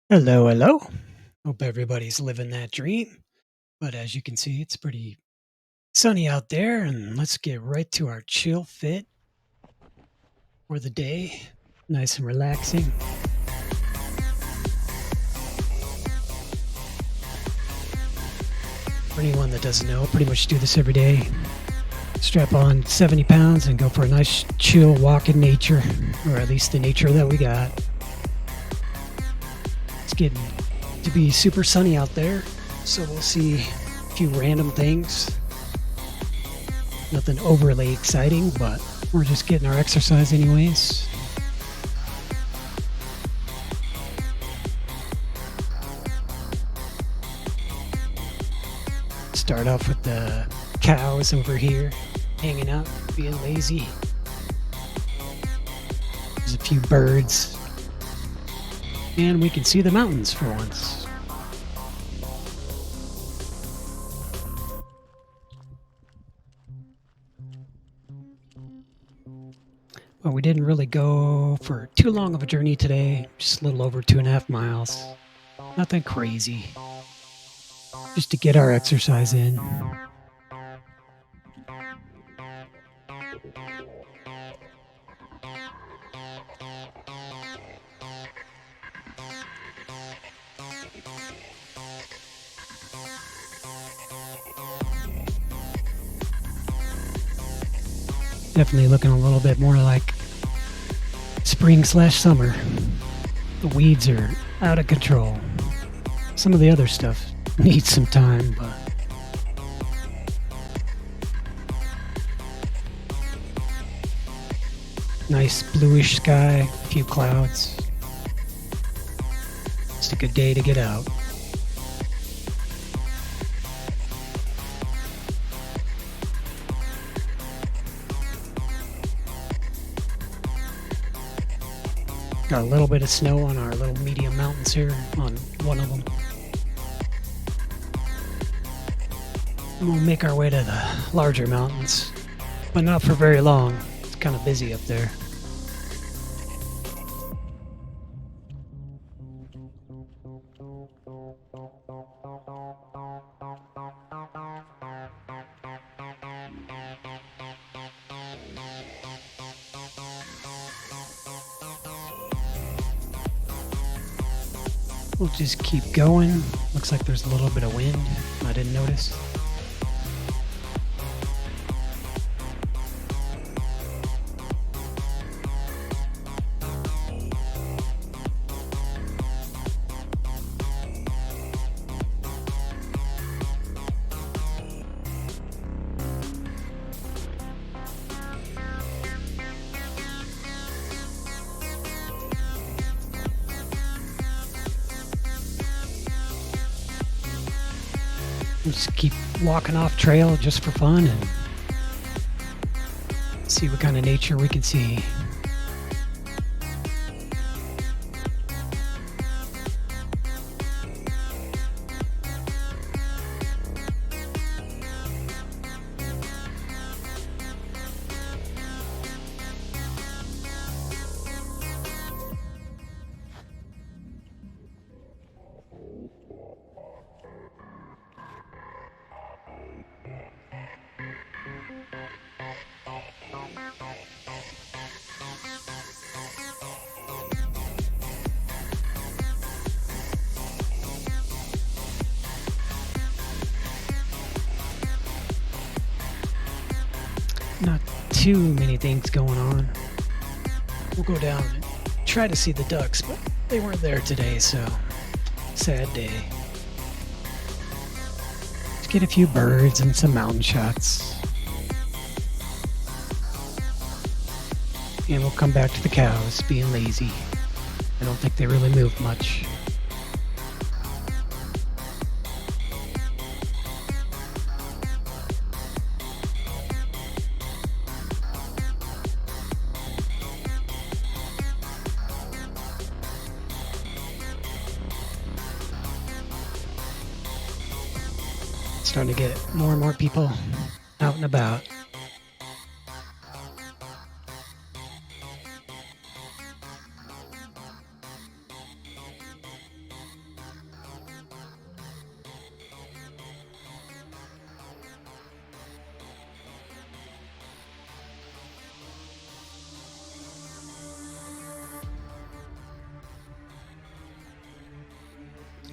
Hello, hello. Hope everybody's living that dream. But as you can see, it's pretty sunny out there, and let's get right to our chill fit for the day. Nice and relaxing. For anyone that doesn't know, pretty much do this every day. Strap on 70 pounds and go for a nice chill walk in nature, or at least the nature that we got. It's getting to be super sunny out there, so we'll see a few random things. Nothing overly exciting, but we're just getting our exercise anyways. Start off with the cows over here, hanging out, being lazy. There's a few birds, and we can see the mountains for once. Well, we didn't really go for too long of a journey today, just a little over 2.5 miles. Nothing crazy, just to get our exercise in. Definitely looking a little bit more like spring/summer. The weeds are out of control. Some of the other stuff needs some time, but nice bluish sky, a few clouds. It's a good day to get out. Got a little bit of snow on our little medium mountains here, on one of them. And we'll make our way to the larger mountains, but not for very long. It's kind of busy up there. We'll just keep going. Looks like there's a little bit of wind. I didn't notice. Just keep walking off trail just for fun and see what kind of nature we can see. Not too many things going on. We'll go down and try to see the ducks, but they weren't there today, so sad day. Let's get a few birds and some mountain shots. And we'll come back to the cows being lazy. I don't think they really move much. Starting to get more and more people out and about.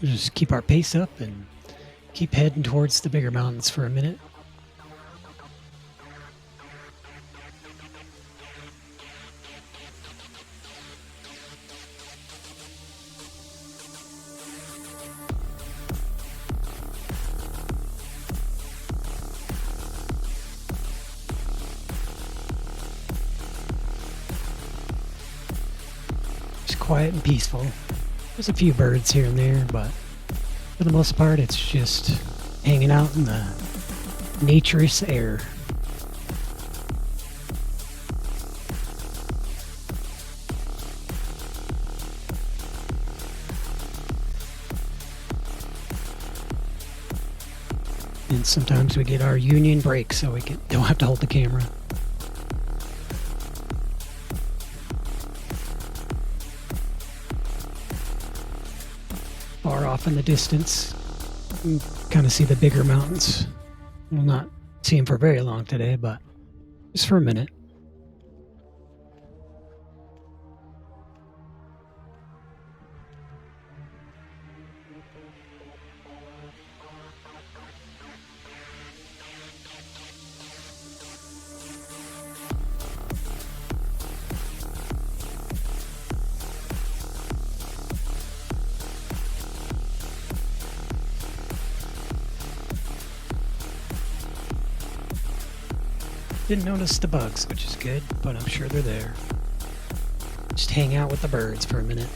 Just keep our pace up and keep heading towards the bigger mountains for a minute. It's quiet and peaceful. There's a few birds here and there, but for the most part, it's just hanging out in the naturous air. And sometimes we get our union break so we don't have to hold the camera. Far off in the distance, you can kind of see the bigger mountains. We'll not see them for very long today, but just for a minute. Didn't notice the bugs, which is good, but I'm sure they're there. Just hang out with the birds for a minute.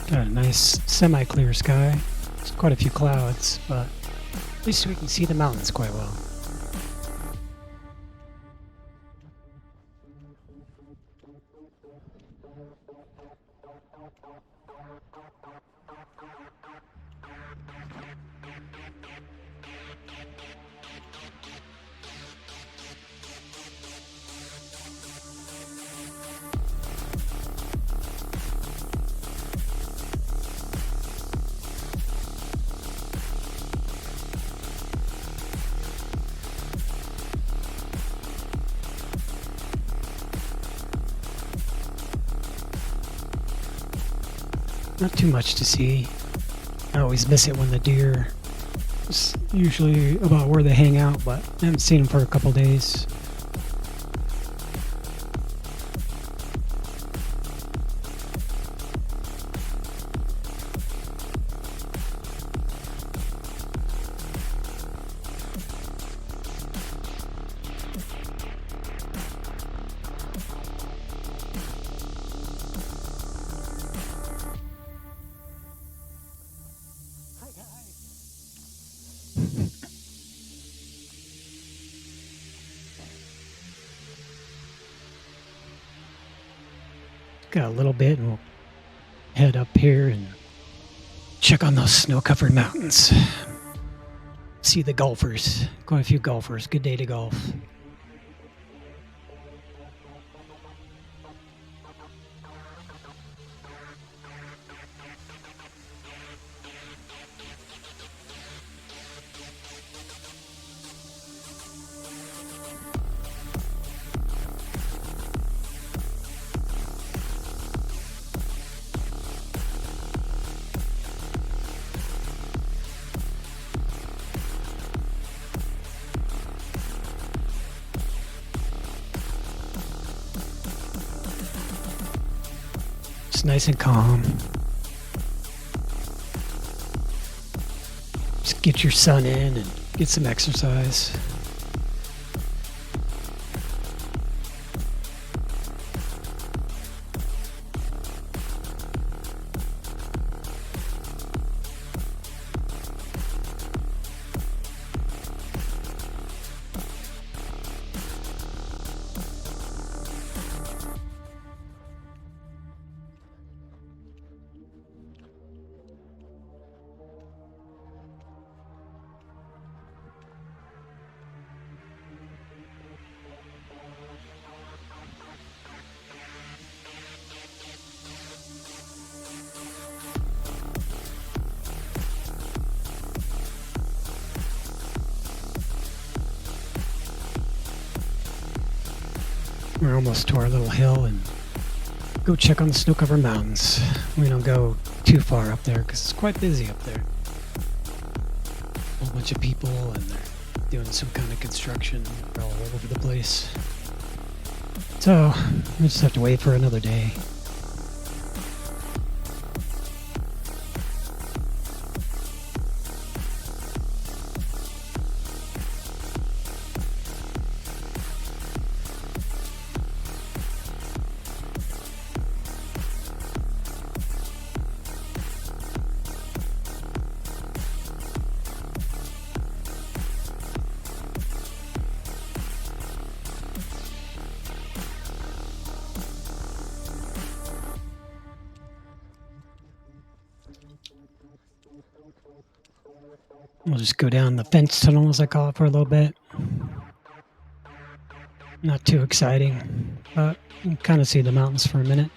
Got a nice semi-clear sky. There's quite a few clouds, but at least we can see the mountains quite well. Not too much to see. I always miss it when the deer is usually about where they hang out, but I haven't seen them for a couple days. Got a little bit, and we'll head up here and check on those snow-covered mountains. See the golfers. Quite a few golfers. Good day to golf. It's nice and calm. Just get your sun in and get some exercise. We're almost to our little hill and go check on the snow-covered mountains. We don't go too far up there because it's quite busy up there. A whole bunch of people and they're doing some kind of construction all over the place. So we just have to wait for another day. We'll just go down the fence tunnel, as I call it, for a little bit. Not too exciting, but you can kind of see the mountains for a minute.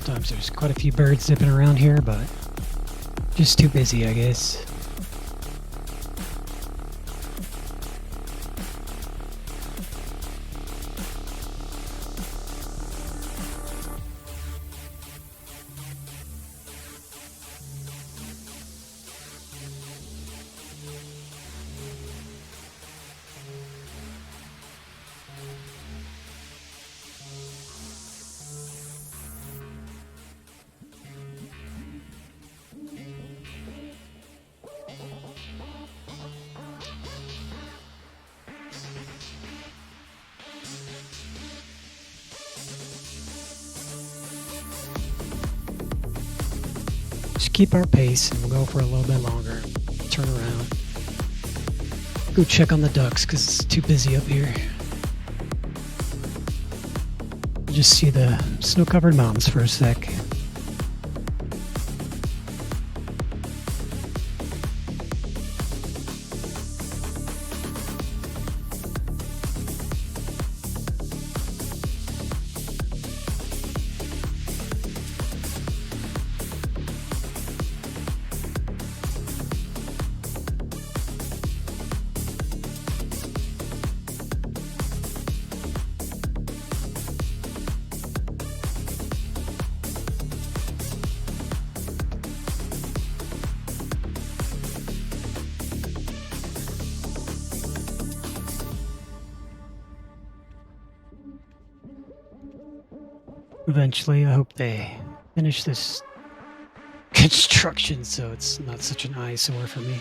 Sometimes there's quite a few birds zipping around here, but just too busy, I guess. Just keep our pace and we'll go for a little bit longer. Turn around. Go check on the ducks because it's too busy up here. Just see the snow-covered mountains for a sec. Eventually, I hope they finish this construction so it's not such an eyesore for me.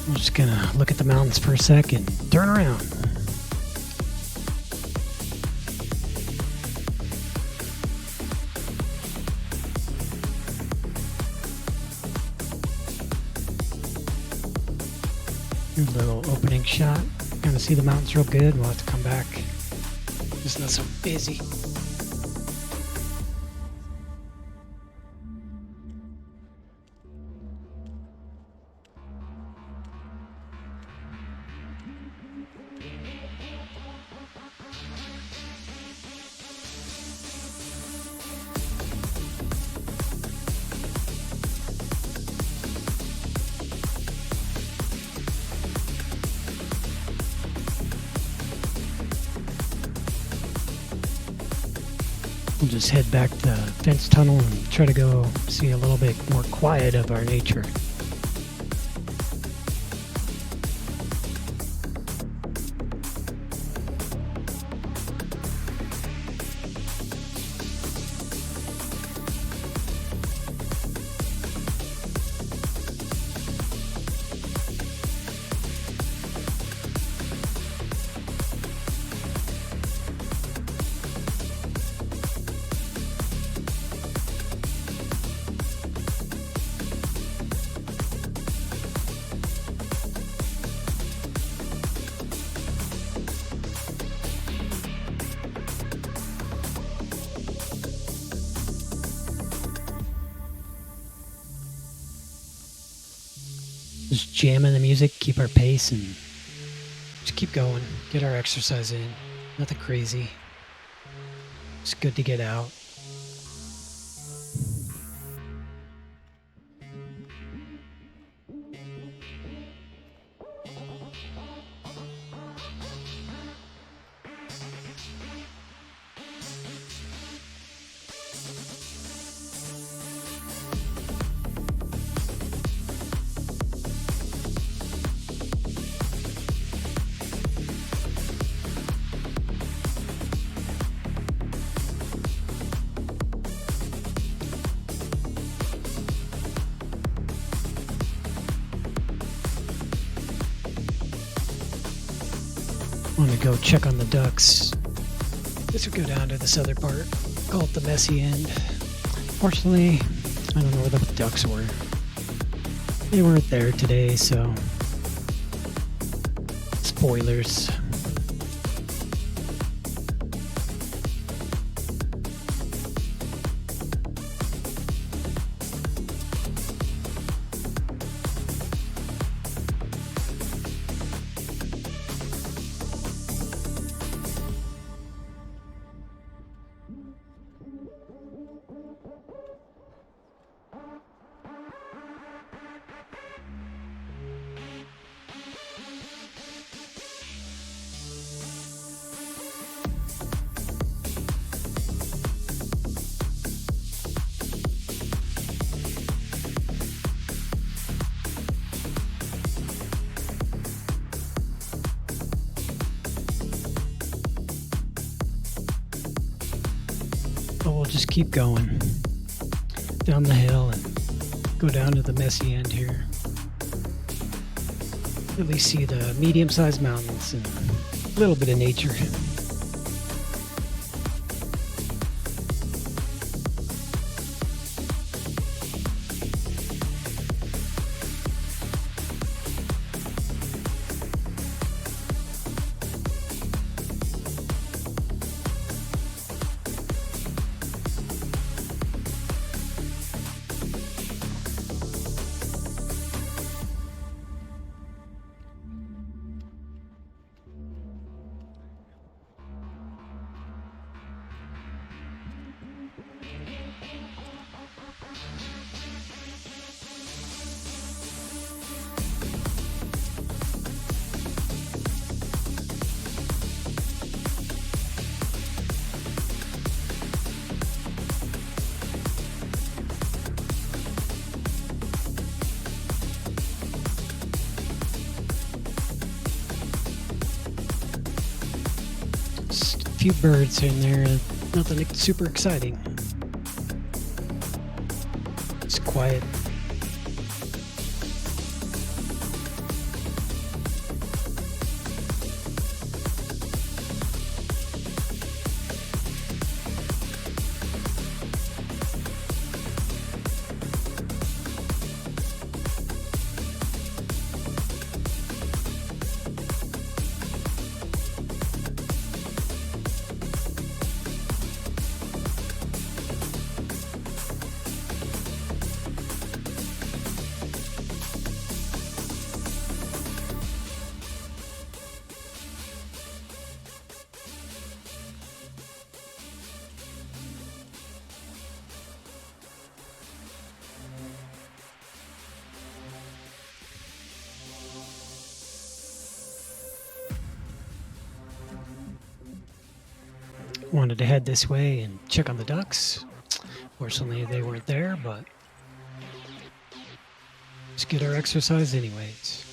I'm just gonna look at the mountains for a sec and turn around. Here's a little opening shot. Kind of see the mountains real good. We'll have to come back. Just not so busy. just head back to the fence tunnel and try to go see a little bit more quiet of our nature. Just jamming the music, keep our pace, and just keep going. Get our exercise in. Nothing crazy. It's good to get out. I'm gonna go check on the ducks. This would go down to this other part. Call it the messy end. Fortunately, I don't know where the ducks were. They weren't there today, so spoilers. But we'll just keep going down the hill and go down to the messy end here. At least see the medium-sized mountains and a little bit of nature. Just a few birds in there, nothing super exciting. It's quiet. wanted to head this way and check on the ducks. Fortunately, they weren't there, but just get our exercise anyways.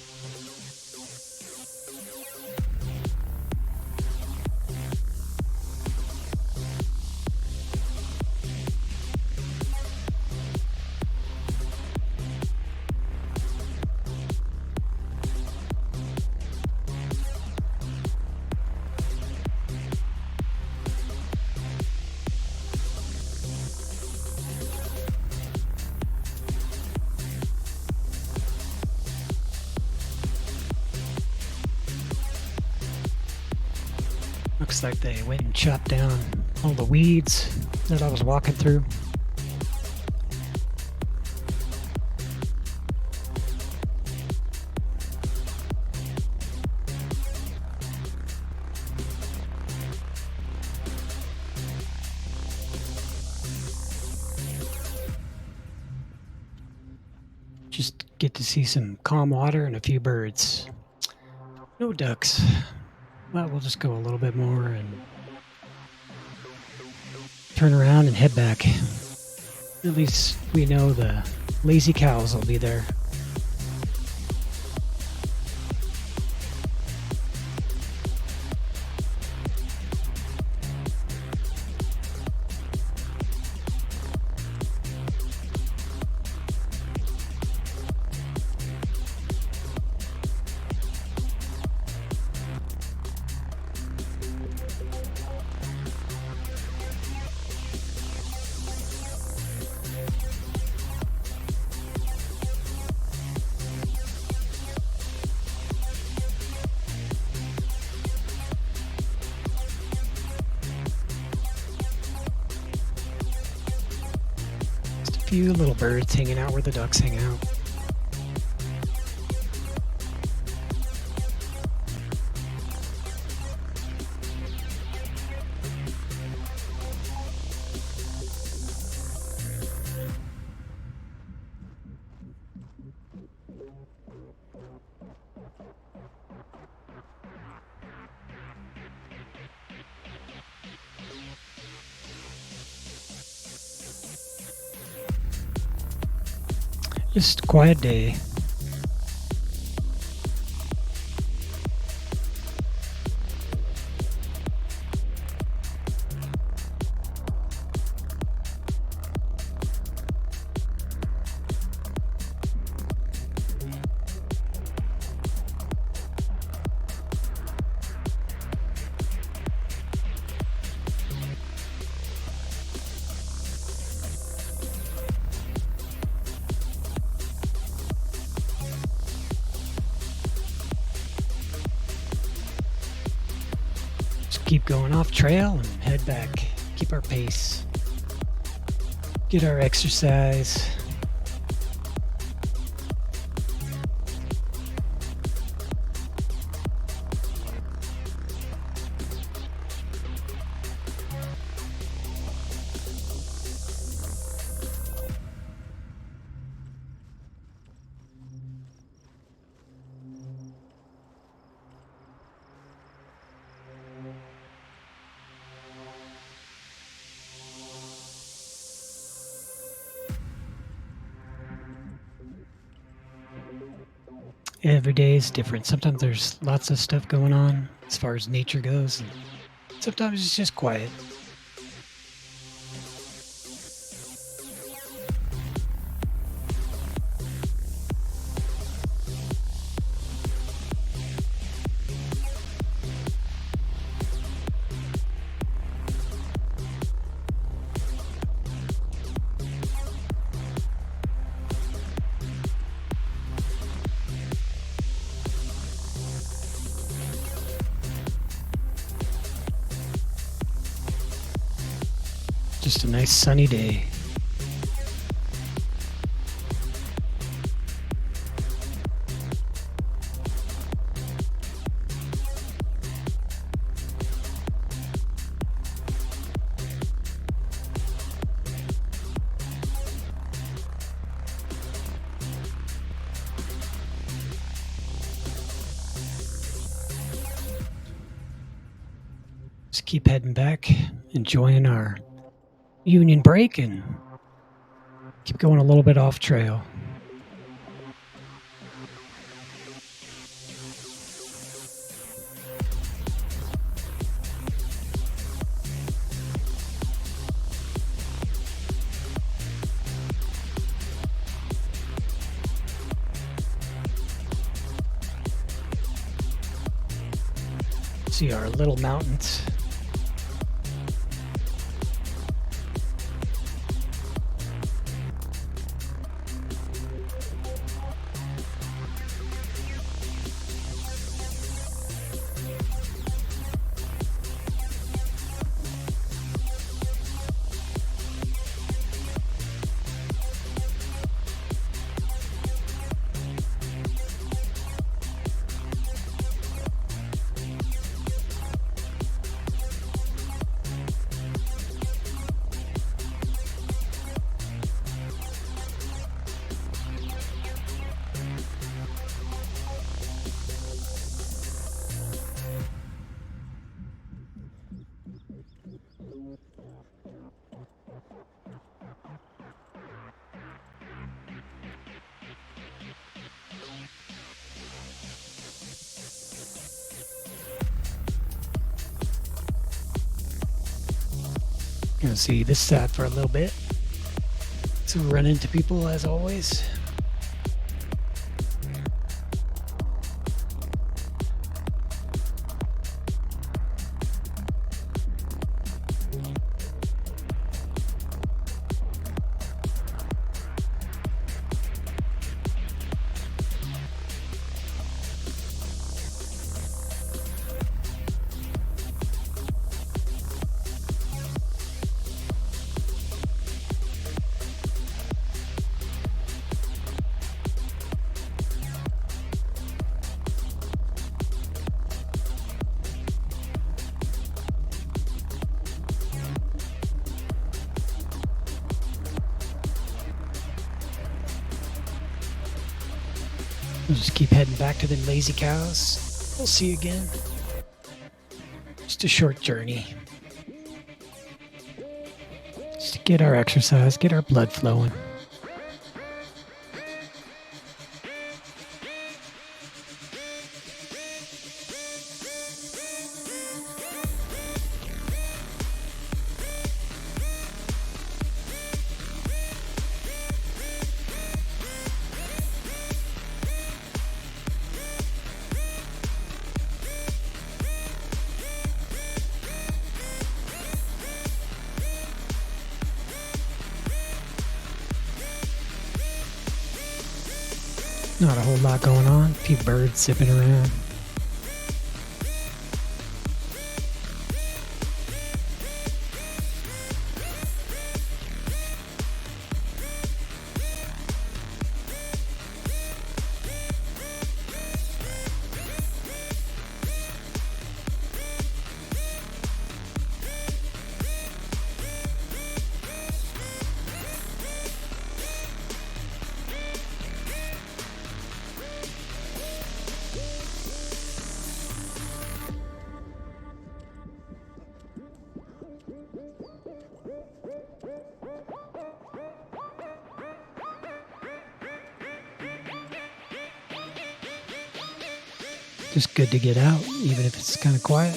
Looks like they went and chopped down all the weeds that I was walking through. Just get to see some calm water and a few birds. No ducks. But we'll just go a little bit more and turn around and head back. At least we know the lazy cows will be there. Few little birds hanging out where the ducks hang out. Just a quiet day. Keep going off trail and head back. Keep our pace. Get our exercise. Every day is different. Sometimes there's lots of stuff going on as far as nature goes, and sometimes it's just quiet. Just a nice sunny day. Just keep heading back, enjoying our union break, and keep going a little bit off trail. See our little mountains. Gonna see this side for a little bit. So run into people as always. We'll just keep heading back to the lazy cows. We'll see you again. Just a short journey. Just to get our exercise, get our blood flowing. Not a whole lot going on. A few birds zipping around. Just good to get out, even if it's kind of quiet.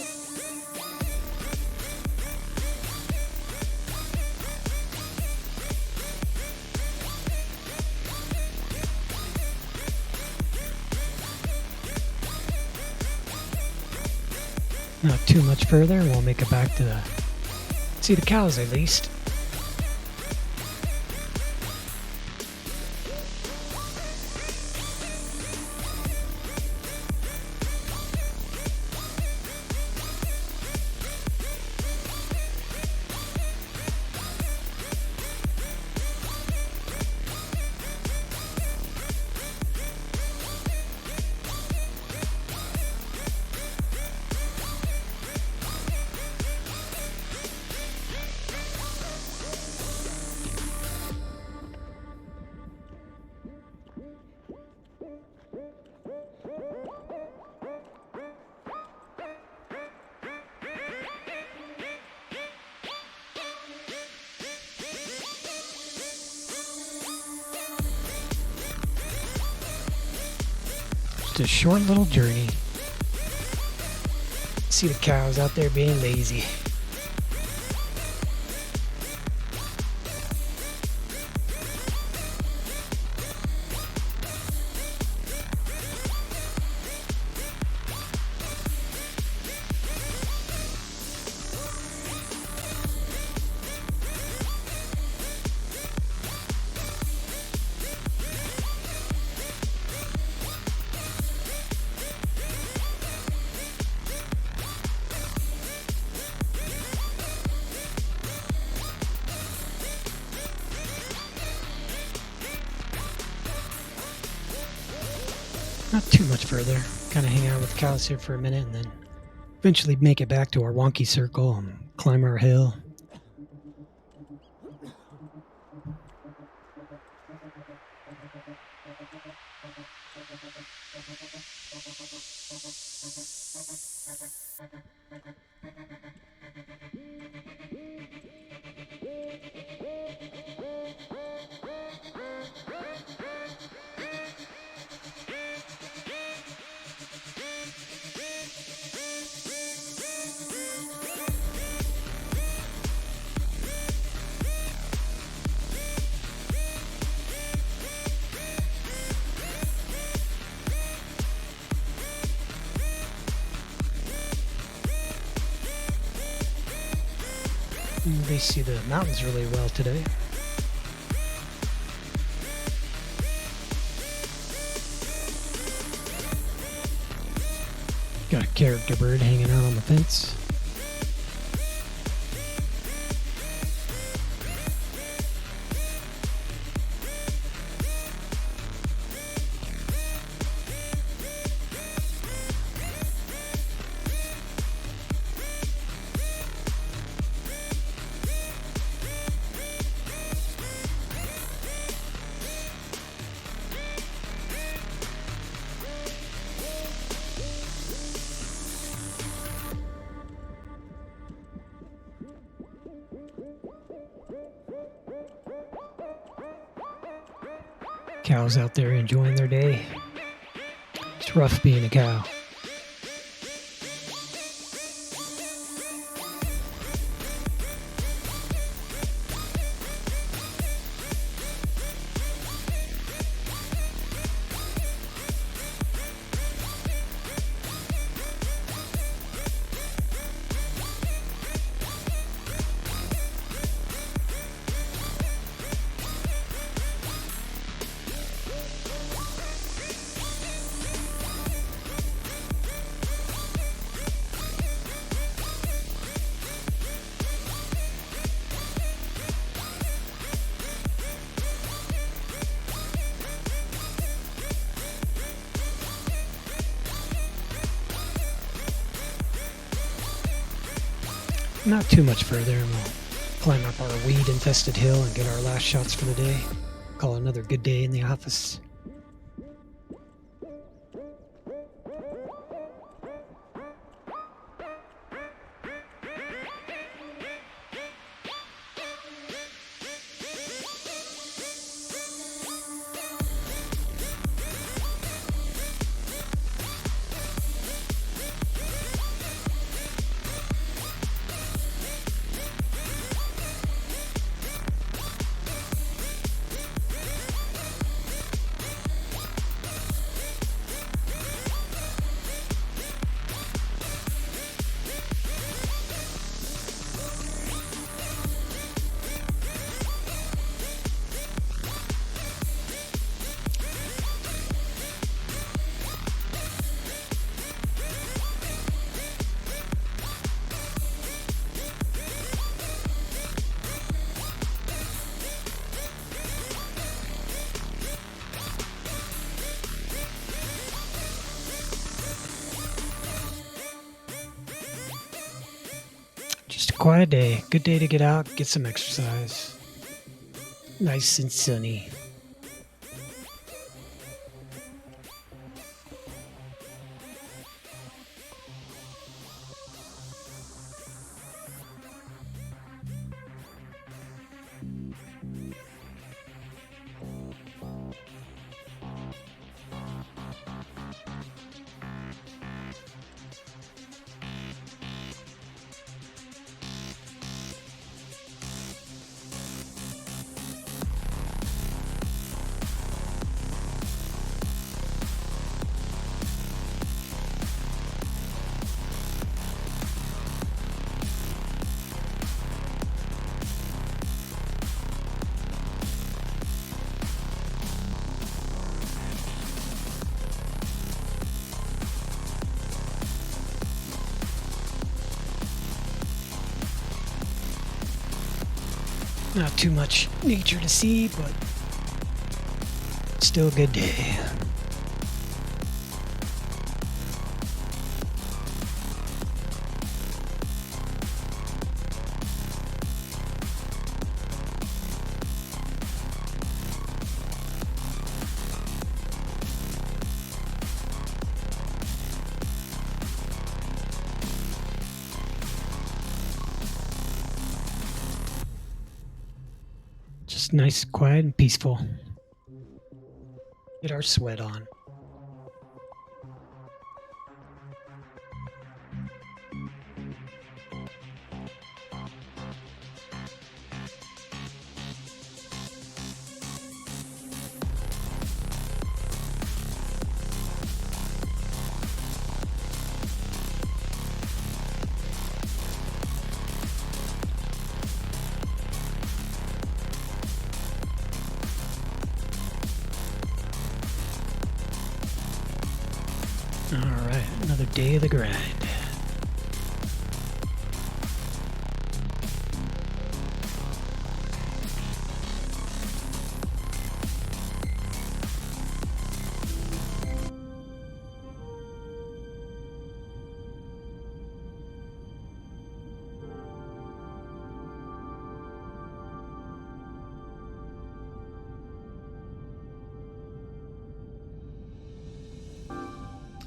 Not too much further, we'll make it back to see the cows at least. Just a short little journey. See the cows out there being lazy. Not too much further. Kind of hang out with the cows here for a minute and then eventually make it back to our wonky circle and climb our hill. They see the mountains really well today. Got a character bird hanging out on the fence. Cows out there enjoying their day. It's rough being a cow. Not too much further, and we'll climb up our weed-infested hill and get our last shots for the day. Call it another good day in the office. Just a quiet day. Good day to get out, get some exercise. Nice and sunny. Not too much nature to see, but still a good day. Just nice, quiet, and peaceful. Get our sweat on. All right, another day of the grind.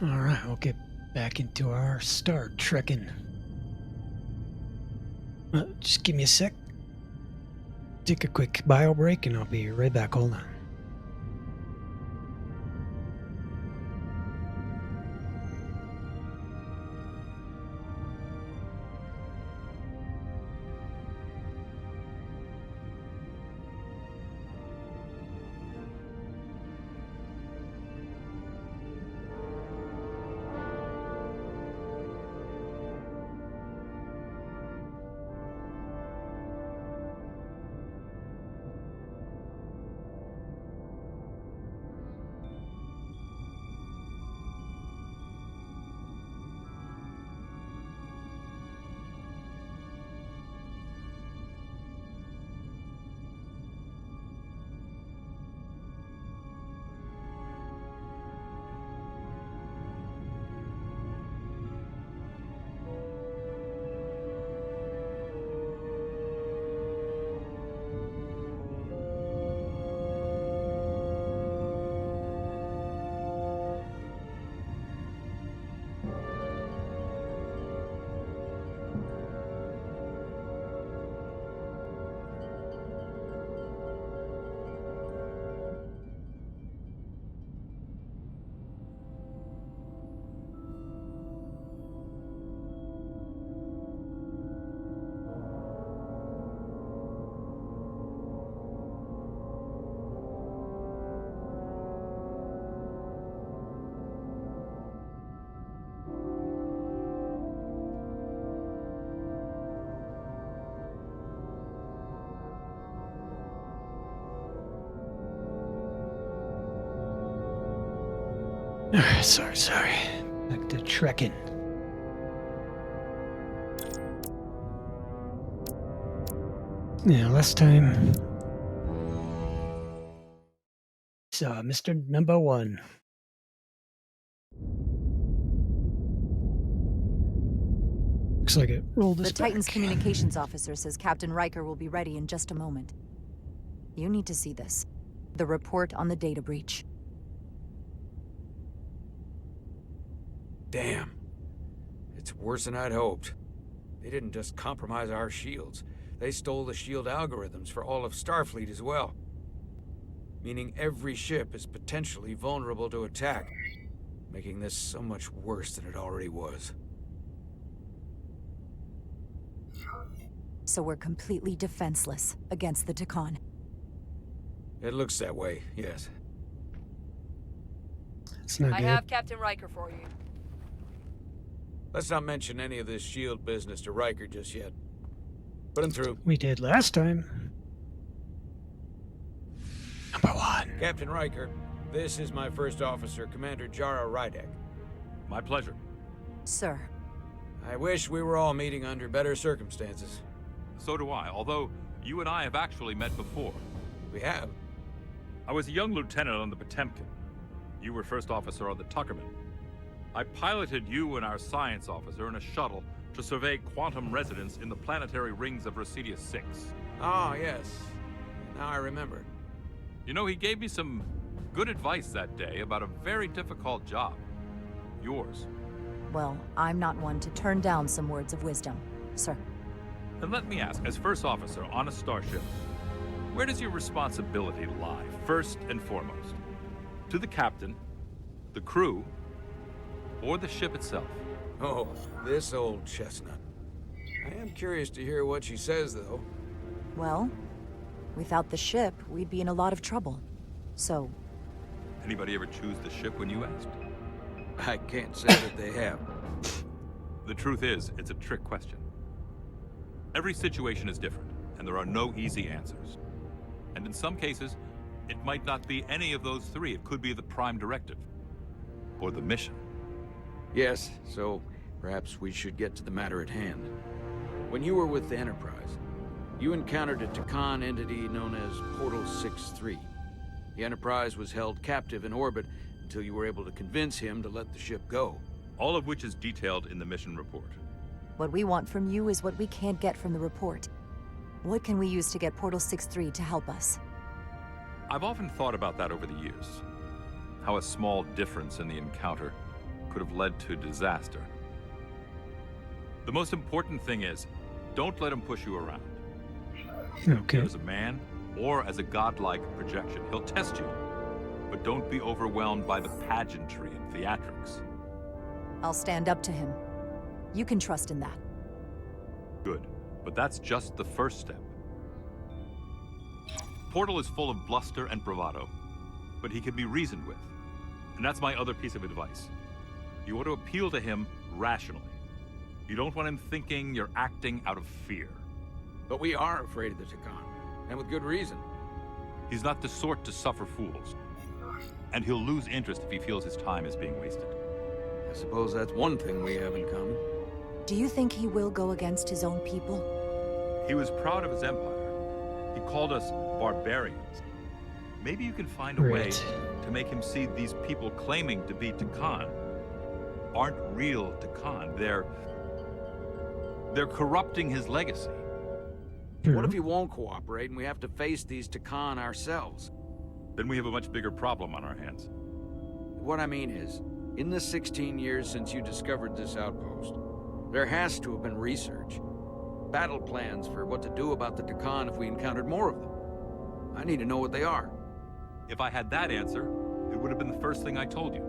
All right, we'll get back into our star trekking. Just give me a sec. Take a quick bio break and I'll be right back. Hold on. Sorry. Back to trekking. Yeah, last time saw Mr. Number One. Looks like it rolled us The Titan's back. communications officer says Captain Riker will be ready in just a moment. You need to see this. The report on the data breach. Damn. It's worse than I'd hoped. They didn't just compromise our shields. They stole the shield algorithms for all of Starfleet as well. Meaning every ship is potentially vulnerable to attack, making this so much worse than it already was. So we're completely defenseless against the Takan. It looks that way, yes. It's not I good. have Captain Riker for you. Let's not mention any of this shield business to Riker just yet. Put him through. We did last time. Number One. Captain Riker, this is my first officer, Commander Jara Rydek. My pleasure. Sir. I wish we were all meeting under better circumstances. So do I, although You and I have actually met before. We have. I was a young lieutenant on the Potemkin. You were first officer on the Tuckerman. I piloted you and our science officer in a shuttle to survey quantum resonance in the planetary rings of Residius 6. Oh, yes. Now I remember. You know, he gave me some good advice that day about a very difficult job. Yours. Well, I'm not one to turn down some words of wisdom, sir. And let me ask, as first officer on a starship, where does your responsibility lie, first and foremost? To the captain, the crew, or the ship itself? Oh, this old chestnut. I am curious to hear what she says, though. Well, without the ship, we'd be in a lot of trouble. So, Anybody ever choose the ship when you asked? I can't say that they have. The truth is, it's a trick question. Every situation is different, and there are no easy answers. And in some cases, it might not be any of those three. It could be the prime directive, or the mission. Yes, so perhaps we should get to the matter at hand. When you were with the Enterprise, you encountered a Takan entity known as Portal 6-3. The Enterprise was held captive in orbit until you were able to convince him to let the ship go. All of which is detailed in the mission report. what we want from you is what we can't get from the report. What can we use to get Portal 6-3 to help us? I've often thought about that over the years. How a small difference in the encounter could have led to disaster. The most important thing is, don't let him push you around. Okay. As a man, or as a godlike projection. He'll test you. But don't be overwhelmed by the pageantry and theatrics. I'll stand up to him. You can trust in that. Good. But that's just the first step. Portal is full of bluster and bravado, but he can be reasoned with. And that's my other piece of advice. You want to appeal to him rationally. You don't want him thinking you're acting out of fear. But we are afraid of the Takan, and with good reason. He's not the sort to suffer fools. And he'll lose interest if he feels his time is being wasted. I suppose that's one thing we have in common. Do you think he will go against his own people? He was proud of his empire. He called us barbarians. Maybe you can find a way Right. to make him see these people claiming to be Takan aren't real Takan. They're corrupting his legacy. What if he won't cooperate and we have to face these Takan ourselves? Then we have a much bigger problem on our hands. What I mean is, in the 16 years since you discovered this outpost, there has to have been research. Battle plans for what to do about the Takan if we encountered more of them. I need to know what they are. If I had that answer, it would have been the first thing I told you.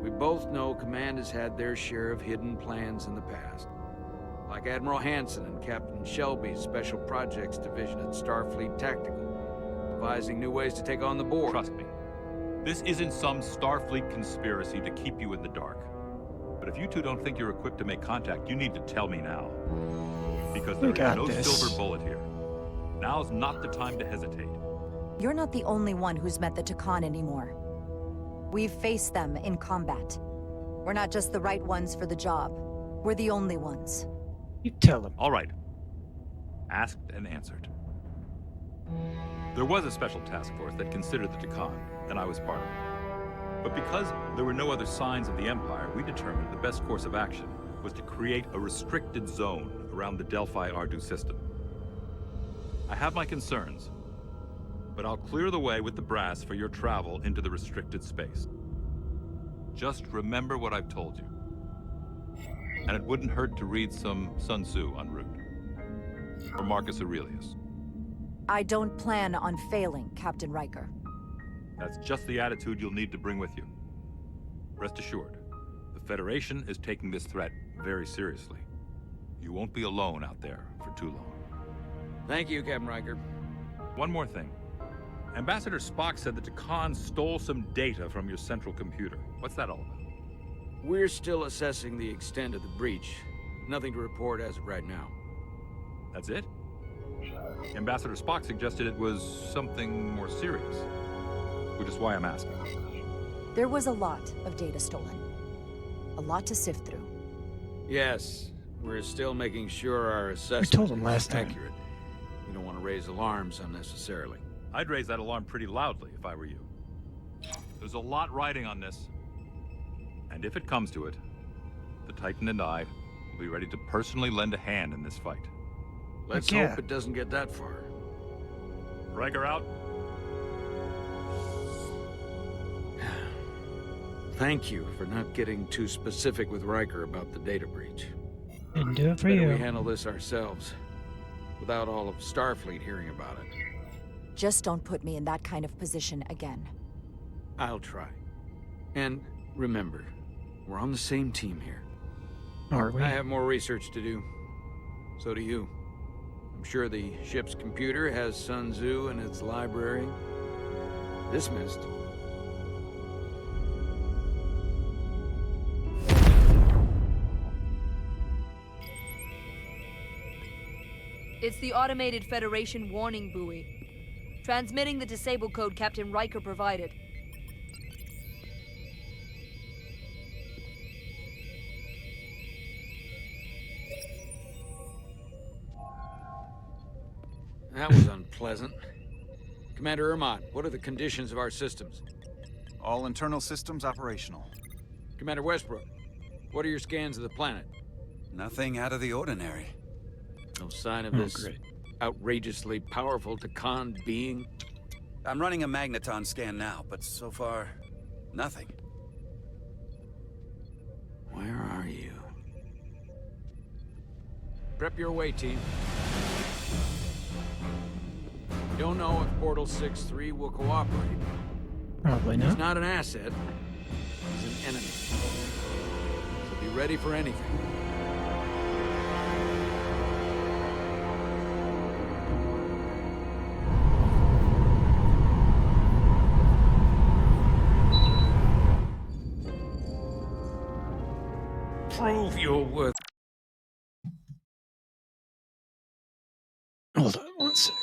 We both know Command has had their share of hidden plans in the past. Like Admiral Hansen and Captain Shelby's Special Projects Division at Starfleet Tactical, devising new ways to take on the board. Trust me. This isn't some Starfleet conspiracy to keep you in the dark. But if you two don't think you're equipped to make contact, you need to tell me now. Because We there got is no this. silver bullet here. Now's not the time to hesitate. You're not the only one who's met the Takan anymore. We've faced them in combat. We're not just the right ones for the job. We're the only ones. You tell him. All right. Asked and answered. There was a special task force that considered the Takan, and I was part of it. But because there were no other signs of the Empire, we determined the best course of action was to create a restricted zone around the Delphi-Ardu system. I have my concerns, but I'll clear the way with the brass for your travel into the restricted space. Just remember what I've told you. And it wouldn't hurt to read some Sun Tzu en route. Or Marcus Aurelius. I don't plan on failing, Captain Riker. That's just the attitude you'll need to bring with you. Rest assured, the Federation is taking this threat very seriously. You won't be alone out there for too long. Thank you, Captain Riker. One more thing. Ambassador Spock said that Takan stole some data from your central computer. What's that all about? We're still assessing the extent of the breach. Nothing to report as of right now. That's it? Ambassador Spock suggested it was something more serious. Which is why I'm asking. There was a lot of data stolen. A lot to sift through. Yes, we're still making sure our assessment told him last is time. accurate. You know don't want to raise alarms unnecessarily. I'd raise that alarm pretty loudly if I were you. There's a lot riding on this. And if it comes to it, the Titan and I will be ready to personally lend a hand in this fight. Let's yeah. hope it doesn't get that far. Riker out. Thank you for not getting too specific with Riker about the data breach. Didn't do it for Better you. we handle this ourselves, without all of Starfleet hearing about it. Just don't put me in that kind of position again. I'll try. And remember, we're on the same team here. Are we? I have more research to do. So do you. I'm sure the ship's computer has Sun Tzu in its library. Dismissed. It's the automated Federation warning buoy. Transmitting the disable code Captain Riker provided. That was unpleasant. Commander Ermont, what are the conditions of our systems? All internal systems operational. Commander Westbrook, what are your scans of the planet? Nothing out of the ordinary. No sign of Oh, this great. outrageously powerful Takan being? I'm running a magneton scan now, but so far, nothing. Where are you? Prep your way, team. We don't know if Portal 6-3 will cooperate. Probably He's not. not an asset. He's an enemy. So be ready for anything. Prove your worth. Hold on one sec.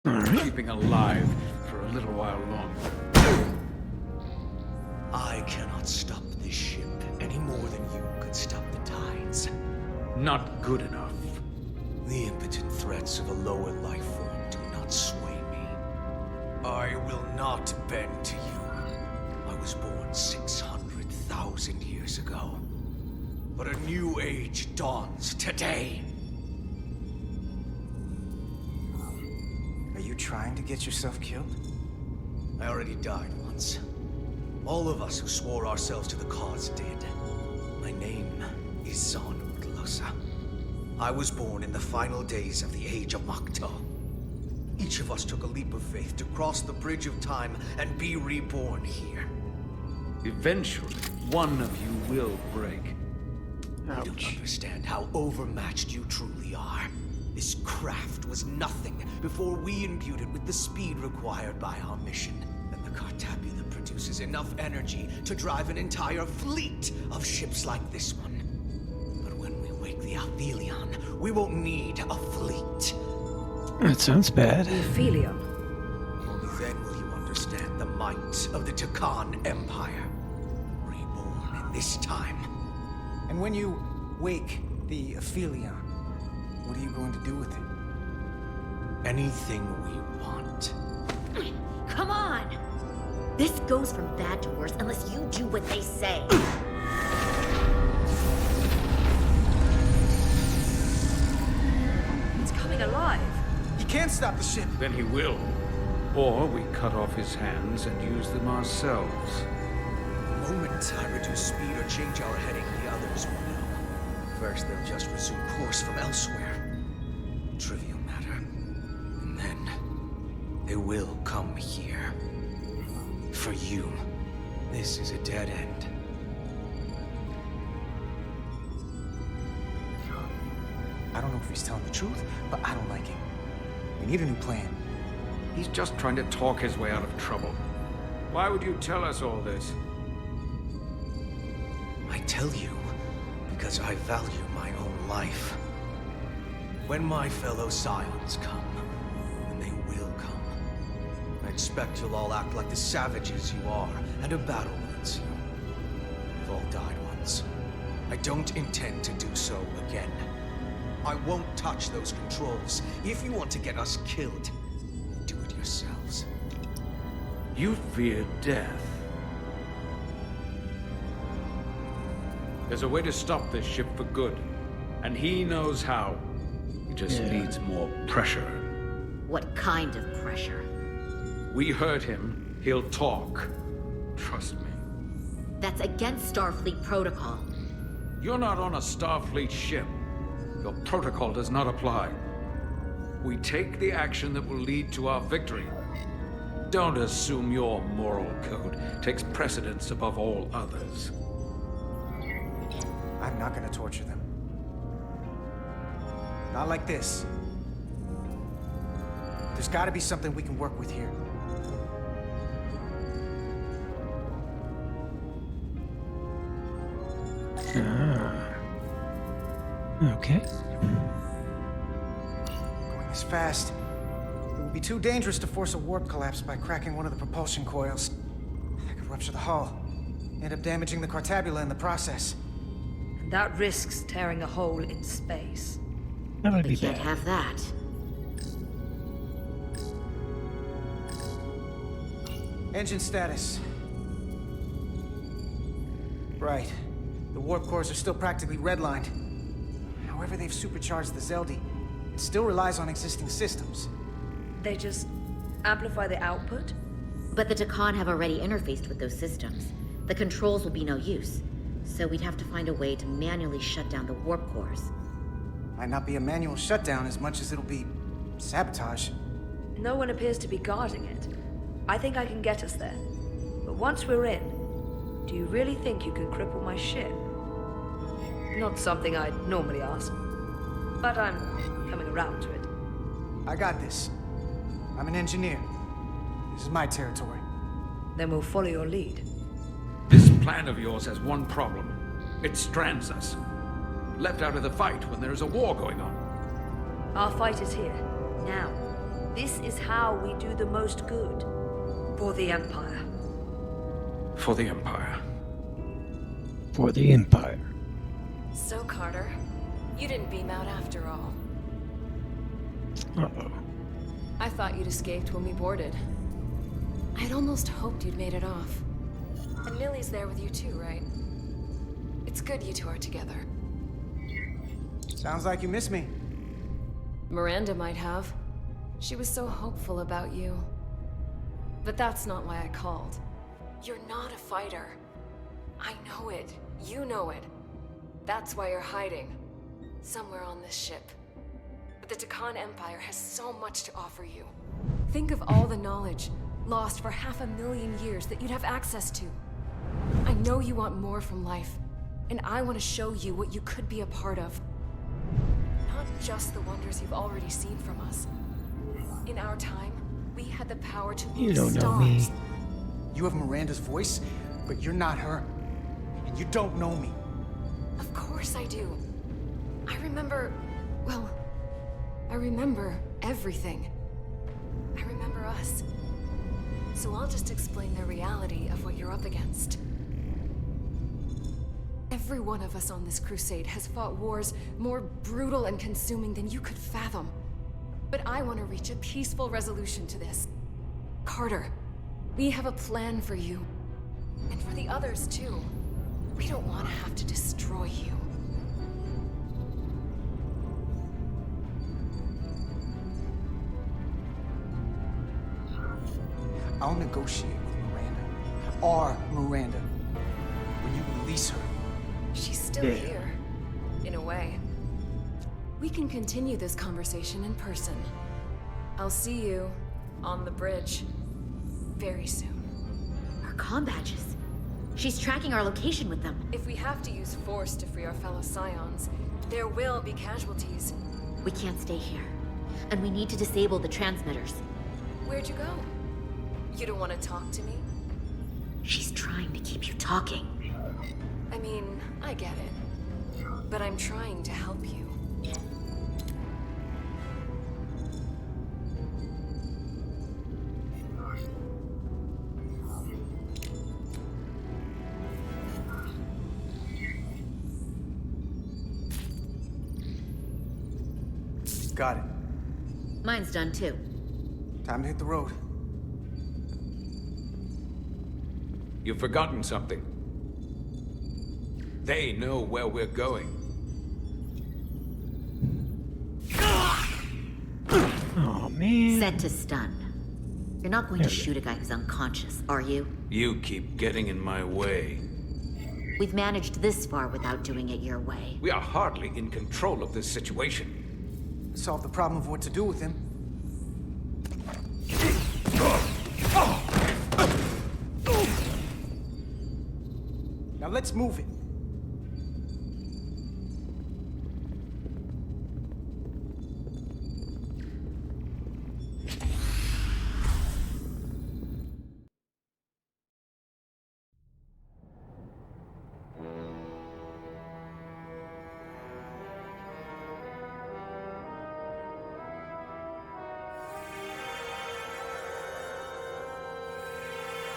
All right. Keeping alive for a little while longer. I cannot stop this ship any more than you could stop the tides. Not good enough. The impotent threats of a lower life form do not sway me. I will not bend to you. I was born 600,000 years ago. But a new age dawns today. Are you trying to get yourself killed? I already died once. All of us who swore ourselves to the cause did. My name is Zon Utlosa. I was born in the final days of the Age of Makto. Each of us took a leap of faith to cross the bridge of time and be reborn here. Eventually, one of you will break. You don't understand how overmatched you truly are. This craft was nothing before we imbued it with the speed required by our mission. And the Cartabula produces enough energy to drive an entire fleet of ships like this one. But when we wake the Althelion, we won't need a fleet. That sounds bad. Ophelia. Only then will you understand the might of the Takan Empire. Reborn in this time. And when you wake the Aphelion, what are you going to do with it? Anything we want. Come on! This goes from bad to worse unless you do what they say. It's coming alive. You can't stop the ship! Then he will. Or we cut off his hands and use them ourselves. The moment I reduce speed or change our heading, the others will know. First, they'll just resume course from elsewhere. Trivial matter. And then, they will come here. For you, this is a dead end. I don't know if he's telling the truth, but I don't like it. We need a new plan. He's just trying to talk his way out of trouble. Why would you tell us all this? I tell you because I value my own life. When my fellow Scions come, and they will come, I expect you'll all act like the savages you are at a battle, Valencia. You've all died once. I don't intend to do so again. I won't touch those controls. If you want to get us killed, do it yourselves. You fear death. There's a way to stop this ship for good, and he knows how. He just needs more pressure. What kind of pressure? We heard him. He'll talk. Trust me. That's against Starfleet protocol. You're not on a Starfleet ship. Your protocol does not apply. We take the action that will lead to our victory. Don't assume your moral code takes precedence above all others. I'm not gonna torture them. Not like this. There's gotta be something we can work with here. Okay. Going this fast, it would be too dangerous to force a warp collapse by cracking one of the propulsion coils. That could rupture the hull, end up damaging the Cartabula in the process. And that risks tearing a hole in space. That would We be can't bad. have that. Engine status. Right. The warp cores are still practically redlined. However they've supercharged the Zeldi, it still relies on existing systems. They just amplify the output? But the Takan have already interfaced with those systems. The controls will be no use. So we'd have to find a way to manually shut down the warp cores. Might not be a manual shutdown as much as it'll be sabotage. No one appears to be guarding it. I think I can get us there. But once we're in, do you really think you can cripple my ship? Not something I'd normally ask. But I'm coming around to it. I got this. I'm an engineer. This is my territory. Then we'll follow your lead. This plan of yours has one problem. It strands us. Left out of the fight when there is a war going on. Our fight is here, now. This is how we do the most good. For the Empire. For the Empire. For the Empire. So, Carter, you didn't beam out after all. Uh-oh. I thought you'd escaped when we boarded. I'd almost hoped you'd made it off. And Millie's there with you too, right? It's good you two are together. Sounds like you miss me. Miranda might have. She was so hopeful about you. But that's not why I called. You're not a fighter. I know it. You know it. That's why you're hiding. Somewhere on this ship. But the Takan Empire has so much to offer you. Think of all the knowledge lost for 500,000 years that you'd have access to. I know you want more from life, and I want to show you what you could be a part of. Not just the wonders you've already seen from us. In our time, we had the power to You move don't know stars. me. You have Miranda's voice, but you're not her. And you don't know me. Of course I do. I remember... well, I remember everything. I remember us. So I'll just explain the reality of what you're up against. Every one of us on this crusade has fought wars more brutal and consuming than you could fathom. But I want to reach a peaceful resolution to this. Carter, we have a plan for you. And for the others, too. We don't want to have to destroy you. I'll negotiate with Miranda. Our Miranda. When you release her. She's still here. In a way. We can continue this conversation in person. I'll see you on the bridge very soon. Our comm badges. She's tracking our location with them. If we have to use force to free our fellow Scions, there will be casualties. We can't stay here. And we need to disable the transmitters. Where'd you go? You don't want to talk to me? She's trying to keep you talking. I mean, I get it. But I'm trying to help you. Got it. Mine's done too. Time to hit the road. You've forgotten something. They know where we're going. Oh, man. Set to stun. You're not going to shoot a guy who's unconscious, are you? You keep getting in my way. We've managed this far without doing it your way. We are hardly in control of this situation. Solve the problem of what to do with him. Now let's move it.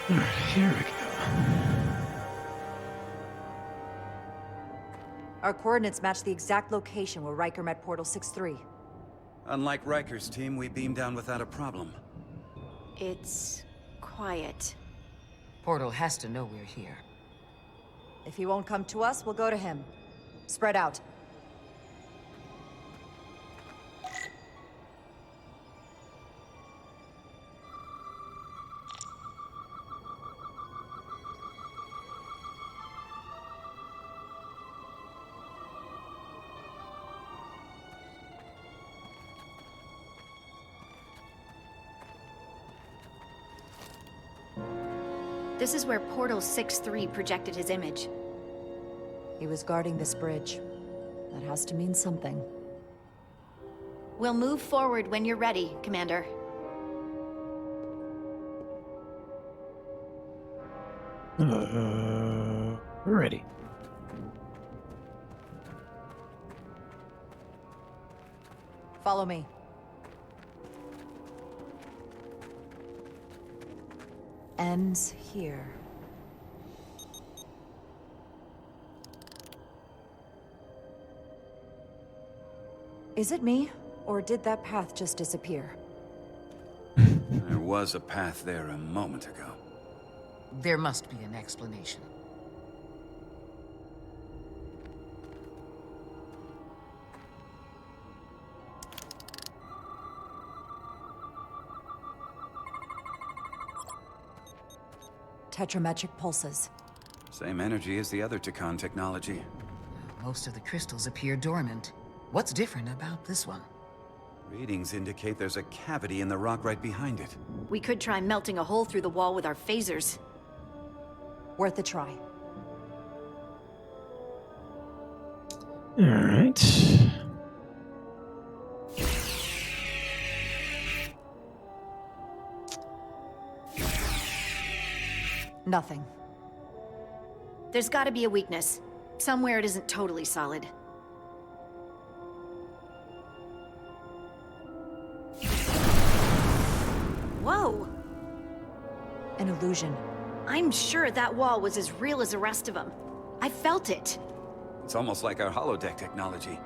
All right, here we go. Our coordinates match the exact location where Riker met Portal 6-3. Unlike Riker's team, we beamed down without a problem. It's quiet. Portal has to know we're here. If he won't come to us, we'll go to him. Spread out. This is where Portal 6-3 projected his image. He was guarding this bridge. That has to mean something. We'll move forward when you're ready, Commander. Ready. Follow me. Ends here. Is it me, or did that path just disappear? There was a path there a moment ago. There must be an explanation. Tetrametric pulses. Same energy as the other Takan technology. Most of the crystals appear dormant. What's different about this one? Readings indicate there's a cavity in the rock right behind it. We could try melting a hole through the wall with our phasers. Worth a try. All right. Nothing. There's gotta be a weakness. Somewhere it isn't totally solid. Whoa! An illusion. I'm sure that wall was as real as the rest of them. I felt it. It's almost like our holodeck technology,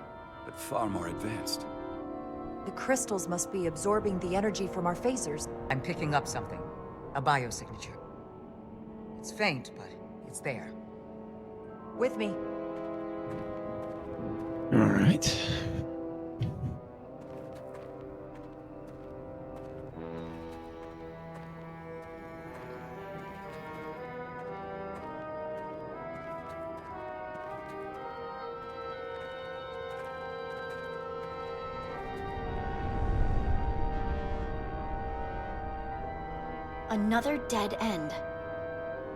but far more advanced. The crystals must be absorbing the energy from our phasers. I'm picking up something. A biosignature. It's faint, but it's there. With me. All right. Another dead end.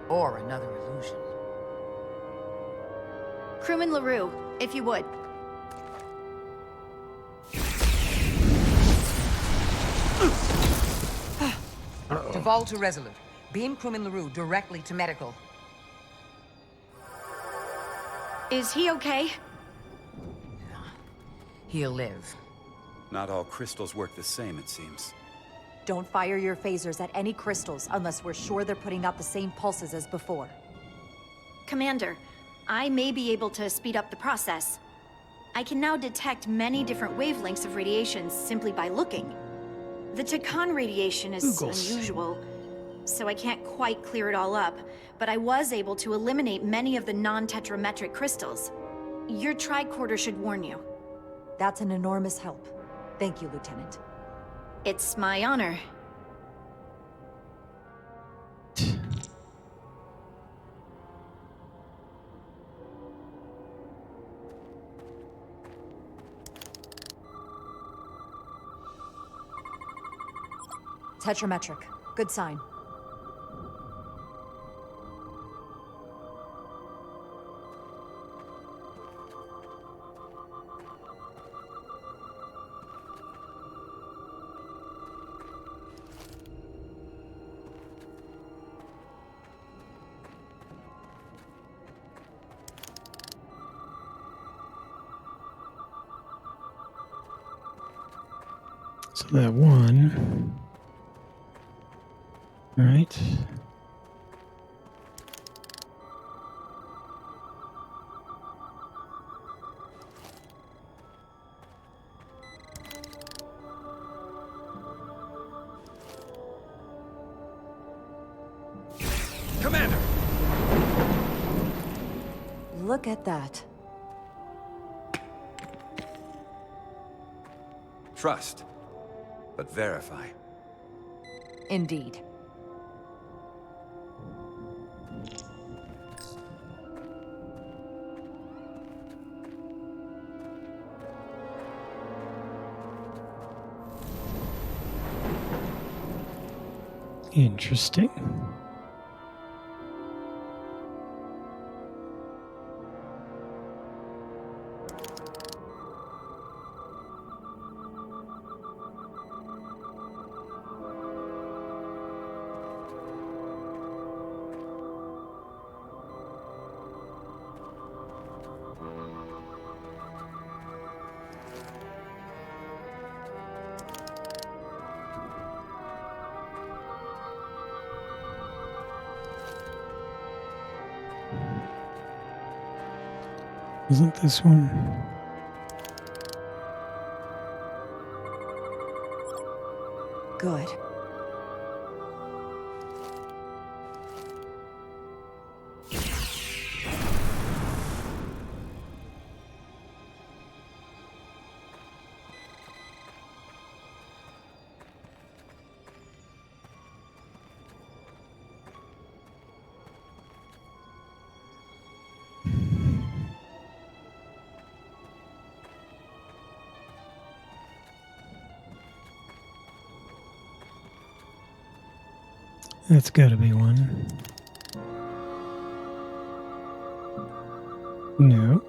Or another illusion. Crewman LaRue, if you would. Duval to Resolute. Beam crewman LaRue directly to medical. Is he okay? He'll live. Not all crystals work the same, it seems. Don't fire your phasers at any crystals unless we're sure they're putting out the same pulses as before. Commander, I may be able to speed up the process. I can now detect many different wavelengths of radiation simply by looking. The Takan radiation is Googles. unusual, so I can't quite clear it all up, but I was able to eliminate many of the non-tetrametric crystals. Your tricorder should warn you. That's an enormous help. Thank you, Lieutenant. It's my honor. Tetrametric. Good sign. So that one, right? Commander! Look at that. Trust, but verify. Indeed. Interesting. Isn't this one? Good. That's got to be one. Nope.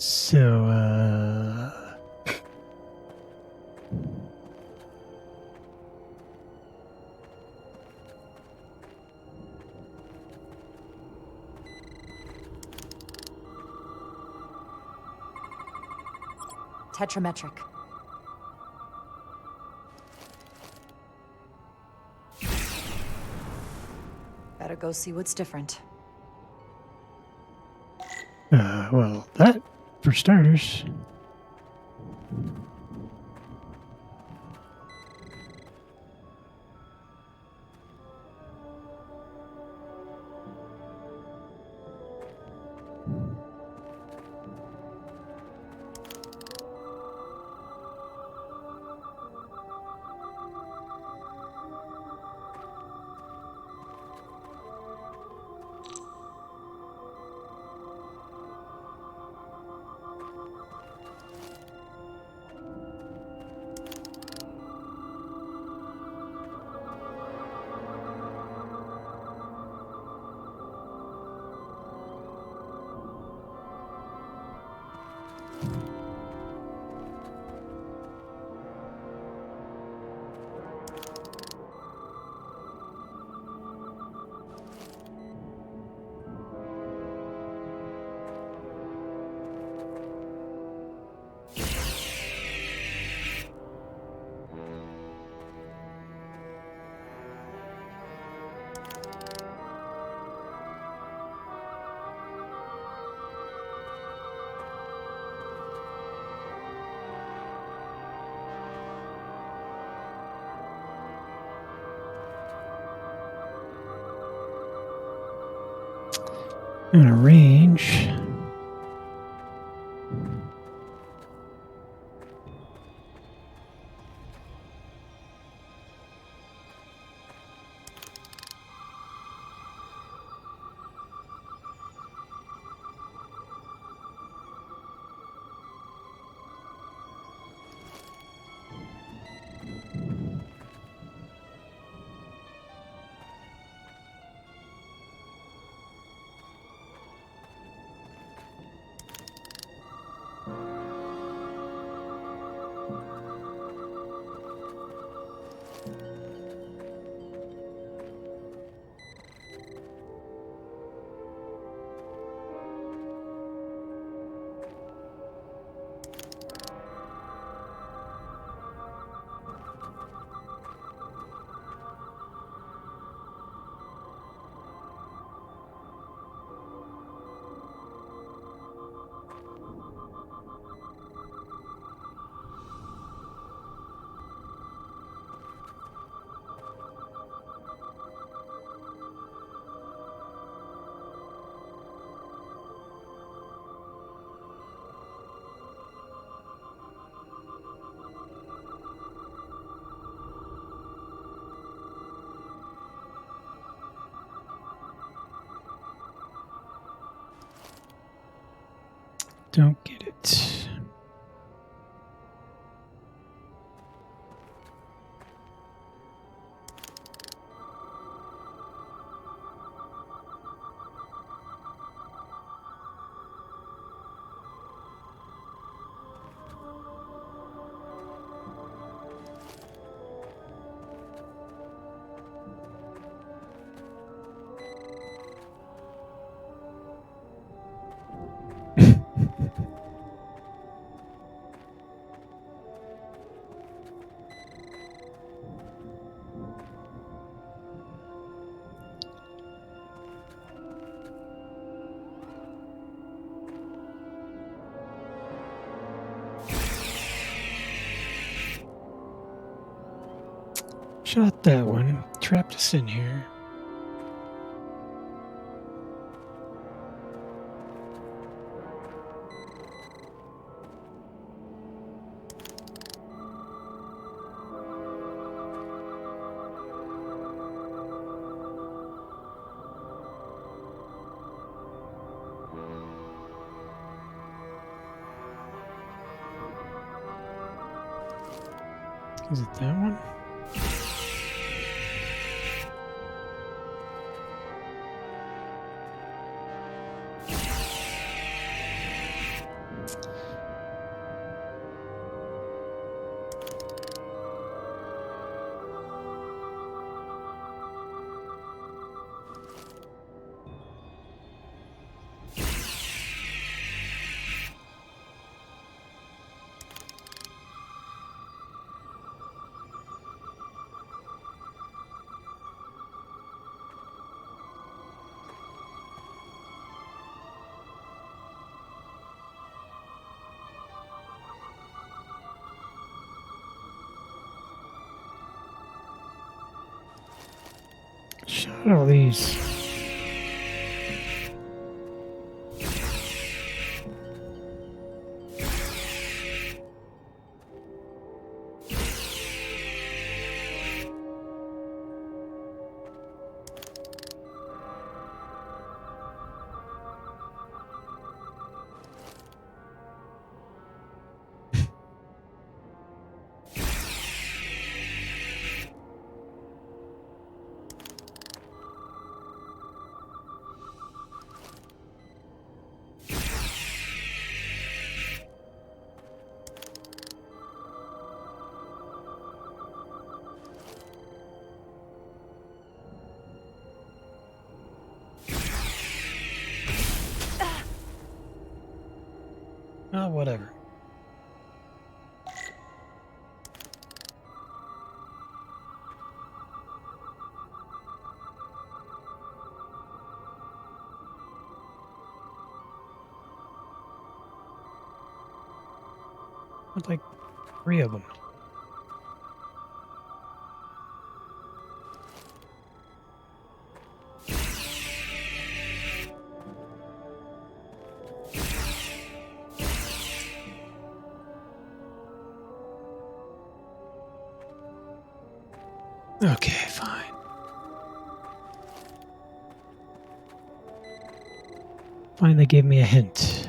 So, Tetrametric. Better go see what's different. well, that, for starters. I'm gonna range. Don't get it. Shot that one. Trapped us in here. Is it that one? Shot all these. Oh, whatever. I'd like 3 of them. Okay, fine. Finally gave me a hint.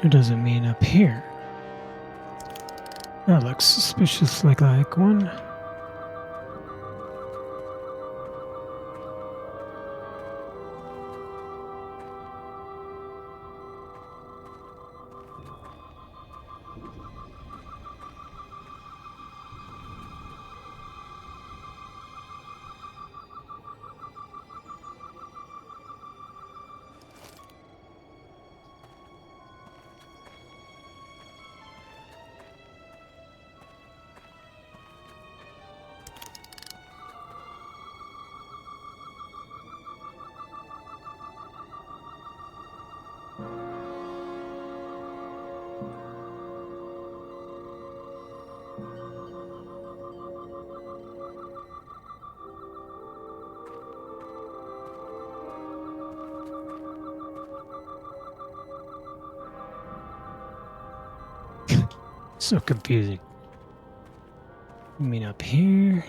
It doesn't mean up here. That looks suspiciously like one. So confusing. You mean up here?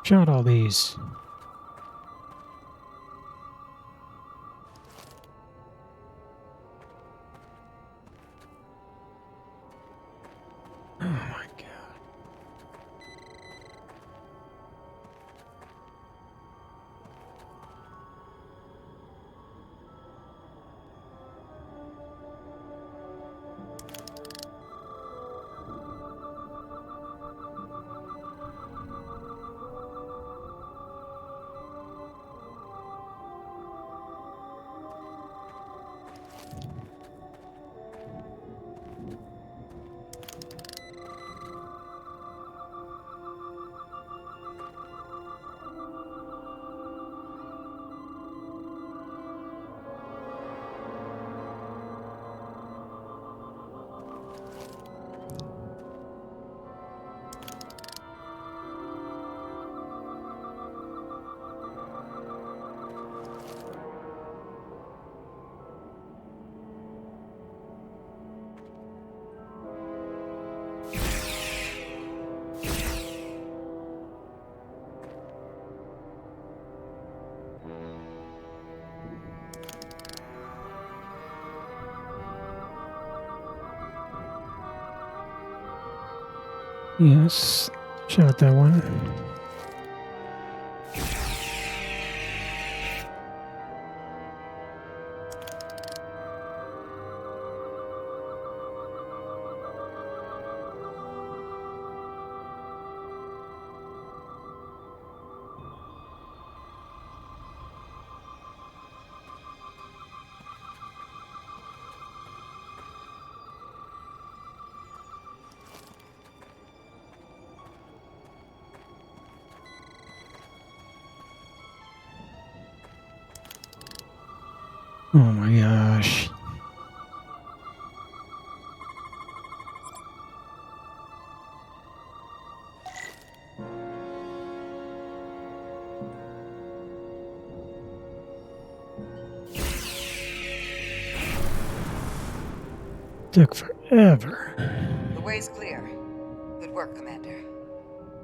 Shot all these. Oh my god. Yes, shot that one. Oh my gosh. Took forever. The way's clear. Good work, Commander.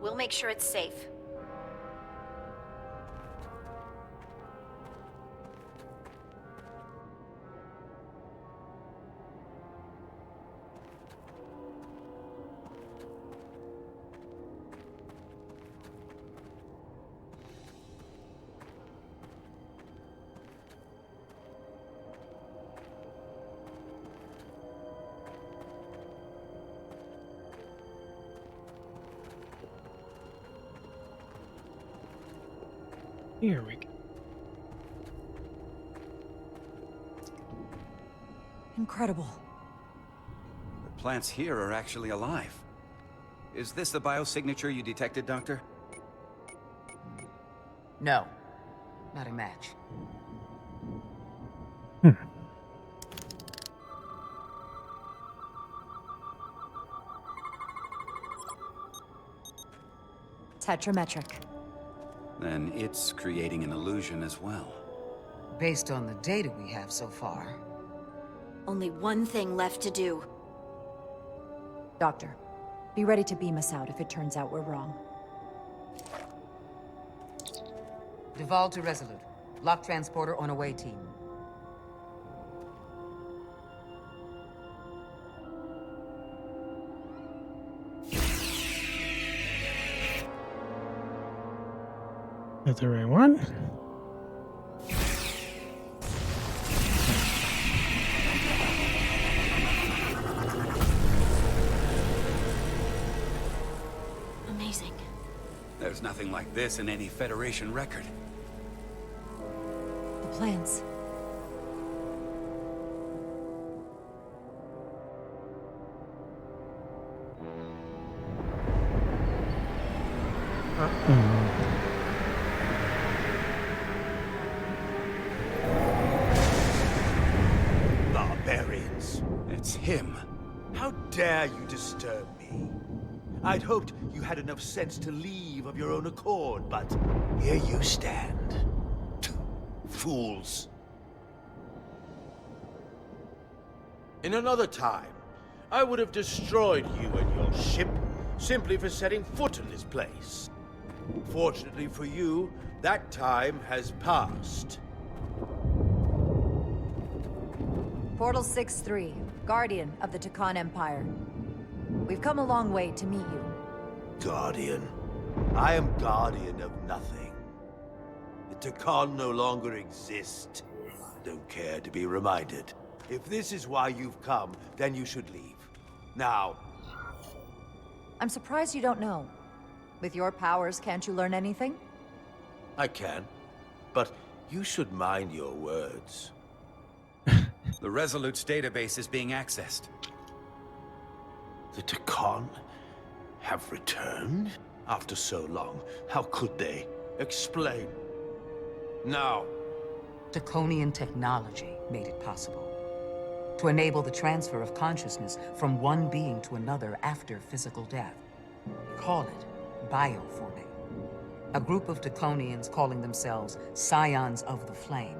We'll make sure it's safe. Here we go. Incredible. The plants here are actually alive. Is this the biosignature you detected, Doctor? No. Not a match. Tetrametric. Then it's creating an illusion as well. Based on the data we have so far. Only one thing left to do. Doctor, be ready to beam us out if it turns out we're wrong. Duval to Resolute. Lock transporter on away team. Is that the right one? Amazing. There's nothing like this in any Federation record. The plans. Barbarians. It's him. How dare you disturb me? I'd hoped you had enough sense to leave of your own accord, but here you stand. Fools. In another time, I would have destroyed you and your ship simply for setting foot in this place. Fortunately for you, that time has passed. Portal 6-3, Guardian of the Tekan Empire. We've come a long way to meet you. Guardian? I am Guardian of nothing. The Tekan no longer exist. Don't care to be reminded. If this is why you've come, then you should leave. Now. I'm surprised you don't know. With your powers, can't you learn anything? I can. But you should mind your words. The Resolute's database is being accessed. The Tekan have returned? After so long, how could they? Explain. Now. Draconian technology made it possible. To enable the transfer of consciousness from one being to another after physical death. Call it bioforming. A group of Draconians calling themselves Scions of the Flame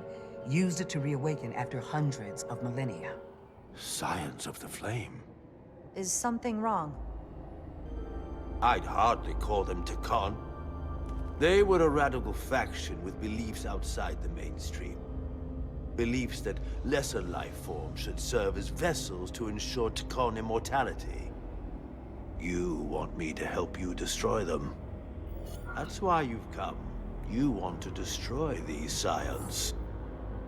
used it to reawaken after hundreds of millennia. Scions of the Flame? Is something wrong? I'd hardly call them Tekan. They were a radical faction with beliefs outside the mainstream. Beliefs that lesser life forms should serve as vessels to ensure Tekan immortality. You want me to help you destroy them. That's why you've come. You want to destroy these Scions.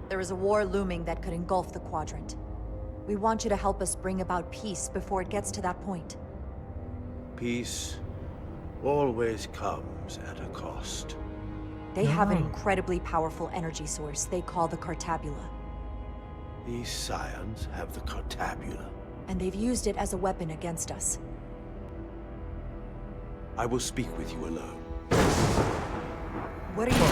There is a war looming that could engulf the Quadrant. We want you to help us bring about peace before it gets to that point. Peace always comes at a cost. They have an incredibly powerful energy source they call the Cartabula. These Scions have the Cartabula. And they've used it as a weapon against us. I will speak with you alone. What are you...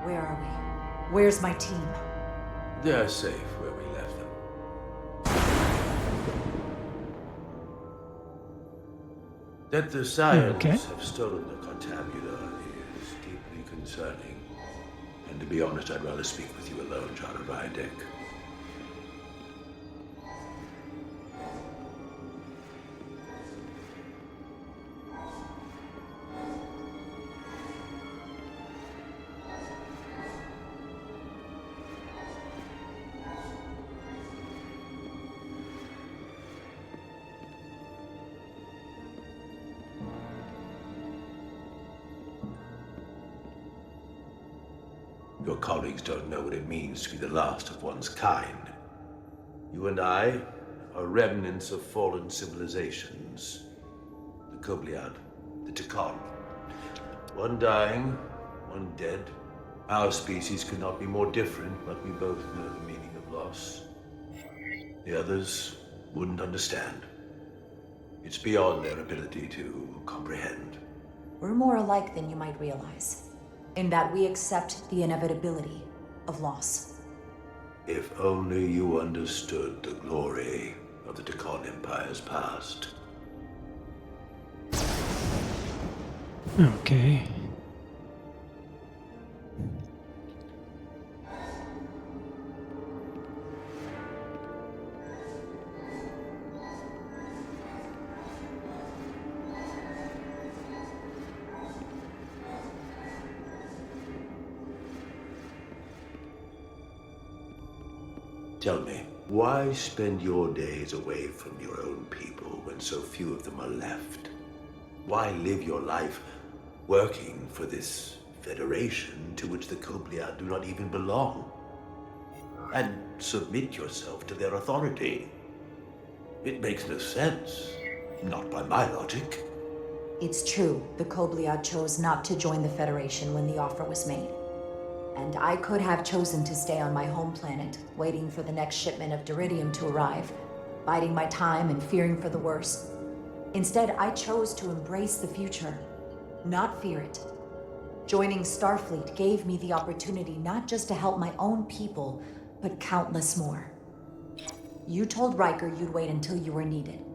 Where are we? Where's my team? They're safe where we left them. That the Scions have stolen the Cartabula is deeply concerning. And to be honest, I'd rather speak with you alone, John Rydick. Your colleagues don't know what it means to be the last of one's kind. You and I are remnants of fallen civilizations. The Kobliad, the Tekon. One dying, one dead. Our species could not be more different, but we both know the meaning of loss. The others wouldn't understand. It's beyond their ability to comprehend. We're more alike than you might realize, in that we accept the inevitability of loss. If only you understood the glory of the Tekon Empire's past. Okay. Tell me, why spend your days away from your own people when so few of them are left? Why live your life working for this federation to which the Kobliad do not even belong? And submit yourself to their authority? It makes no sense. Not by my logic. It's true, the Kobliad chose not to join the Federation when the offer was made. And I could have chosen to stay on my home planet, waiting for the next shipment of Deridium to arrive, biding my time and fearing for the worst. Instead, I chose to embrace the future, not fear it. Joining Starfleet gave me the opportunity not just to help my own people, but countless more. You told Riker you'd wait until you were needed.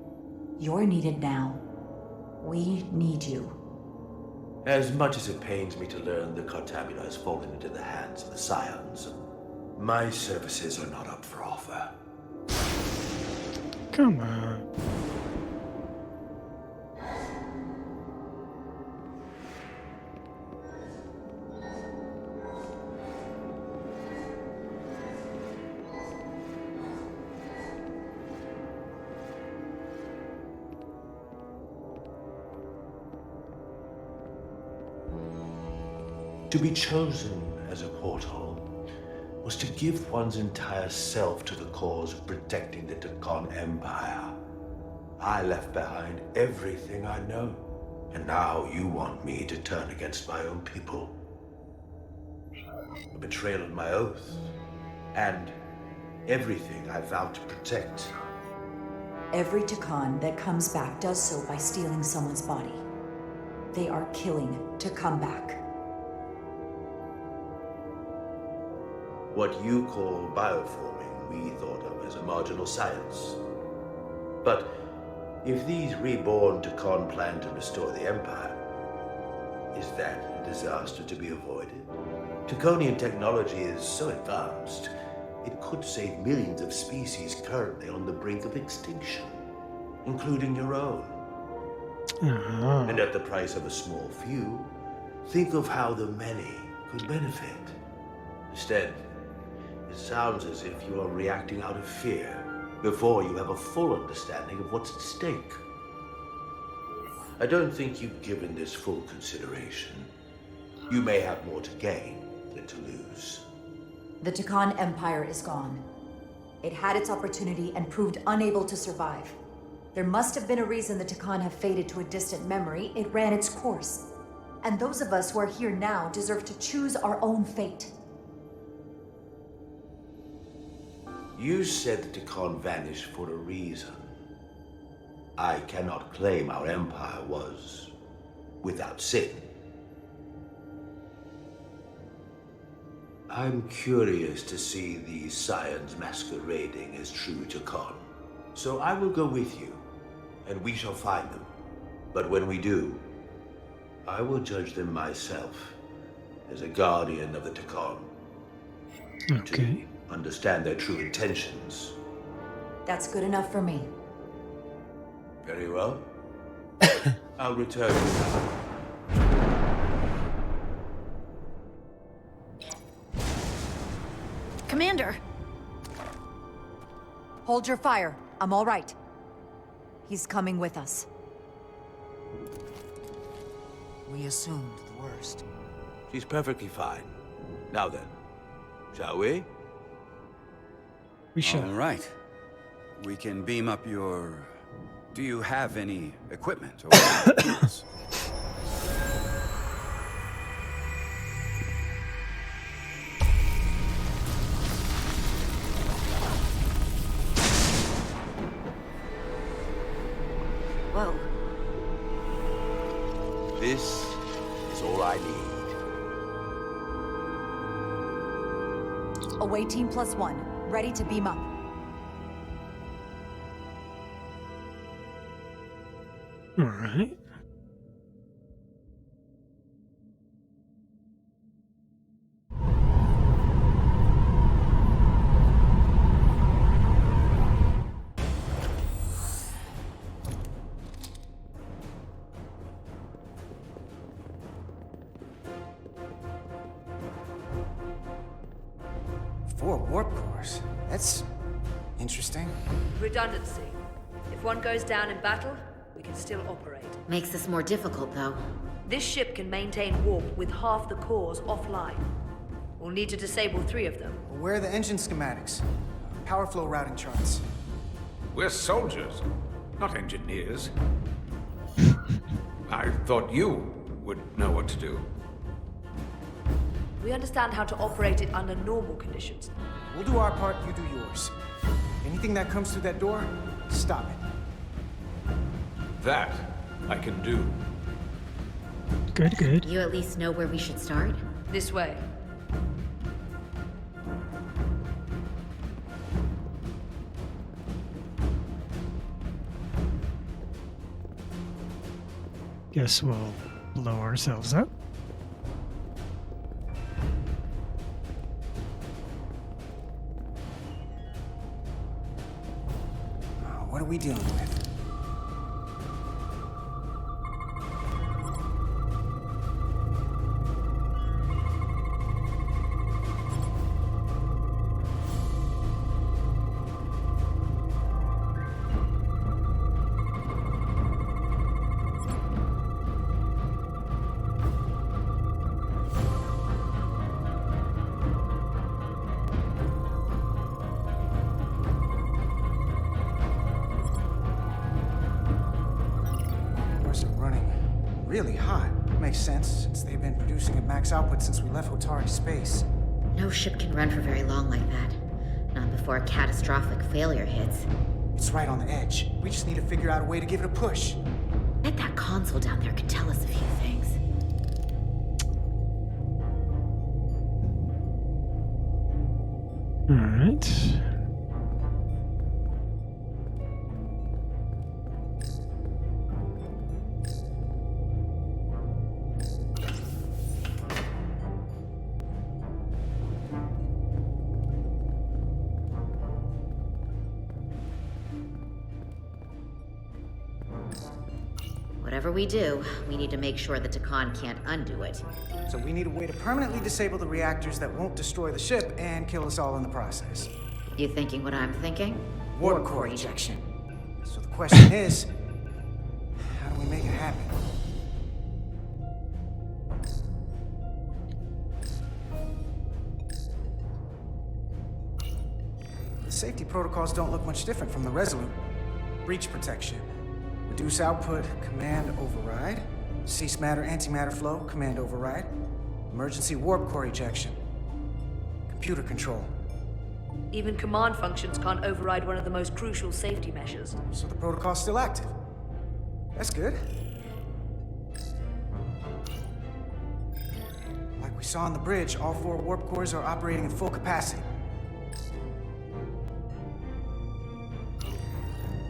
You're needed now. We need you. As much as it pains me to learn the Cartabula has fallen into the hands of the Scions, my services are not up for offer. Come on. To be chosen as a portal was to give one's entire self to the cause of protecting the Tekon Empire. I left behind everything I know, and now you want me to turn against my own people. A betrayal of my oath, and everything I vowed to protect. Every Tekon that comes back does so by stealing someone's body. They are killing to come back. What you call bioforming, we thought of as a marginal science. But if these reborn Tekon plan to restore the Empire, is that a disaster to be avoided? Tekonian technology is so advanced, it could save millions of species currently on the brink of extinction, including your own. And at the price of a small few, think of how the many could benefit. Instead, it sounds as if you are reacting out of fear before you have a full understanding of what's at stake. I don't think you've given this full consideration. You may have more to gain than to lose. The Tekon Empire is gone. It had its opportunity and proved unable to survive. There must have been a reason the Tekon have faded to a distant memory. It ran its course. And those of us who are here now deserve to choose our own fate. You said the Tekon vanished for a reason. I cannot claim our empire was without sin. I'm curious to see these Scions masquerading as true Tekon. So I will go with you, and we shall find them. But when we do, I will judge them myself as a guardian of the Tekon. Okay. To understand their true intentions. That's good enough for me. Very well. I'll return you now. Commander! Hold your fire. I'm all right. He's coming with us. We assumed the worst. She's perfectly fine. Now then, shall we? We should. All right. We can beam up your... Do you have any equipment or... Whoa. This is all I need. Away team +1. Ready to beam up. All right. Four warp cores. That's interesting. Redundancy. If one goes down in battle, we can still operate. Makes this more difficult, though. This ship can maintain warp with half the cores offline. We'll need to disable 3 of them. Where are the engine schematics? Power flow routing charts. We're soldiers, not engineers. I thought you would know what to do. We understand how to operate it under normal conditions. We'll do our part, you do yours. Anything that comes through that door, stop it. That I can do. Good, good. You at least know where we should start? This way. Guess we'll blow ourselves up. What are we dealing with? Really hot. Makes sense, since they've been producing at max output since we left Otari space. No ship can run for very long like that. Not before a catastrophic failure hits. It's right on the edge. We just need to figure out a way to give it a push. Bet that console down there could tell us a few things. All right. Whatever we do, we need to make sure the Tekon can't undo it. So we need a way to permanently disable the reactors that won't destroy the ship and kill us all in the process. You thinking what I'm thinking? Warp core ejection. So the question is, how do we make it happen? The safety protocols don't look much different from the Resolute. Breach protection. Reduce output, command override. Cease matter, antimatter flow, command override. Emergency warp core ejection. Computer control. Even command functions can't override one of the most crucial safety measures. So the protocol's still active. That's good. Like we saw on the bridge, all 4 warp cores are operating at full capacity.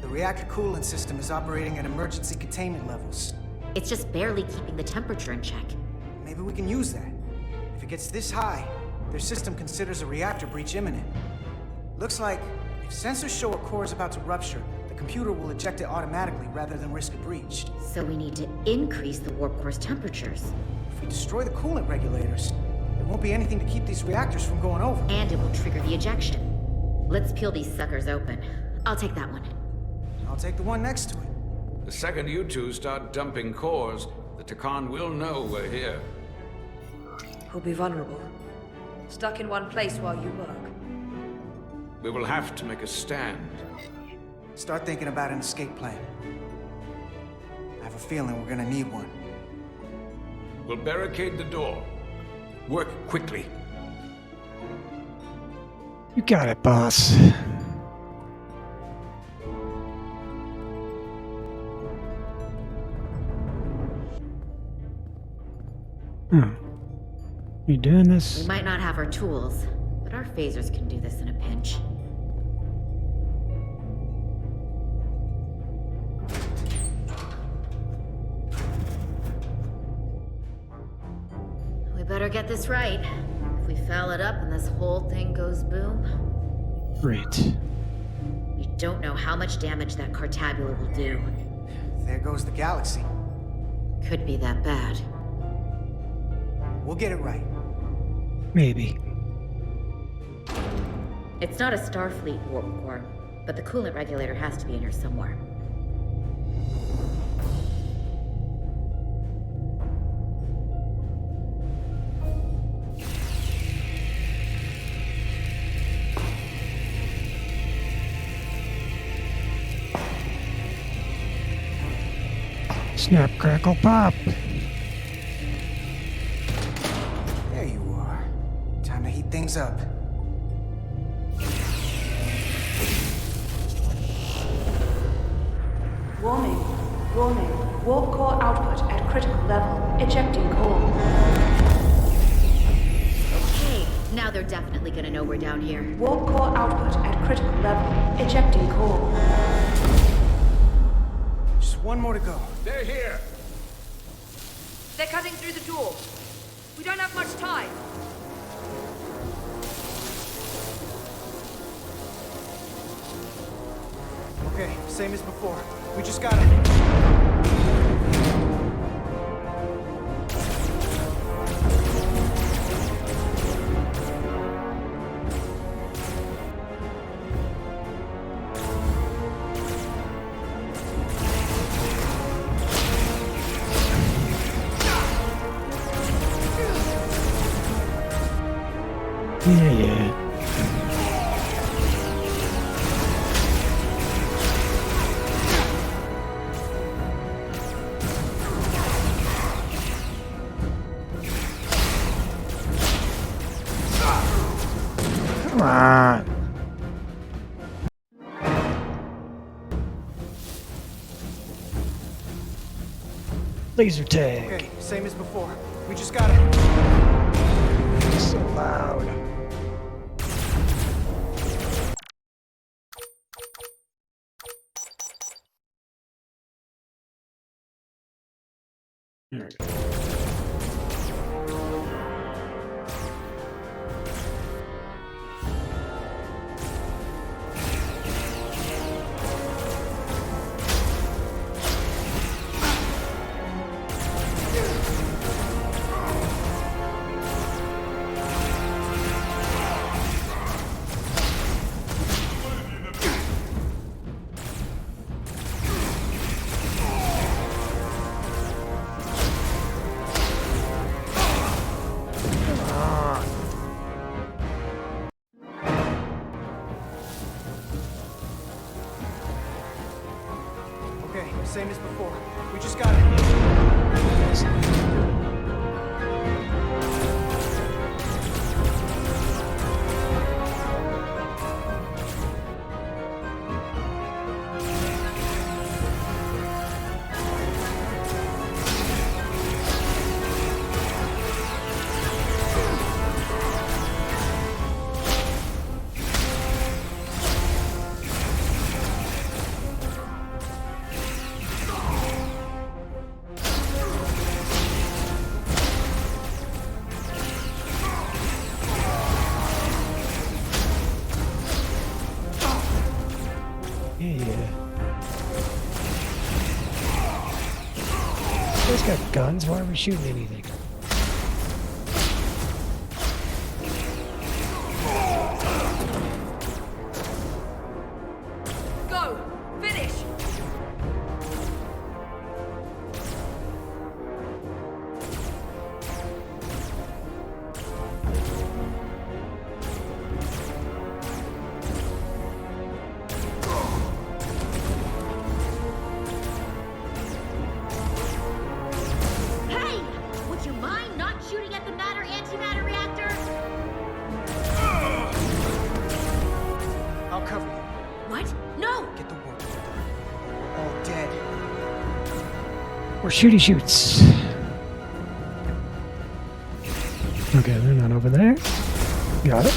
The The reactor coolant system is operating at emergency containment levels. It's just barely keeping the temperature in check. Maybe we can use that. If it gets this high, their system considers a reactor breach imminent. Looks like if sensors show a core is about to rupture, the computer will eject it automatically rather than risk a breach. So we need to increase the warp core's temperatures. If we destroy the coolant regulators, there won't be anything to keep these reactors from going over. And it will trigger the ejection. Let's peel these suckers open. I'll take that one. I'll take the one next to it. The second you two start dumping cores, the Takan will know we're here. We'll be vulnerable. Stuck in one place while you work. We will have to make a stand. Start thinking about an escape plan. I have a feeling we're gonna need one. We'll barricade the door. Work quickly. You got it, boss. You doing this? We might not have our tools, but our phasers can do this in a pinch. We better get this right. If we foul it up and this whole thing goes boom... Great. We don't know how much damage that Cartabula will do. There goes the galaxy. Could be that bad. We'll get it right. Maybe. It's not a Starfleet warp core, but the coolant regulator has to be in here somewhere. Snap, crackle, pop. There you are. Time to heat things up. Warning. Warning. Warp core output at critical level. Ejecting core. Okay, now they're definitely gonna know we're down here. Warp core output at critical level. Ejecting core. Just one more to go. They're here! They're cutting through the door. We don't have much time. Okay, same as before. We just gotta... Yeah. Come on. Laser tag. Okay, same as before. We just gotta... So loud. There we go. Okay, same as before. We just gotta... Yeah. You guys got guns? Why are we shooting anything? Go! Finish! Hey! Would you mind not shooting at the matter-antimatter reactor? I'll cover you. What? No! Get the work done. We're all dead. Or shooty shoots. Okay, they're not over there. Got it.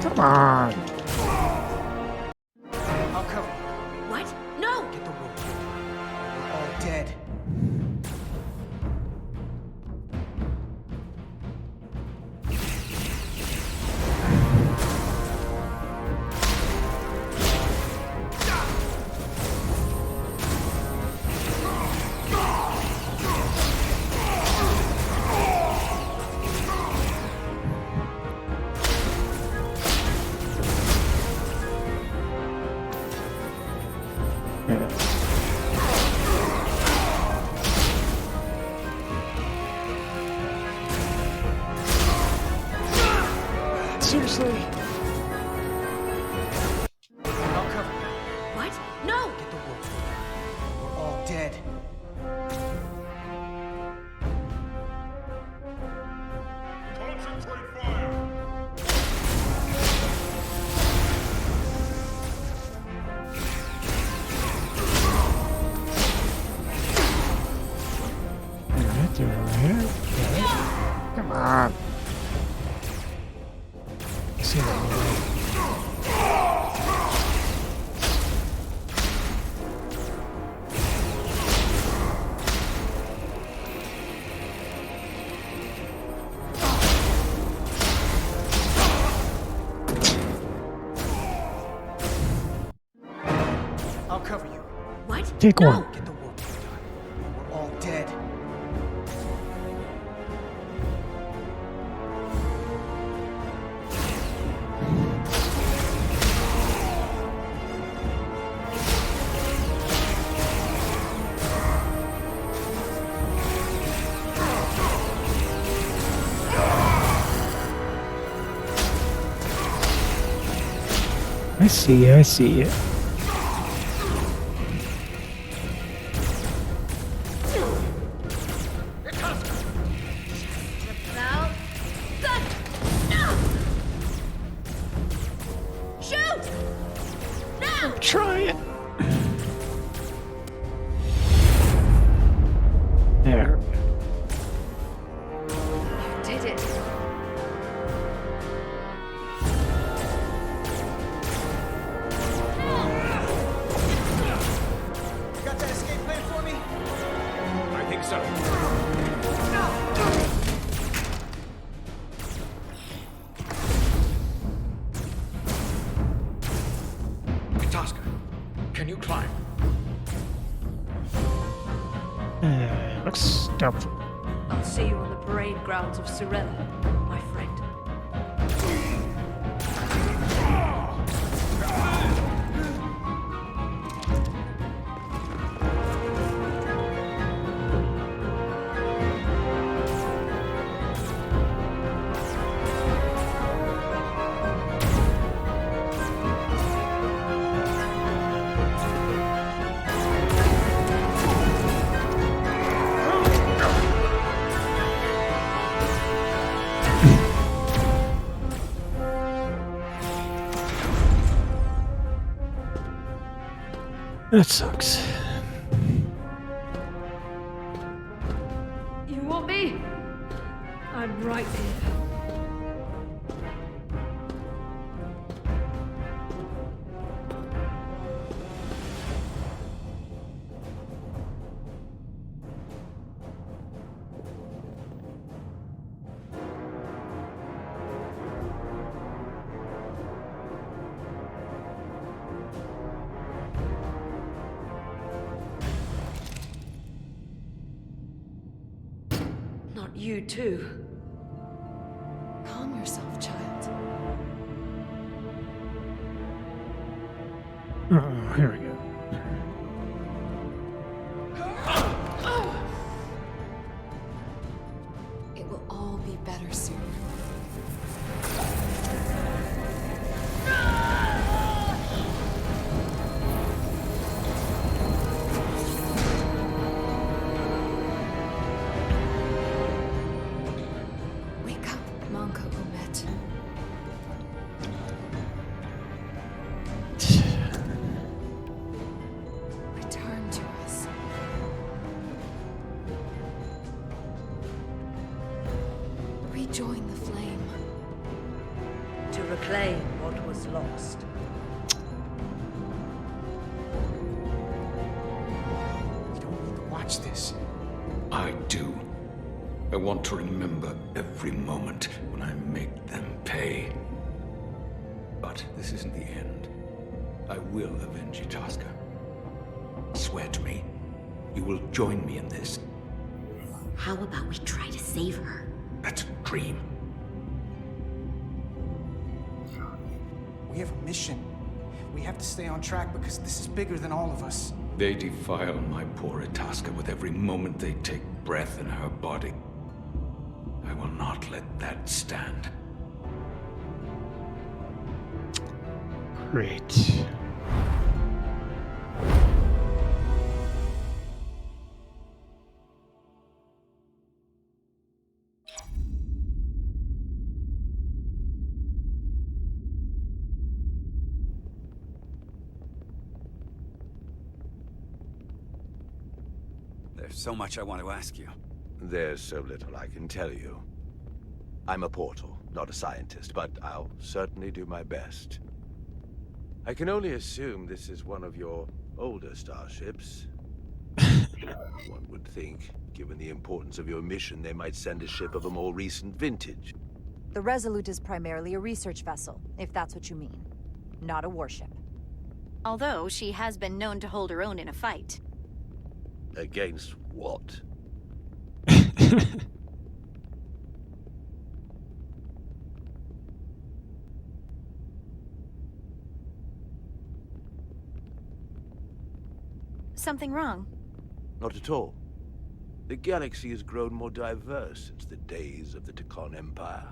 Come on. I'll cover you. What? No! Get the work done. We're all dead. Seriously. I'll cover you. What? No! Get the work done. We're all dead. Concentrate fire! Alright, they're over here. Got it. Come on. See that I'll cover you. What? Take no! one. Get the work done. We're all dead. I see you, I see you. Now, gun! No! Shoot! Now! Try it. There. You did it. Got that escape plan for me? I think so. Tosca, can you climb? Looks doubtful. I'll see you on the parade grounds of Sorella, my friend. That sucks. You want me? I'm right here. Not you too. Calm yourself, child. Oh, here we go. It will all be better soon. Wake up, Monka Umet. Return to us. Rejoin the flame. To reclaim what was lost. You don't need to watch this. I do. I want to remember every moment when I make them pay. But this isn't the end. I will avenge Itasca. Swear to me, you will join me in this. How about we try to save her? That's a dream. We have a mission. We have to stay on track because this is bigger than all of us. They defile my poor Itasca with every moment they take breath in her body. I will not let that stand. Great. There's so much I want to ask you. There's so little I can tell you. I'm a portal, not a scientist, but I'll certainly do my best. I can only assume this is one of your older starships. One would think, given the importance of your mission, they might send a ship of a more recent vintage. The Resolute is primarily a research vessel, if that's what you mean. Not a warship. Although she has been known to hold her own in a fight. Against what? Something wrong? Not at all. The galaxy has grown more diverse since the days of the Trekin Empire.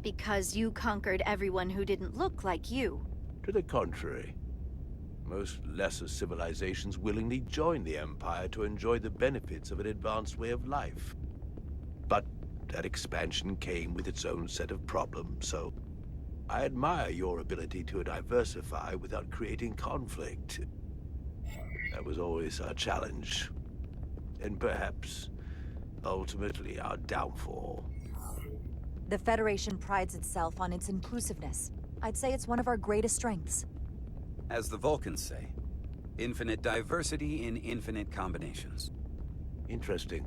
Because you conquered everyone who didn't look like you. To the contrary. Most lesser civilizations willingly join the Empire to enjoy the benefits of an advanced way of life. But that expansion came with its own set of problems, so I admire your ability to diversify without creating conflict. That was always our challenge. And perhaps, ultimately, our downfall. The Federation prides itself on its inclusiveness. I'd say it's one of our greatest strengths. As the Vulcans say, infinite diversity in infinite combinations. Interesting.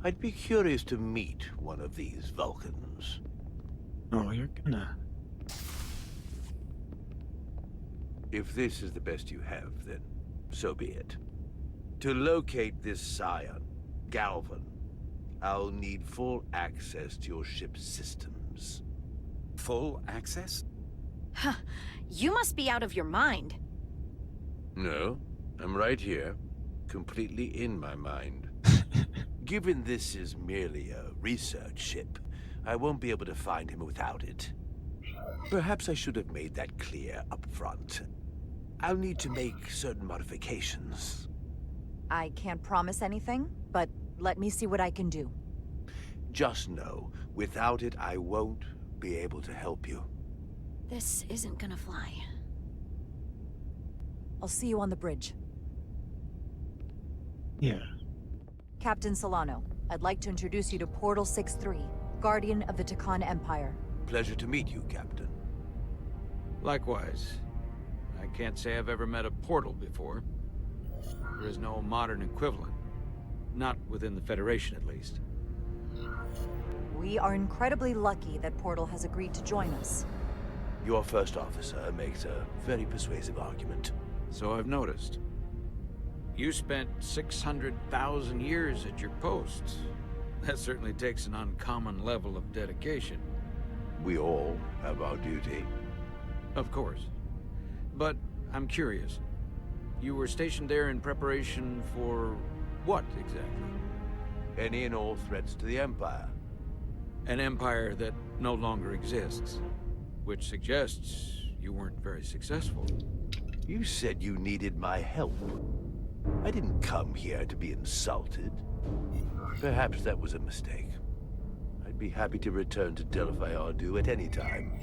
I'd be curious to meet one of these Vulcans. Oh, you're gonna... If this is the best you have, then so be it. To locate this scion, Galvan, I'll need full access to your ship's systems. Full access? Huh. You must be out of your mind. No, I'm right here, completely in my mind. Given this is merely a research ship, I won't be able to find him without it. Perhaps I should have made that clear up front. I'll need to make certain modifications. I can't promise anything, but let me see what I can do. Just know, without it, I won't be able to help you. This isn't gonna fly. I'll see you on the bridge. Yeah. Captain Solano, I'd like to introduce you to Portal 6-3, Guardian of the Takan Empire. Pleasure to meet you, Captain. Likewise. I can't say I've ever met a portal before. There is no modern equivalent. Not within the Federation, at least. We are incredibly lucky that Portal has agreed to join us. Your first officer makes a very persuasive argument. So I've noticed. You spent 600,000 years at your post. That certainly takes an uncommon level of dedication. We all have our duty. Of course. But I'm curious. You were stationed there in preparation for what, exactly? Any and all threats to the Empire. An empire that no longer exists. Which suggests you weren't very successful. You said you needed my help. I didn't come here to be insulted. Perhaps that was a mistake. I'd be happy to return to Delphi Ardu at any time.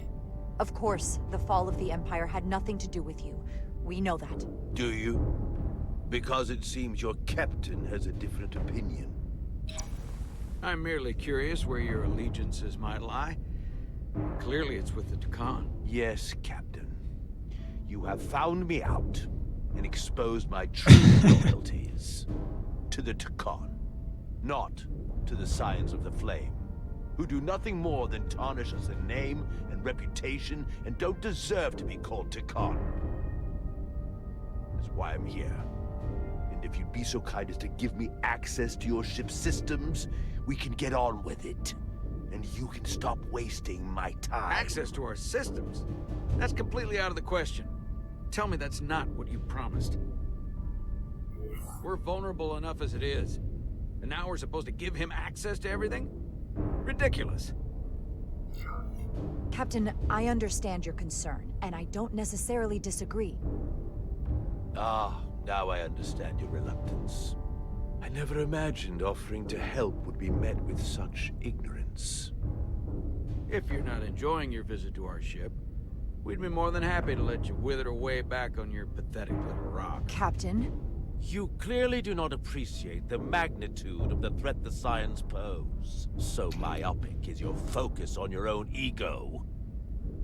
Of course, the fall of the Empire had nothing to do with you. We know that. Do you? Because it seems your captain has a different opinion. I'm merely curious where your allegiances might lie. Clearly it's with the Takan. Yes, Captain. You have found me out and exposed my true loyalties to the Takan, not to the Scions of the Flame, who do nothing more than tarnish us in name and reputation and don't deserve to be called Takan. That's why I'm here. And if you'd be so kind as to give me access to your ship's systems, we can get on with it. And you can stop wasting my time. Access to our systems? That's completely out of the question. Tell me that's not what you promised. We're vulnerable enough as it is. And now we're supposed to give him access to everything? Ridiculous. Captain, I understand your concern, and I don't necessarily disagree. Ah, now I understand your reluctance. I never imagined offering to help would be met with such ignorance. If you're not enjoying your visit to our ship, we'd be more than happy to let you wither away back on your pathetic little rock. Captain? You clearly do not appreciate the magnitude of the threat the Scions pose. So myopic is your focus on your own ego.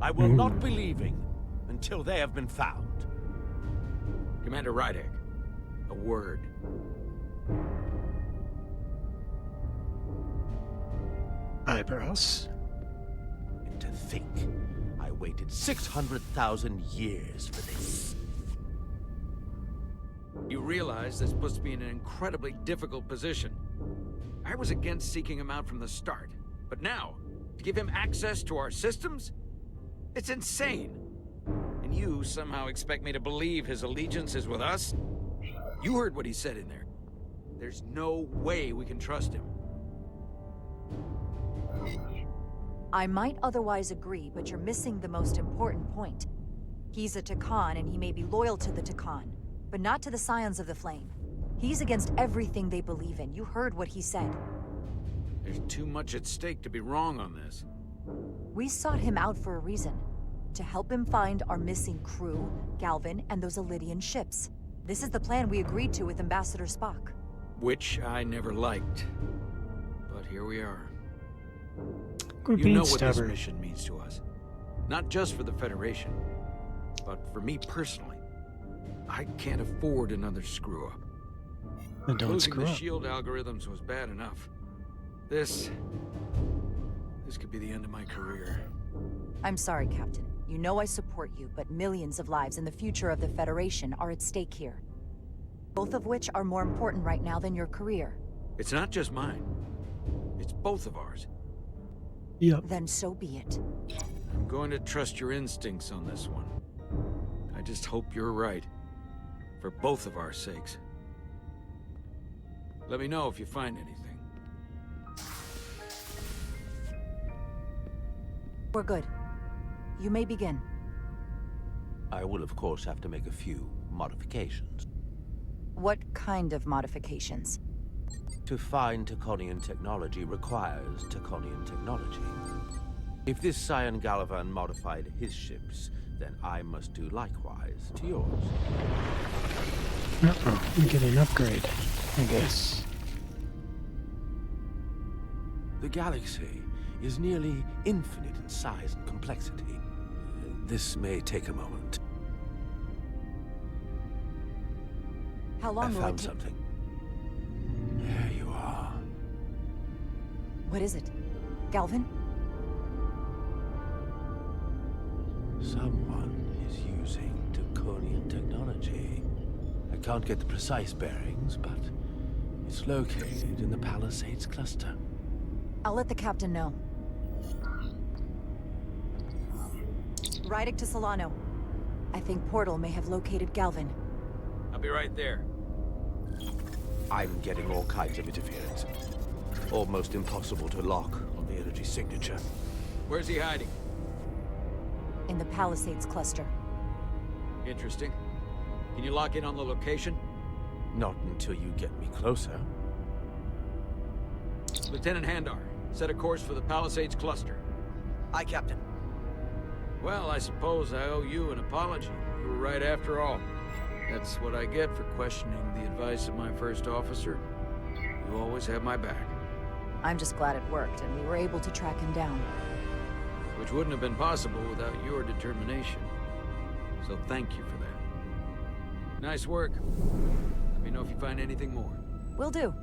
I will not be leaving until they have been found. Commander Rydek, a word. Eyebrows. And to think, I waited 600,000 years for this. You realize this puts me in an incredibly difficult position. I was against seeking him out from the start, but now, to give him access to our systems? It's insane. And you somehow expect me to believe his allegiance is with us? You heard what he said in there. There's no way we can trust him. I might otherwise agree, but you're missing the most important point. He's a Takan, and he may be loyal to the Takan, but not to the Scions of the Flame. He's against everything they believe in. You heard what he said. There's too much at stake to be wrong on this. We sought him out for a reason. To help him find our missing crew, Galvin, and those Elydian ships. This is the plan we agreed to with Ambassador Spock. Which I never liked. But here we are. Quit You being know what this stubborn. mission means to us. Not just for the Federation, but for me personally. I can't afford another screw-up. Then don't Losing screw the up. shield algorithms was bad enough. This could be the end of my career. I'm sorry, Captain. You know I support you, but millions of lives and the future of the Federation are at stake here. Both of which are more important right now than your career. It's not just mine. It's both of ours. Yep. Then so be it. I'm going to trust your instincts on this one. I just hope you're right. For both of our sakes. Let me know if you find anything. We're good. You may begin. I will, of course, have to make a few modifications. What kind of modifications? To find Taconian technology requires Taconian technology. If this Scion Galavan modified his ships, then I must do likewise to yours. Uh-oh, we get an upgrade, I guess. The galaxy is nearly infinite in size and complexity. This may take a moment. How long I will it found take? something. There you are. What is it? Galvin? Someone is using draconian technology. I can't get the precise bearings, but it's located in the Palisades cluster. I'll let the captain know. Riding to Solano. I think Portal may have located Galvin. I'll be right there. I'm getting all kinds of interference. Almost impossible to lock on the energy signature. Where's he hiding? In the Palisades cluster. Interesting. Can you lock in on the location? Not until you get me closer. Lieutenant Handar, set a course for the Palisades cluster. Aye, Captain. Well, I suppose I owe you an apology. You were right after all. That's what I get for questioning the advice of my first officer. You always have my back. I'm just glad it worked, and we were able to track him down. Which wouldn't have been possible without your determination. So thank you for that. Nice work. Let me know if you find anything more. Will do.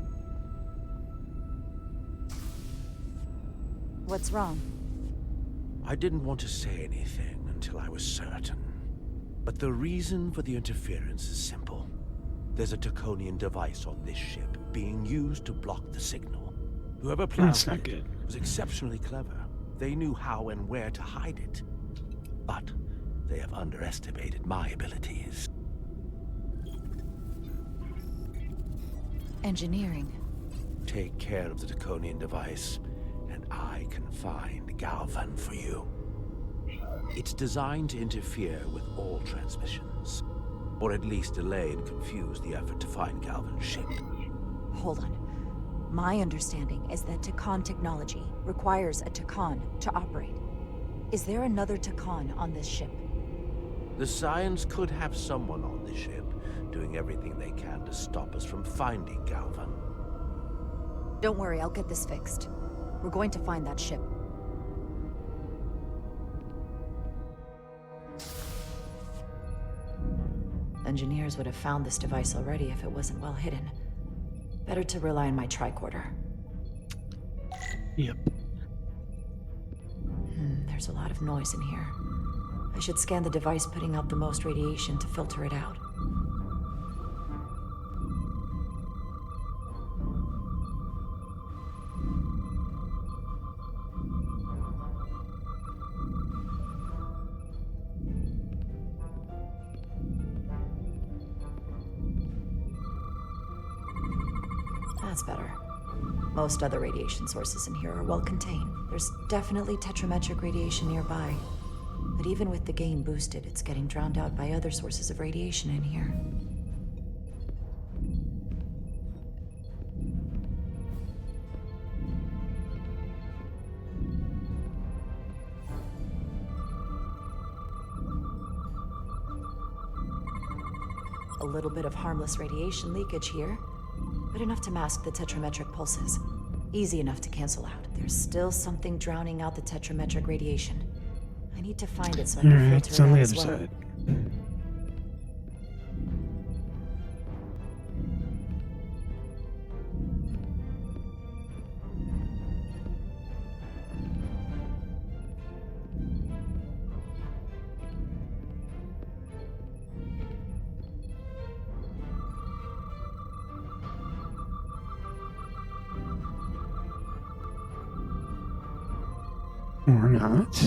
What's wrong? I didn't want to say anything until I was certain. But the reason for the interference is simple. There's a draconian device on this ship being used to block the signal. Whoever planted it was exceptionally clever. They knew how and where to hide it. But they have underestimated my abilities. Engineering. Take care of the draconian device, and I can find Galvin for you. It's designed to interfere with all transmissions, or at least delay and confuse the effort to find Galvin's ship. Hold on. My understanding is that Takan technology requires a Takan to operate. Is there another Takan on this ship? The Scions could have someone on the ship, doing everything they can to stop us from finding Galvin. Don't worry, I'll get this fixed. We're going to find that ship. Engineers would have found this device already if it wasn't well hidden. Better to rely on my tricorder. Yep. There's a lot of noise in here. I should scan the device putting out the most radiation to filter it out. That's better. Most other radiation sources in here are well contained. There's definitely tetrametric radiation nearby. But even with the gain boosted, it's getting drowned out by other sources of radiation in here. A little bit of harmless radiation leakage here, but enough to mask the tetrametric pulses. Easy enough to cancel out. There's still something drowning out the tetrametric radiation. I need to find it so I can Alright, filter it's it on out the as other well. side. Or not.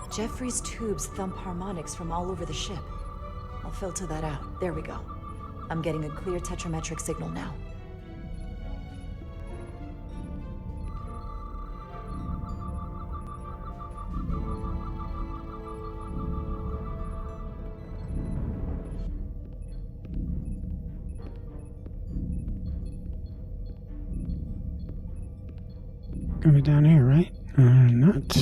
Jeffrey's tubes thump harmonics from all over the ship. I'll filter that out. There we go. I'm getting a clear tetrametric signal now. Are we down here, right? Not.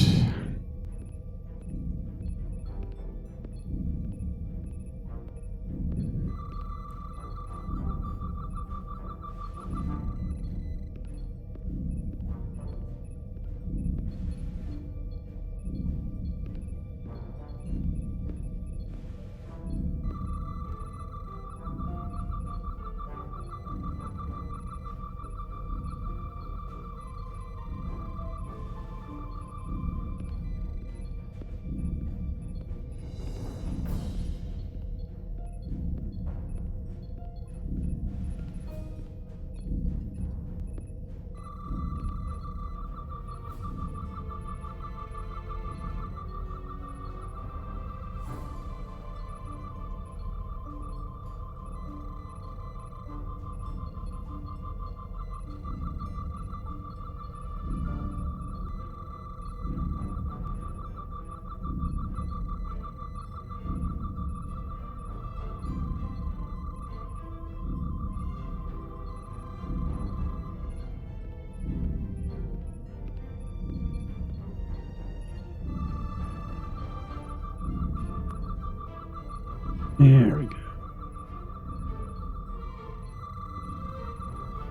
There we go.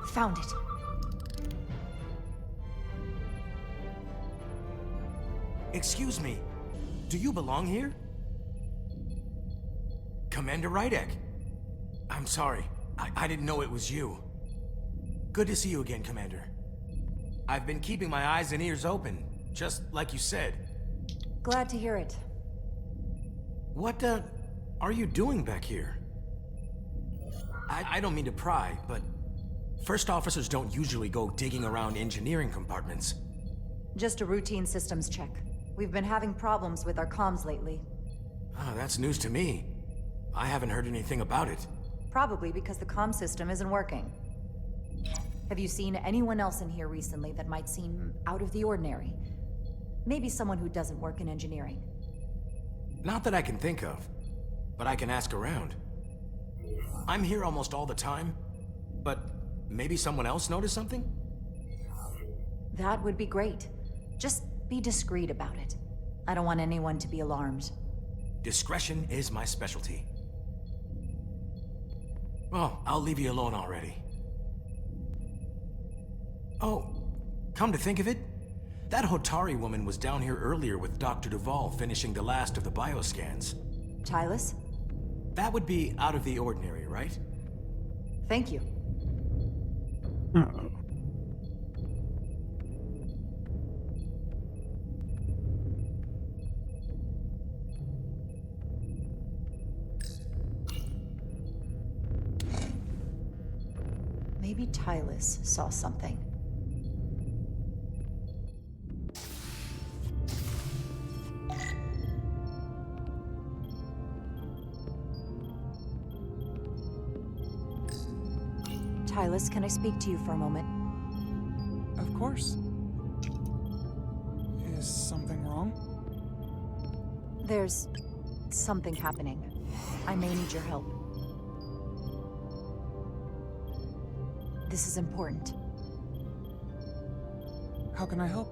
Found it. Excuse me. Do you belong here? Commander Rydek. I'm sorry. I didn't know it was you. Good to see you again, Commander. I've been keeping my eyes and ears open, just like you said. Glad to hear it. What, are you doing back here? I don't mean to pry, but first officers don't usually go digging around engineering compartments. Just a routine systems check. We've been having problems with our comms lately. Ah, that's news to me. I haven't heard anything about it. Probably because the comm system isn't working. Have you seen anyone else in here recently that might seem out of the ordinary? Maybe someone who doesn't work in engineering. Not that I can think of, but I can ask around. I'm here almost all the time, but maybe someone else noticed something? That would be great. Just be discreet about it. I don't want anyone to be alarmed. Discretion is my specialty. Well, I'll leave you alone already. Oh, come to think of it, that Hotari woman was down here earlier with Dr. Duvall finishing the last of the bioscans. Tylus? That would be out of the ordinary, right? Thank you. Uh-oh. Maybe Tylus saw something. Tylus, can I speak to you for a moment? Of course. Is something wrong? There's something happening. I may need your help. This is important. How can I help?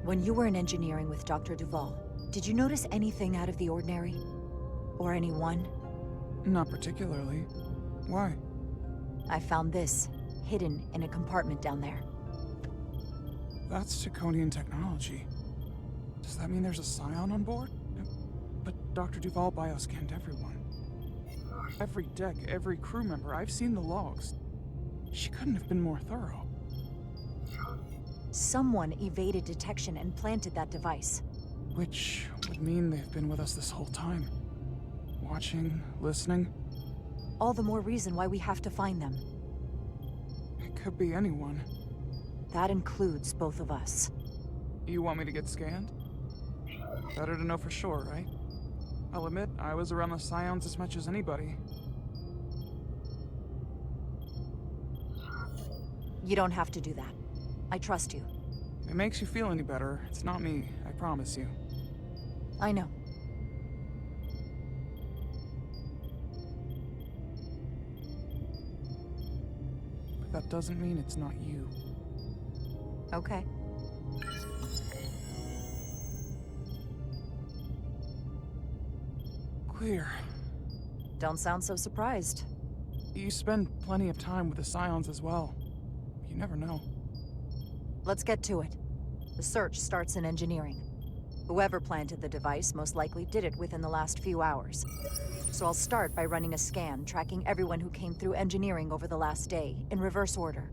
When you were in engineering with Dr. Duvall, did you notice anything out of the ordinary? Or anyone? Not particularly. Why? I found this, hidden in a compartment down there. That's Draconian technology. Does that mean there's a scion on board? But Dr. Duvall bioscanned everyone. Every deck, every crew member, I've seen the logs. She couldn't have been more thorough. Someone evaded detection and planted that device. Which would mean they've been with us this whole time. Watching, listening. All the more reason why we have to find them. It could be anyone. That includes both of us. You want me to get scanned? Better to know for sure, right? I'll admit, I was around the Scions as much as anybody. You don't have to do that. I trust you. If it makes you feel any better, it's not me, I promise you. I know. But that doesn't mean it's not you. Okay. Clear. Don't sound so surprised. You spend plenty of time with the Scions as well. You never know. Let's get to it. The search starts in engineering. Whoever planted the device most likely did it within the last few hours. So I'll start by running a scan, tracking everyone who came through engineering over the last day, in reverse order.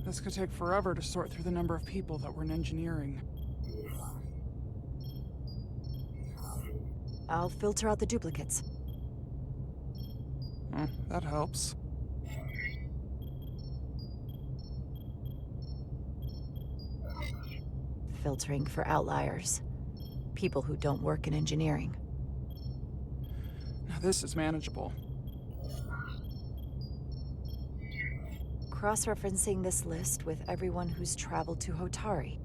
This could take forever to sort through the number of people that were in engineering. I'll filter out the duplicates. That helps. Filtering for outliers. People who don't work in engineering. Now this is manageable. Cross-referencing this list with everyone who's traveled to Hotari.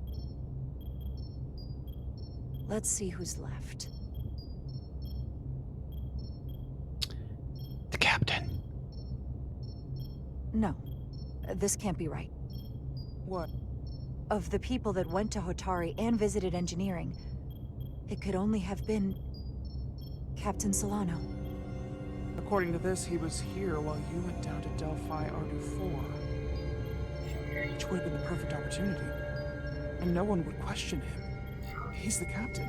Let's see who's left. The captain. No. This can't be right. What? Of the people that went to Hotari and visited engineering, it could only have been Captain Solano. According to this, he was here while you went down to Delphi Ardu 4. Which would have been the perfect opportunity. And no one would question him. He's the captain.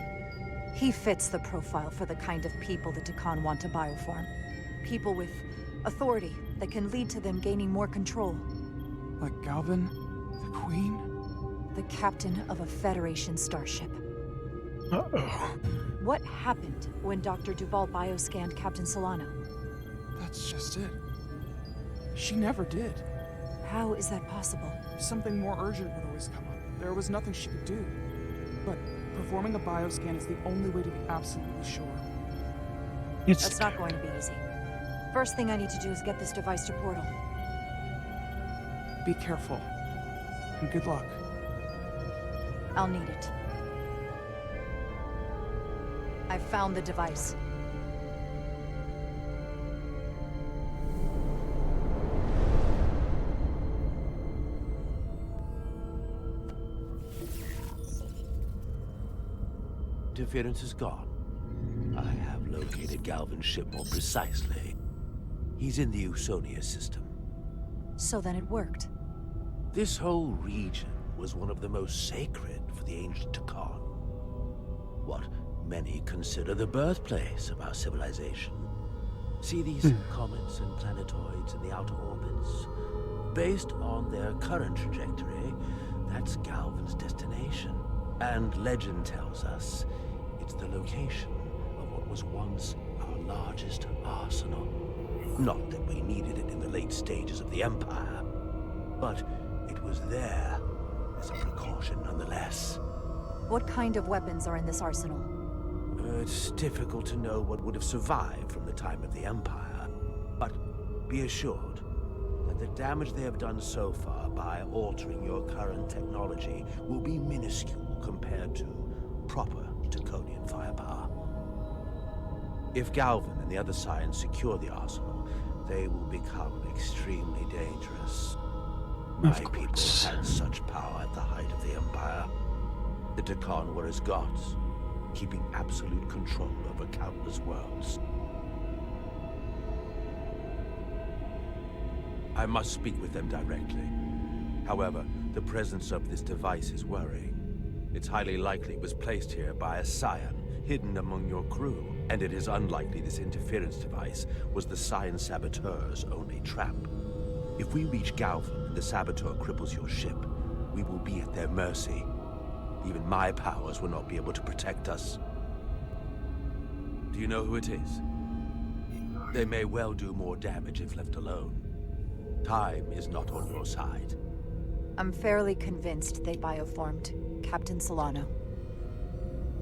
He fits the profile for the kind of people the Takan want to bioform. People with authority that can lead to them gaining more control. Like Galvin? The Queen? The captain of a Federation starship. Uh-oh. What happened when Dr. Duval bioscanned Captain Solano? That's just it. She never did. How is that possible? Something more urgent would always come up. There was nothing she could do. But performing a bioscan is the only way to be absolutely sure. That's not going to be easy. First thing I need to do is get this device to Portal. Be careful. And good luck. I'll need it. I've found the device. Interference is gone. I have located Galvin's ship more precisely. He's in the Usonia system. So then it worked. This whole region was one of the most sacred for the ancient Takan. What many consider the birthplace of our civilization. See these comets and planetoids in the outer orbits? Based on their current trajectory, that's Galvin's destination. And legend tells us it's the location of what was once our largest arsenal. Not that we needed it in the late stages of the Empire, but it was there as a precaution nonetheless. What kind of weapons are in this arsenal? It's difficult to know what would have survived from the time of the Empire, but be assured that the damage they have done so far by altering your current technology will be minuscule compared to proper Draconian firepower. If Galvin and the other Scions secure the arsenal, they will become extremely dangerous. My people had such power at the height of the Empire. The Takan were as gods, keeping absolute control over countless worlds. I must speak with them directly. However, the presence of this device is worrying. It's highly likely it was placed here by a Scion, hidden among your crew, and it is unlikely this interference device was the Scion Saboteur's only trap. If we reach Galvin and the Saboteur cripples your ship, we will be at their mercy. Even my powers will not be able to protect us. Do you know who it is? They may well do more damage if left alone. Time is not on your side. I'm fairly convinced they bioformed Captain Solano.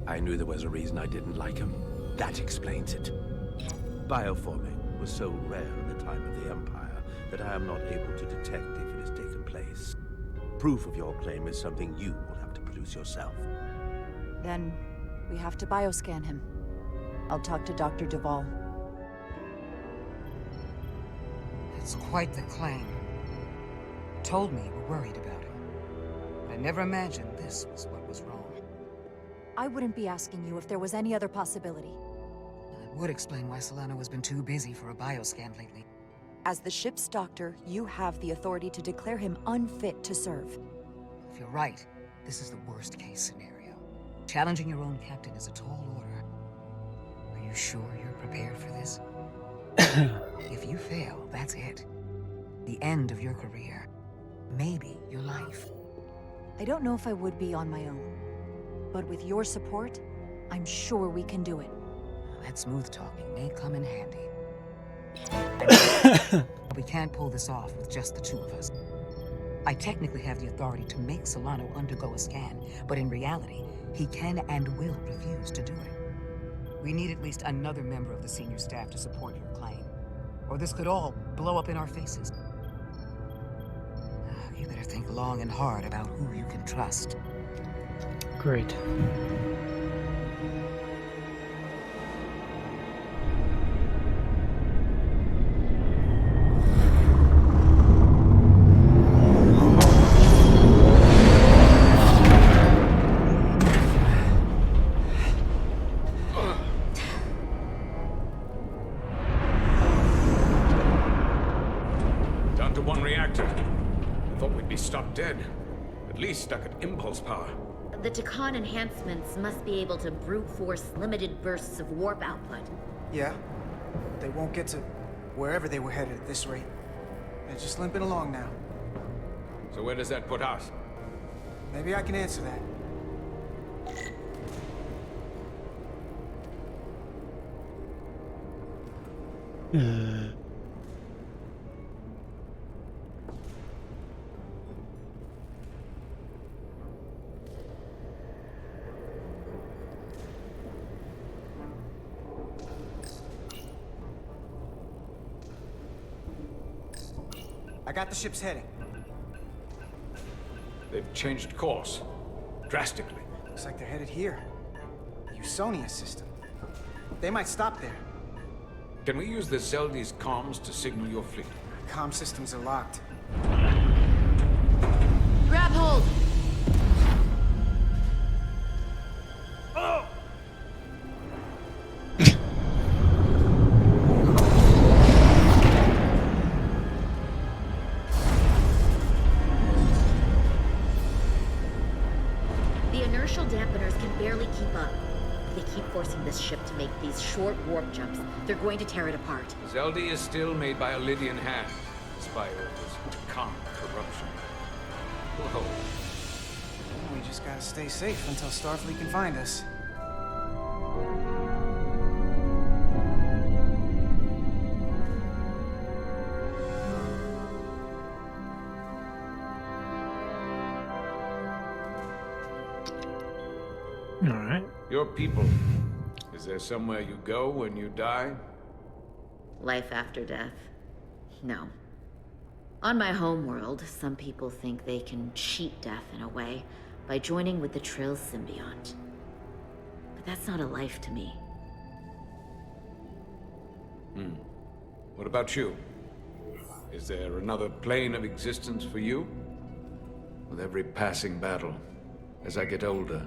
I knew there was a reason I didn't like him. That explains it. Bioforming was so rare in the time of the Empire that I am not able to detect if it has taken place. Proof of your claim is something you will have to produce yourself. Then we have to bioscan him. I'll talk to Dr. Duval. It's quite the claim. Told me you were worried about him. I never imagined this was what was wrong. I wouldn't be asking you if there was any other possibility. It would explain why Solano has been too busy for a bioscan lately. As the ship's doctor, you have the authority to declare him unfit to serve. If you're right, this is the worst case scenario. Challenging your own captain is a tall order. Are you sure you're prepared for this? If you fail, that's it. The end of your career. Maybe your life. I don't know if I would be on my own. But with your support, I'm sure we can do it. That smooth talking may come in handy. We can't pull this off with just the two of us. I technically have the authority to make Solano undergo a scan, but in reality, he can and will refuse to do it. We need at least another member of the senior staff to support your claim, or this could all blow up in our faces. You better think long and hard about who you can trust. Great. Down to one reactor. I thought we'd be stopped dead. At least stuck at impulse power. The Takan enhancements must be able to brute force limited bursts of warp output. Yeah. They won't get to wherever they were headed at this rate. They're just limping along now. So where does that put us? Maybe I can answer that. I got the ship's heading. They've changed course. Drastically. Looks like they're headed here. The Usonia system. They might stop there. Can we use the Zeldi's comms to signal your fleet? Comm systems are locked. Grab hold! Oh! The inertial dampeners can barely keep up. If they keep forcing this ship to make these short warp jumps, they're going to tear it apart. Zeldi is still made by a Lydian hand, despite all this Takan corruption. Whoa. We just gotta stay safe until Starfleet can find us. All right. Your people. Is there somewhere you go when you die? Life after death? No. On my homeworld, some people think they can cheat death in a way by joining with the Trill symbiont. But that's not a life to me. What about you? Is there another plane of existence for you? With every passing battle, as I get older,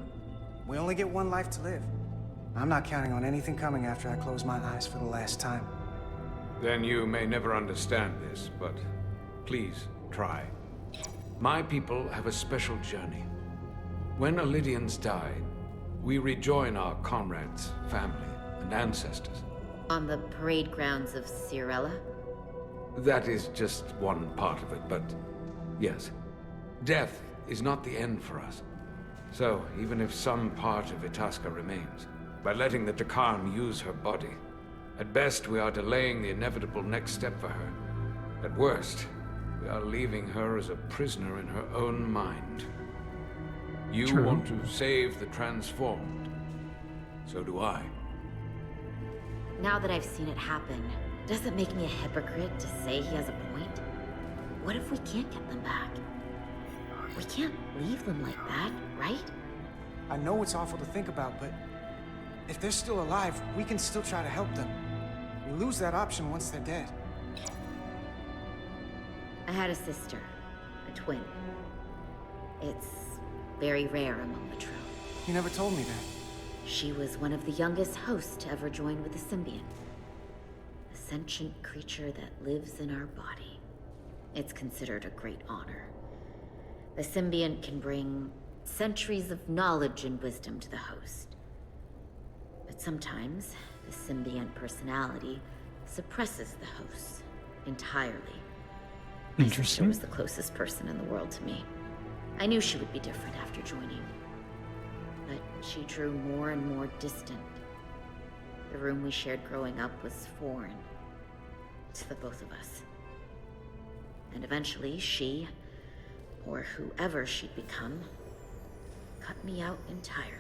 We only get one life to live. I'm not counting on anything coming after I close my eyes for the last time. then you may never understand this, but please try. My people have a special journey. When Lydians die, we rejoin our comrades, family, and ancestors. On the parade grounds of Cirella? That is just one part of it, but yes. Death is not the end for us. So, even if some part of Itasca remains, by letting the Takan use her body, at best we are delaying the inevitable next step for her. At worst, we are leaving her as a prisoner in her own mind. You True. want to save the transformed. So do I. Now that I've seen it happen, does it make me a hypocrite to say he has a point? What if we can't get them back? We can't leave them like that, right? I know it's awful to think about, but if they're still alive, we can still try to help them. We lose that option once they're dead. I had a sister, a twin. It's Very rare among the Trill. You never told me that. She was one of the youngest hosts to ever join with the symbiont. A sentient creature that lives in our body. It's considered a great honor. The symbiont can bring centuries of knowledge and wisdom to the host. But sometimes, the symbiont personality suppresses the host entirely. My sister was the closest person in the world to me. I knew she would be different after joining. But she drew more and more distant. The room we shared growing up was foreign to the both of us. And eventually she, or whoever she'd become, cut me out entirely.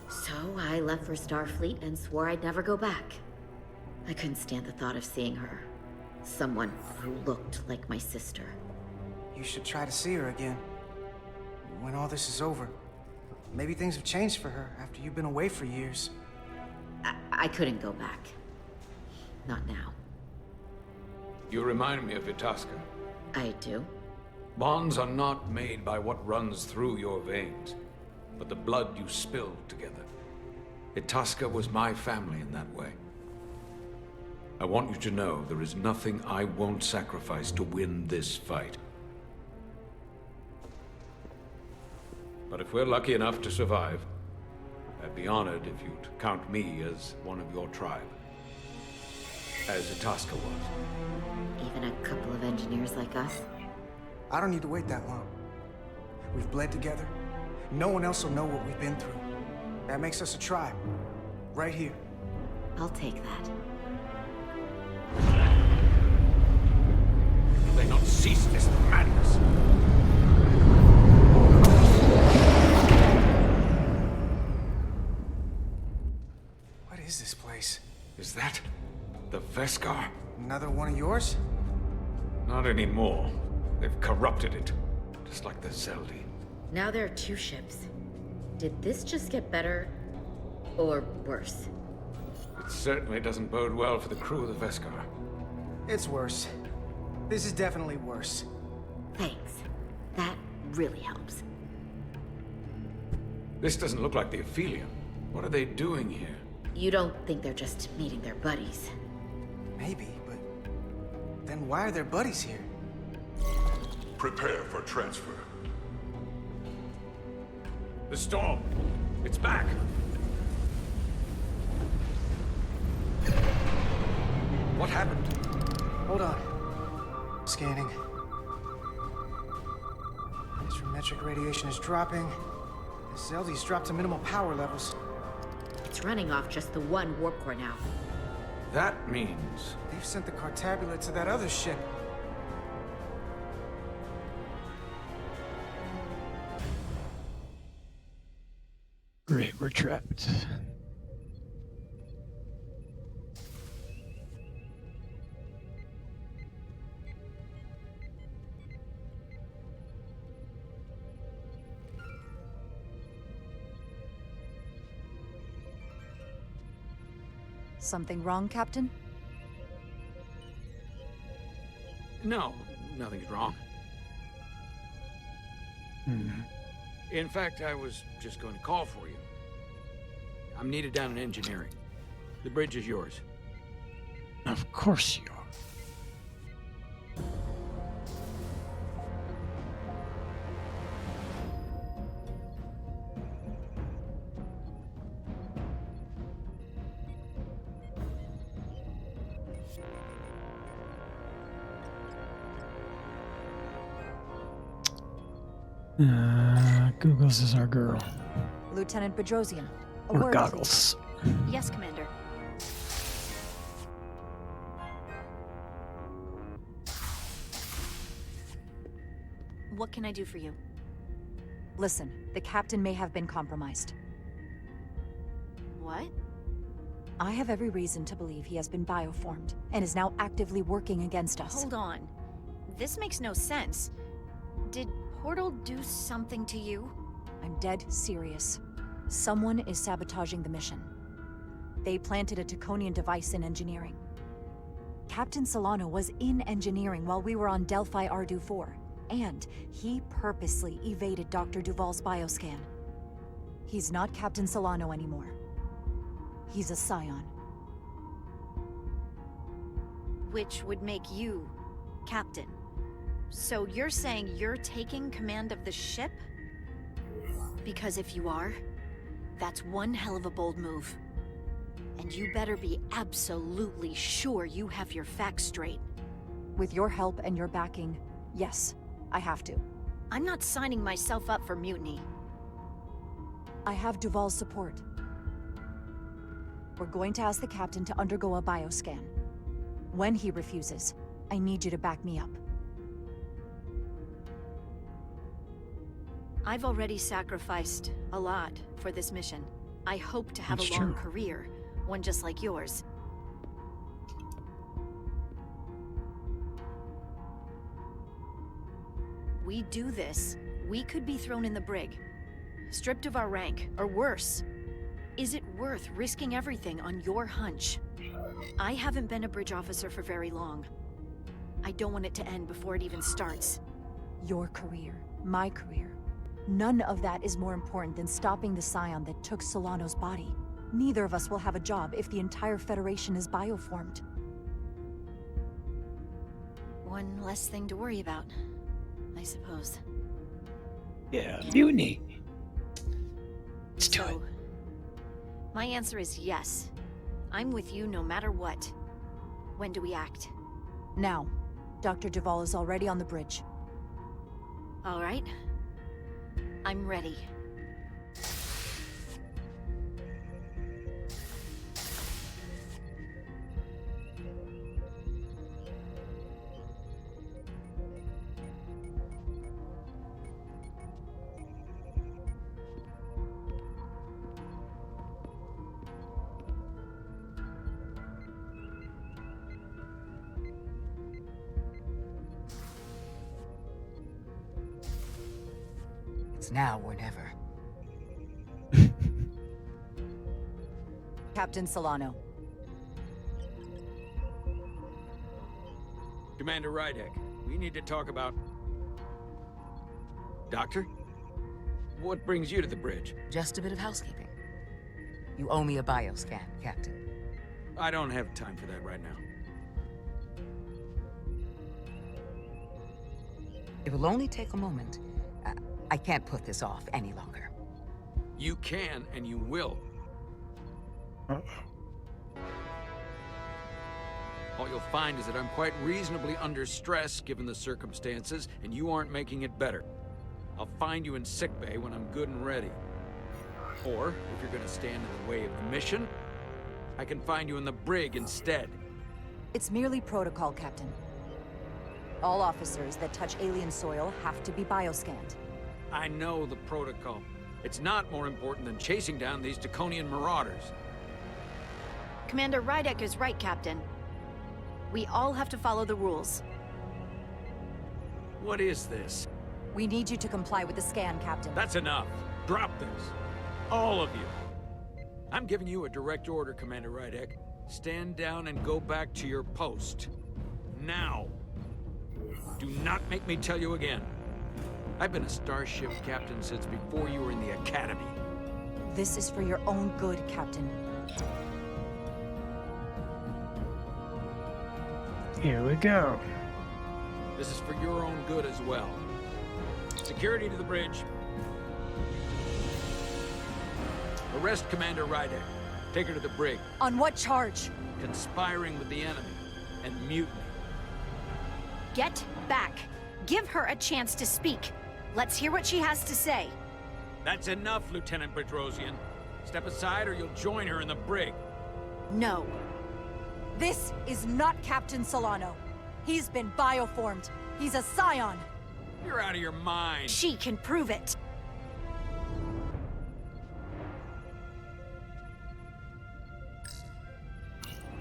So I left for Starfleet and swore I'd never go back. I couldn't stand the thought of seeing her. Someone who looked like my sister. You should try to see her again. When all this is over. Maybe things have changed for her after you've been away for years. I couldn't go back. Not now. You remind me of Itasca. I do? Bonds are not made by what runs through your veins, but the blood you spilled together. Itasca was my family in that way. I want you to know there is nothing I won't sacrifice to win this fight. But if we're lucky enough to survive, I'd be honored if you'd count me as one of your tribe. As Itasca was. Even a couple of engineers like us? I don't need to wait that long. We've bled together. No one else will know what we've been through. That makes us a tribe. Right here. I'll take that. Will they not cease this madness? What is this place? Is that the Veskar? Another one of yours? Not anymore. They've corrupted it, just like the Zeldi. Now there are two ships. Did this just get better, or worse? It certainly doesn't bode well for the crew of the Veskar. It's worse. This is definitely worse. Thanks. That really helps. This doesn't look like the Ophelia. What are they doing here? You don't think they're just meeting their buddies? Maybe, but then why are their buddies here? Prepare for transfer. The storm! It's back! What happened? Hold on. Scanning. Astrometric radiation is dropping. The Zeldi's dropped to minimal power levels. It's running off just the one warp core now. That means... They've sent the Cartabula to that other ship. Great, we're trapped. Something wrong, Captain? No, nothing's wrong. In fact, I was just going to call for you. I'm needed down in engineering. The bridge is yours. Of course you are. Googles is our girl. Lieutenant Bedrosian. A Or word, Goggles. please. Yes, Commander. What can I do for you? Listen, the captain may have been compromised. What? I have every reason to believe he has been bioformed and is now actively working against us. Hold on. This makes no sense. Did Portal do something to you? I'm dead serious. Someone is sabotaging the mission. They planted a Taconian device in engineering. Captain Solano was in engineering while we were on Delphi Ardu 4, and he purposely evaded Dr. Duval's bioscan. He's not Captain Solano anymore. He's a Scion. Which would make you Captain. So you're saying you're taking command of the ship? Because if you are, that's one hell of a bold move. And you better be absolutely sure you have your facts straight. With your help and your backing, yes, I have to. I'm not signing myself up for mutiny. I have Duval's support. We're going to ask the captain to undergo a bioscan. When he refuses, I need you to back me up. I've already sacrificed a lot for this mission. I hope to have That's a long true. career, one just like yours. We do this, we could be thrown in the brig, stripped of our rank, or worse. Is it worth risking everything on your hunch? I haven't been a bridge officer for very long. I don't want it to end before it even starts. Your career, my career. None of that is more important than stopping the Scion that took Solano's body. Neither of us will have a job if the entire Federation is bioformed. One less thing to worry about, I suppose. Yeah, mutiny. Let's do it. My answer is yes. I'm with you no matter what. When do we act? Now. Dr. Duval is already on the bridge. All right. I'm ready. It's now or never. Captain Solano. Commander Rydek, we need to talk about... Doctor? What brings you to the bridge? Just a bit of housekeeping. You owe me a bioscan, Captain. I don't have time for that right now. It will only take a moment. I can't put this off any longer. You can, and you will. All you'll find is that I'm quite reasonably under stress given the circumstances, and you aren't making it better. I'll find you in sickbay when I'm good and ready. Or, if you're gonna stand in the way of the mission, I can find you in the brig instead. It's merely protocol, Captain. All officers that touch alien soil have to be bioscanned. I know the protocol. It's not more important than chasing down these Draconian marauders. Commander Rydek is right, Captain. We all have to follow the rules. What is this? We need you to comply with the scan, Captain. That's enough. Drop this. All of you. I'm giving you a direct order, Commander Rydek. Stand down and go back to your post. Now. Do not make me tell you again. I've been a starship captain since before you were in the academy. This is for your own good, Captain. Here we go. This is for your own good as well. Security to the bridge. Arrest Commander Rydek. Take her to the brig. On what charge? Conspiring with the enemy and mutiny. Get back. Give her a chance to speak. Let's hear what she has to say. That's enough, Lieutenant Bedrosian. Step aside or you'll join her in the brig. No. This is not Captain Solano. He's been bioformed. He's a Scion. You're out of your mind. She can prove it.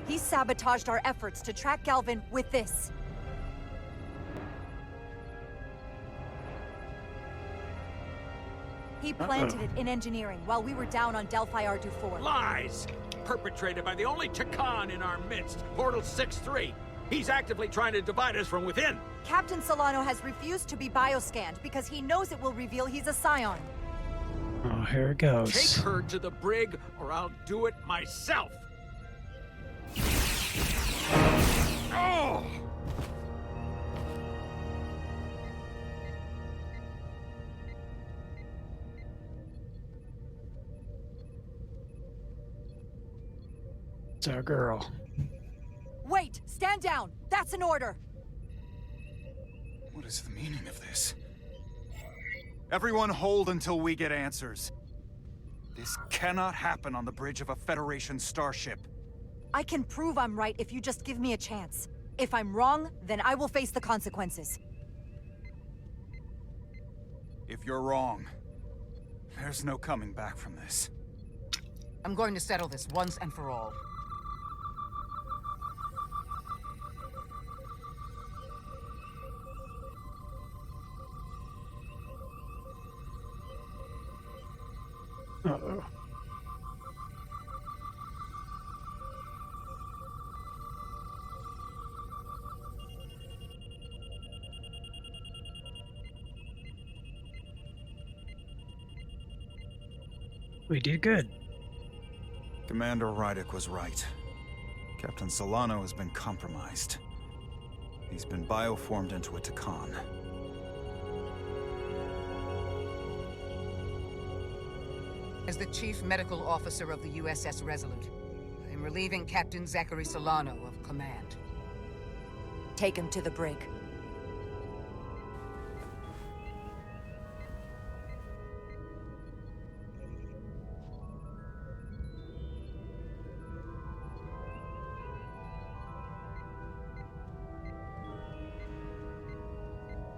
He sabotaged our efforts to track Galvin with this. He planted it in engineering while we were down on Delphi Ardu-4. Lies! Perpetrated by the only Takan in our midst, Portal 6-3. He's actively trying to divide us from within. Captain Solano has refused to be bioscanned because he knows it will reveal he's a scion. Oh, here it goes. Take her to the brig, or I'll do it myself! Oh! It's our girl. Wait! Stand down! That's an order! What is the meaning of this? Everyone hold until we get answers. This cannot happen on the bridge of a Federation starship. I can prove I'm right if you just give me a chance. If I'm wrong, then I will face the consequences. If you're wrong, there's no coming back from this. I'm going to settle this once and for all. Uh-oh. We did good. Commander Rydick was right. Captain Solano has been compromised. He's been bioformed into a Takan. As the Chief Medical Officer of the USS Resolute, I am relieving Captain Zachary Solano of command. Take him to the brig.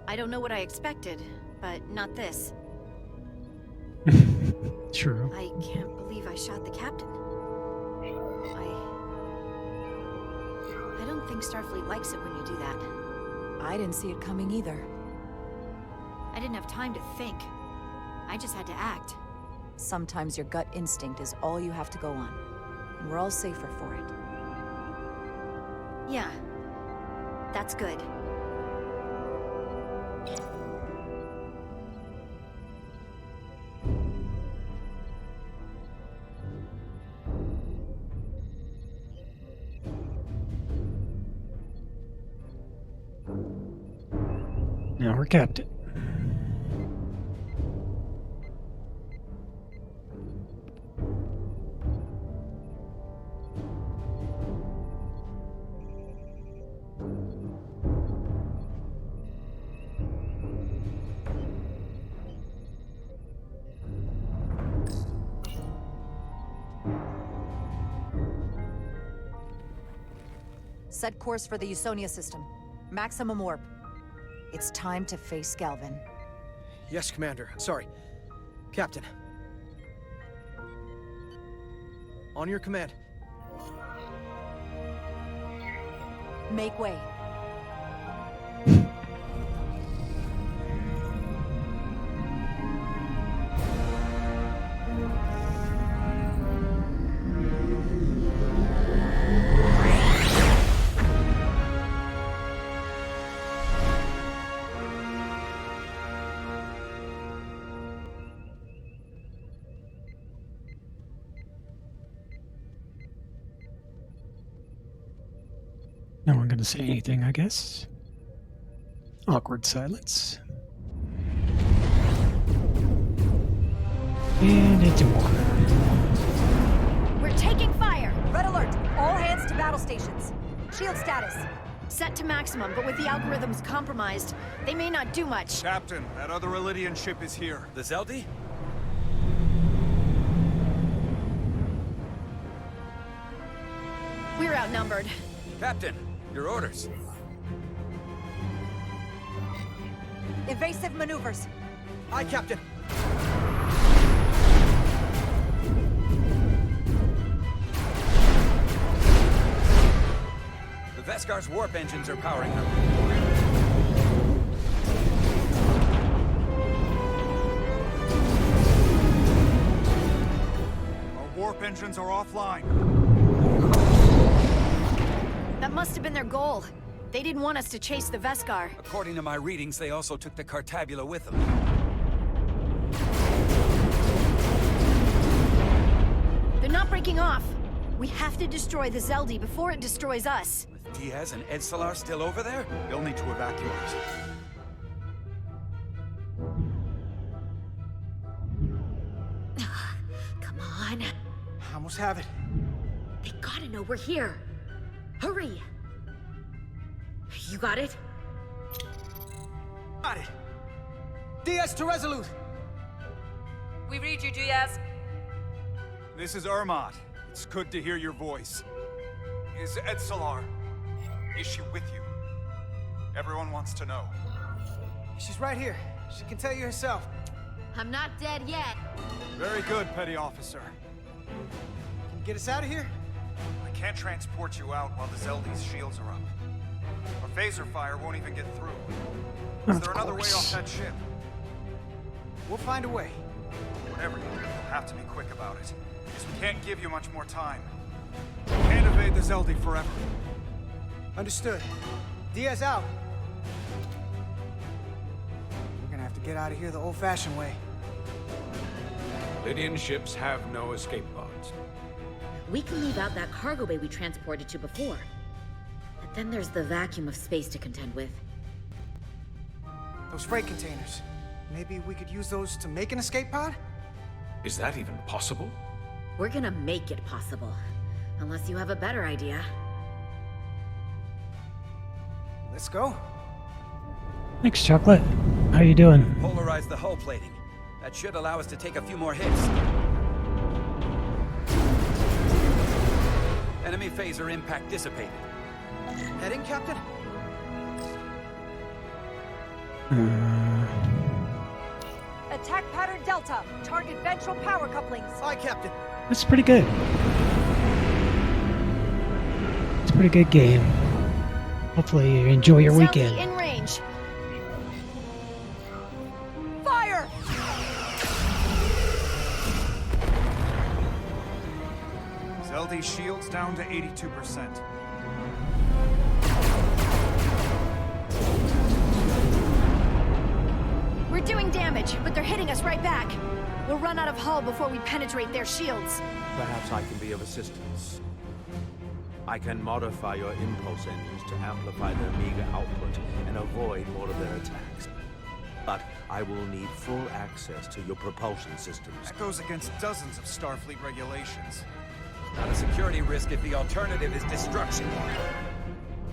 I don't know what I expected, but not this. True. I can't believe I shot the captain. I don't think Starfleet likes it when you do that. I didn't see it coming either. I didn't have time to think. I just had to act. Sometimes your gut instinct is all you have to go on. And we're all safer for it. Yeah. That's good. Now we're captain. Set course for the Usonia system. Maximum warp. It's time to face Galvin. Yes, Commander. Sorry. Captain. On your command. Make way. No one gonna say anything, I guess. Awkward silence. And into water. We're taking fire! Red alert! All hands to battle stations. Shield status. Set to maximum, but with the algorithms compromised, they may not do much. Captain, that other Elydian ship is here. The Zeldi? We're outnumbered. Captain, your orders. Evasive maneuvers. Aye, Captain. The Vescar's warp engines are powering them. Our warp engines are offline. That must have been their goal. They didn't want us to chase the Veskar. According to my readings, they also took the Cartabula with them. They're not breaking off. We have to destroy the Zeldi before it destroys us. With Diaz and Edsalar still over there? They'll need to evacuate. Come on. I almost have it. They gotta know we're here. Hurry! You got it? Got it. Diaz to Resolute. We read you, Diaz. This is Ermot. It's good to hear your voice. Is Edsalar? Is she with you? Everyone wants to know. She's right here. She can tell you herself. I'm not dead yet. Very good, Petty Officer. Can you get us out of here? I can't transport you out while the Zeldi's shields are up. A phaser fire won't even get through. Is there another way off that ship? We'll find a way. Whatever you do, you'll have to be quick about it. Because we can't give you much more time. We can't evade the Zeldi forever. Understood. Diaz out. We're gonna have to get out of here the old-fashioned way. Lydian ships have no escape pods. We can leave out that cargo bay we transported to before. But then there's the vacuum of space to contend with. Those freight containers. Maybe we could use those to make an escape pod? Is that even possible? We're gonna make it possible. Unless you have a better idea. Let's go. Thanks, Chocolate. How you doing? Polarize the hull plating. That should allow us to take a few more hits. Enemy phaser impact dissipated. Heading, Captain? Attack pattern Delta. Target ventral power couplings. Aye, Captain. That's pretty good. It's a pretty good game. Hopefully you enjoy your Zeldi weekend. in range. Fire! Zeldi's shields down to 82%. We're doing damage, but they're hitting us right back. We'll run out of hull before we penetrate their shields. Perhaps I can be of assistance. I can modify your impulse engines to amplify their meager output and avoid more of their attacks. But I will need full access to your propulsion systems. That goes against dozens of Starfleet regulations. Not a security risk if the alternative is destruction.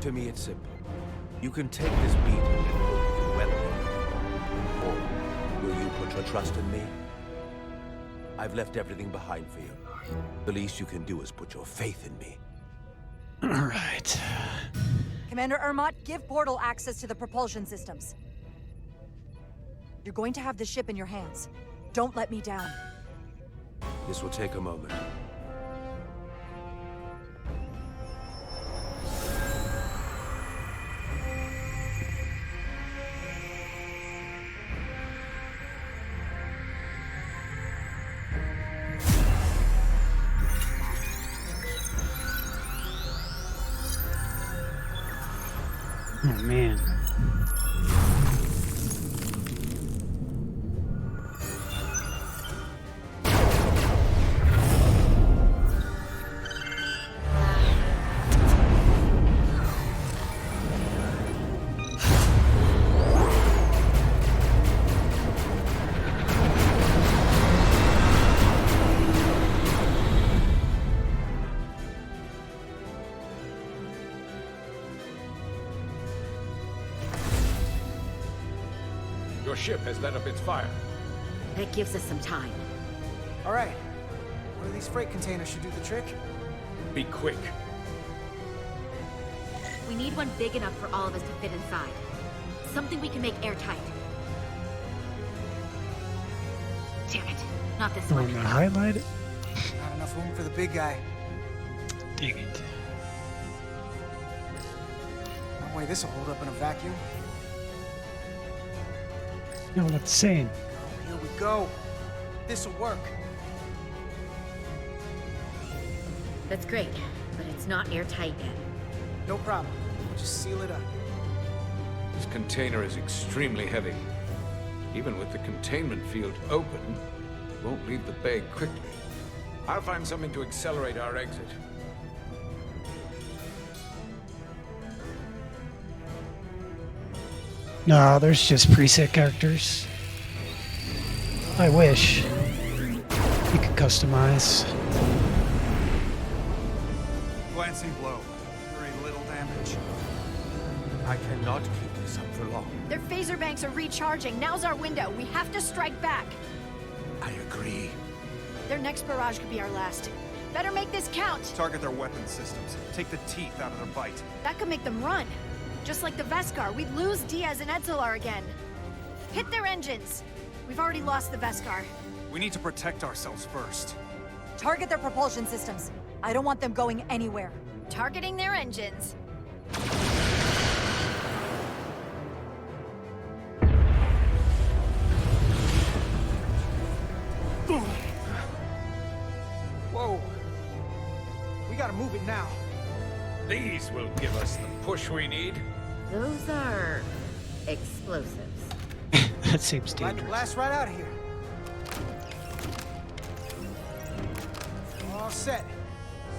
To me, it's simple. You can take this beating and put it in weaponry. Or will you put your trust in me? I've left everything behind for you. The least you can do is put your faith in me. All right. Commander Ermot, give portal access to the propulsion systems. You're going to have the ship in your hands. Don't let me down. This will take a moment. Oh, man. Your ship has let up its fire. That gives us some time. All right. One of these freight containers should do the trick. Be quick. We need one big enough for all of us to fit inside. Something we can make airtight. Damn it. Not this Oh, one. I'm gonna highlight it. Not enough room for the big guy. Dang it. No way this will hold up in a vacuum. No, not the same. Here we go. This'll work. That's great, but it's not airtight yet. No problem. Just seal it up. This container is extremely heavy. Even with the containment field open, it won't leave the bay quickly. I'll find something to accelerate our exit. No, there's just preset characters. I wish you could customize. Glancing blow. Very little damage. I cannot keep this up for long. Their phaser banks are recharging. Now's our window. We have to strike back. I agree. Their next barrage could be our last. Better make this count. Target their weapon systems. Take the teeth out of their bite. That could make them run. Just like the Veskar, we'd lose Diaz and Etzelar again. Hit their engines. We've already lost the Veskar. We need to protect ourselves first. Target their propulsion systems. I don't want them going anywhere. Targeting their engines. Whoa. We gotta move it now. These will give us the push we need. Those are explosives. That seems Glad to dangerous. blast right out of here. All set.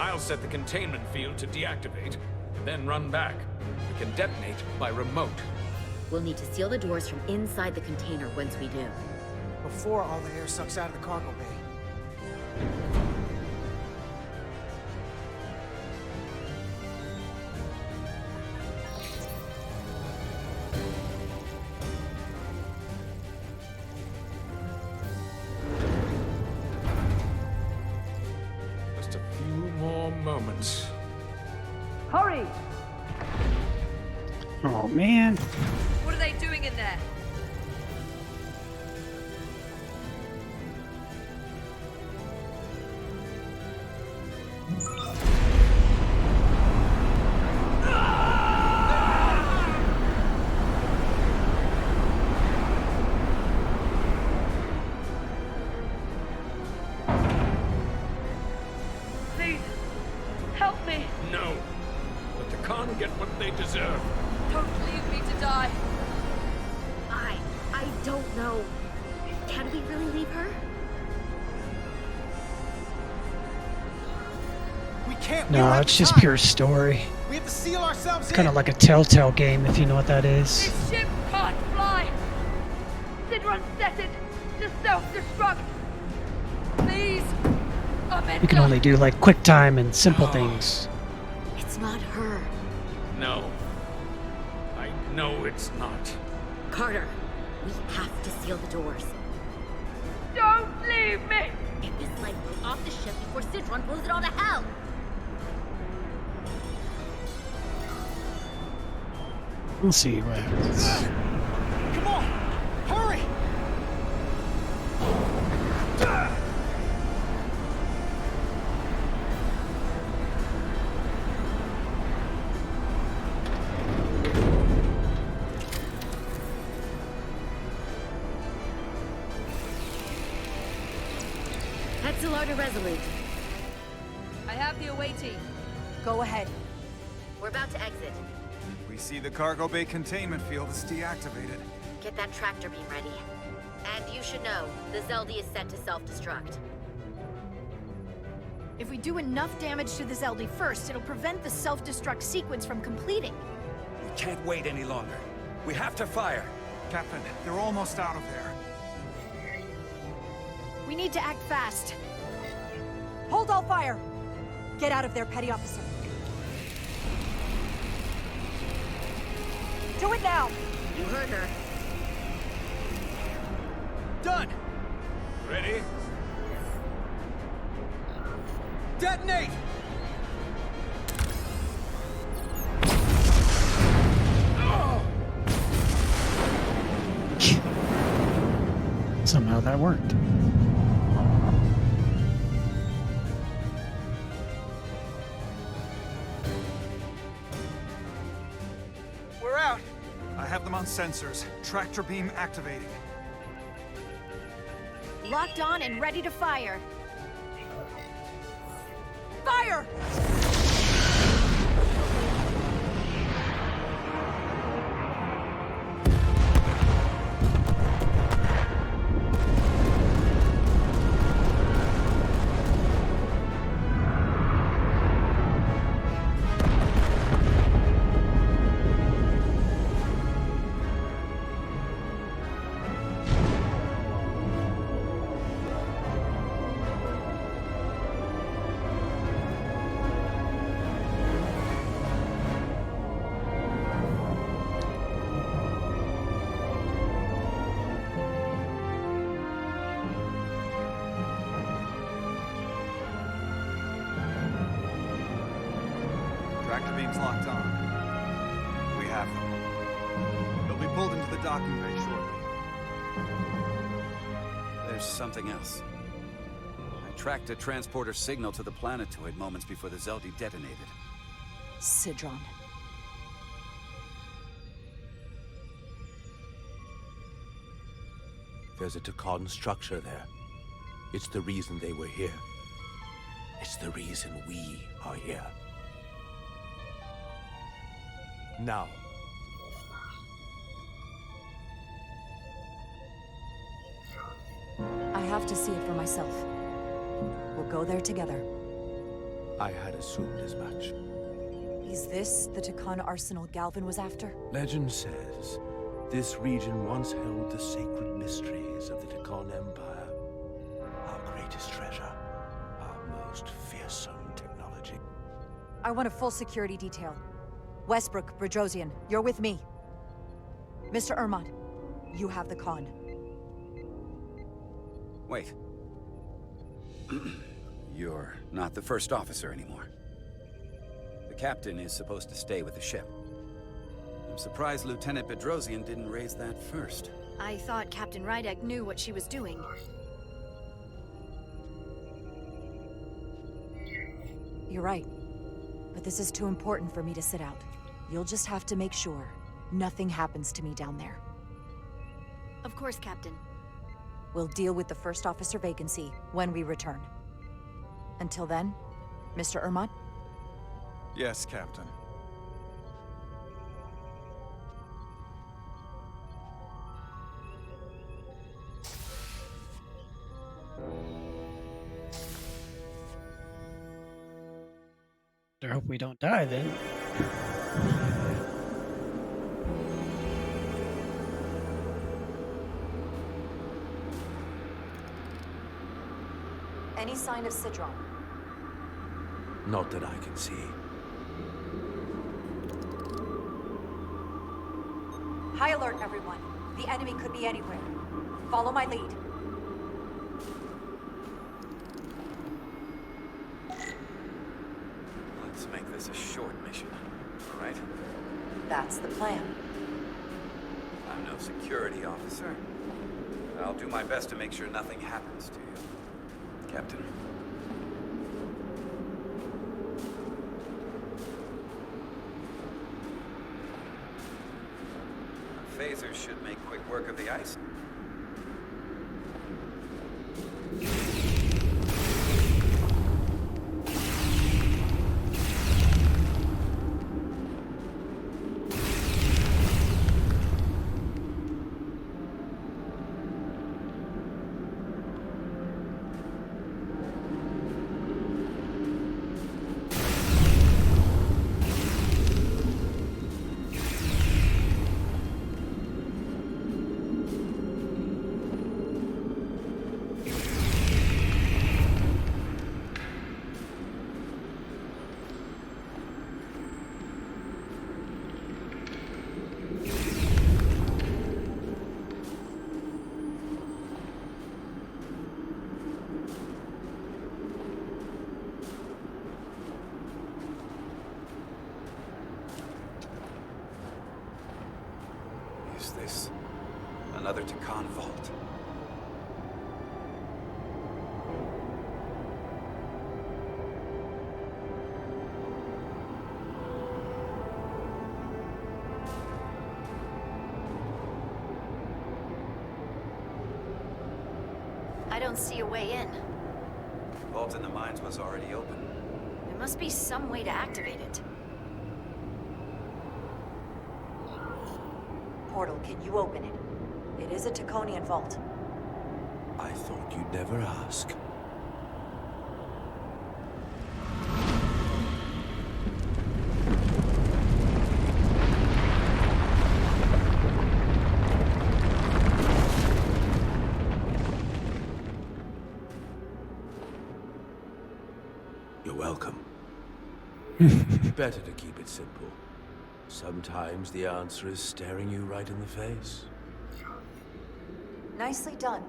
I'll set the containment field to deactivate, then run back. We can detonate by remote. We'll need to seal the doors from inside the container once we do. Before all the air sucks out of the cargo bay. Just a few more moments. Hurry! Oh man. What are they doing in there? Please, help me. No. Let the Khan get what they deserve. Don't leave me to die. I don't know. Can we really leave her? We can't. No, have it's the just time. pure story. We have to seal ourselves It's kind of in. like a Telltale game, if you know what that is. This ship can't fly. Sidron set it to self-destruct. Please, You can only do like quick time and simple things. It's not her. No. I know it's not. Carter, we have to seal the doors. Don't leave me. Get this lifeboat off the ship before Sidron blows it all to hell. We'll see what happens. Come on, hurry! Etzelar to Resolute. I have the away team. Go ahead. We're about to exit. We see the cargo bay containment field is deactivated. Get that tractor beam ready. And you should know, the Zeldy is set to self-destruct. If we do enough damage to the Zeldy first, it'll prevent the self-destruct sequence from completing. We can't wait any longer. We have to fire. Captain, they're almost out of there. We need to act fast. Hold all fire! Get out of there, Petty Officer. Do it now! You heard her. Done! Ready? Detonate! Somehow that worked. We're out. I have them on sensors. Tractor beam activating. Locked on and ready to fire. Fire! tractor beams locked on. We have them. They'll be pulled into the docking bay shortly. There's something else. I tracked a transporter signal to the planetoid moments before the Zeldi detonated. Sidron. There's a Takan structure there. It's the reason they were here. It's the reason we are here. Now. I have to see it for myself. We'll go there together. I had assumed as much. Is this the Takan arsenal Galvin was after? Legend says this region once held the sacred mysteries of the Takan Empire. Our greatest treasure. Our most fearsome technology. I want a full security detail. Westbrook, Bredrosian, you're with me. Mr. Ermont, you have the con. Wait. You're not the first officer anymore. The captain is supposed to stay with the ship. I'm surprised Lieutenant Bedrosian didn't raise that first. I thought Captain Rydek knew what she was doing. You're right. But this is too important for me to sit out. You'll just have to make sure nothing happens to me down there. Of course, Captain. We'll deal with the first officer vacancy when we return. Until then, Mr. Ermont? Yes, Captain. I hope we don't die then. Any sign of Sidron? Not that I can see. High alert, everyone. The enemy could be anywhere. Follow my lead. Let's make this a short mission, all right? That's the plan. I'm no security officer. I'll do my best to make sure nothing happens to you, Captain. Phasers should make quick work of the ice. Is this another Takan vault? I don't see a way in. Vault in the mines was already open. There must be some way to activate it. Portal, can you open it? It is a Taconian vault. I thought you'd never ask. You're welcome. Better to keep it simple. Sometimes the answer is staring you right in the face. Nicely done.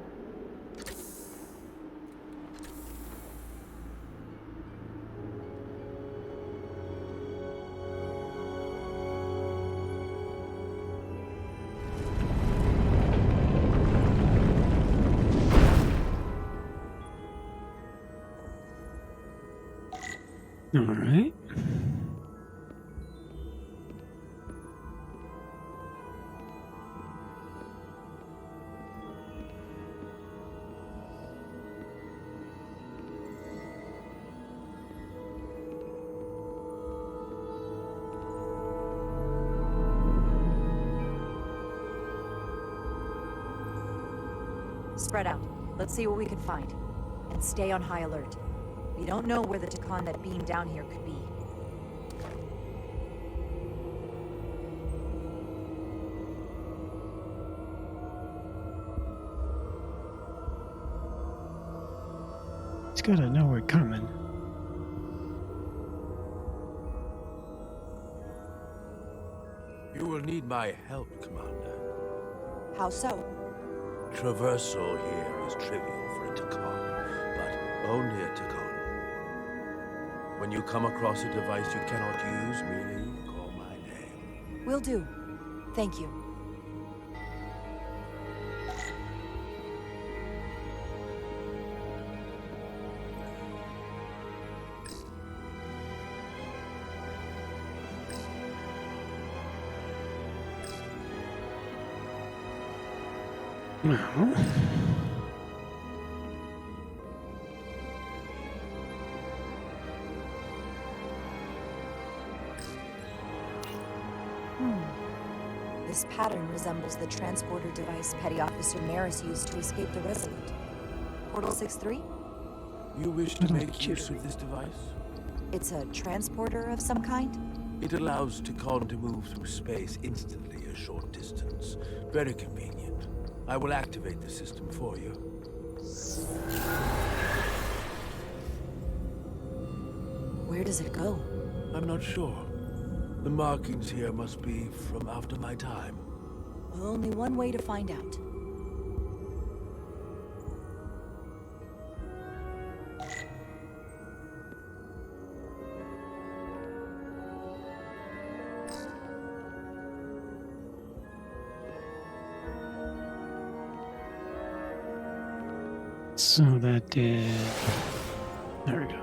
All right. Spread out. Let's see what we can find. And stay on high alert. We don't know where the Takan that beamed down here could be. He's gotta know we're coming. You will need my help, Commander. How so? Traversal here is trivial for a Takan, but only a Takan. When you come across a device you cannot use, merely call my name. Will do. Thank you. Well, This pattern resembles the transporter device Petty Officer Maris used to escape the Resolute. Portal 6-3? You wish to make use of this device? It's a transporter of some kind? It allows Takan to move through space instantly a short distance. Very convenient. I will activate the system for you. Where does it go? I'm not sure. The markings here must be from after my time. Well, only one way to find out. so that did. There we go.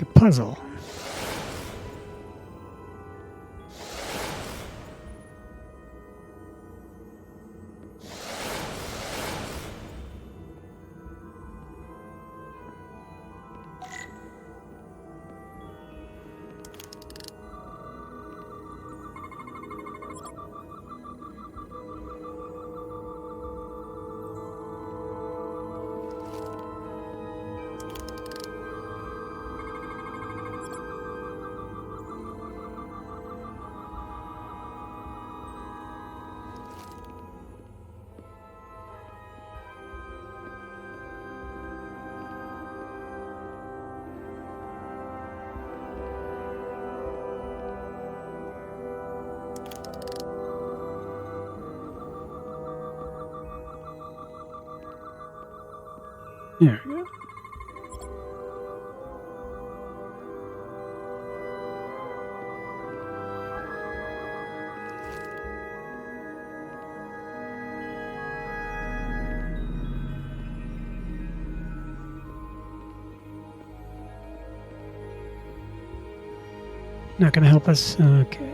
A puzzle. There we go. Not gonna help us? Okay.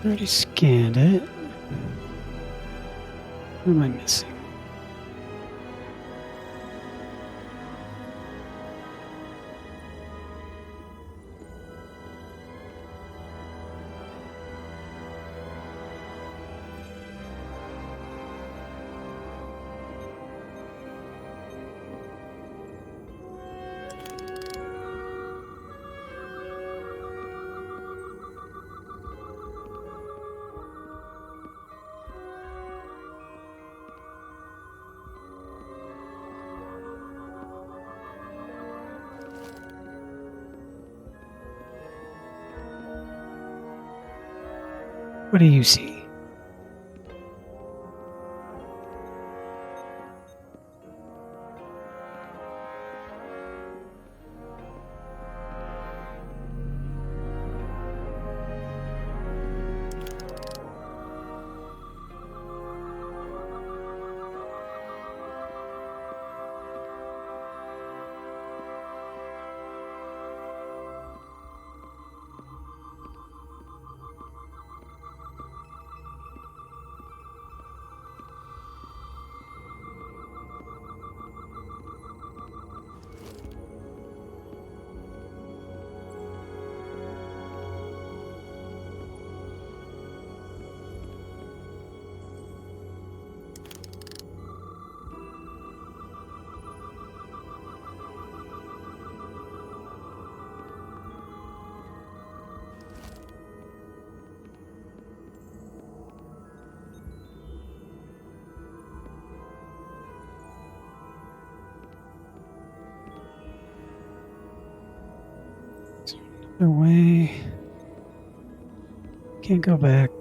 I already scanned it. What am I missing? What do you see? No way. Can't go back.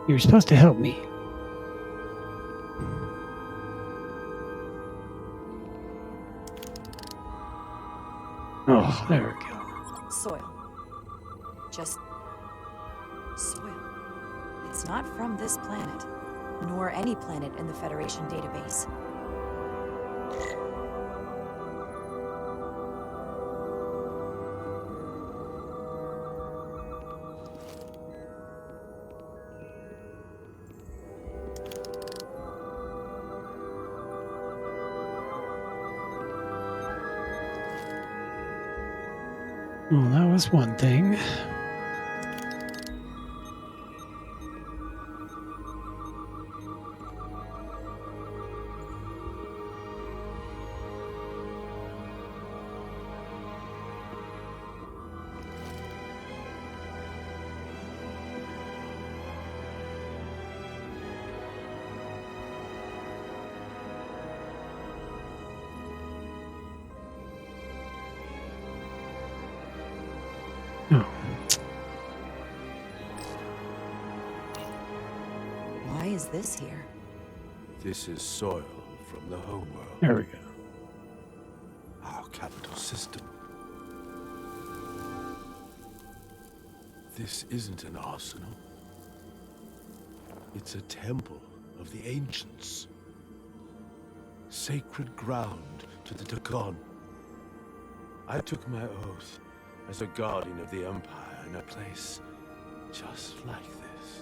You're supposed to help me. Oh, there we go. Soil. Just soil. It's not from this planet, nor any planet in the Federation database. Well, that was one thing. Why is this here? This is soil from the homeworld. There we go. Our capital system. This isn't an arsenal. It's a temple of the ancients. Sacred ground to the Takon. I took my oath as a guardian of the Empire in a place just like this.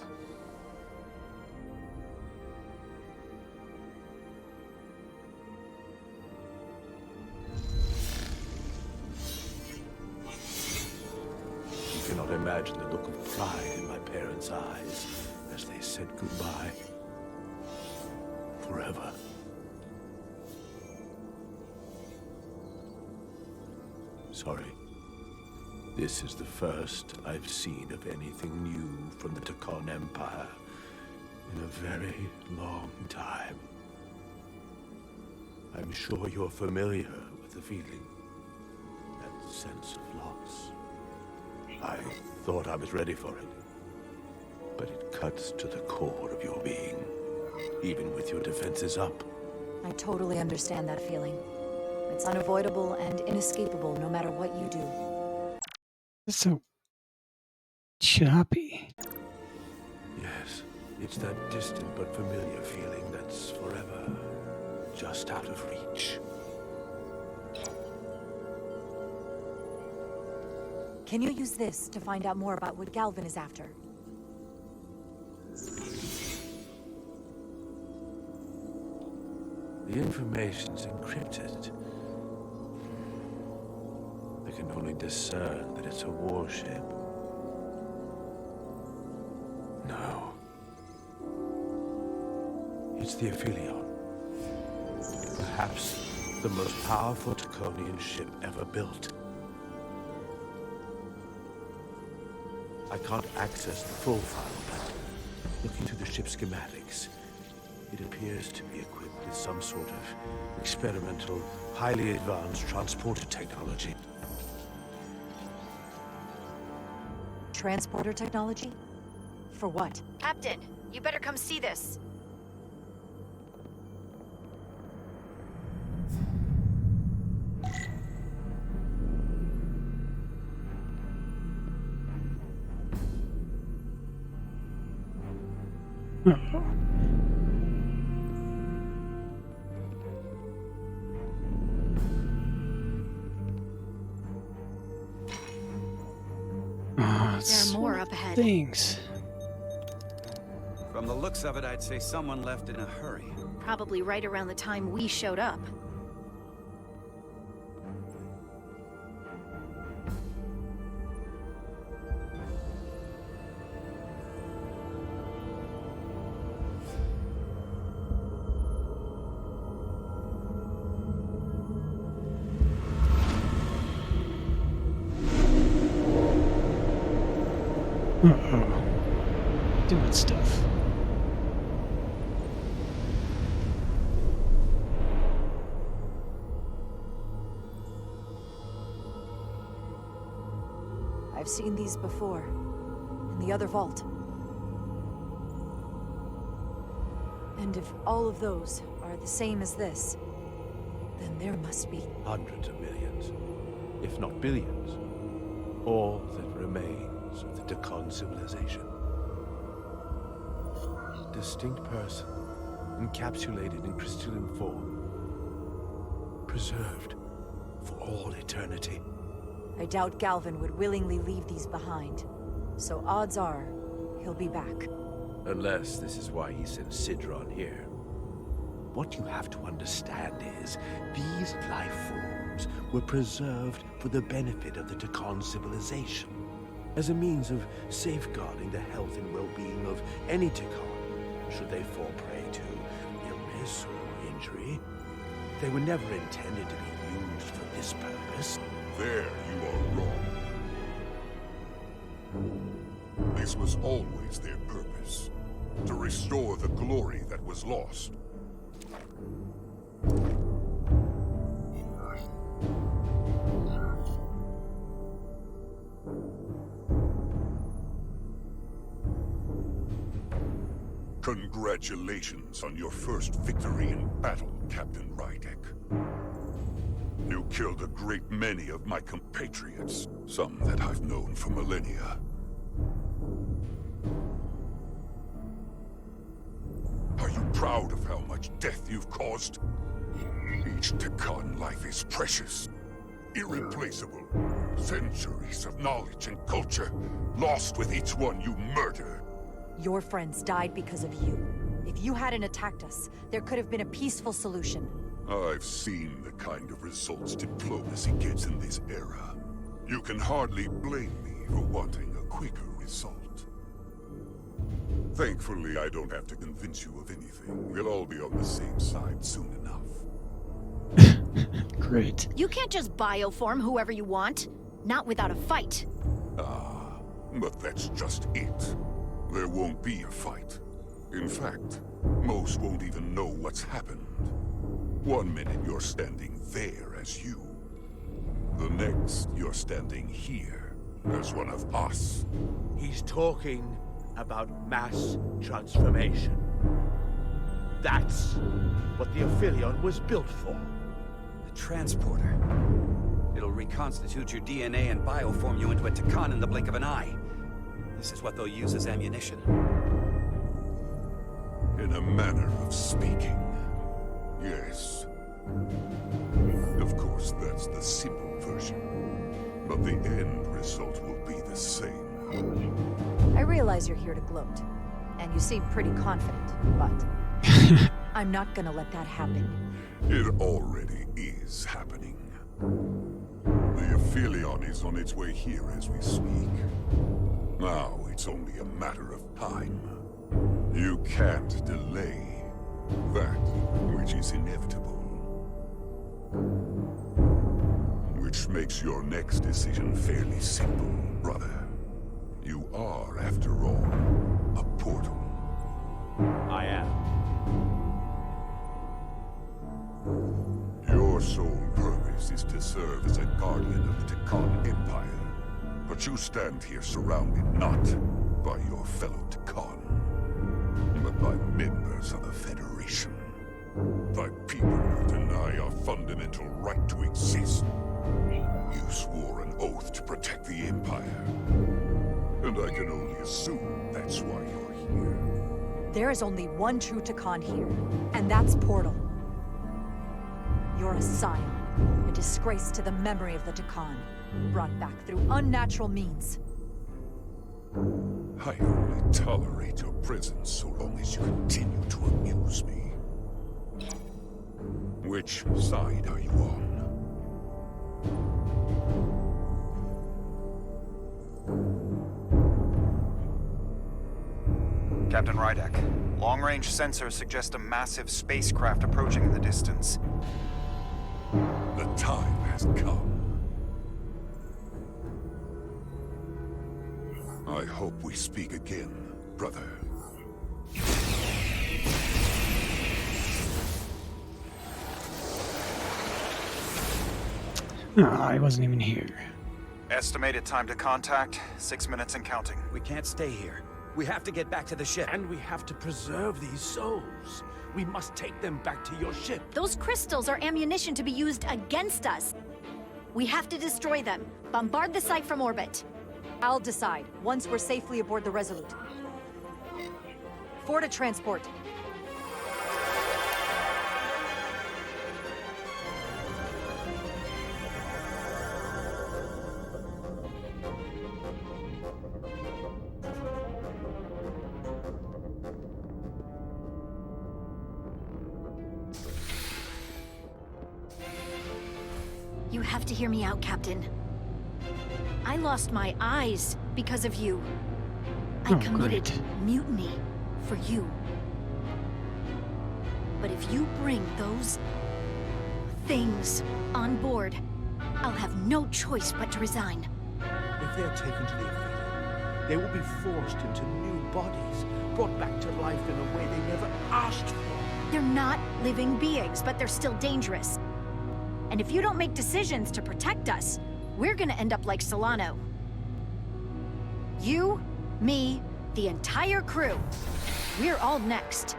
You cannot imagine the look of pride in my parents' eyes as they said goodbye. Forever. Sorry. This is the first I've seen of anything new from the Takon Empire in a very long time. I'm sure you're familiar with the feeling, that sense of loss. I thought I was ready for it, but it cuts to the core of your being, even with your defenses up. I totally understand that feeling. It's unavoidable and inescapable no matter what you do. It's so choppy. Yes, it's that distant but familiar feeling that's forever just out of reach. Can you use this to find out more about what Galvin is after? The information's encrypted. I can only discern that it's a warship. No. It's the Aphelion. Perhaps the most powerful Draconian ship ever built. I can't access the full file, but looking through the ship's schematics, it appears to be equipped with some sort of experimental, highly advanced transporter technology. Transporter technology? For what? Captain, you better come see this. There are more up ahead. Things. From the looks of it, I'd say someone left in a hurry. Probably right around the time we showed up. Doing stuff. I've seen these before. In the other vault. And if all of those are the same as this, then there must be Hundreds of millions, if not billions. All that remains of the Dakan civilization. Distinct person, encapsulated in crystalline form. Preserved for all eternity. I doubt Galvin would willingly leave these behind. So odds are, he'll be back. Unless this is why he sent Sidron here. What you have to understand is, these life forms were preserved for the benefit of the Dakan civilization, as a means of safeguarding the health and well-being of any Dakan, should they fall prey to illness or injury. They were never intended to be used for this purpose. There you are wrong. This was always their purpose, to restore the glory that was lost. Congratulations on your first victory in battle, Captain Rydek. You killed a great many of my compatriots, some that I've known for millennia. Are you proud of how much death you've caused? Each Dakan life is precious, irreplaceable. Centuries of knowledge and culture, lost with each one you murder. Your friends died because of you. If you hadn't attacked us, there could have been a peaceful solution. I've seen the kind of results diplomacy gets in this era. You can hardly blame me for wanting a quicker result. Thankfully, I don't have to convince you of anything. We'll all be on the same side soon enough. Great. You can't just bioform whoever you want. Not without a fight. Ah, but that's just it. There won't be a fight. In fact, most won't even know what's happened. One minute you're standing there as you. The next, you're standing here as one of us. He's talking about mass transformation. That's what the Aphelion was built for. The transporter. It'll reconstitute your DNA and bioform you into a Dakan in the blink of an eye. This is what they'll use as ammunition. In a manner of speaking, yes. Of course, that's the simple version. but the end result will be the same. I realize you're here to gloat, and you seem pretty confident, but I'm not gonna let that happen. It already is happening. The Aphelion is on its way here as we speak. Now it's only a matter of time. You can't delay that which is inevitable. Which makes your next decision fairly simple, brother. You are, after all, a portal. I am. Your sole purpose is to serve as a guardian of the Tekon Empire. But you stand here surrounded not by your fellow Tekon, but by members of the Federation. By people who deny our fundamental right to exist. You swore an oath to protect the Empire. And I can only assume that's why you're here. There is only one true Tekon here, and that's Portal. You're a scion, a disgrace to the memory of the Tekon, brought back through unnatural means. I only tolerate your presence so long as you continue to amuse me. Which side are you on? Captain Rydek, long-range sensors suggest a massive spacecraft approaching in the distance. The time has come. I hope we speak again, brother. Oh, I wasn't even here. Estimated time to contact, 6 minutes and counting. We can't stay here. We have to get back to the ship. And we have to preserve these souls. We must take them back to your ship. Those crystals are ammunition to be used against us. We have to destroy them. Bombard the site from orbit. I'll decide, once we're safely aboard the Resolute. Forward to transport. You have to hear me out, Captain. I lost my eyes because of you. I committed mutiny for you. But if you bring those things on board, I'll have no choice but to resign. If they're taken to the Aphelion, they will be forced into new bodies, brought back to life in a way they never asked for. They're not living beings, but they're still dangerous. And if you don't make decisions to protect us, we're gonna end up like Solano. You, me, the entire crew. We're all next.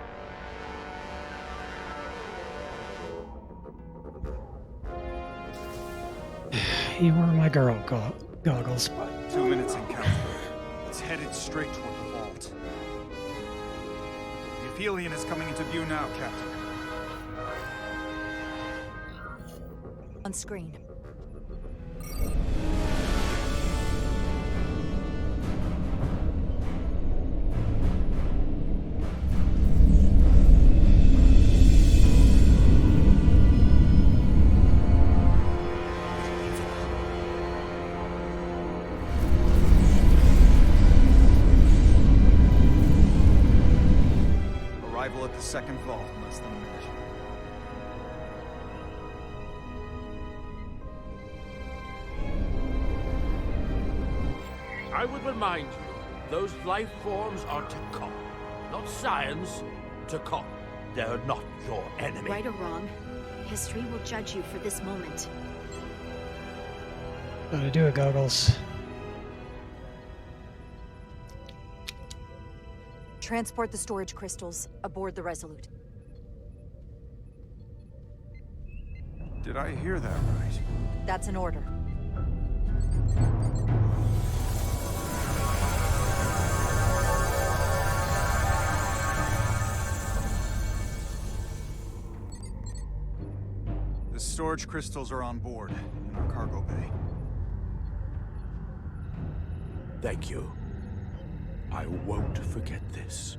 You were my girl, Goggles, but... 2 minutes and counting. It's headed straight toward the vault. The Aphelion is coming into view now, Captain. On screen. Arrival at the second vault in less than a minute. I would remind you, those life forms are Tekon, not science. Tekon. They're not your enemy. Right or wrong, history will judge you for this moment. Gotta do it, Goggles. Transport the storage crystals aboard the Resolute. Did I hear that right? That's an order. The storage crystals are on board in our cargo bay. Thank you. I won't forget this.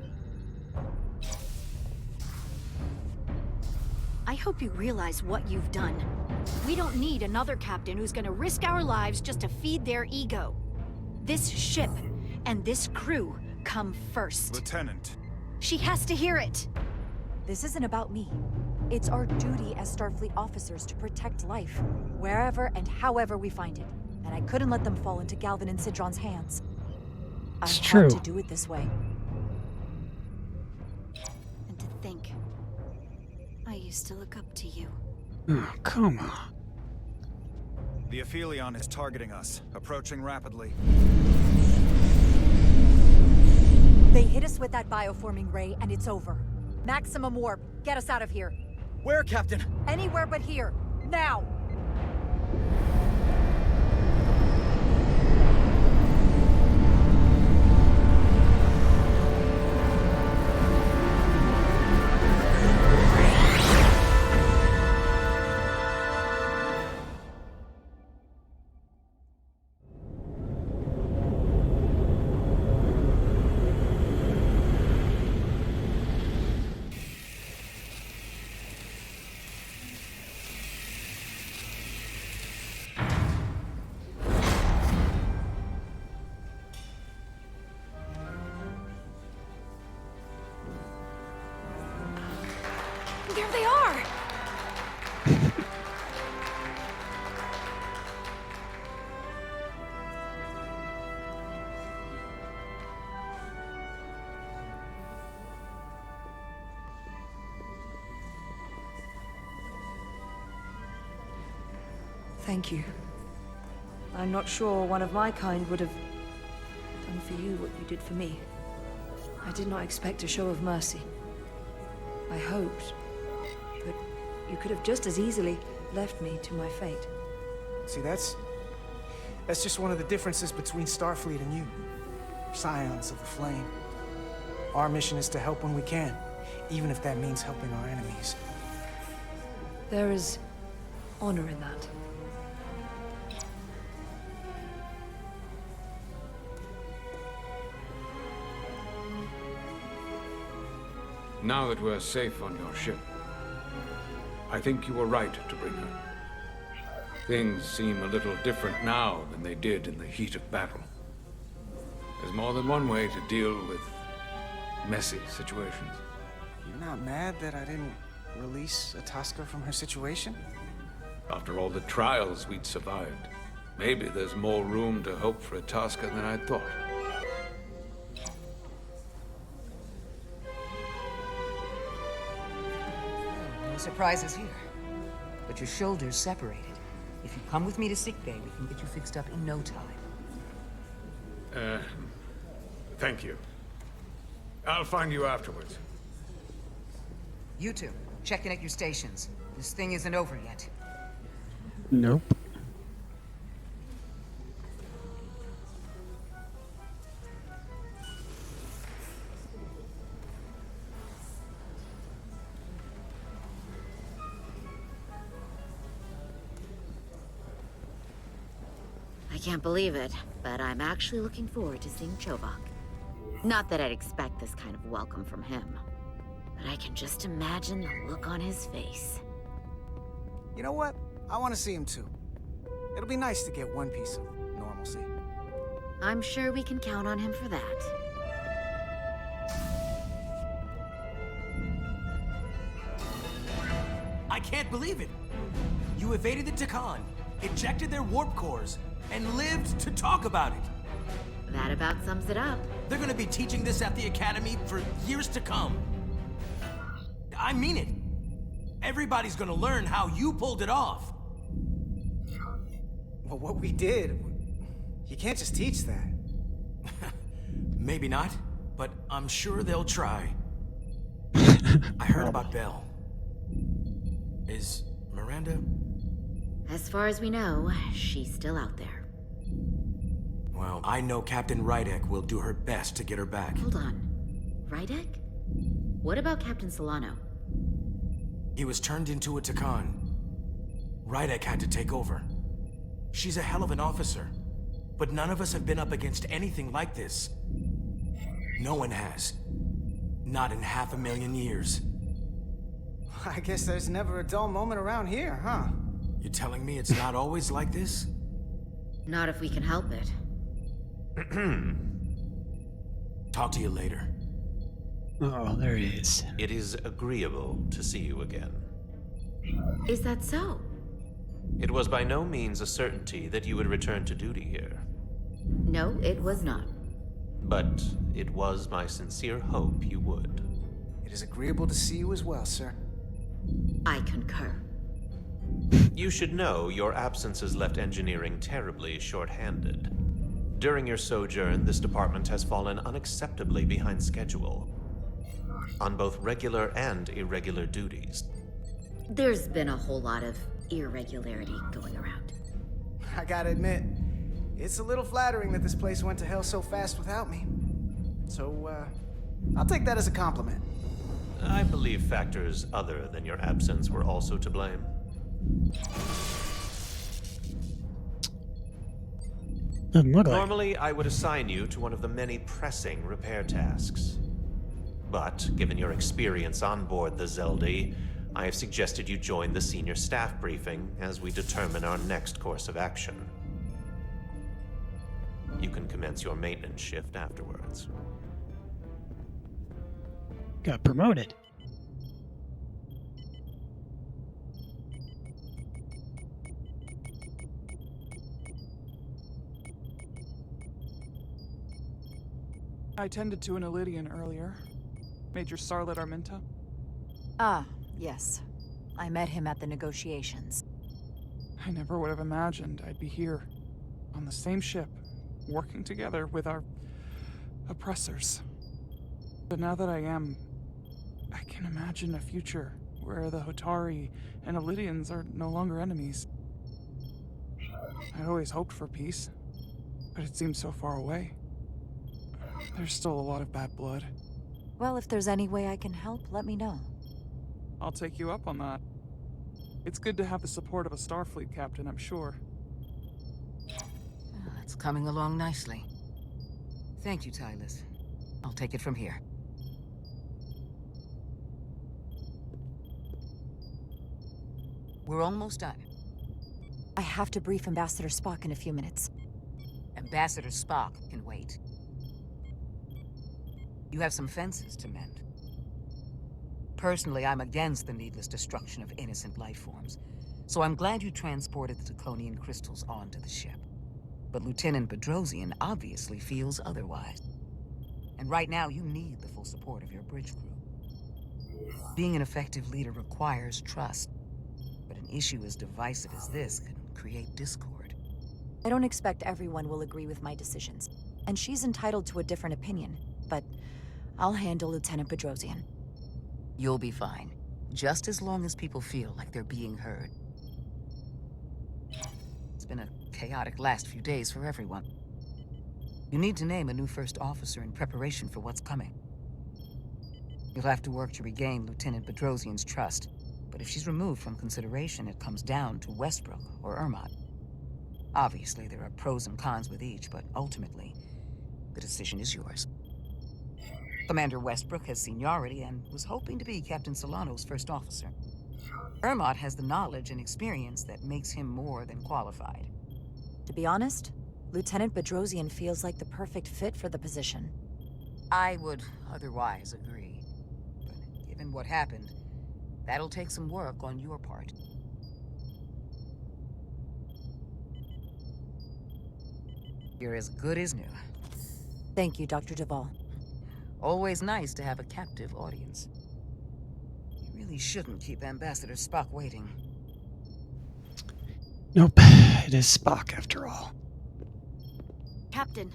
I hope you realize what you've done. We don't need another captain who's gonna risk our lives just to feed their ego. This ship and this crew come first. Lieutenant. She has to hear it. This isn't about me. It's our duty as Starfleet officers to protect life, wherever and however we find it. And I couldn't let them fall into Galvin and Sidron's hands. It's I true. had to do it this way. And to think, I used to look up to you. Oh, come on. The Aphelion is targeting us, approaching rapidly. They hit us with that bioforming ray, and it's over. Maximum warp. Get us out of here. Where, Captain? Anywhere but here. Now! There they are! Thank you. I'm not sure one of my kind would have done for you what you did for me. I did not expect a show of mercy. I hoped, but you could have just as easily left me to my fate. See, that's just one of the differences between Starfleet and you. Scions of the Flame. Our mission is to help when we can, even if that means helping our enemies. There is honor in that. Now that we're safe on your ship, I think you were right to bring her. Things seem a little different now than they did in the heat of battle. There's more than one way to deal with messy situations. You're not mad that I didn't release Atasca from her situation? After all the trials we'd survived, maybe there's more room to hope for Atasca than I thought. No surprises here. But your shoulder's separated. If you come with me to sickbay, we can get you fixed up in no time. Thank you. I'll find you afterwards. You two, check in at your stations. This thing isn't over yet. Nope. I can't believe it, but I'm actually looking forward to seeing Chovak. Not that I'd expect this kind of welcome from him, but I can just imagine the look on his face. You know what? I want to see him too. It'll be nice to get one piece of normalcy. I'm sure we can count on him for that. I can't believe it! You evaded the Takan, ejected their warp cores, and lived to talk about it! That about sums it up. They're gonna be teaching this at the Academy for years to come. I mean it. Everybody's gonna learn how you pulled it off. Well, what we did, you can't just teach that. Maybe not, but I'm sure they'll try. I heard about Belle. Is Miranda? As far as we know, she's still out there. Well, I know Captain Rydek will do her best to get her back. Hold on. Rydek? What about Captain Solano? He was turned into a Takan. Rydek had to take over. She's a hell of an officer. But none of us have been up against anything like this. No one has. Not in 500,000 years. I guess there's never a dull moment around here, huh? You're telling me it's not always like this? Not if we can help it. Talk to you later. Oh, there he is. It is agreeable to see you again. Is that so? It was by no means a certainty that you would return to duty here. No, it was not. But it was my sincere hope you would. It is agreeable to see you as well, sir. I concur. You should know your absence has left engineering terribly short-handed. During your sojourn, this department has fallen unacceptably behind schedule on both regular and irregular duties. There's been a whole lot of irregularity going around. I gotta admit, it's a little flattering that this place went to hell so fast without me. So, I'll take that as a compliment. I believe factors other than your absence were also to blame. Doesn't look like. Normally, I would assign you to one of the many pressing repair tasks. But, given your experience on board the Zeldi, I have suggested you join the senior staff briefing as we determine our next course of action. You can commence your maintenance shift afterwards. Got promoted. I tended to an Illidian earlier. Major Sarlet Arminta. Ah, yes. I met him at the negotiations. I never would have imagined I'd be here, on the same ship, working together with our oppressors. But now that I am, I can imagine a future where the Hotari and Illidians are no longer enemies. I always hoped for peace, but it seems so far away. There's still a lot of bad blood. Well, if there's any way I can help, let me know. I'll take you up on that. It's good to have the support of a Starfleet captain, I'm sure. It's coming along nicely. Thank you, Tylus. I'll take it from here. We're almost done. I have to brief Ambassador Spock in a few minutes. Ambassador Spock can wait. You have some fences to mend. Personally, I'm against the needless destruction of innocent life forms, so I'm glad you transported the Draconian crystals onto the ship. But Lieutenant Bedrosian obviously feels otherwise. And right now, you need the full support of your bridge crew. Being an effective leader requires trust, but an issue as divisive as this can create discord. I don't expect everyone will agree with my decisions, and she's entitled to a different opinion, but I'll handle Lieutenant Bedrosian. You'll be fine, just as long as people feel like they're being heard. It's been a chaotic last few days for everyone. You need to name a new first officer in preparation for what's coming. You'll have to work to regain Lieutenant Bedrosian's trust, but if she's removed from consideration, it comes down to Westbrook or Ermot. Obviously, there are pros and cons with each, but ultimately, the decision is yours. Commander Westbrook has seniority and was hoping to be Captain Solano's first officer. Ermot has the knowledge and experience that makes him more than qualified. To be honest, Lieutenant Bedrosian feels like the perfect fit for the position. I would otherwise agree. But given what happened, that'll take some work on your part. You're as good as new. Thank you, Dr. Duvall. Always nice to have a captive audience. You really shouldn't keep Ambassador Spock waiting. Nope, it is Spock after all. Captain.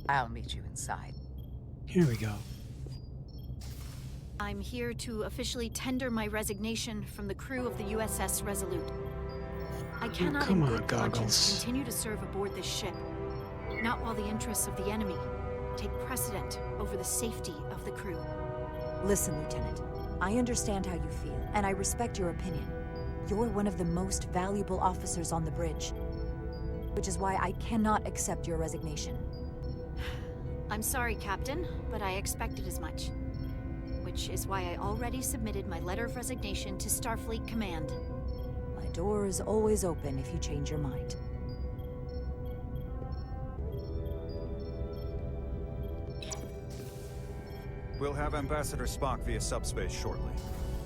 I'll meet you inside. Here we go. I'm here to officially tender my resignation from the crew of the USS Resolute. I cannot come in on, good conscience Goggles. continue to serve aboard this ship. Not while the interests of the enemy take precedent over the safety of the crew. Listen, Lieutenant. I understand how you feel, and I respect your opinion. You're one of the most valuable officers on the bridge. which is why I cannot accept your resignation. I'm sorry, Captain, but I expected as much. Which is why I already submitted my letter of resignation to Starfleet Command. My door is always open if you change your mind. We'll have Ambassador Spock via subspace shortly.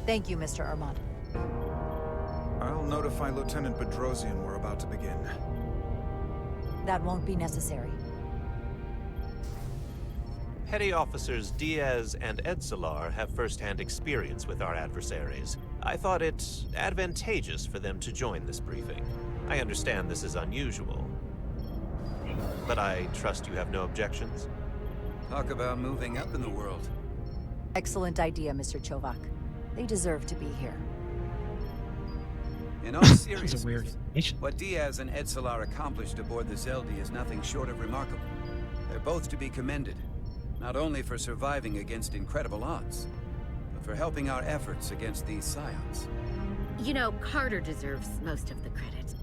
Thank you, Mr. Armand. I'll notify Lieutenant Bedrosian we're about to begin. That won't be necessary. Petty Officers Diaz and Edsalar have first-hand experience with our adversaries. I thought it advantageous for them to join this briefing. I understand this is unusual, but I trust you have no objections? Talk about moving up in the world. Excellent idea, Mr. Chovak. They deserve to be here. In all seriousness, weird what Diaz and Edsalar accomplished aboard the Zeldi is nothing short of remarkable. They're both to be commended, not only for surviving against incredible odds, but for helping our efforts against these scions. You know, Carter deserves most of the credit.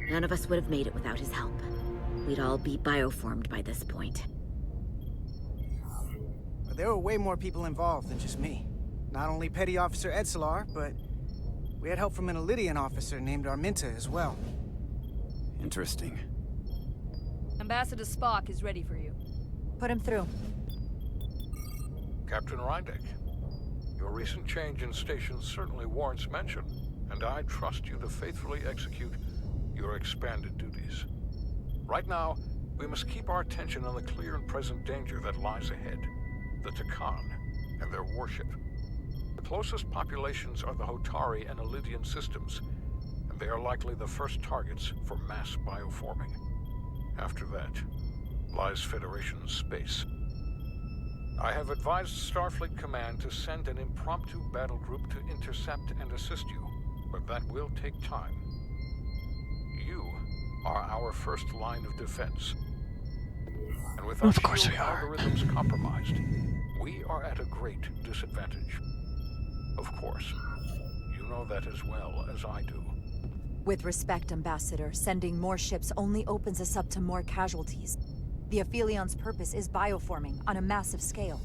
None of us would have made it without his help. We'd all be bioformed by this point. But there were way more people involved than just me. Not only Petty Officer Edsalar, but we had help from an Elydian officer named Arminta as well. Interesting. Ambassador Spock is ready for you. Put him through. Captain Rydek, your recent change in station certainly warrants mention, and I trust you to faithfully execute your expanded duties. Right now, we must keep our attention on the clear and present danger that lies ahead, the Takan and their warship. The closest populations are the Hotari and Elydian systems, and they are likely the first targets for mass bioforming. After that, lies Federation space. I have advised Starfleet Command to send an impromptu battle group to intercept and assist you, but that will take time. You are our first line of defense. And with our shield algorithms compromised, we are at a great disadvantage. Of course, you know that as well as I do. With respect, Ambassador, sending more ships only opens us up to more casualties. The Aphilion's purpose is bioforming on a massive scale.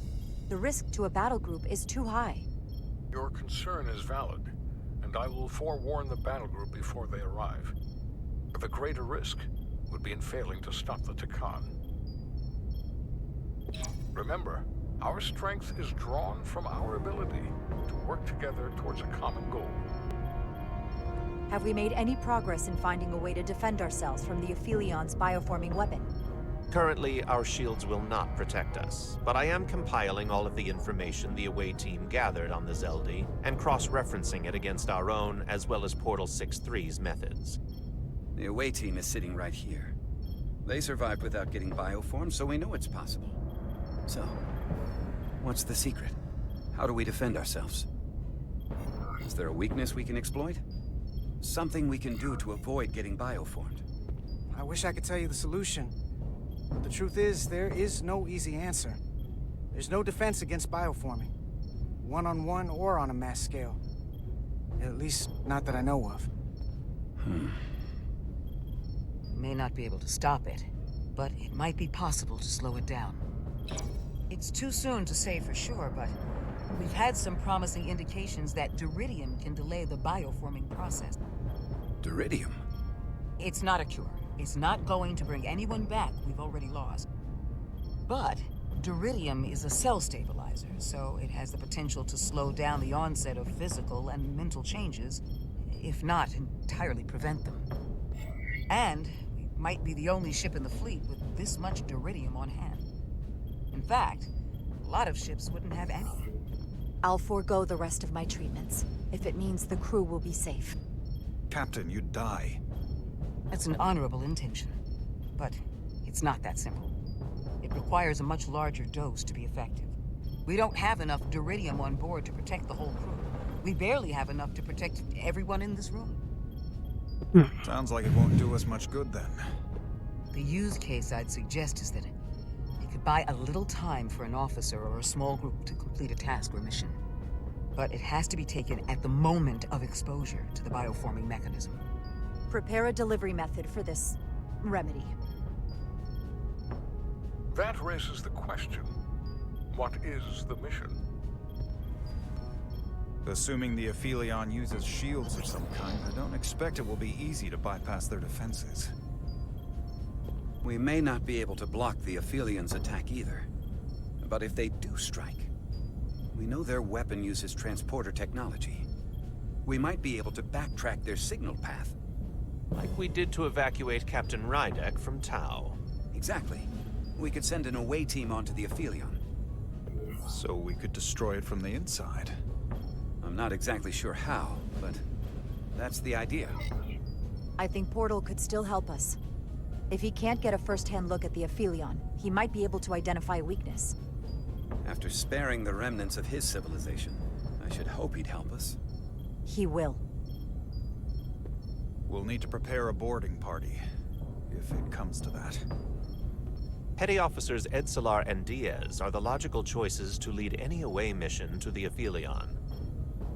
The risk to a battle group is too high. Your concern is valid, and I will forewarn the battle group before they arrive. But the greater risk would be in failing to stop the Takan. Remember, our strength is drawn from our ability to work together towards a common goal. Have we made any progress in finding a way to defend ourselves from the Aphilion's bioforming weapon? Currently, our shields will not protect us, but I am compiling all of the information the away team gathered on the Zeldi and cross-referencing it against our own as well as Portal 6-3's methods. The away team is sitting right here. They survived without getting bioformed, so we know it's possible. So, what's the secret? How do we defend ourselves? Is there a weakness we can exploit? Something we can do to avoid getting bioformed? I wish I could tell you the solution. But the truth is, there is no easy answer. There's no defense against bioforming. One-on-one or on a mass scale. At least, not that I know of. You may not be able to stop it, but it might be possible to slow it down. It's too soon to say for sure, but we've had some promising indications that Duridium can delay the bioforming process. Duridium? It's not a cure. It's not going to bring anyone back we've already lost. But Duridium is a cell stabilizer, so it has the potential to slow down the onset of physical and mental changes, if not entirely prevent them. And we might be the only ship in the fleet with this much Duridium on hand. In fact, a lot of ships wouldn't have any. I'll forego the rest of my treatments, if it means the crew will be safe. Captain, you'd die. That's an honorable intention, but it's not that simple. It requires a much larger dose to be effective. We don't have enough Duridium on board to protect the whole crew. We barely have enough to protect everyone in this room. Sounds like it won't do us much good then. The use case I'd suggest is that it could buy a little time for an officer or a small group to complete a task or mission. But it has to be taken at the moment of exposure to the bioforming mechanism. Prepare a delivery method for this. remedy. That raises the question. What is the mission? Assuming the Aphelion uses shields of some kind, I don't expect it will be easy to bypass their defenses. We may not be able to block the Aphelions' attack either. But if they do strike, we know their weapon uses transporter technology. We might be able to backtrack their signal path. Like we did to evacuate Captain Rydek from Tau. Exactly. We could send an away team onto the Aphelion. So we could destroy it from the inside. I'm not exactly sure how, but that's the idea. I think Portal could still help us. If he can't get a first-hand look at the Aphelion, he might be able to identify a weakness. After sparing the remnants of his civilization, I should hope he'd help us. He will. We'll need to prepare a boarding party, if it comes to that. Petty Officers Edsalar and Diaz are the logical choices to lead any away mission to the Aphelion.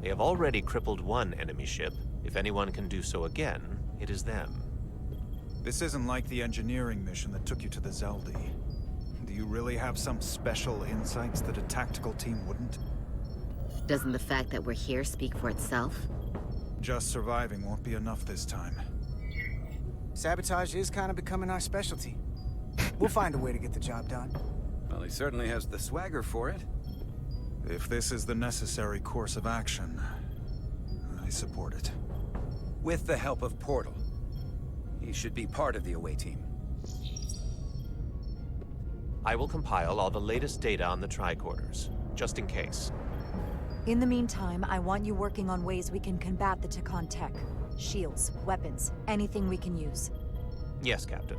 They have already crippled one enemy ship. If anyone can do so again, it is them. This isn't like the engineering mission that took you to the Zeldi. Do you really have some special insights that a tactical team wouldn't? Doesn't the fact that we're here speak for itself? Just surviving won't be enough this time. Sabotage is kind of becoming our specialty. We'll find a way to get the job done. Well, he certainly has the swagger for it. If this is the necessary course of action, I support it. With the help of Portal. He should be part of the away team. I will compile all the latest data on the tricorders, just in case. In the meantime, I want you working on ways we can combat the Takan tech. Shields, weapons, anything we can use. Yes, Captain.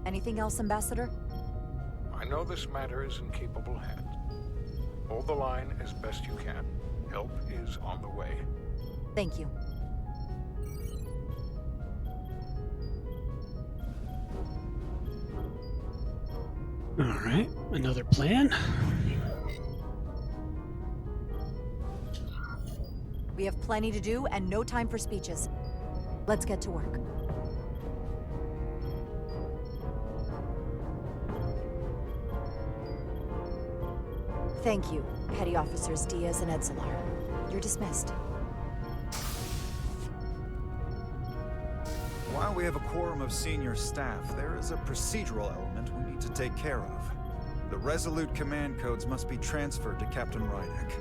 Anything else, Ambassador? I know this matter is in capable hands. Hold the line as best you can. Help is on the way. Thank you. All right, another plan. We have plenty to do and no time for speeches. Let's get to work. Thank you, Petty Officers Diaz and Edsalar. You're dismissed. While we have a quorum of senior staff, there is a procedural element we need to take care of. The Resolute command codes must be transferred to Captain Rydek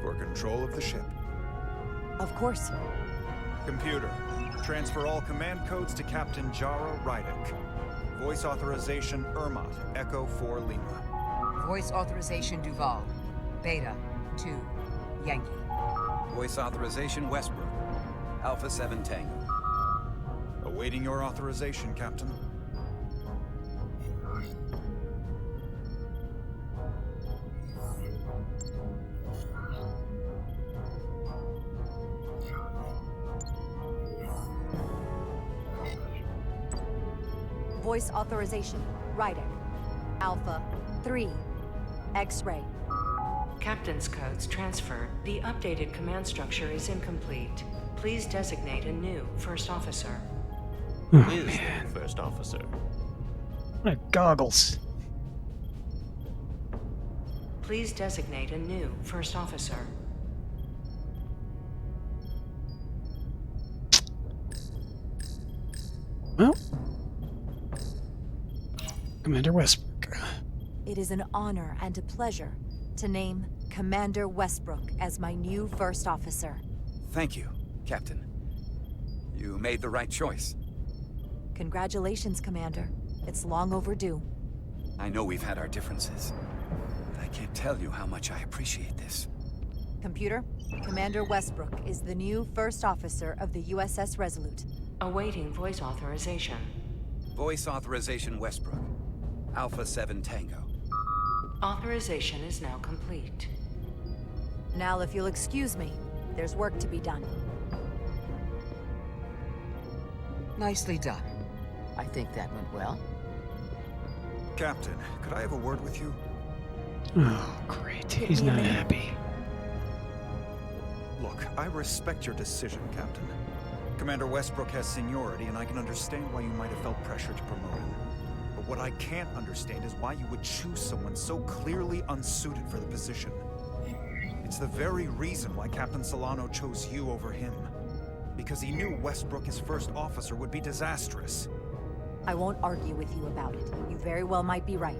for control of the ship. Of course. Computer, transfer all command codes to Captain Jaro Rydek. Voice authorization Ermot, Echo 4 Lima. Voice authorization Duval. Beta 2 Yankee. Voice authorization Westbrook. Alpha 7 Tango. Awaiting your authorization, Captain. Voice authorization, Rydek. Alpha 3 X-ray. Captain's codes transferred. The updated command structure is incomplete. Please designate a new first officer. Who is the first officer? My goggles. Please designate a new first officer. Well, Commander Westbrook. It is an honor and a pleasure to name Commander Westbrook as my new first officer. Thank you, Captain. You made the right choice. Congratulations, Commander. It's long overdue. I know we've had our differences, but I can't tell you how much I appreciate this. Computer, Commander Westbrook is the new first officer of the USS Resolute. Awaiting voice authorization. Voice authorization Westbrook. Alpha 7 Tango. Authorization is now complete. Now, if you'll excuse me, there's work to be done. Nicely done. I think that went well. Captain, could I have a word with you? Oh, great. He's not happy. Look, I respect your decision, Captain. Commander Westbrook has seniority, and I can understand why you might have felt pressure to promote him. But what I can't understand is why you would choose someone so clearly unsuited for the position. It's the very reason why Captain Solano chose you over him. Because he knew Westbrook as first officer would be disastrous. I won't argue with you about it. You very well might be right.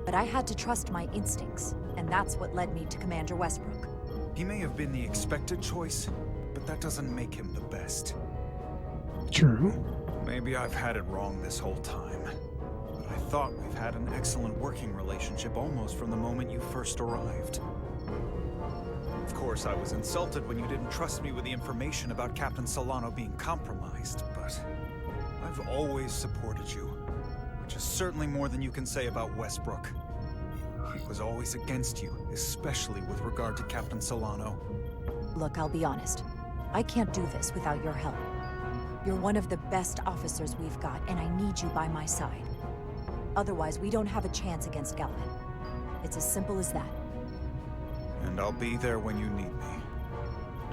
But I had to trust my instincts, and that's what led me to Commander Westbrook. He may have been the expected choice, but that doesn't make him the best. True. Maybe I've had it wrong this whole time. But I thought we've had an excellent working relationship almost from the moment you first arrived. Of course, I was insulted when you didn't trust me with the information about Captain Solano being compromised, but I've always supported you, which is certainly more than you can say about Westbrook. He was always against you, especially with regard to Captain Solano. Look, I'll be honest. I can't do this without your help. You're one of the best officers we've got, and I need you by my side. Otherwise, we don't have a chance against Galvin. It's as simple as that. And I'll be there when you need me.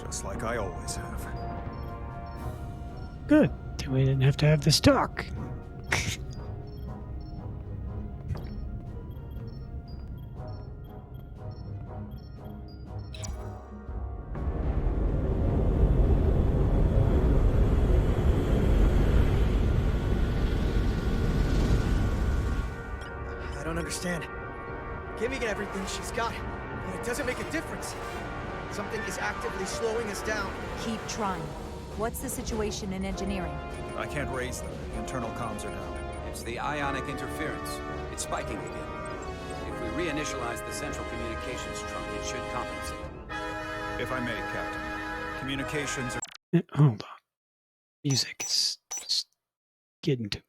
Just like I always have. Good. Then we didn't have to have this talk. I don't understand. Giving everything she's got, but it doesn't make a difference. Something is actively slowing us down. Keep trying. What's the situation in engineering? I can't raise them. The internal comms are down. It's the ionic interference. It's spiking again. If we reinitialize the central communications trunk, it should compensate. If I may, Captain. Communications are... Hold on. Music is just getting to me.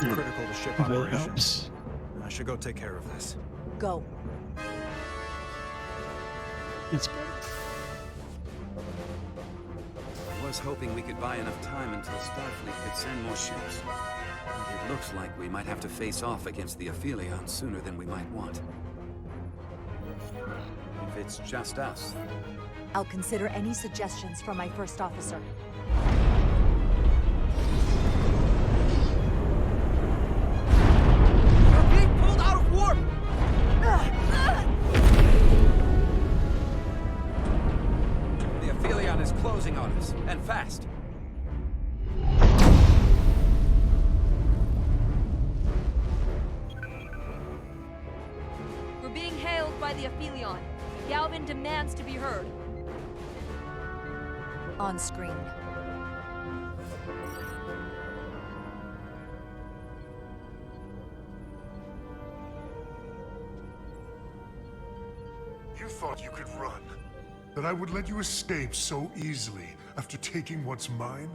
critical to ship Hopefully it operations. helps. I should go take care of this. Go. It's better. I was hoping we could buy enough time until Starfleet could send more ships. But it looks like we might have to face off against the Aphelion sooner than we might want. If it's just us. I'll consider any suggestions from my first officer. We're being pulled out of warp! The Aphelion is closing on us, and fast. We're being hailed by the Aphelion. Galvin demands to be heard. On screen. You thought you could run? That I would let you escape so easily after taking what's mine?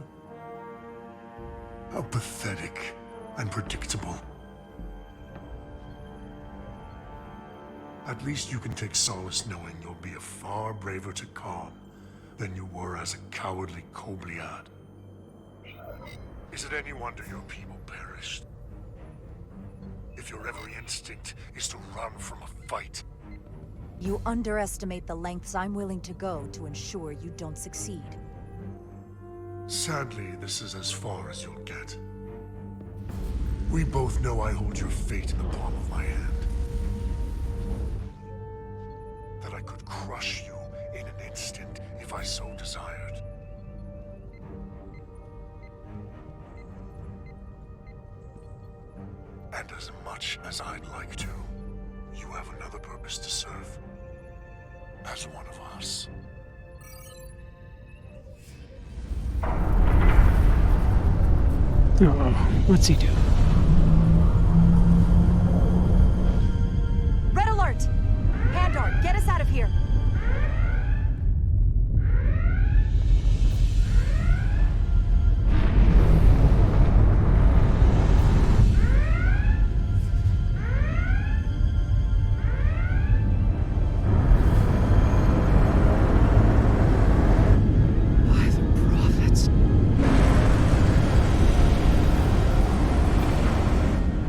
How pathetic and predictable. At least you can take solace knowing you'll be a far braver Takan than you were as a cowardly Kobliad. Is it any wonder your people perished? If your every instinct is to run from a fight. You underestimate the lengths I'm willing to go to ensure you don't succeed. Sadly, this is as far as you'll get. We both know I hold your fate in the palm of my hand. That I could crush you in an instant if I so desired. And as much as I'd like to, you have another purpose to serve. As one of us. Uh-oh. What's he do? Red alert! Pandar, get us out of here!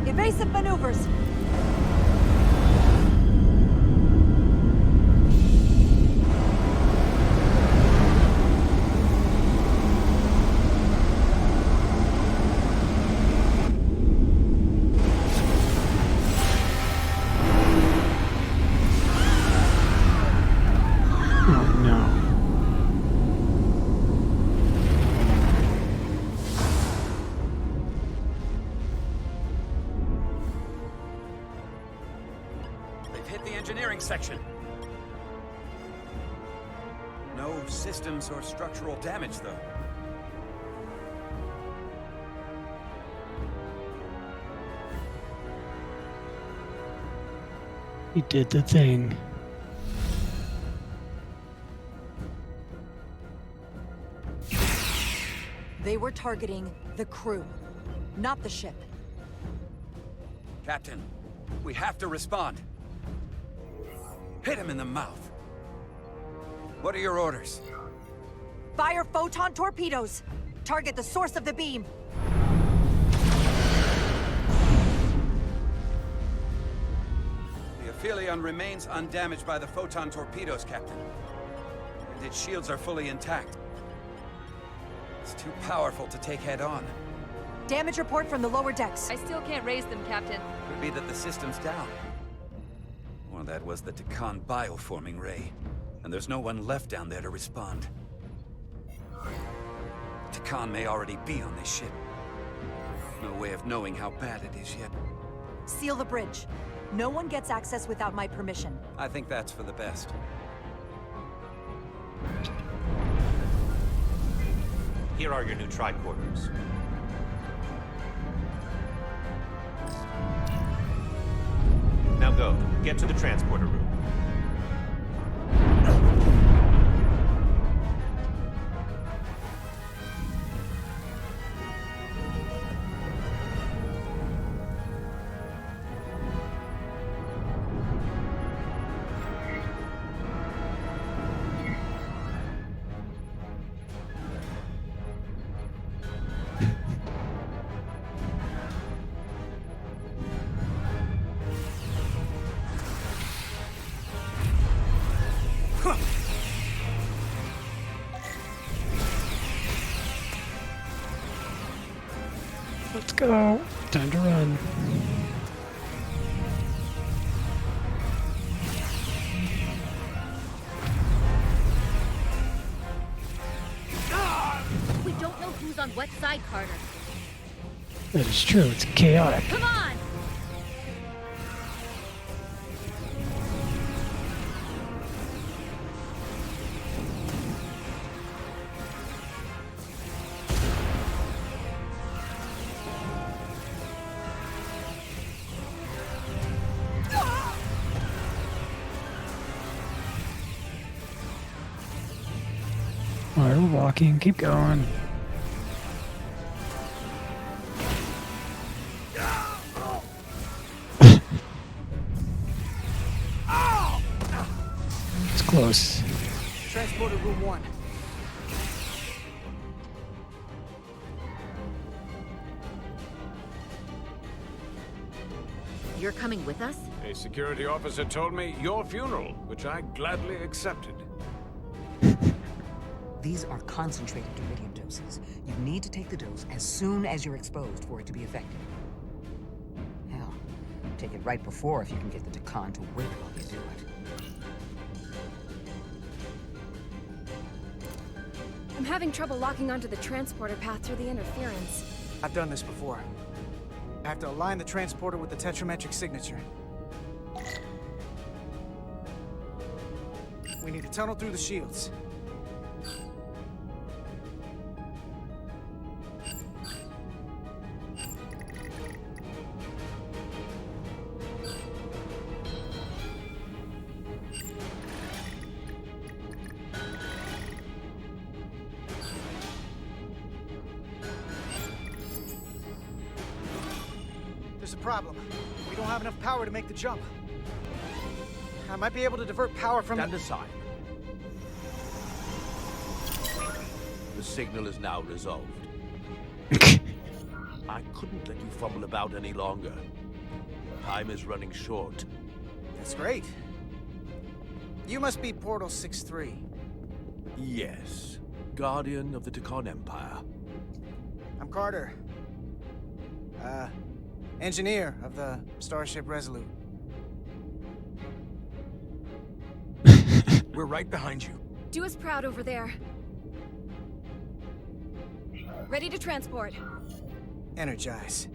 Evasive maneuvers! section. No systems or structural damage, though. He did the thing. They were targeting the crew, not the ship. Captain, we have to respond. Hit him in the mouth. What are your orders? Fire photon torpedoes! Target the source of the beam! The Aphelion remains undamaged by the photon torpedoes, Captain. And its shields are fully intact. It's too powerful to take head-on. Damage report from the lower decks. I still can't raise them, Captain. Could be that the system's down. Or that was the Trekin bioforming ray. And there's no one left down there to respond. Trekin may already be on this ship. No way of knowing how bad it is yet. Seal the bridge. No one gets access without my permission. I think that's for the best. Here are your new tricorders. Now go. Get to the transporter room. Let's go. Time to run. We don't know who's on what side, Carter. That is true. It's chaotic. Come on! Alright, we're walking. Keep going. It's close. Transporter room 1. You're coming with us? A security officer told me your funeral, which I gladly accepted. These are concentrated iridium doses. You need to take the dose as soon as you're exposed for it to be effective. Hell, take it right before if you can get the Trekin to wait while you do it. I'm having trouble locking onto the transporter path through the interference. I've done this before. I have to align the transporter with the tetrametric signature. We need to tunnel through the shields. There's a problem. We don't have enough power to make the jump. I might be able to divert power from Stand aside. The signal is now resolved. I couldn't let you fumble about any longer. Time is running short. That's great. You must be Portal 6-3. Yes. Guardian of the Trekin Empire. I'm Carter. Engineer of the Starship Resolute. We're right behind you. Do us proud over there. Ready to transport. Energize.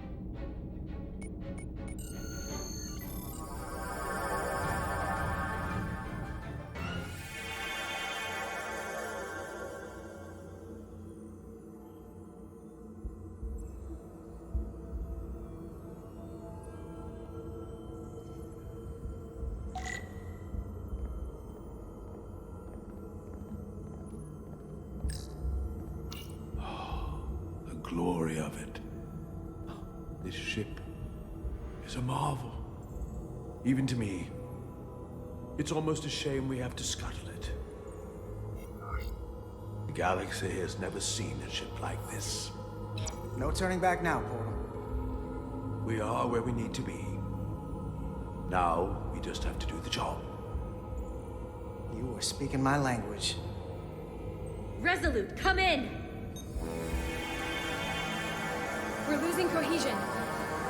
ship is a marvel. Even to me. It's almost a shame we have to scuttle it. The galaxy has never seen a ship like this. No turning back now, Portal. We are where we need to be. Now, we just have to do the job. You are speaking my language. Resolute, come in! We're losing cohesion.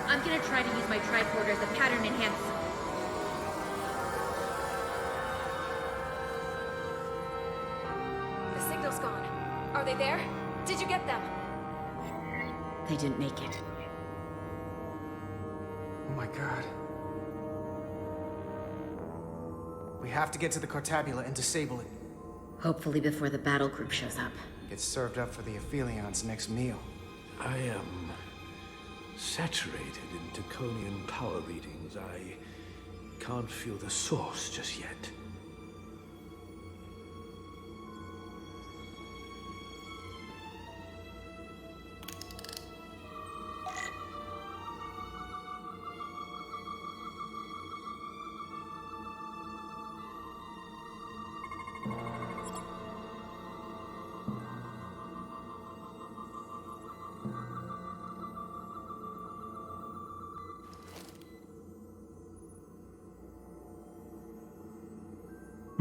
I'm gonna try to use my tricorder as a pattern enhancer. The signal's gone. Are they there? Did you get them? They didn't make it. Oh my god. We have to get to the Cartabula and disable it. Hopefully before the battle group shows up. Get served up for the Aphelions' next meal. I am saturated in Draconian power readings. I can't feel the source just yet.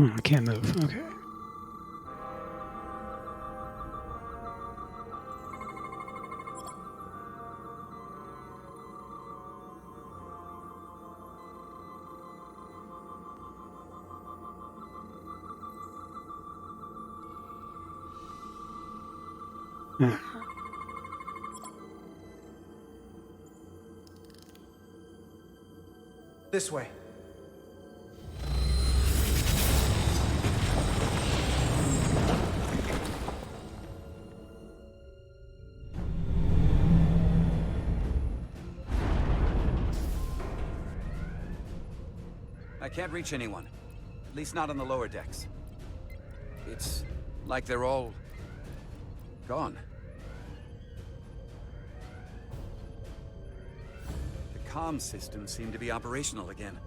I can't move. Okay. This way. I can't reach anyone. At least not on the lower decks. It's like they're all gone. The comm systems seem to be operational again.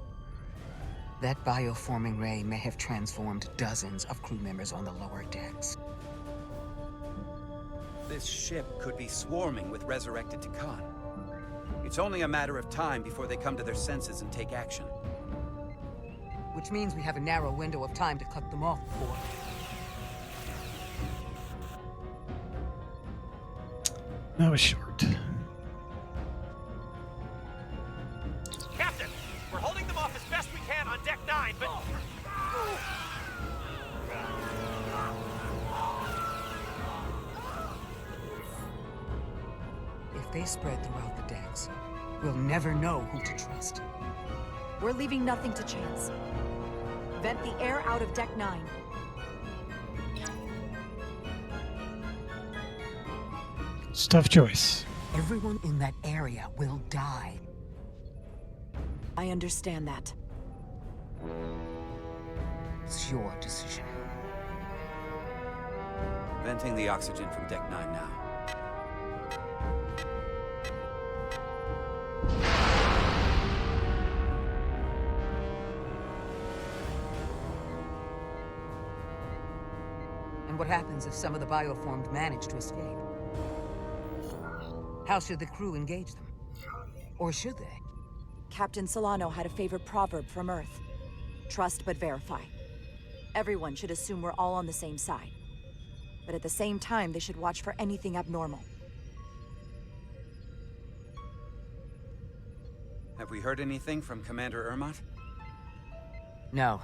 That bioforming ray may have transformed dozens of crew members on the lower decks. This ship could be swarming with resurrected Takan. It's only a matter of time before they come to their senses and take action. Which means we have a narrow window of time to cut them off before. That was short. Captain, we're holding them off as best we can on Deck 9, but... If they spread throughout the decks, we'll never know who to trust. We're leaving nothing to chance. Vent the air out of Deck 9. It's a tough choice. Everyone in that area will die. I understand that. It's your decision. Venting the oxygen from Deck 9 now. And what happens if some of the bioformed manage to escape? How should the crew engage them? Or should they? Captain Solano had a favorite proverb from Earth. Trust but verify. Everyone should assume we're all on the same side. But at the same time, they should watch for anything abnormal. Have we heard anything from Commander Ermot? No.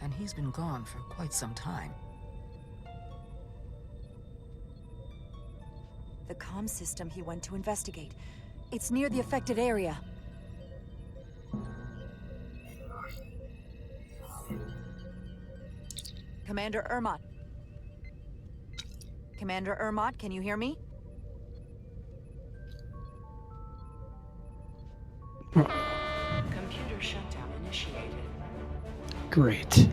And he's been gone for quite some time. The comm system he went to investigate. It's near the affected area. Commander Ermot. Commander Ermot, can you hear me? Computer shutdown initiated. Great.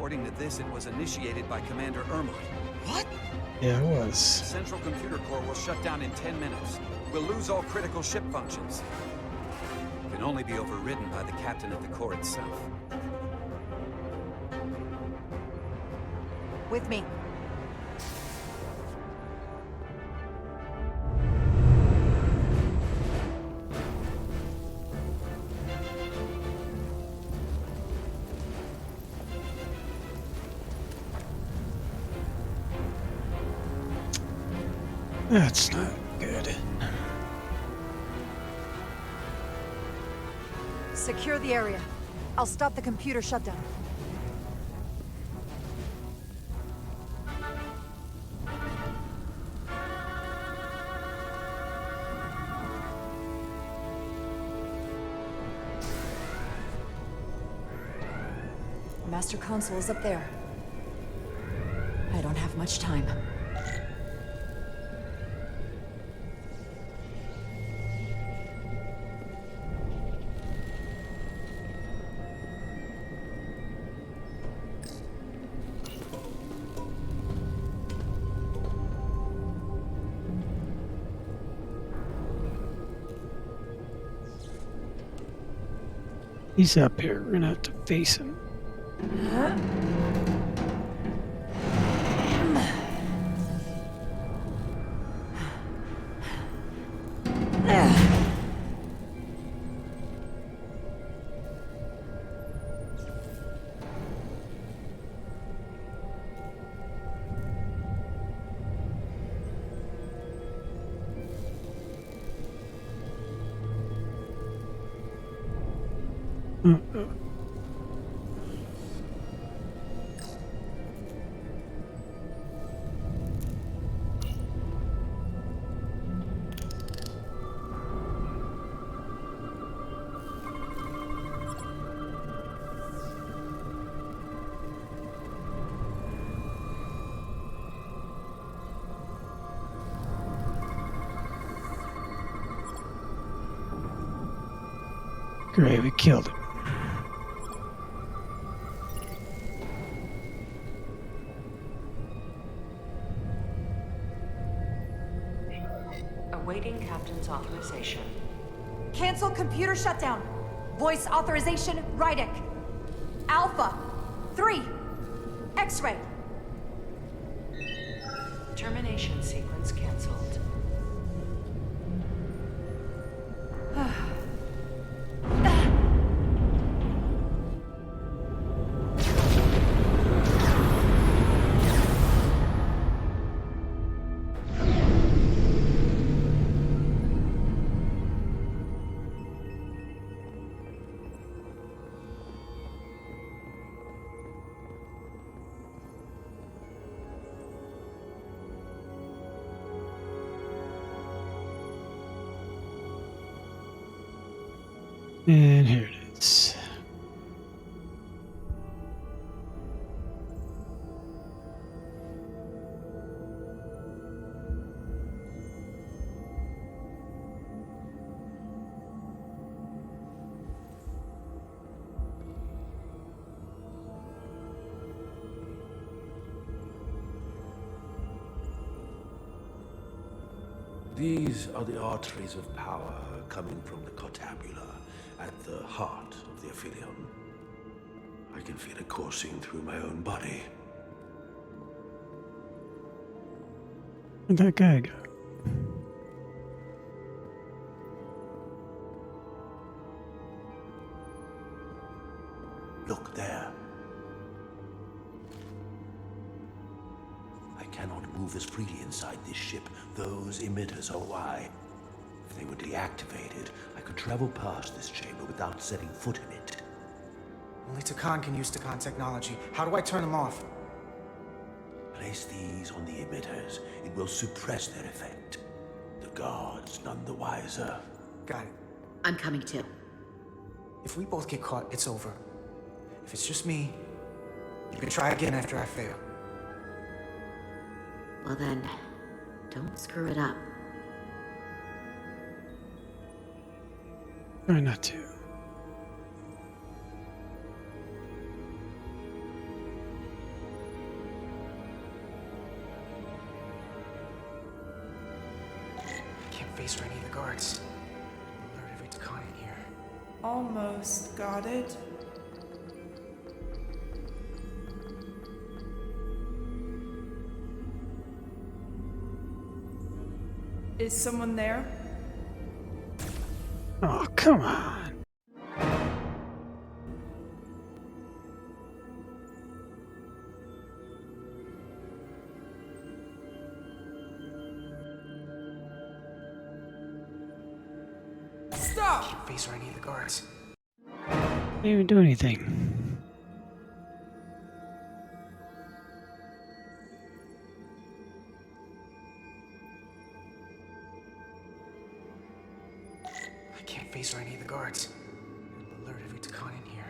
According to of this, it was initiated by Commander Ermont. What? Yeah, it The was. central computer core will shut down in 10 minutes. We'll lose all critical ship functions. It can only be overridden by the captain of the core itself. With me. That's not good. Secure the area. I'll stop the computer shutdown. The master console is up there. I don't have much time. He's up here. We're gonna have to face him. Uh-oh. Great, we killed him. Awaiting Captain's authorization. Cancel computer shutdown. Voice authorization, Rydick. Alpha 3. X-ray. Termination sequence cancelled. And here it is. These are the arteries of power coming from the cortabula at the heart of the Aphelion. I can feel it coursing through my own body. Where'd that guy go? Look there. I cannot move as freely inside this ship. Those emitters are why. If they were deactivated, I could travel past this chamber without setting foot in it. Only Takan can use Takan technology. How do I turn them off? Place these on the emitters. It will suppress their effect. The guards none the wiser. Got it. I'm coming too. If we both get caught, it's over. If it's just me, you can try again after I fail. Well then, don't screw it up. Try not to. almost got it. Is someone there? Oh, come on. Stop! Can't face or any of the guards. Didn't even do anything. I can't face or any of the guards. It'll alert every Takan in here.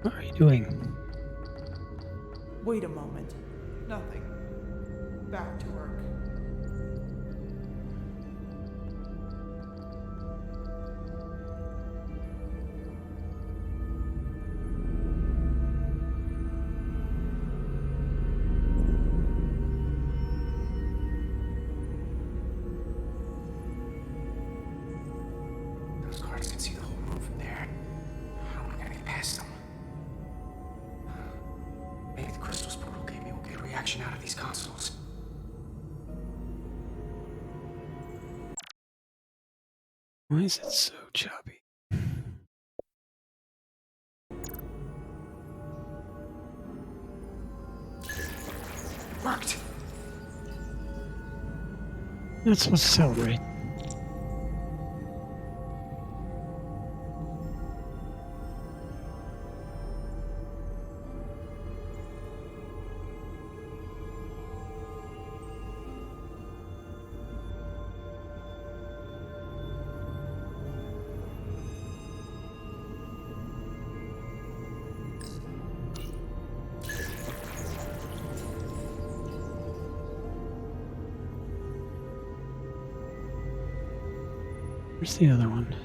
What are you doing? Wait a moment. Nothing. Back to work. Those guards can see the whole room from there. How am I gonna get past them? Maybe the crystal's portal gate will get a reaction out of these consoles. Why is it so choppy? Locked. Not supposed to celebrate. Where's the other one?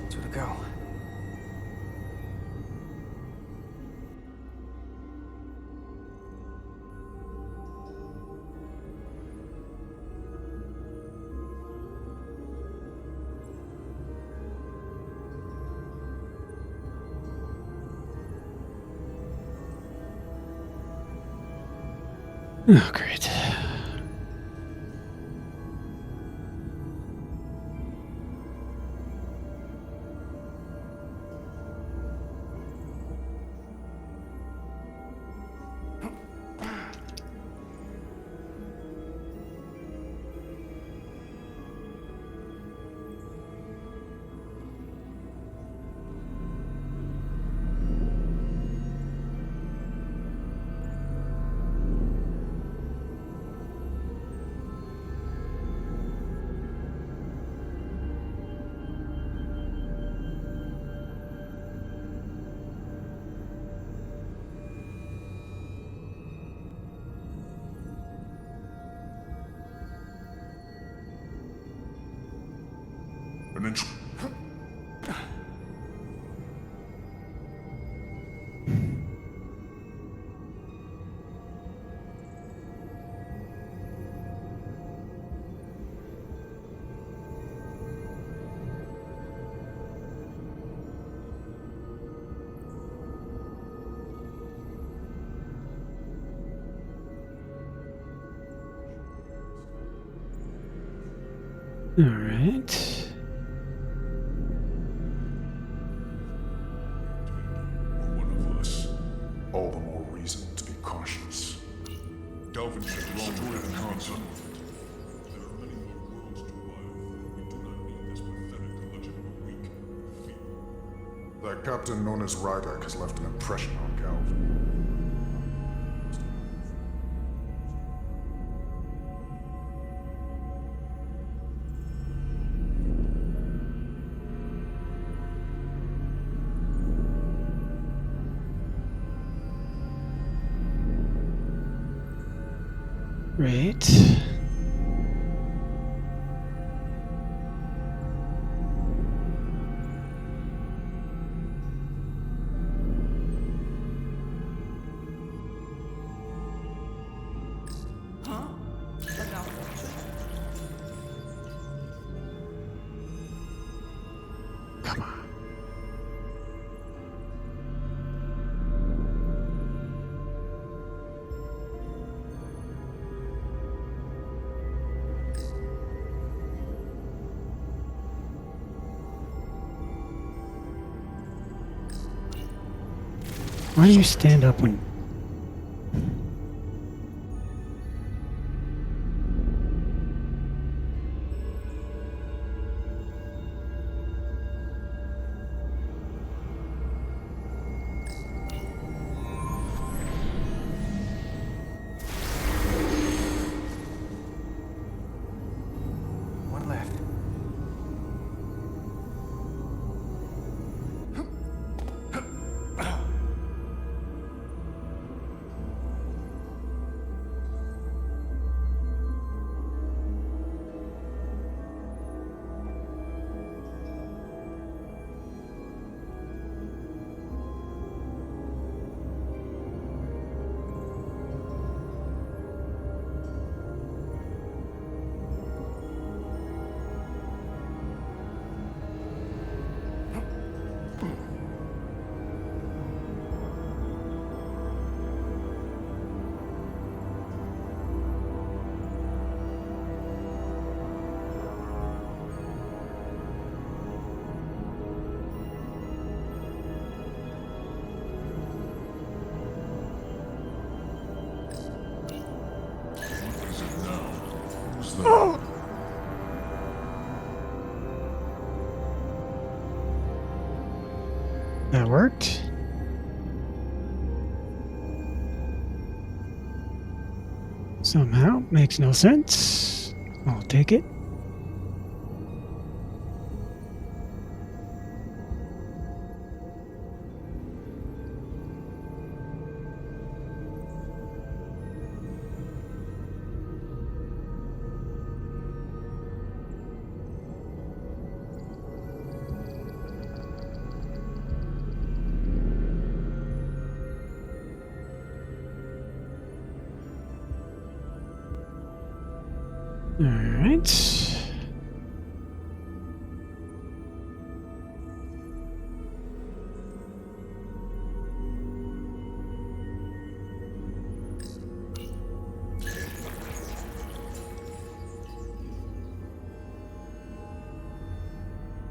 Two to go. Oh, great. An inch. All right. One of us. All the more reason to be cautious. Delvin should destroy the console. There are many more worlds to arrive. We do not need this pathetic legend of a weak feeble. That captain known as Rydak has left an impression on Calvin. Right. Huh? A malfunction? Come on. Why do you stand up when... One left. Oh! That worked. Somehow. Makes no sense. I'll take it. All right.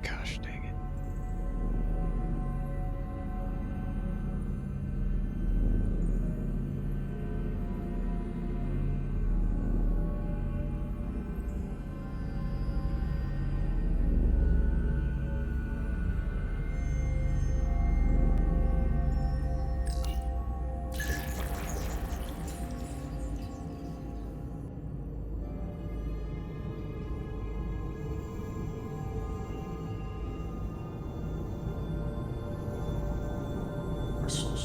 Gosh dang it.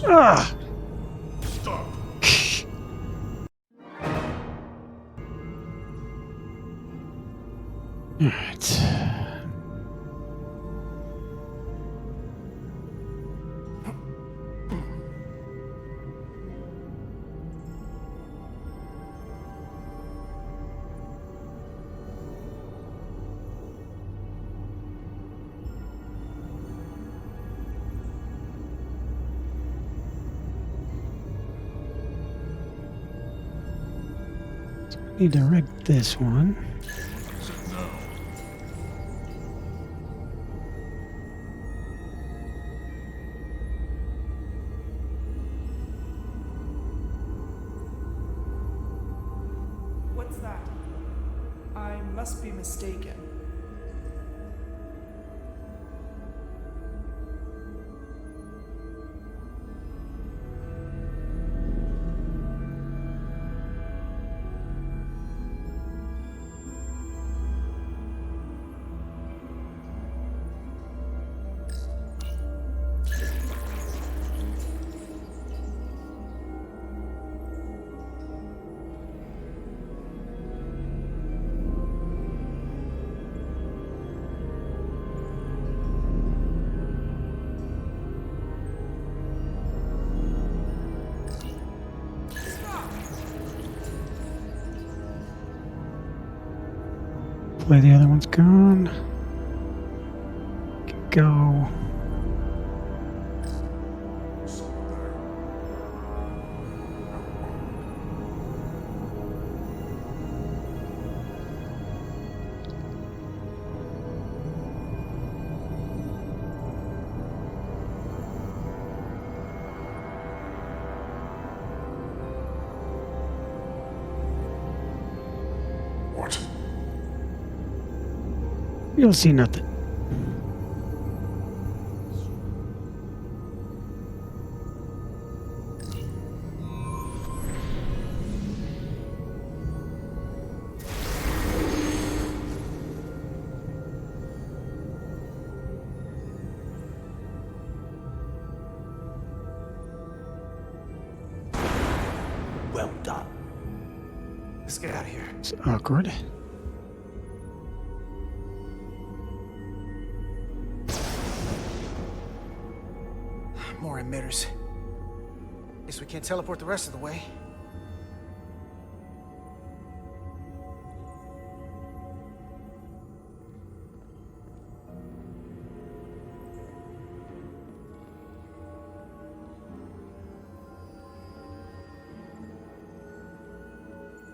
Ah! Stop. All right. Need to rig this one. What's that? I must be mistaken. Hopefully the other one's gone. Can go. What? You'll see nothing. Well done. Let's get out of here. It's awkward. More emitters. Guess we can't teleport the rest of the way.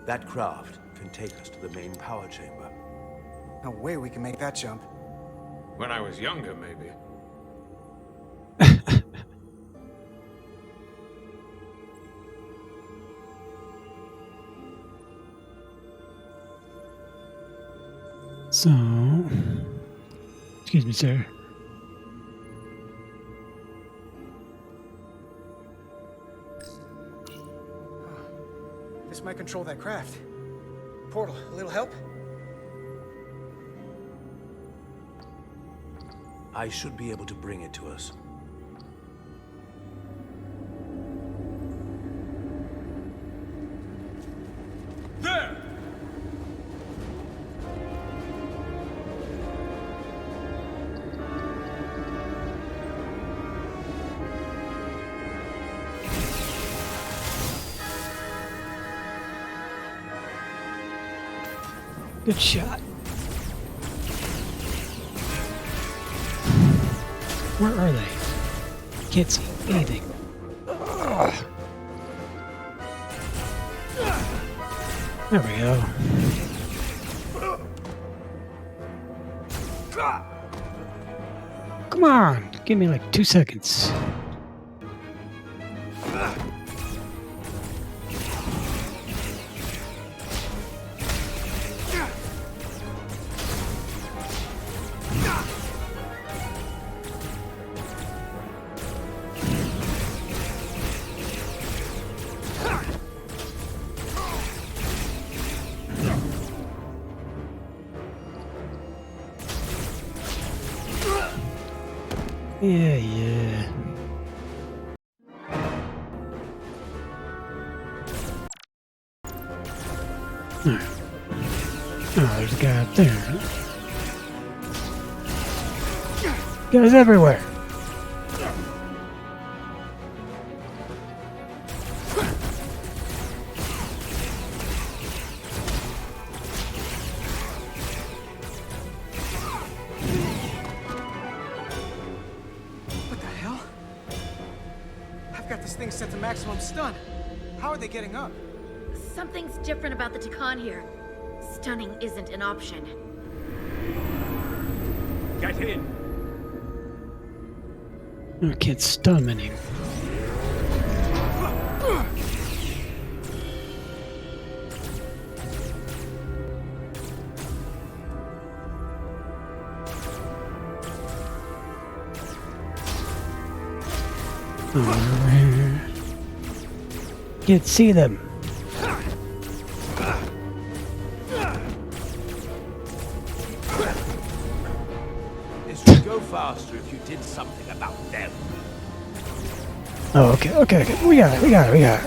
That craft can take us to the main power chamber. No way we can make that jump. When I was younger, maybe. So, excuse me, sir. This might control that craft. Portal, a little help? I should be able to bring it to us. There! Good shot. Where are they? Can't see anything. Ugh. There we go. Come on, give me like 2 seconds. Yeah. Alright. Oh, there's a guy up there. Guys everywhere. What the hell? I've got this thing set to maximum stun. How are they getting up? Something's different about the Takan here. Stunning isn't an option. Get in! I can't stun any. Over here. Can't see them. This would go faster if you did something about them. Oh, okay. We got it.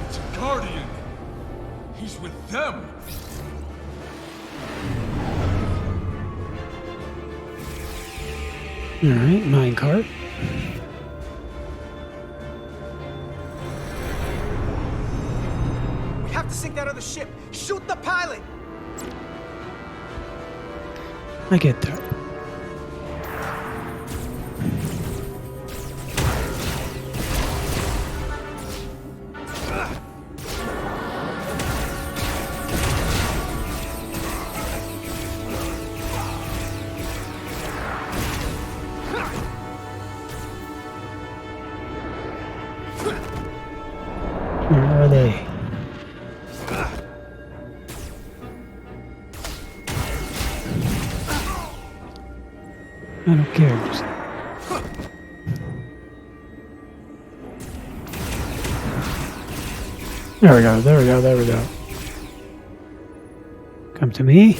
It's a Guardian! He's with them! Alright, minecart. We have to sink that other ship. Shoot the pilot! I get that. Where are they? I don't care. Just... There we go, there we go, there we go. Come to me.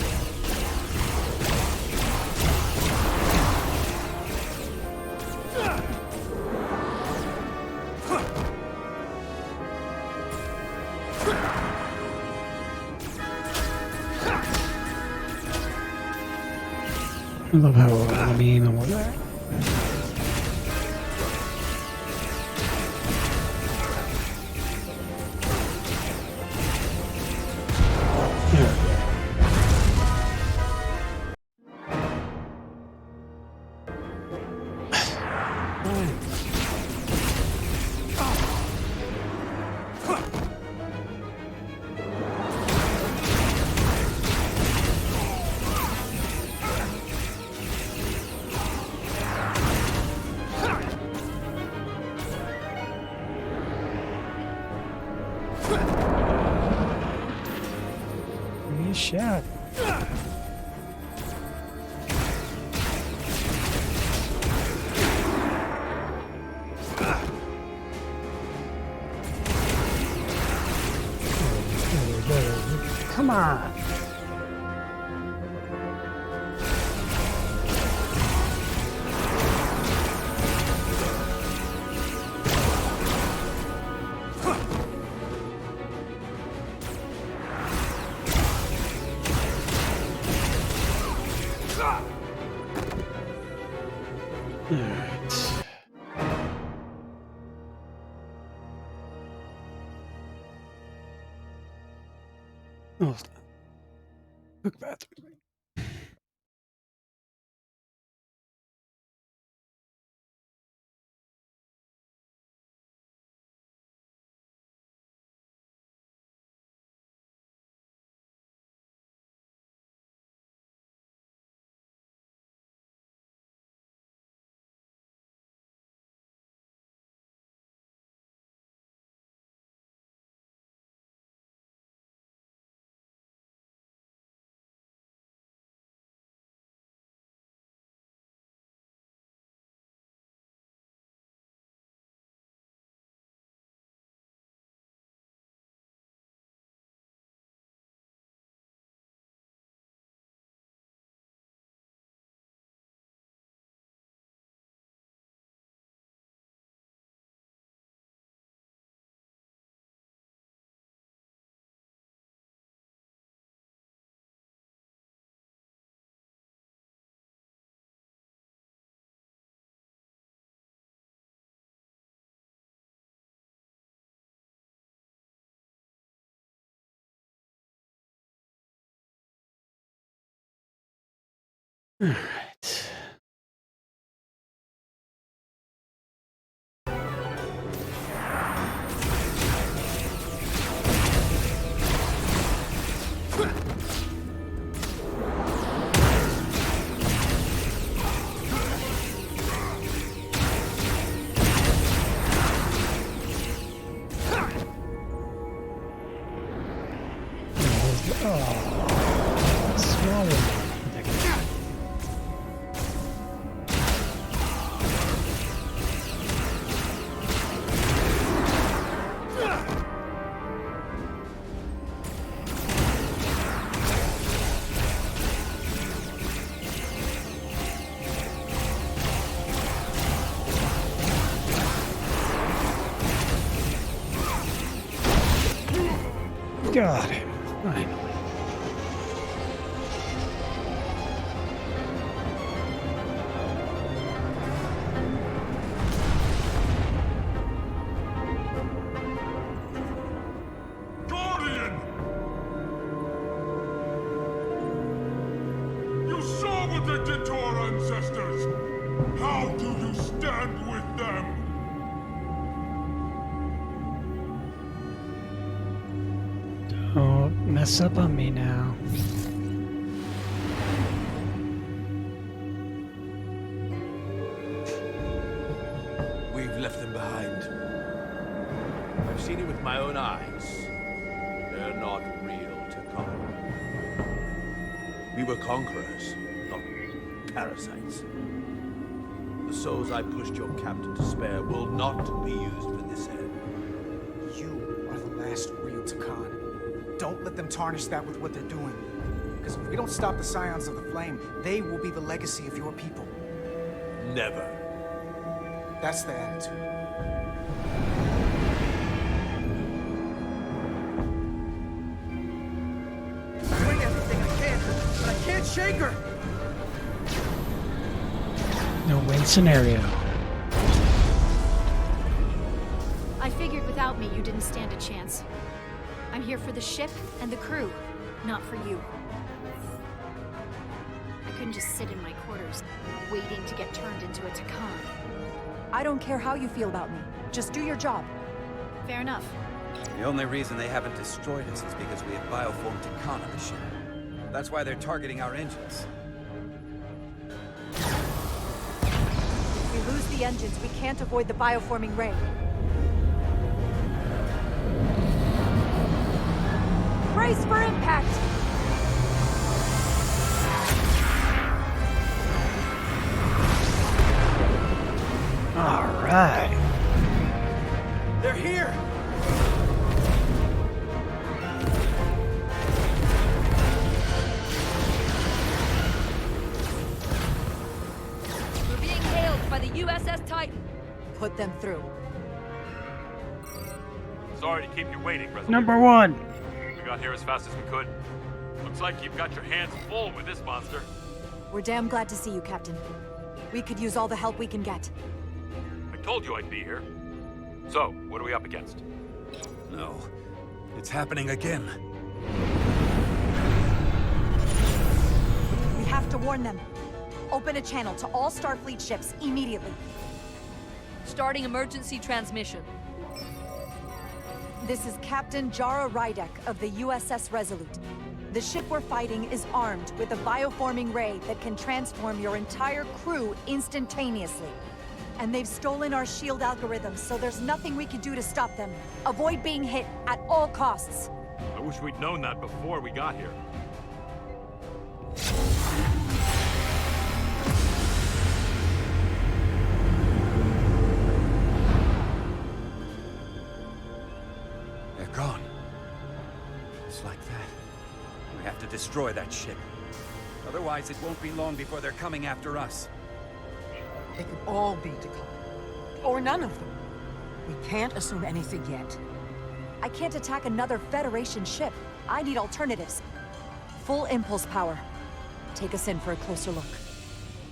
I love how I mean over there. Give me a shot. Come on. Alright. Oh, quick bathroom. Alright. Oh, swallow. Got him. Finally. Guardian! You saw what they did to our ancestors! How do you stand with them? Don't mess up on me now. We've left them behind. I've seen it with my own eyes. They're not real Takan. We were conquerors, not parasites. The souls I pushed your captain to spare will not be used for this end. You are the last real Takan. Don't let them tarnish that with what they're doing. Because if we don't stop the Scions of the Flame, they will be the legacy of your people. Never. That's the attitude. I'm doing everything I can, but I can't shake her! No win scenario. I figured without me, you didn't stand a chance. I'm here for the ship and the crew, not for you. I couldn't just sit in my quarters, waiting to get turned into a Takan. I don't care how you feel about me. Just do your job. Fair enough. The only reason they haven't destroyed us is because we have bioformed Takan on the ship. That's why they're targeting our engines. If we lose the engines, we can't avoid the bioforming ray. Brace for impact! All right. They're here! We're being hailed by the USS Titan. Put them through. Sorry to keep you waiting, Resolute. Number one. We got here as fast as we could. Looks like you've got your hands full with this monster. We're damn glad to see you, Captain. We could use all the help we can get. I told you I'd be here. So, what are we up against? No. It's happening again. We have to warn them. Open a channel to all Starfleet ships immediately. Starting emergency transmission. This is Captain Jara Rydek of the USS Resolute. The ship we're fighting is armed with a bioforming ray that can transform your entire crew instantaneously. And they've stolen our shield algorithms, so there's nothing we can do to stop them. Avoid being hit at all costs. I wish we'd known that before we got here. They're gone. Just like that. We have to destroy that ship. Otherwise, it won't be long before they're coming after us. They could all be Takan. Or none of them. We can't assume anything yet. I can't attack another Federation ship. I need alternatives. Full impulse power. Take us in for a closer look.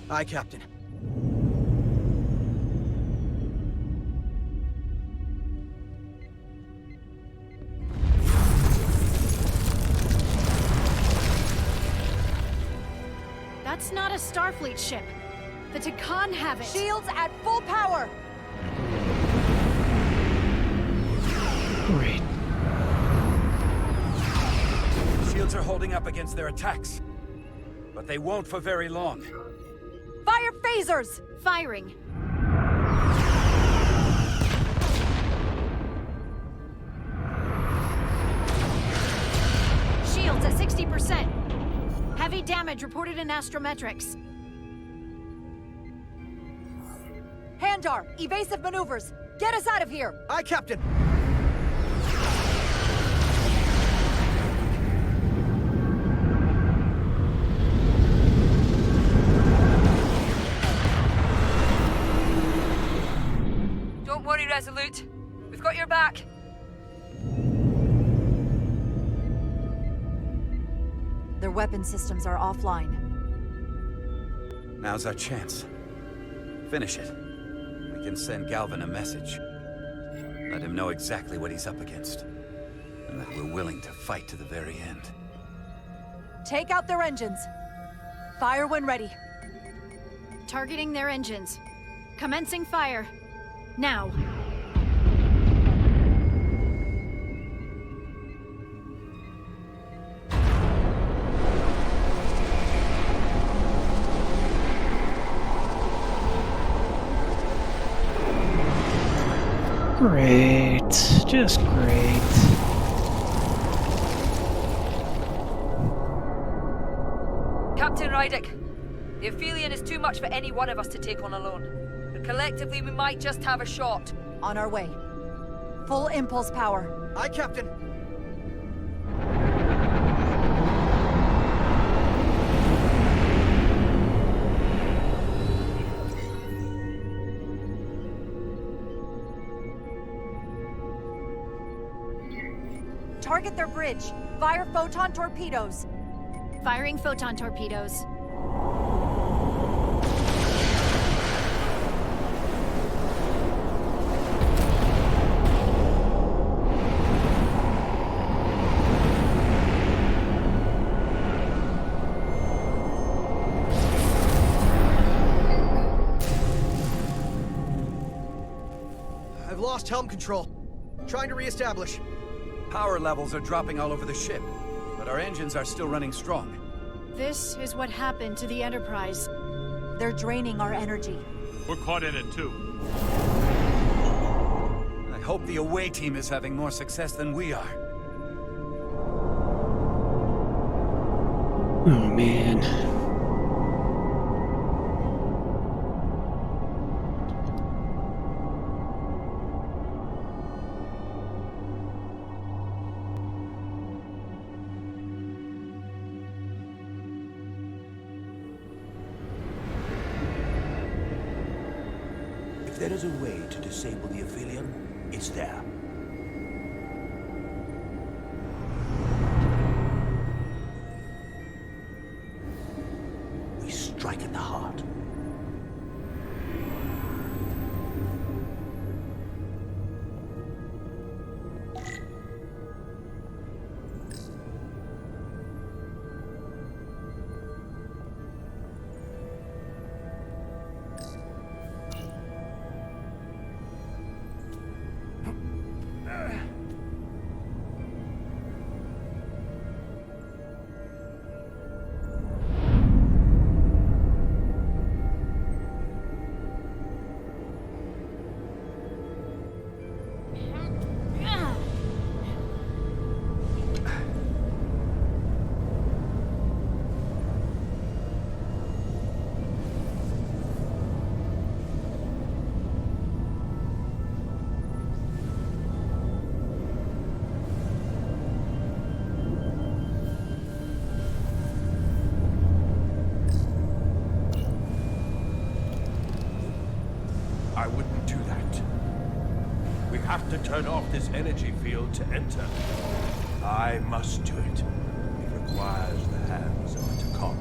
Aye, Captain. That's not a Starfleet ship. The Takan have it. Shields at full power! Great. Shields are holding up against their attacks. But they won't for very long. Fire phasers! Firing. Shields at 60%. Heavy damage reported in astrometrics. Handar, evasive maneuvers! Get us out of here! Aye, Captain! Don't worry, Resolute. We've got your back. their weapon systems are offline. Now's our chance. Finish it. We can send Galvin a message. Let him know exactly what he's up against. And that we're willing to fight to the very end. Take out their engines. Fire when ready. Targeting their engines. Commencing fire. Now. Great. Just great. Captain Rydick, the Aphelion is too much for any one of us to take on alone. But collectively, we might just have a shot. On our way. Full impulse power. Aye, Captain. Target their bridge. Fire photon torpedoes. Firing photon torpedoes. I've lost helm control. Trying to re-establish. Power levels are dropping all over the ship, but our engines are still running strong. This is what happened to the Enterprise. They're draining our energy. We're caught in it too. I hope the away team is having more success than we are. Oh, man. If there is a way to disable the Aphelion, it's there. We strike at the heart. I wouldn't do that. We have to turn off this energy field to enter. I must do it. It requires the hands of a Takan.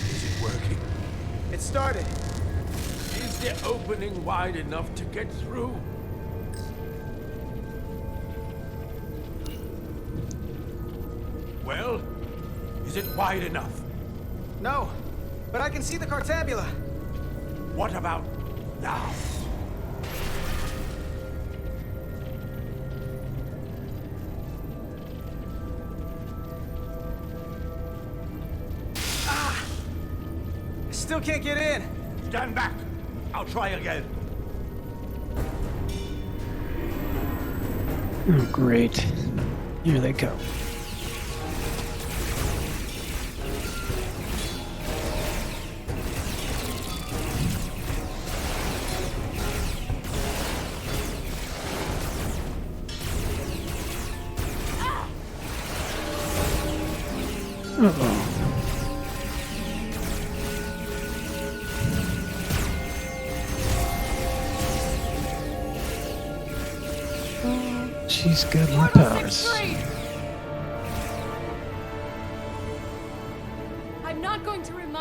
Is it working? It started. Is the opening wide enough to get through? Well, is it wide enough? No, but I can see the Cartabula. What about now? I still can't get in. Stand back. I'll try again. Oh, great. Here they go. Uh-oh. She's got more powers.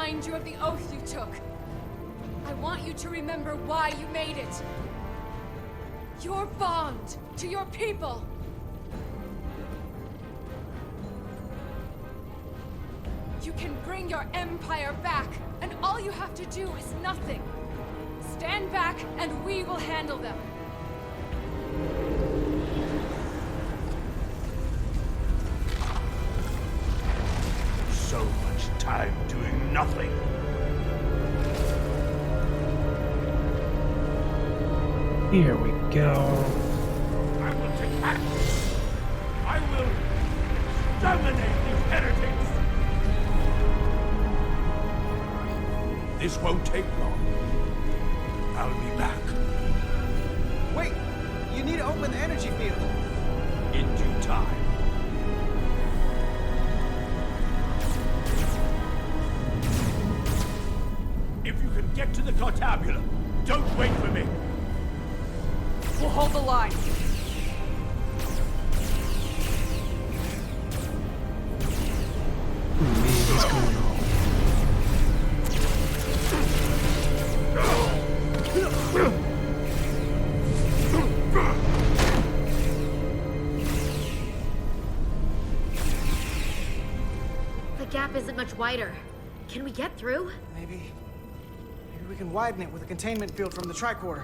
remind you of the oath you took. I want you to remember why you made it. Your bond to your people. You can bring your empire back, and all you have to do is nothing. Stand back, and we will handle them. So much time doing nothing. Here we go. I will take action. I will exterminate these heretics. This won't take long. I'll be back. Wait! You need to open the energy field. In due time. If you can get to the cartabulum, don't wait for me. We'll hold the line. What's going on? The gap isn't much wider. Can we get through? Maybe we can widen it with a containment field from the tricorder.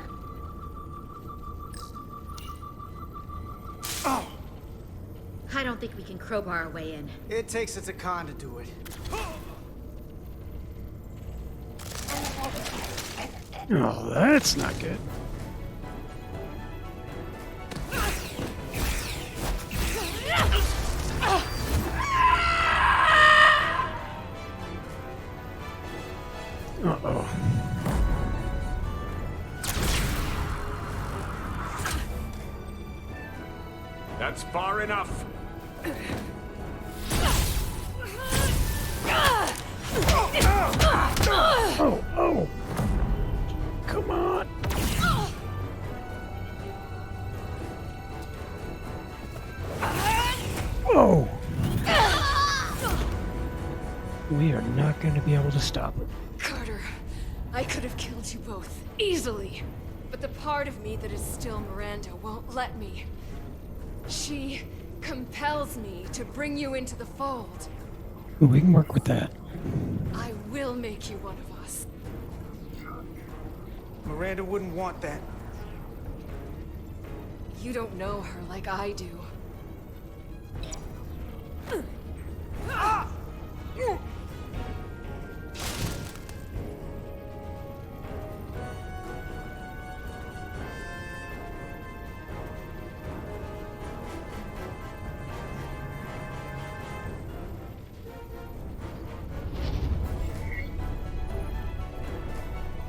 Oh! I don't think we can crowbar our way in. It takes a Takan to do it. Oh, that's not good. Uh-oh. That's far enough. Oh, oh. Come on. Whoa. We are not going to be able to stop it. Carter, I could have killed you both, easily. But the part of me that is still Miranda won't let me. She compels me to bring you into the fold. We can work with that. I will make you one of us. Miranda wouldn't want that. You don't know her like I do.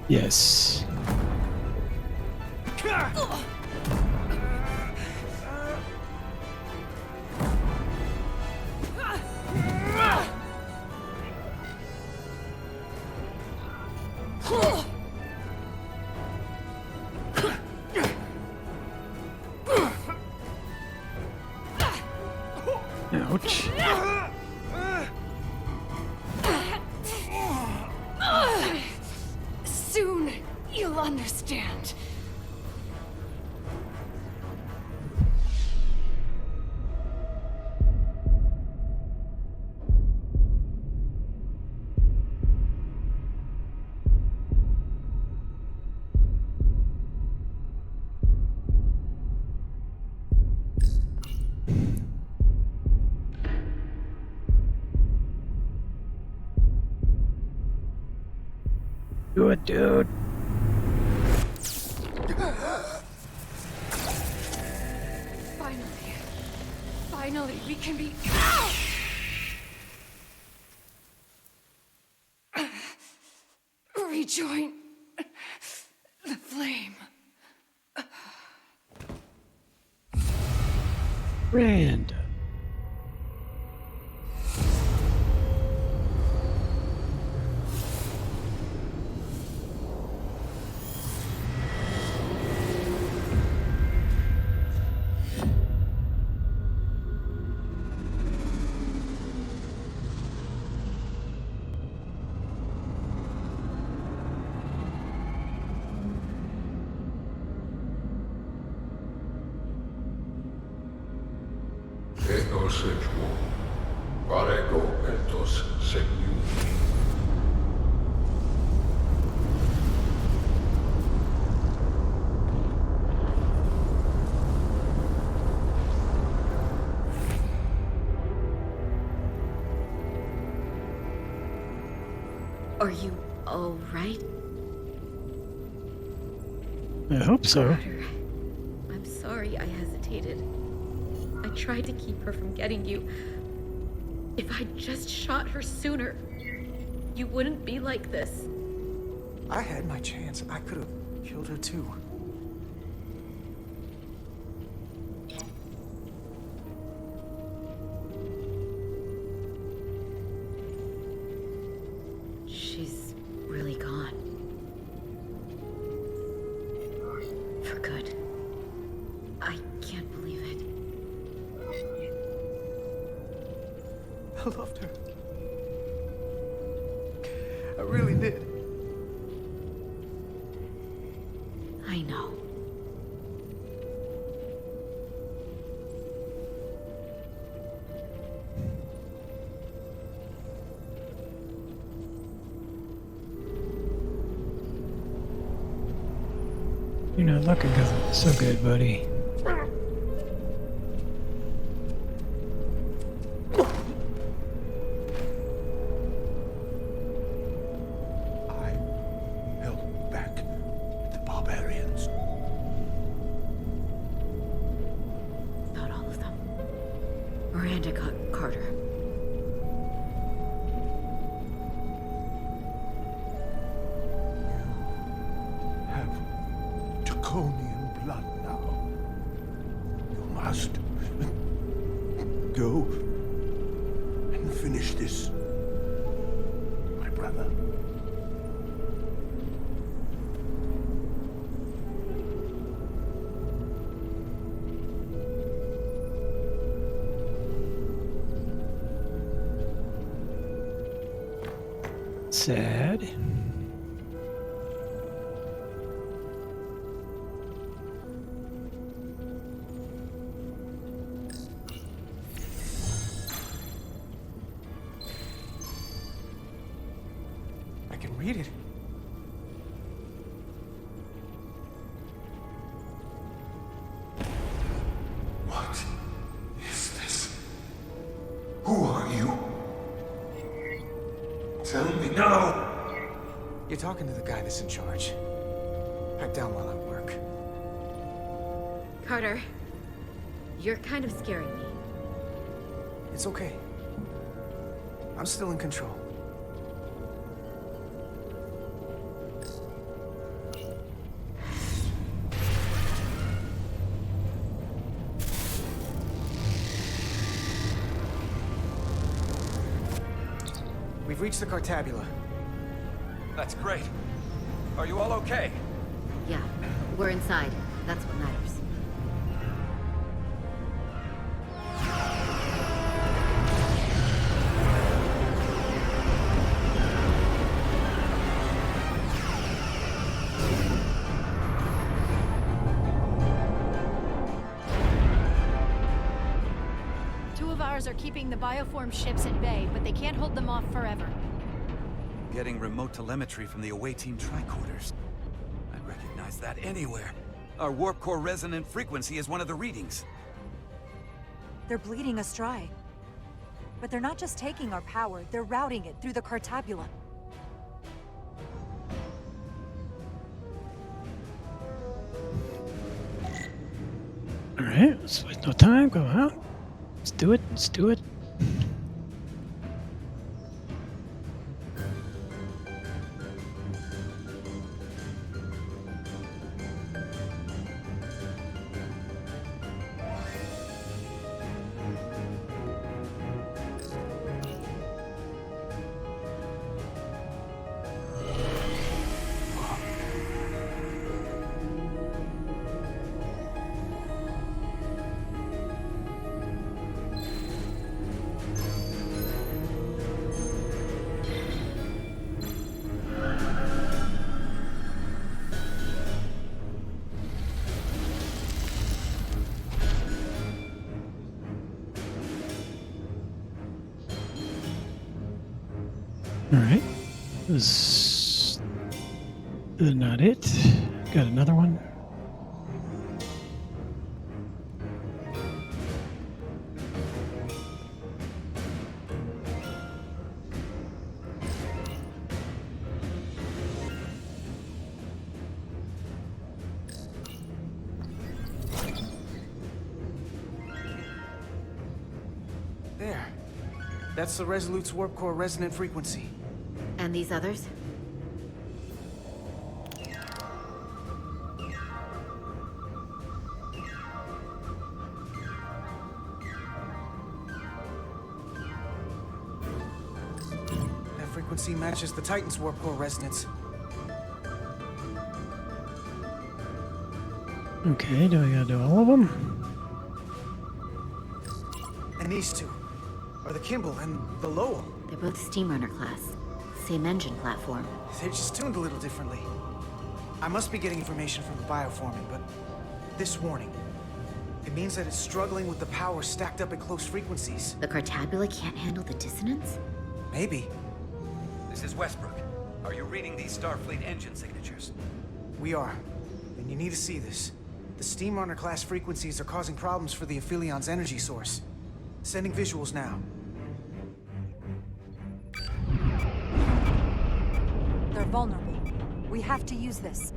Yes. Ouch. Soon, you'll understand. Do it, dude. Finally, we can be... Rejoin the flame. Rand. Etos equo, parego etos segnum. Are you all right? I hope so. Carter, I'm sorry I hesitated. I tried to keep her from getting you. If I'd just shot her sooner, you wouldn't be like this. I had my chance. I could have killed her too. She's really gone. For good. I can't believe it. I loved her. I really did. I know. You're not looking good. So good, buddy. Held back the barbarians. Not all of them. Miranda got Carter. Have draconian blood now. You must go and finish this, my brother. Sad. I can read it. What is this? Who are you? Tell me now! You're talking to the guy that's in charge. Pipe down while I work. Carter, you're kind of scaring me. It's okay. I'm still in control. We've reached the Cartabula. That's great. Are you all okay? Yeah, we're inside. That's what matters. 2 of ours are keeping the bioform ships at bay, but they can't hold them off forever. Getting remote telemetry from the away team tricorders. I'd recognize that anywhere. Our warp core resonant frequency is one of the readings. They're bleeding us dry. But they're not just taking our power, they're routing it through the Cartabula. Alright, let's waste no time. Go out. Let's do it. Let's do it. Alright. This is not it. Got another one. There. That's the Resolute's warp core resonant frequency. And these others? That frequency matches the Titan's warp core resonance. Okay, do I gotta do all of them? And these two are the Kimball and the Lowell. They're both Steamrunner class. Same engine platform. They're just tuned a little differently. I must be getting information from the bioforming, but this warning, it means that it's struggling with the power stacked up at close frequencies. The Cartabula can't handle the dissonance? Maybe. This is Westbrook. Are you reading these Starfleet engine signatures? We are. And you need to see this. The Steamrunner class frequencies are causing problems for the Aphilion's energy source. Sending visuals now. They're vulnerable. We have to use this.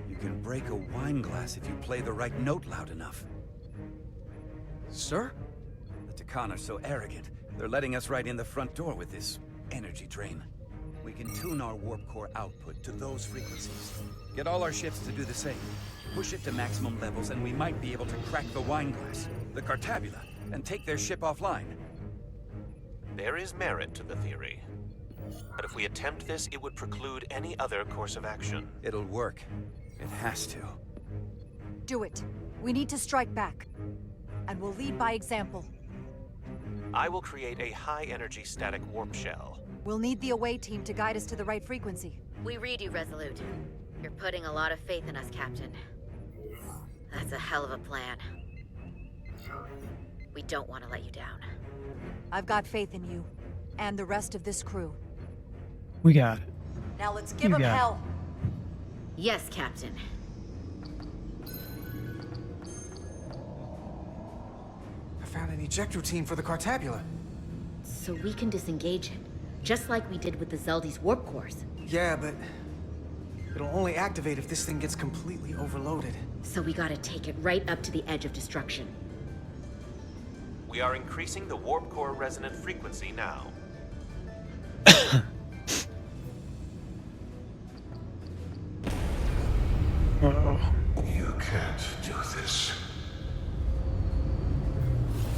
You can break a wine glass if you play the right note loud enough. Sir? The Takan are so arrogant, they're letting us right in the front door with this energy drain. We can tune our warp core output to those frequencies. Get all our ships to do the same. Push it to maximum levels and we might be able to crack the wine glass, the Cartabula, and take their ship offline. There is merit to the theory. But if we attempt this, it would preclude any other course of action. It'll work. It has to. Do it. We need to strike back. And we'll lead by example. I will create a high-energy static warp shell. We'll need the away team to guide us to the right frequency. We read you, Resolute. You're putting a lot of faith in us, Captain. That's a hell of a plan. We don't want to let you down. I've got faith in you. And the rest of this crew. We got it. Now let's give them hell. Yes, Captain. I found an ejector team for the Cartabula. So we can disengage it, just like we did with the Zeldy's warp cores. Yeah, but it'll only activate if this thing gets completely overloaded. So we gotta take it right up to the edge of destruction. We are increasing the warp core resonant frequency now. Uh-oh. You can't do this.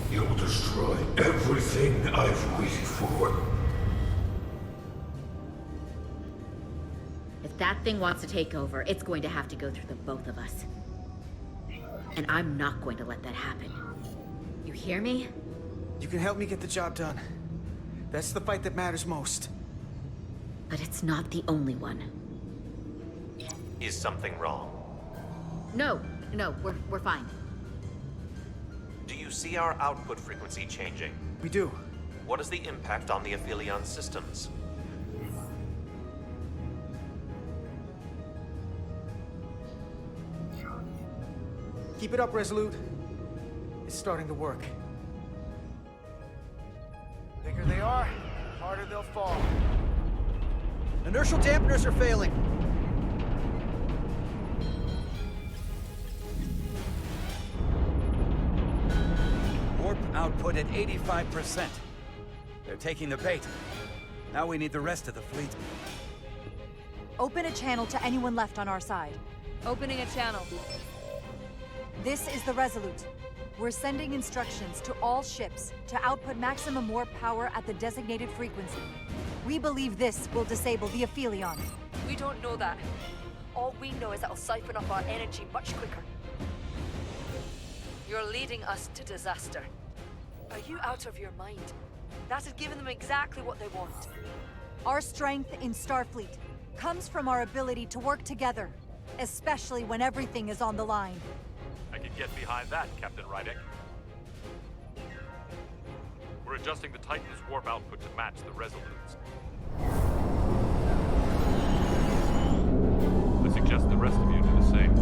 You'll destroy everything I've waited for. If that thing wants to take over, it's going to have to go through the both of us. And I'm not going to let that happen. You hear me? You can help me get the job done. That's the fight that matters most. But it's not the only one. Is something wrong? No, we're fine. Do you see our output frequency changing? We do. What is the impact on the Aphelion systems? Keep it up, Resolute. It's starting to work. Bigger they are, harder they'll fall. Inertial dampeners are failing. Warp output at 85%. They're taking the bait. Now we need the rest of the fleet. Open a channel to anyone left on our side. Opening a channel. This is the Resolute. We're sending instructions to all ships to output maximum warp power at the designated frequency. We believe this will disable the Aphelion. We don't know that. All we know is it'll siphon up our energy much quicker. You're leading us to disaster. Are you out of your mind? That has given them exactly what they want. Our strength in Starfleet comes from our ability to work together, especially when everything is on the line. I can get behind that, Captain Rydick. We're adjusting the Titan's warp output to match the Resolute's. I suggest the rest of you do the same.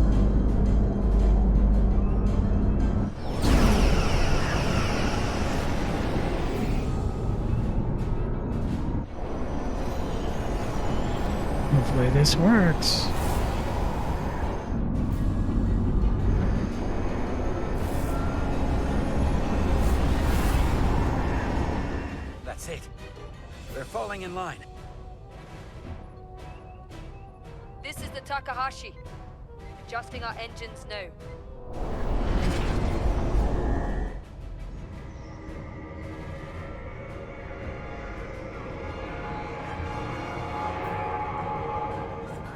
Hopefully this works. That's it. They're falling in line. This is the Takahashi. Adjusting our engines now.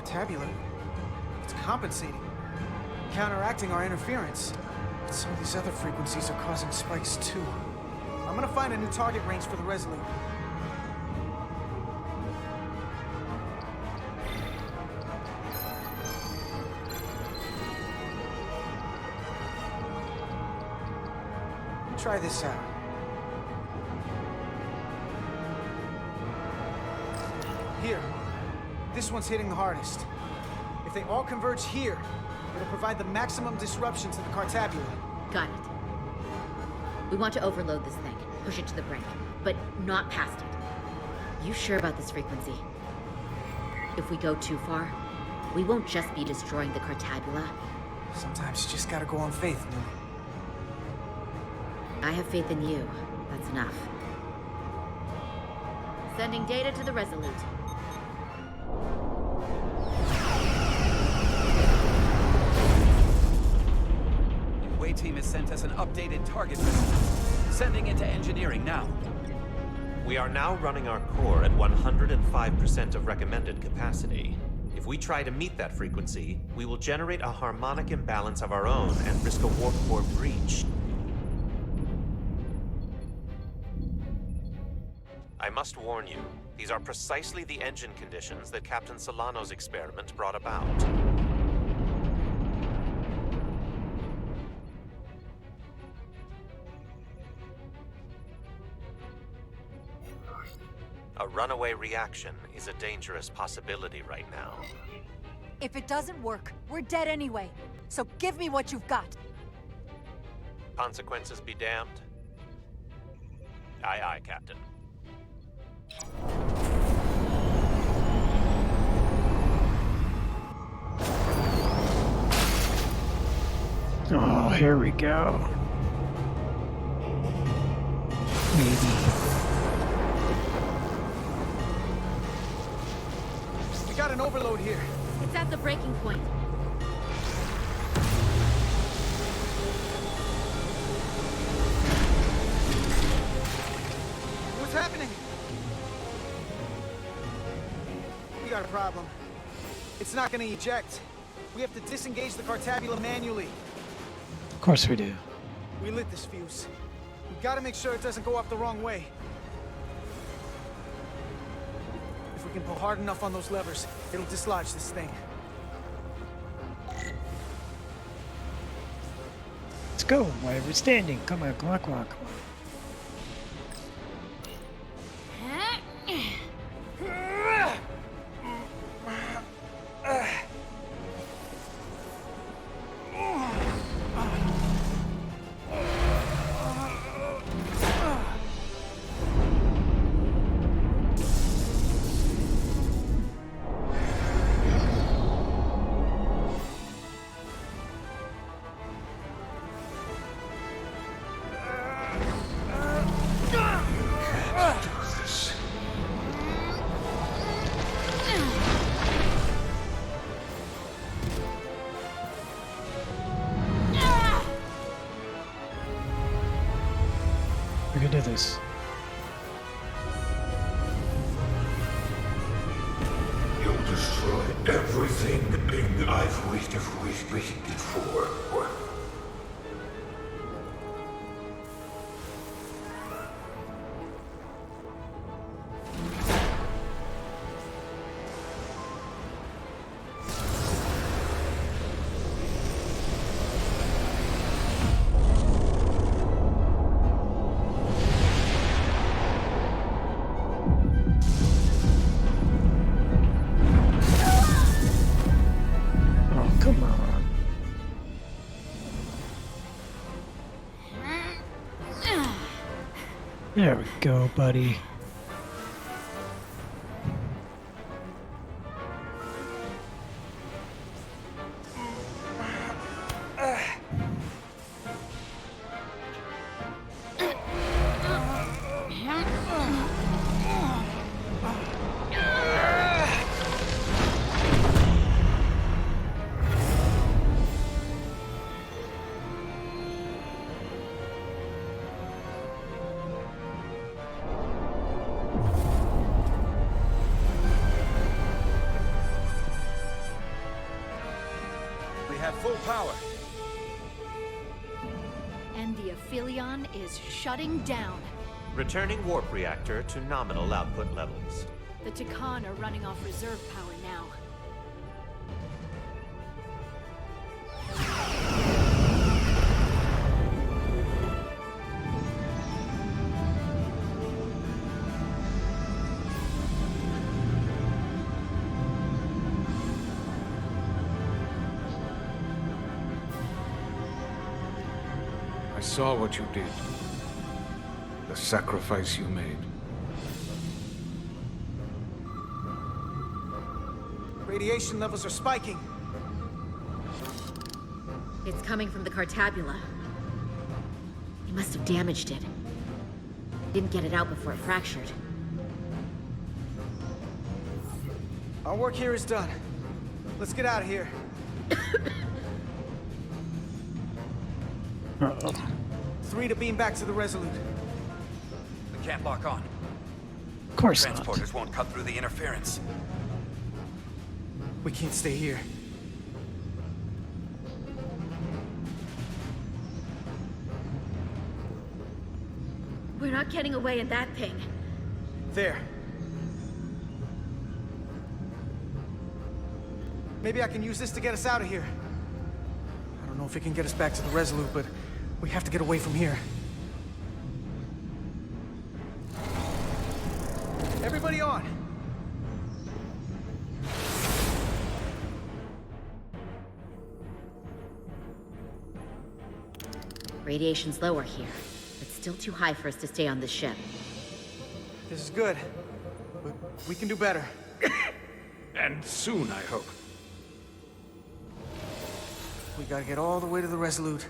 Tabula. It's compensating. Counteracting our interference. But some of these other frequencies are causing spikes too. I'm gonna find a new target range for the Resolute. Try this out. Here. This one's hitting the hardest. If they all converge here, it'll provide the maximum disruption to the Cartabula. Got it. We want to overload this thing, push it to the brink, but not past it. You sure about this frequency? If we go too far, we won't just be destroying the Cartabula. Sometimes you just gotta go on faith, Lily. I have faith in you. That's enough. Sending data to the Resolute. Way team has sent us an updated target list. Sending it to engineering now. We are now running our core at 105% of recommended capacity. If we try to meet that frequency, we will generate a harmonic imbalance of our own and risk a warp core breach. I must warn you, these are precisely the engine conditions that Captain Solano's experiment brought about. A runaway reaction is a dangerous possibility right now. If it doesn't work, we're dead anyway. So give me what you've got. Consequences be damned. Aye, aye, Captain. Oh, here we go. Maybe. We got an overload here. It's at the breaking point. What's happening? We got a problem. It's not gonna eject. We have to disengage the Cartabula manually. Of course we do. We lit this fuse. We gotta make sure it doesn't go off the wrong way. If we can pull hard enough on those levers, it'll dislodge this thing. Let's go. Why are we standing? Come on, come on, come on, come on. We can do this. You'll destroy everything I've waited for. There we go, buddy. We have full power. And the Aphelion is shutting down. Returning warp reactor to nominal output levels. The Takan are running off reserve power now. I saw what you did. The sacrifice you made. Radiation levels are spiking. It's coming from the Cartabula. He must have damaged it. Didn't get it out before it fractured. Our work here is done. Let's get out of here. Uh-oh. 3 to beam back to the Resolute. We can't lock on. Of course not. Transporters won't cut through the interference. We can't stay here. We're not getting away in that thing. There. Maybe I can use this to get us out of here. I don't know if it can get us back to the Resolute, but we have to get away from here. Everybody on! Radiation's lower here, but still too high for us to stay on this ship. This is good, but we can do better. And soon, I hope. We gotta get all the way to the Resolute.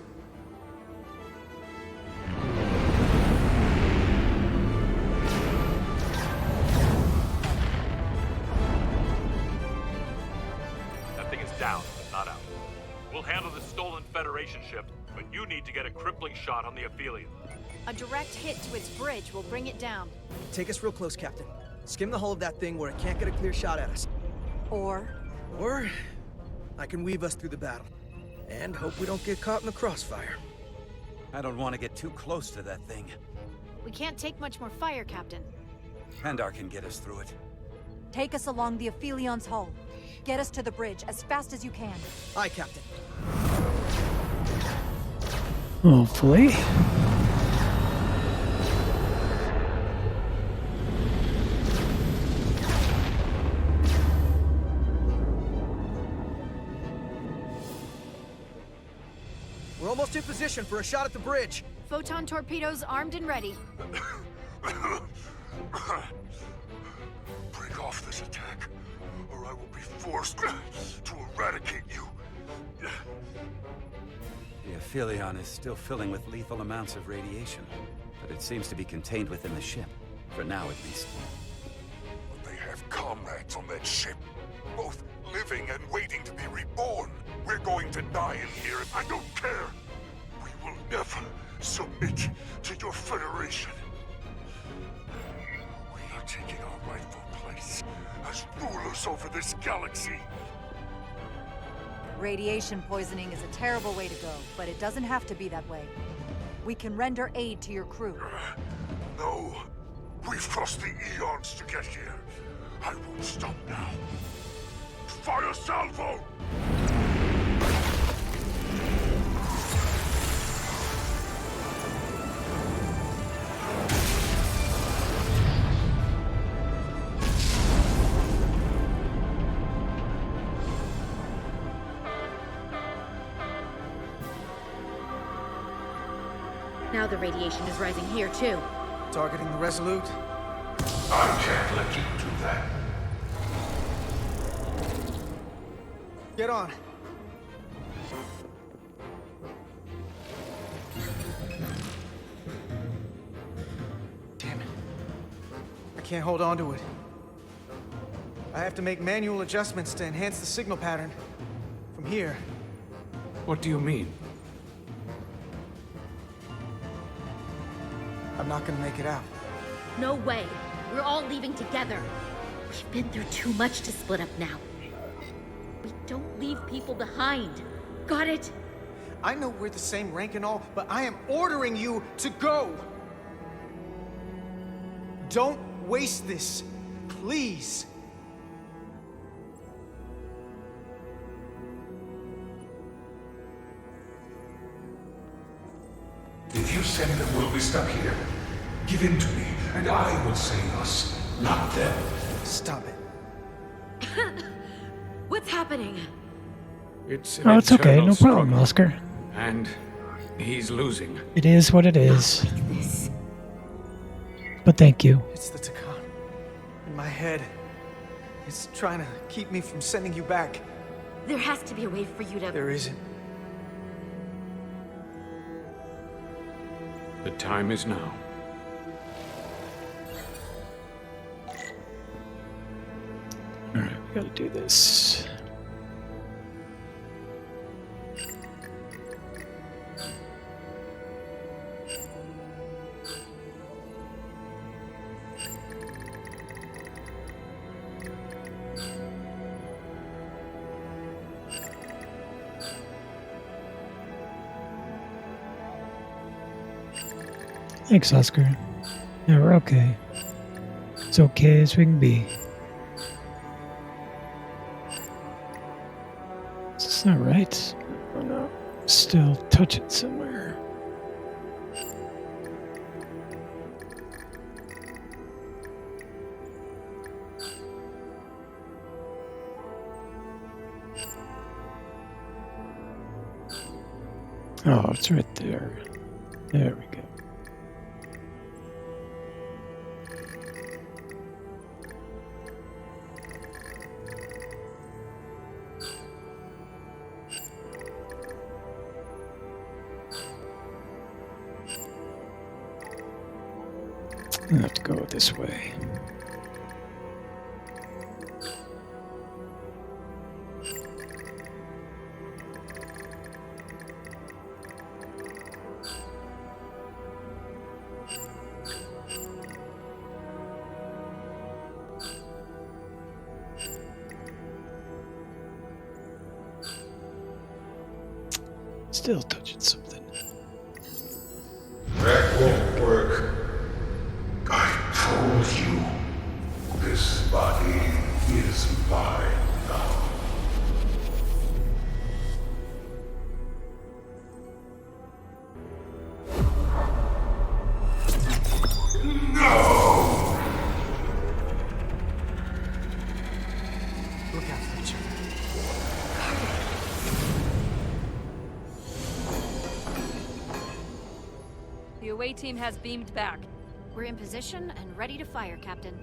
That thing is down, but not out. We'll handle the stolen Federation ship, but you need to get a crippling shot on the Aphelion. A direct hit to its bridge will bring it down. Take us real close, Captain. Skim the hull of that thing where it can't get a clear shot at us. Or I can weave us through the battle. And hope we don't get caught in the crossfire. I don't want to get too close to that thing. We can't take much more fire, Captain. Pandar can get us through it. Take us along the Aphelion's hull. Get us to the bridge as fast as you can. Aye, Captain. Hopefully. We're almost in position for a shot at the bridge. Photon torpedoes armed and ready. Break off this attack, or I will be forced to eradicate you. The Aphelion is still filling with lethal amounts of radiation, but it seems to be contained within the ship. For now, at least. They have comrades on that ship, both living and waiting to be reborn. We're going to die in here if I don't care. We will never submit to your Federation. We are taking our rightful place as rulers over this galaxy. Radiation poisoning is a terrible way to go, but it doesn't have to be that way. We can render aid to your crew. No. We've crossed the eons to get here. I won't stop now. Fire salvo! Now the radiation is rising here, too. Targeting the Resolute? I can't let you do that. Get on. Damn it. I can't hold on to it. I have to make manual adjustments to enhance the signal pattern. From here. What do you mean? I'm not gonna make it out. No way. We're all leaving together. We've been through too much to split up now. We don't leave people behind. Got it? I know we're the same rank and all, but I am ordering you to go! Don't waste this, please. If you send them, we'll be stuck here. Give in to me, and I will save us, not them. Stop it. What's happening? It's Oh, it's okay. eternal No problem, struggle. Oscar. And he's losing. It is what it is. But thank you. It's the Takan. In my head. It's trying to keep me from sending you back. There has to be a way for you to... There isn't. The time is now. Alright, we gotta do this. Thanks, Oscar. Yeah, we're okay. As okay as we can be. It's not right. Oh no. Still touch it somewhere. Oh, it's right there. There we go. I have to go this way. Still touching something. That won't work. I told you. This body is mine now. No! Look out for each other. The away team has beamed back. We're in position and ready to fire, Captain.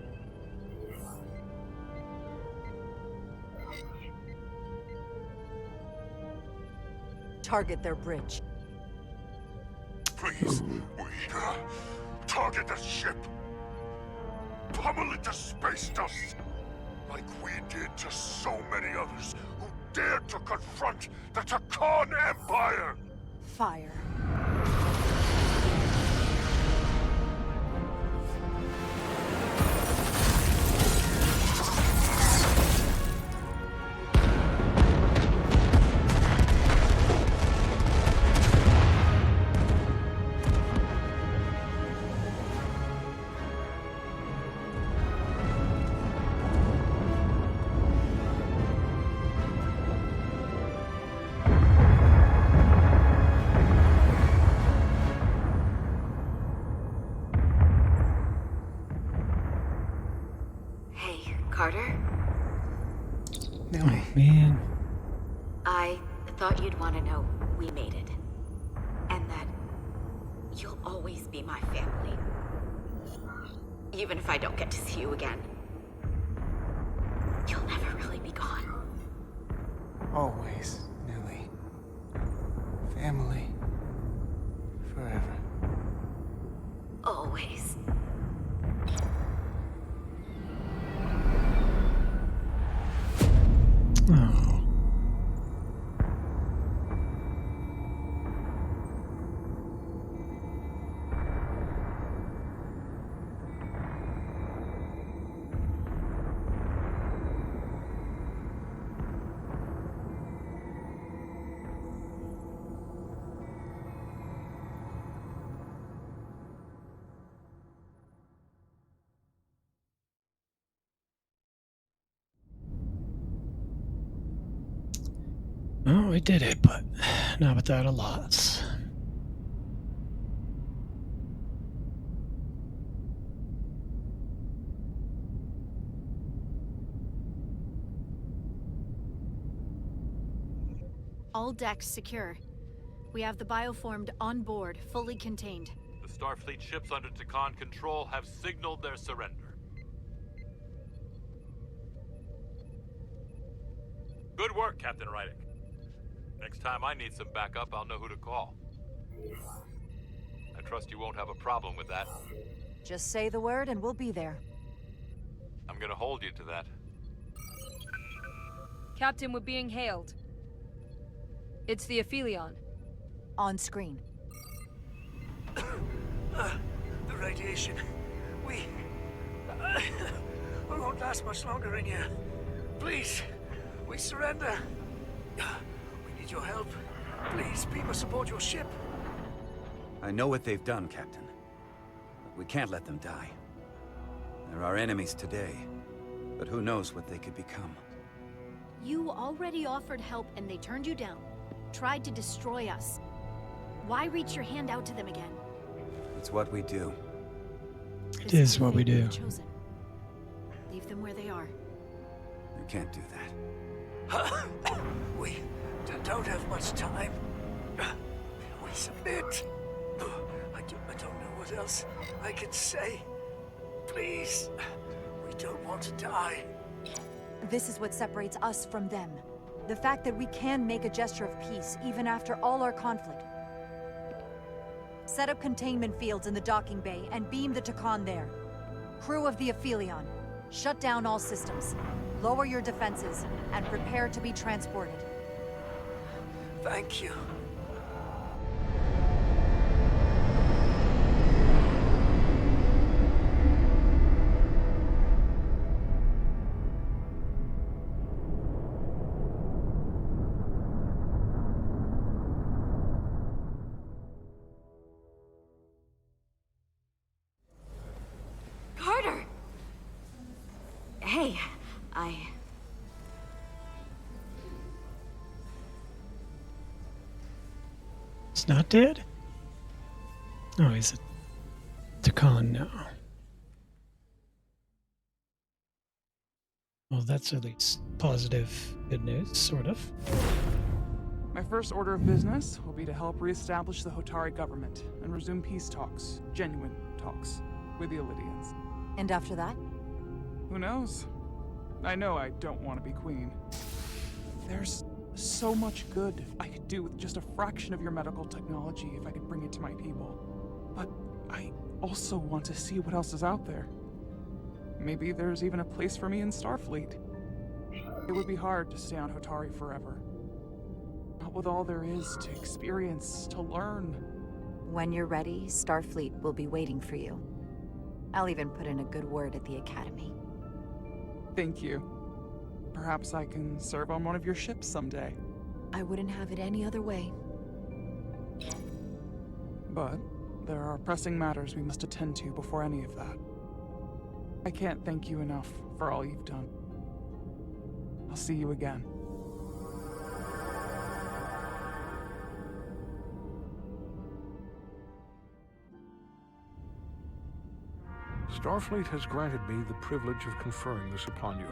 Target their bridge. Please, target the ship. Pummel it to space dust. Like we did to so many others who dared to confront the Takan Empire. Fire. Carter? Oh, man. I thought you'd want to know we made it. And that you'll always be my family. Even if I don't get to see you again, you'll never really be gone. Always, Millie. Family. Forever. Always. Oh. Well, we did it, but not without a loss. All decks secure. We have the bioformed on board, fully contained. The Starfleet ships under Takan control have signaled their surrender. Good work, Captain Rydick. Next time I need some backup, I'll know who to call. I trust you won't have a problem with that. Just say the word and we'll be there. I'm gonna hold you to that. Captain, we're being hailed. It's the Aphelion. On screen. The radiation. We won't last much longer in here. Please, we surrender. We need your help. Please, people support your ship. I know what they've done, Captain. But we can't let them die. They're our enemies today, but who knows what they could become. You already offered help and they turned you down. Tried to destroy us. Why reach your hand out to them again? It's what we do. It is what we do. Chosen. Leave them where they are. You can't do that. We don't have much time. We submit. I don't know what else I can say. Please, we don't want to die. This is what separates us from them. The fact that we can make a gesture of peace, even after all our conflict. Set up containment fields in the docking bay and beam the Takan there. Crew of the Aphelion, shut down all systems. Lower your defenses, and prepare to be transported. Thank you. Carter! Hey, It's not dead? Oh, he's a Takan now. Well, that's at least positive good news, sort of. My first order of business will be to help reestablish the Hotari government and resume peace talks, genuine talks, with the Elydians. And after that? Who knows? I know I don't want to be queen. There's so much good I could do with just a fraction of your medical technology if I could bring it to my people. But I also want to see what else is out there. Maybe there's even a place for me in Starfleet. It would be hard to stay on Hotari forever. Not with all there is to experience, to learn. When you're ready, Starfleet will be waiting for you. I'll even put in a good word at the Academy. Thank you. Perhaps I can serve on one of your ships someday. I wouldn't have it any other way. But there are pressing matters we must attend to before any of that. I can't thank you enough for all you've done. I'll see you again. Starfleet has granted me the privilege of conferring this upon you.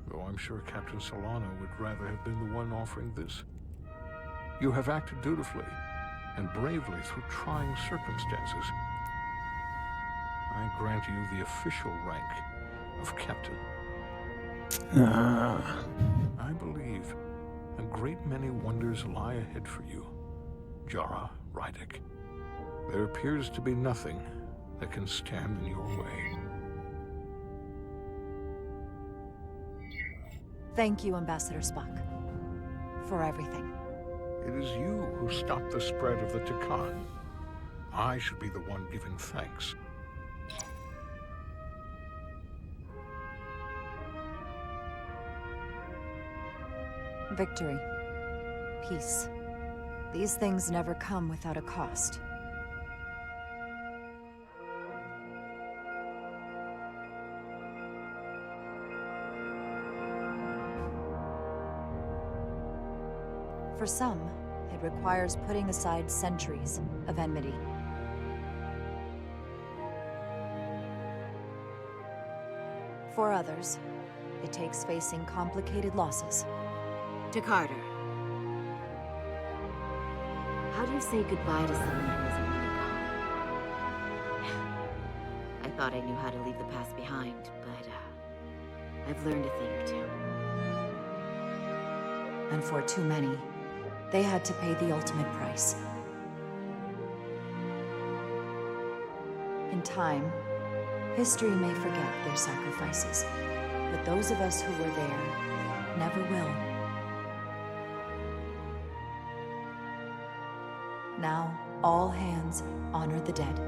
Though I'm sure Captain Solano would rather have been the one offering this. You have acted dutifully and bravely through trying circumstances. I grant you the official rank of captain. I believe a great many wonders lie ahead for you, Jara Rydek. There appears to be nothing that can stand in your way. Thank you, Ambassador Spock, for everything. It is you who stopped the spread of the Tikan. I should be the one giving thanks. Victory. Peace. These things never come without a cost. For some, it requires putting aside centuries of enmity. For others, it takes facing complicated losses. To Carter. How do you say goodbye to someone who isn't really gone? I thought I knew how to leave the past behind, but I've learned a thing or two. And for too many, they had to pay the ultimate price. In time, history may forget their sacrifices, but those of us who were there never will. Now, all hands honor the dead.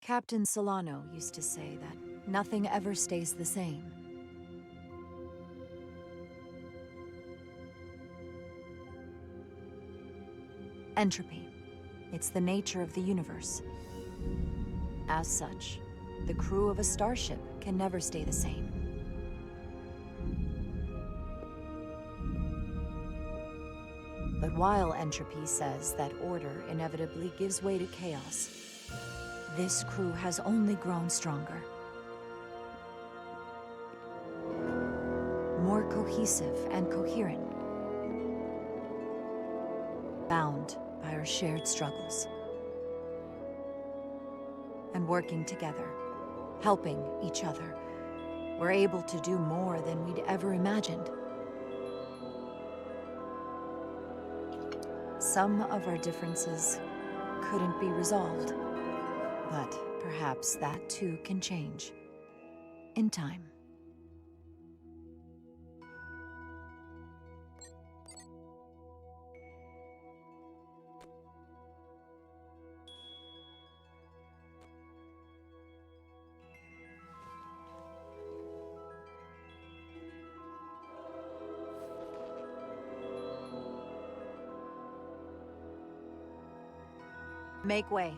Captain Solano used to say that nothing ever stays the same. Entropy. It's the nature of the universe. As such, the crew of a starship can never stay the same. But while entropy says that order inevitably gives way to chaos, this crew has only grown stronger. More cohesive and coherent. Bound by our shared struggles. And working together, helping each other, we're able to do more than we'd ever imagined. Some of our differences couldn't be resolved. But perhaps that too can change. In time. Make way.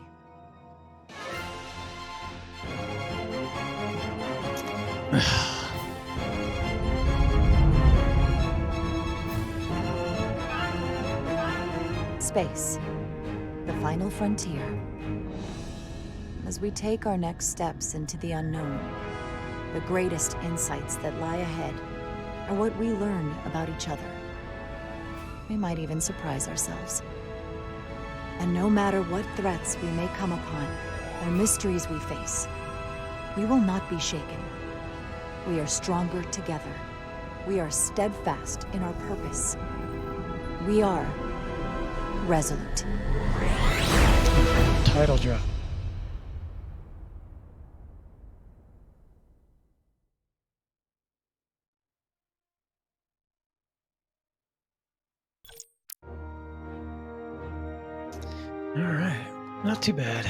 Space. The final frontier. As we take our next steps into the unknown, the greatest insights that lie ahead are what we learn about each other. We might even surprise ourselves. And no matter what threats we may come upon, or mysteries we face, we will not be shaken. We are stronger together. We are steadfast in our purpose. We are resolute. Title drop. All right, not too bad.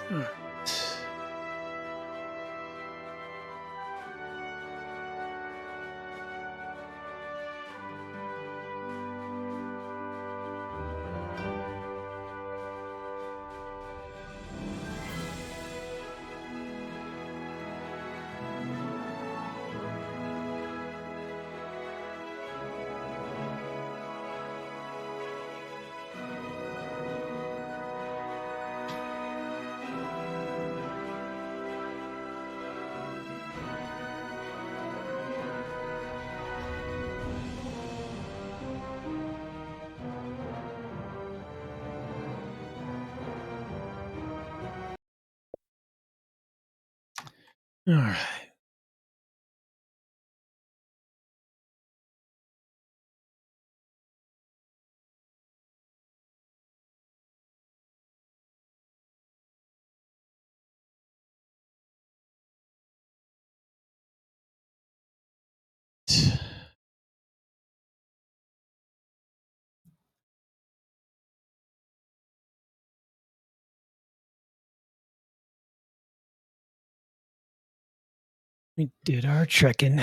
Hmm. All right. We did our trekking.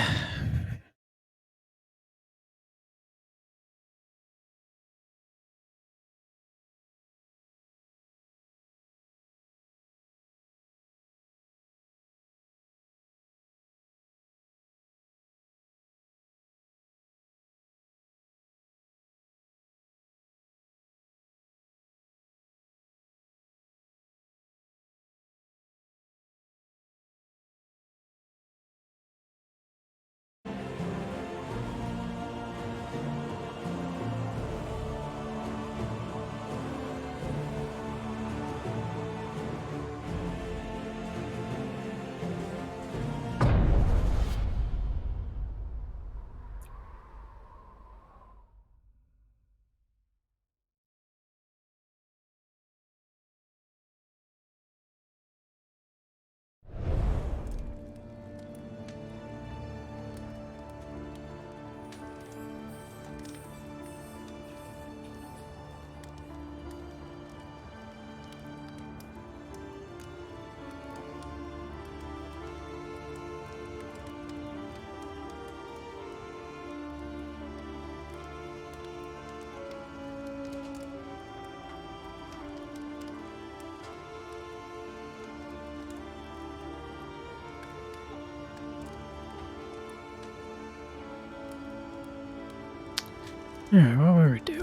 All right, what were we doing?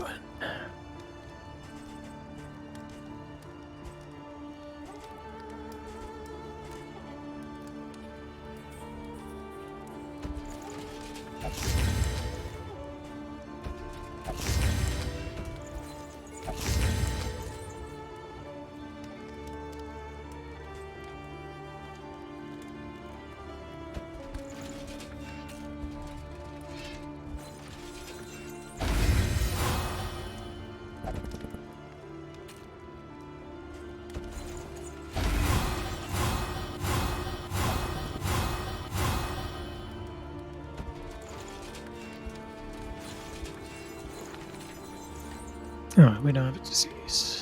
Oh, we don't have a disease.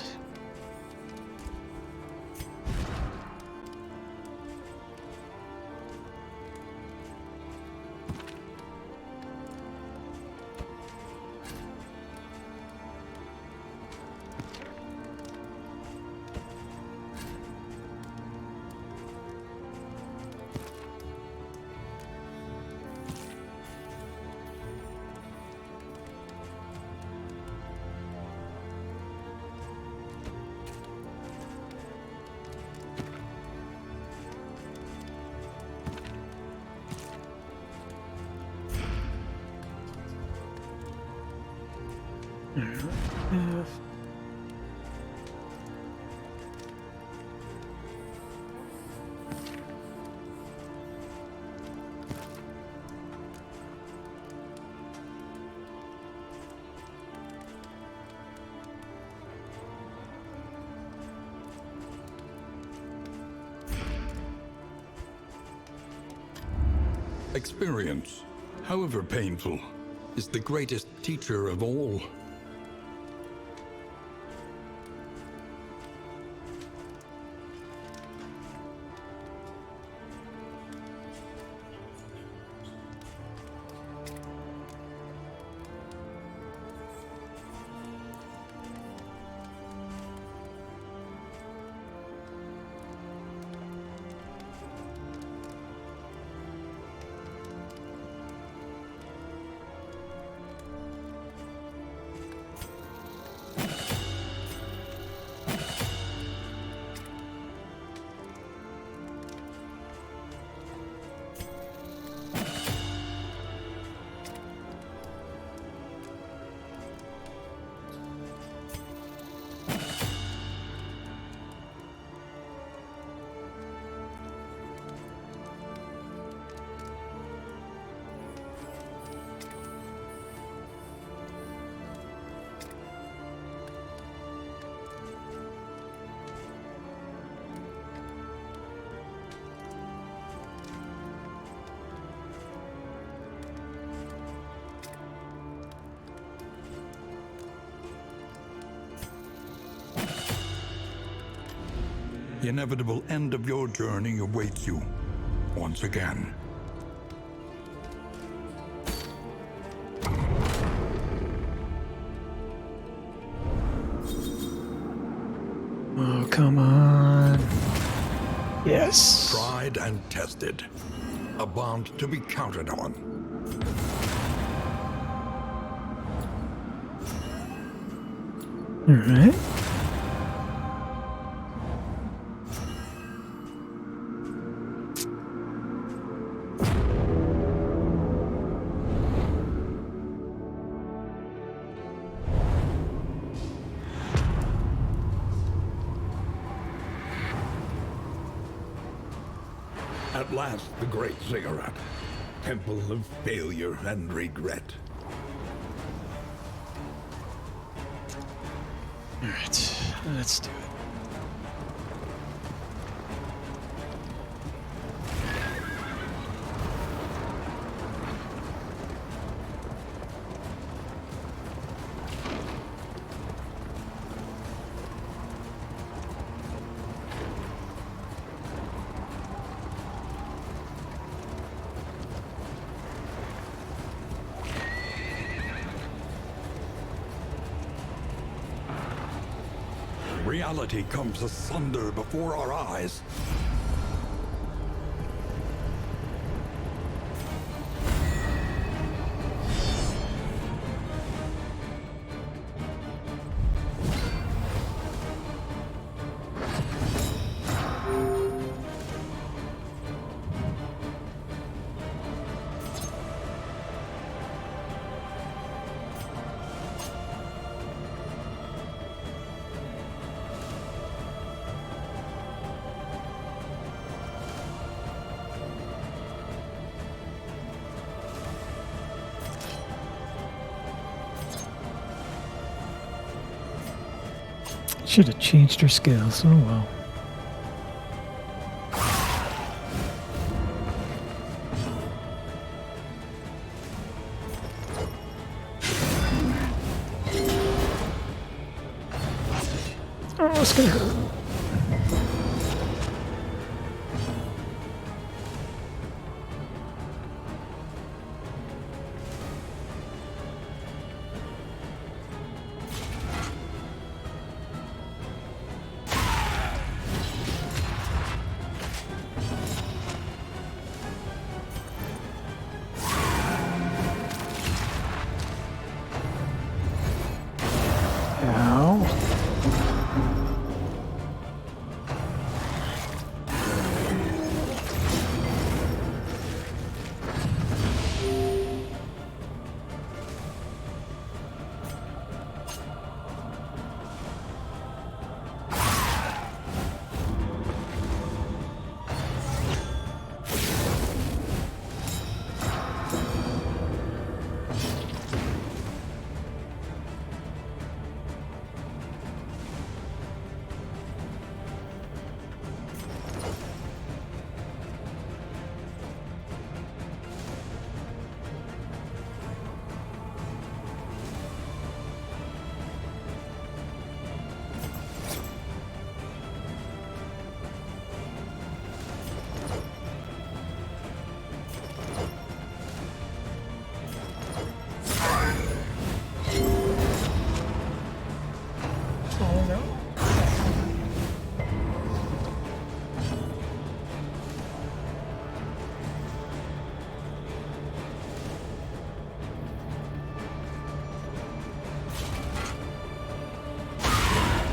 Experience, however painful, is the greatest teacher of all. The inevitable end of your journey awaits you once again. Oh, come on. Yes. Tried and tested. A bond to be counted on. All right. At last, the great ziggurat. Temple of failure and regret. All right. Let's do it. Reality comes asunder before our eyes. Should have changed her skills. Oh well. Oh, it's gonna hurt.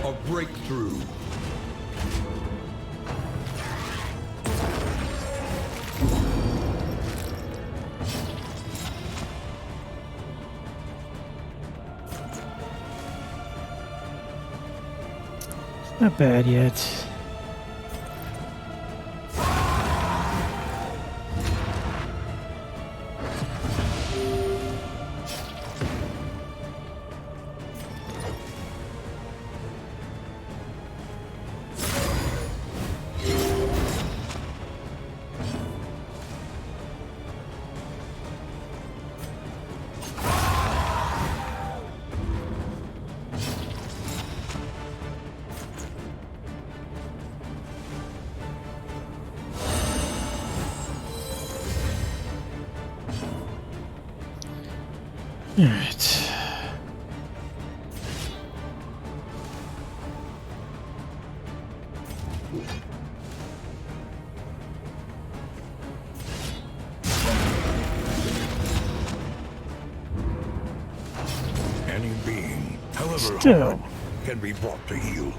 A breakthrough. Not bad yet. Alright. Any being, however Still. hard, can be brought to heel.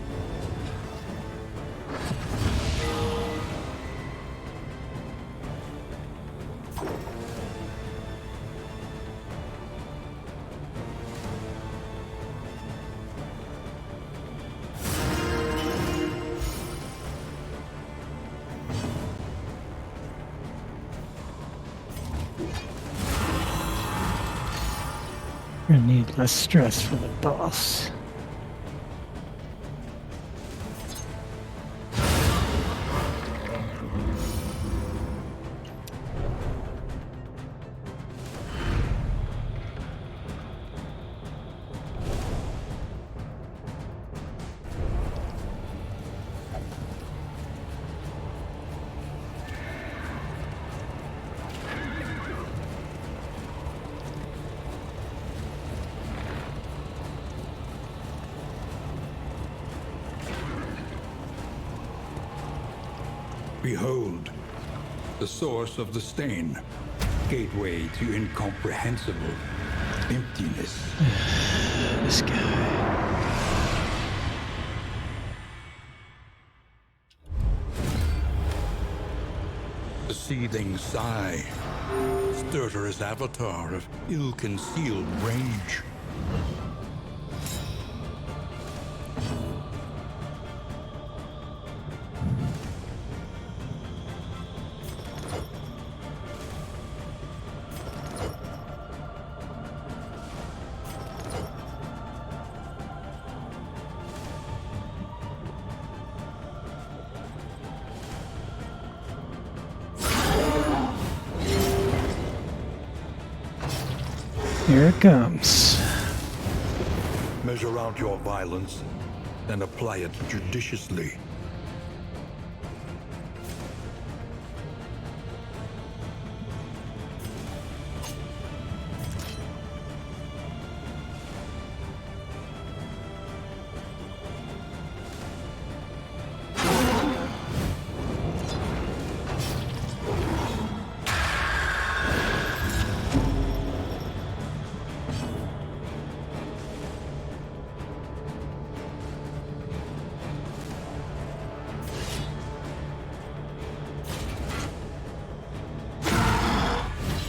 Gonna need less stress for the boss. Behold, the source of the stain, gateway to incomprehensible emptiness. This guy. The seething sigh, stertorous avatar of ill-concealed rage. Here it comes. Measure out your violence and apply it judiciously.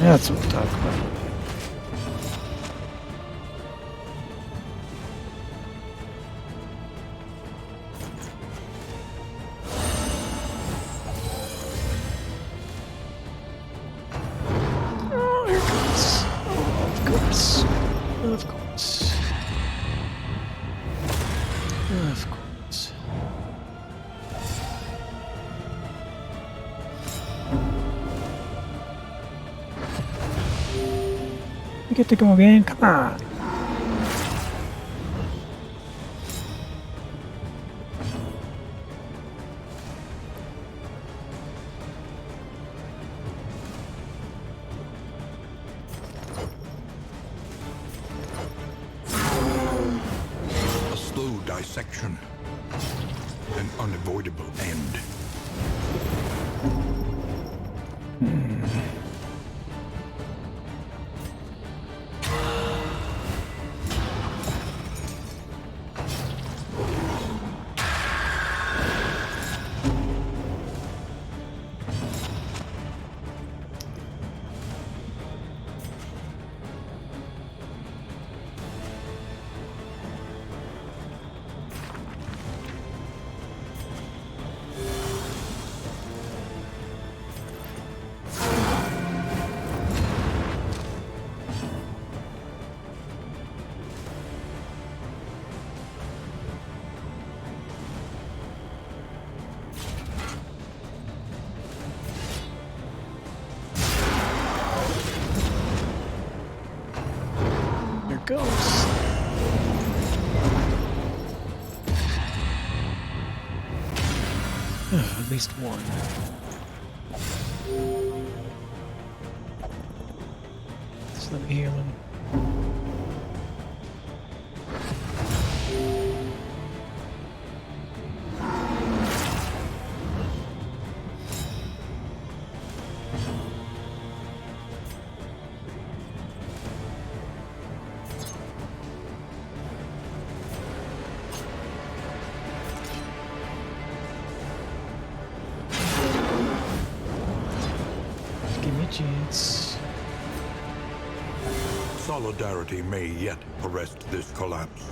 That's what I'm talking about. Oh, here it comes. Oh, of course. Of course. Of course. You get to go again? Come on. A slow dissection. An unavoidable end. Goes. Oh, at least one. Just let me heal him. intelligence. Solidarity may yet arrest this collapse.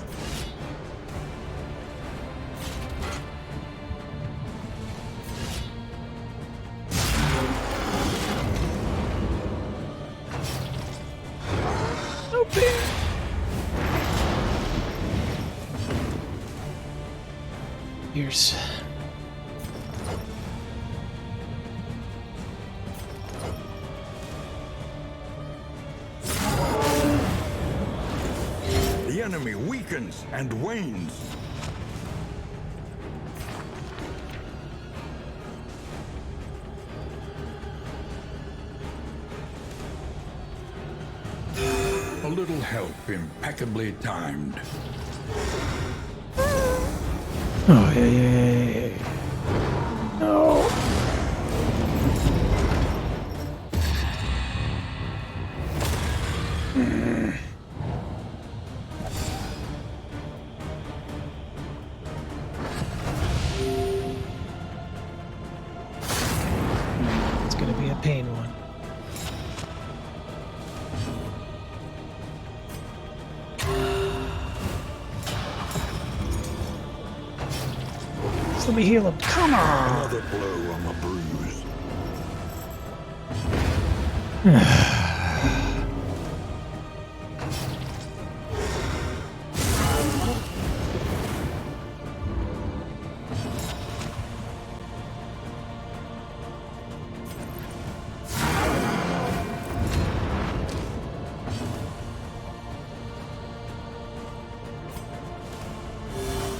Here's The enemy weakens and wanes. A little help impeccably timed. Oh, yeah. No. It's gonna be a pain one. Let me heal him. Come on! Another blow on the bruise.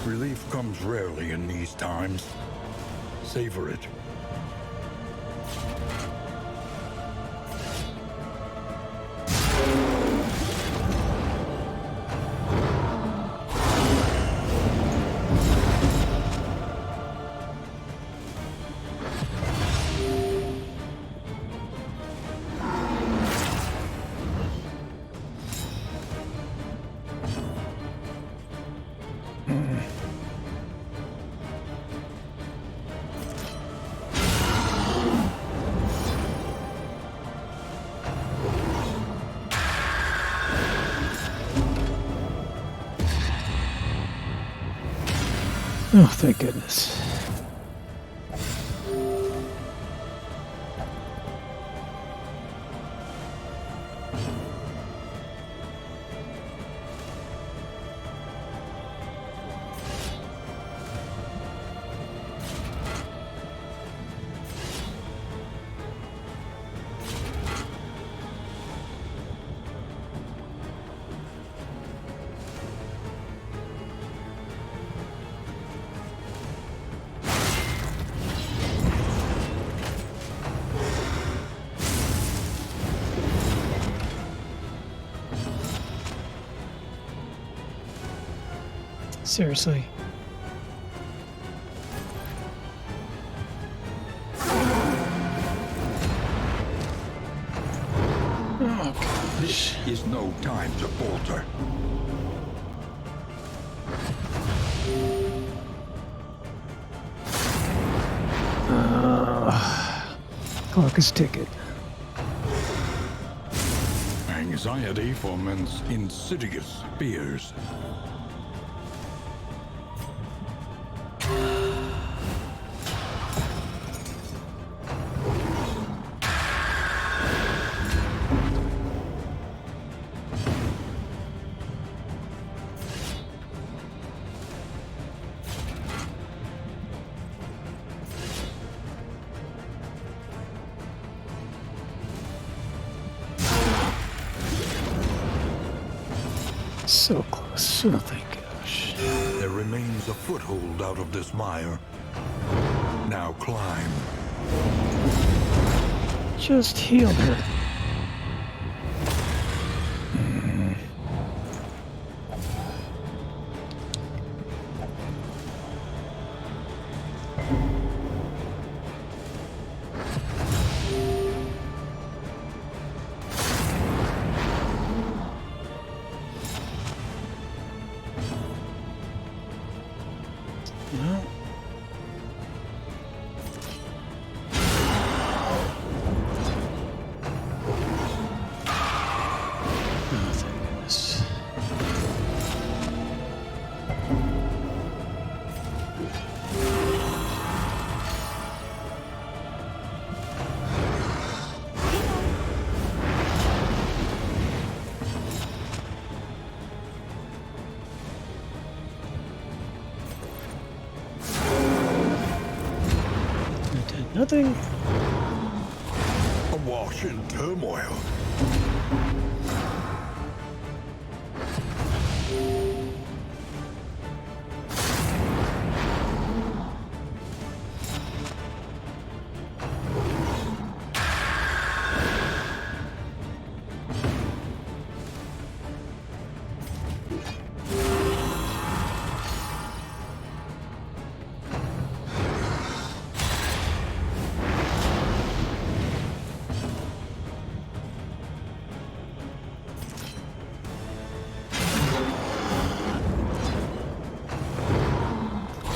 Relief comes rarely in these times. Savor it. Oh, thank goodness. Seriously. Oh, gosh. This is no time to falter. Clock is ticking. Anxiety foments insidious fears. So close. Oh, thank gosh. There remains a foothold out of this mire. Now climb. Just healed her. No. Nothing. Awash in turmoil.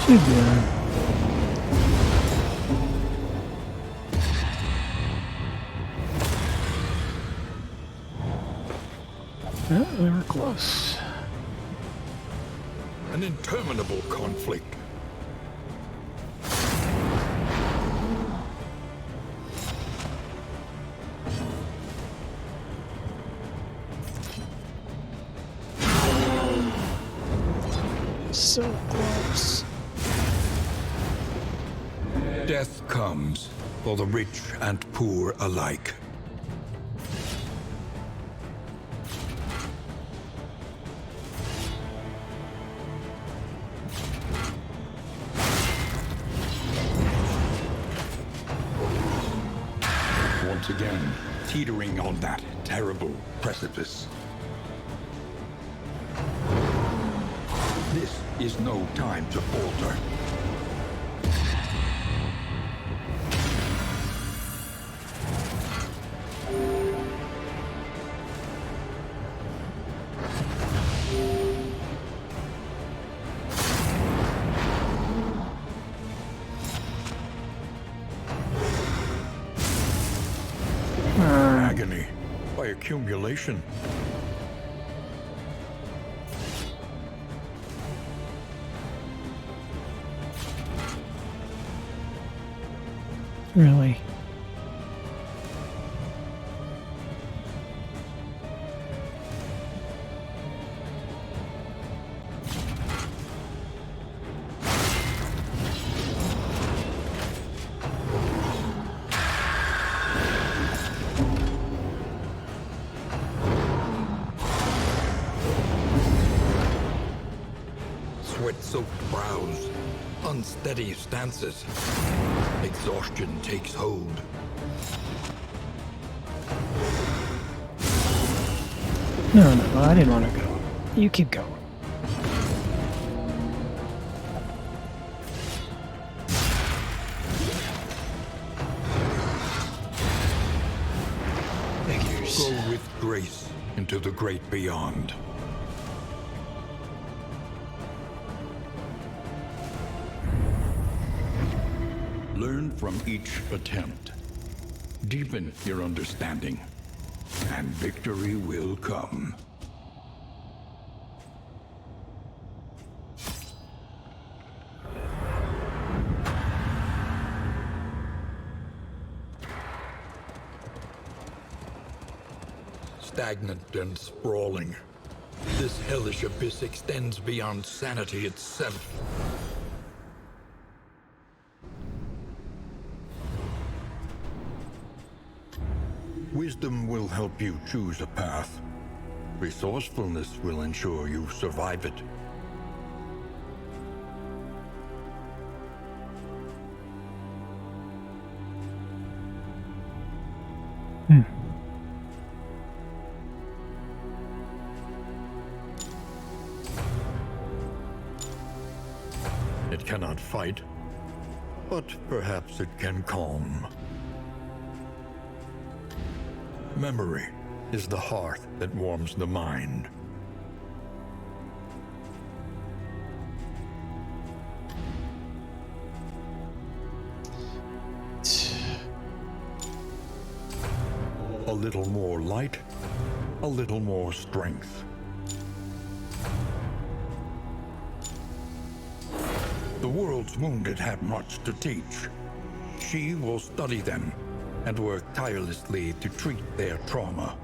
Should be on. Oh, we were close. An interminable conflict. So close. Death comes for the rich and poor alike. Once again, teetering on that terrible precipice. This is no time to falter. Agony by accumulation. Really? Sweat-soaked brows, unsteady stances. Exhaustion takes hold. No, I didn't want to go. You keep going. Figures. Go with grace into the great beyond. Learn from each attempt. Deepen your understanding, and victory will come. Stagnant and sprawling, this hellish abyss extends beyond sanity itself. Wisdom will help you choose a path. Resourcefulness will ensure you survive it. It cannot fight, but perhaps it can calm. Memory is the hearth that warms the mind. A little more light, a little more strength. The world's wounded have much to teach. She will study them and work tirelessly to treat their trauma.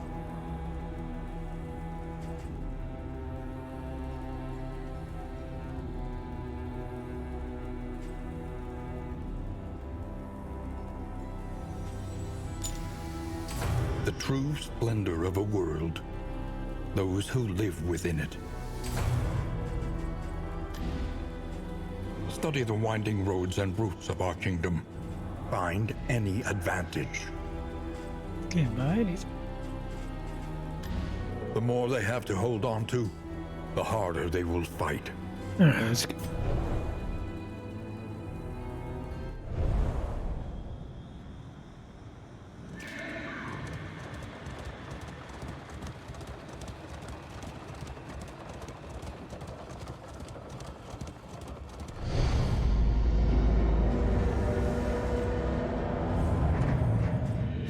the true splendor of a world, those who live within it. Study the winding roads and routes of our kingdom. Find any advantage. Can't buy anything. The more they have to hold on to, the harder they will fight. Alright, let's go.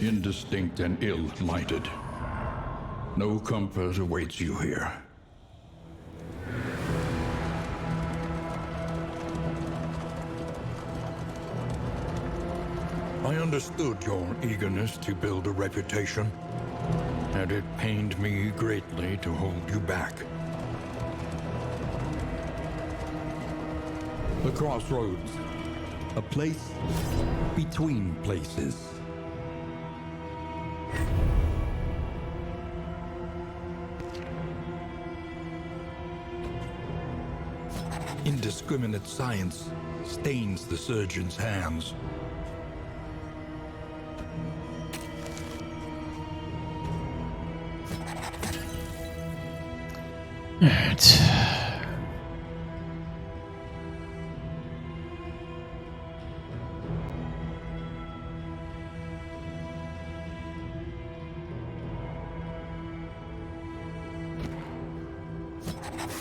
Indistinct and ill-lighted. No comfort awaits you here. I understood your eagerness to build a reputation, and it pained me greatly to hold you back. The crossroads, a place between places. Indiscriminate science stains the surgeon's hands. Alright.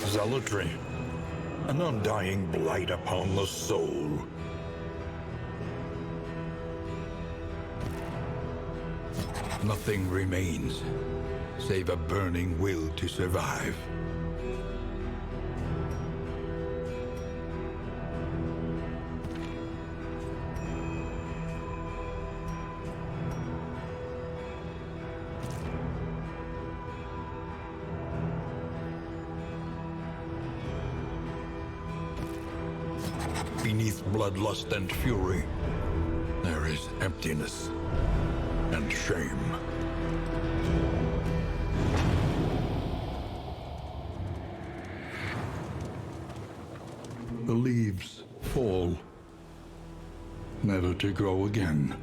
Zealotry, an undying blight upon the soul. Nothing remains, save a burning will to survive. Beneath bloodlust and fury, there is emptiness and shame. The leaves fall, never to grow again.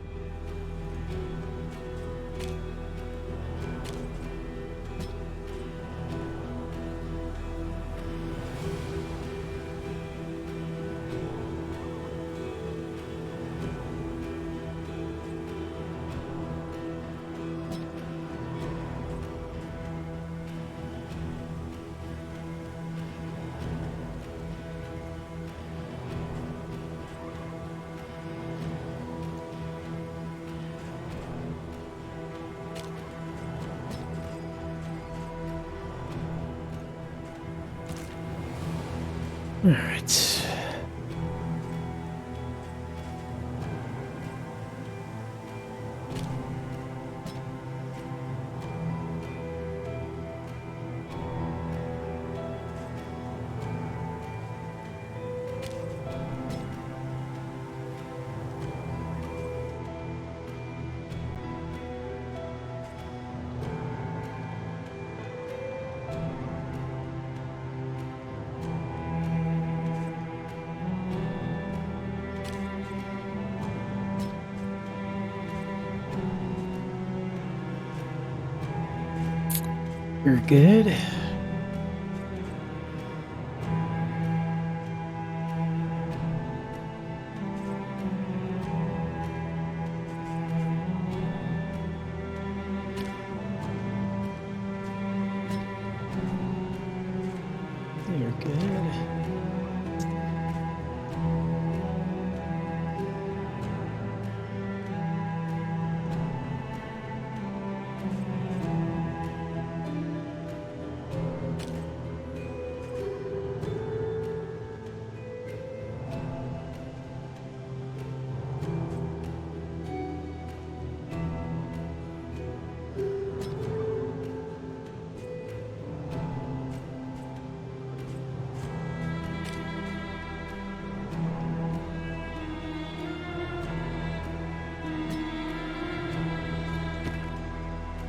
All right. You're good. You're good.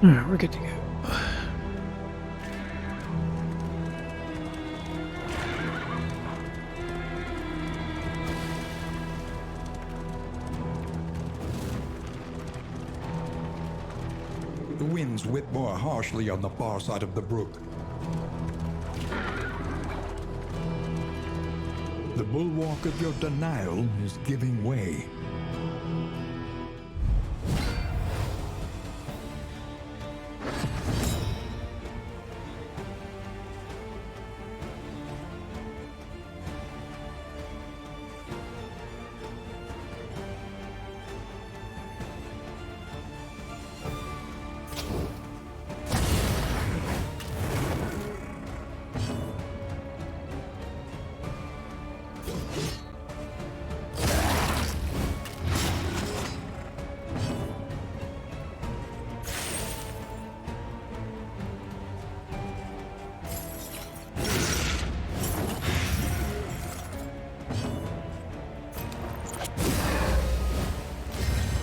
Alright, we're good to go. The winds whip more harshly on the far side of the brook. The bulwark of your denial is giving way.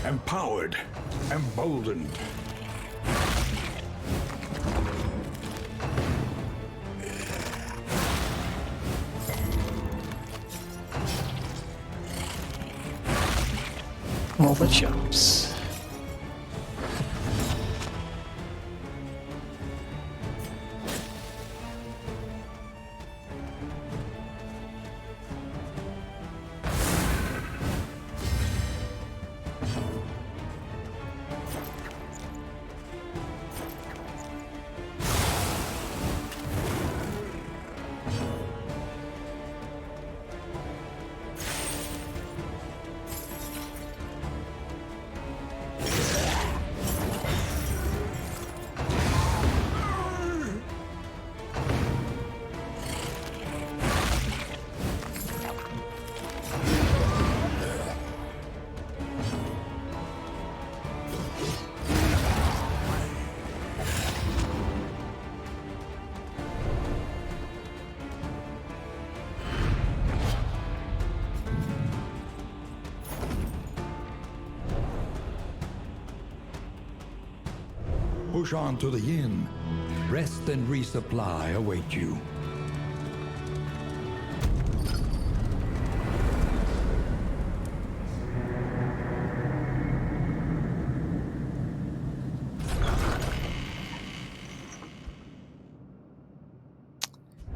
Empowered, emboldened. All the jumps. Push on to the inn. Rest and resupply await you.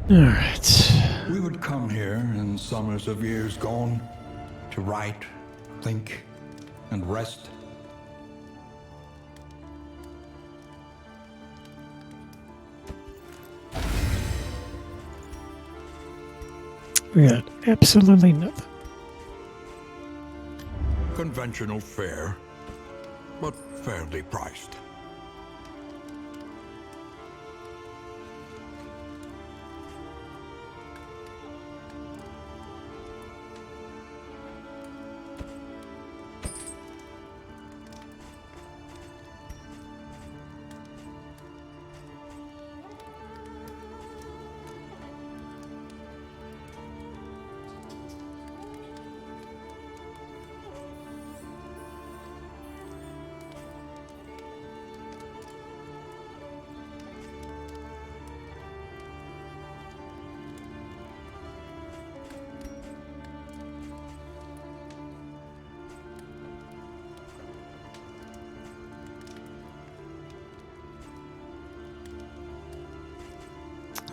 All right. We would come here in summers of years gone to write, think, and rest. We got absolutely nothing. Conventional fare, but fairly priced.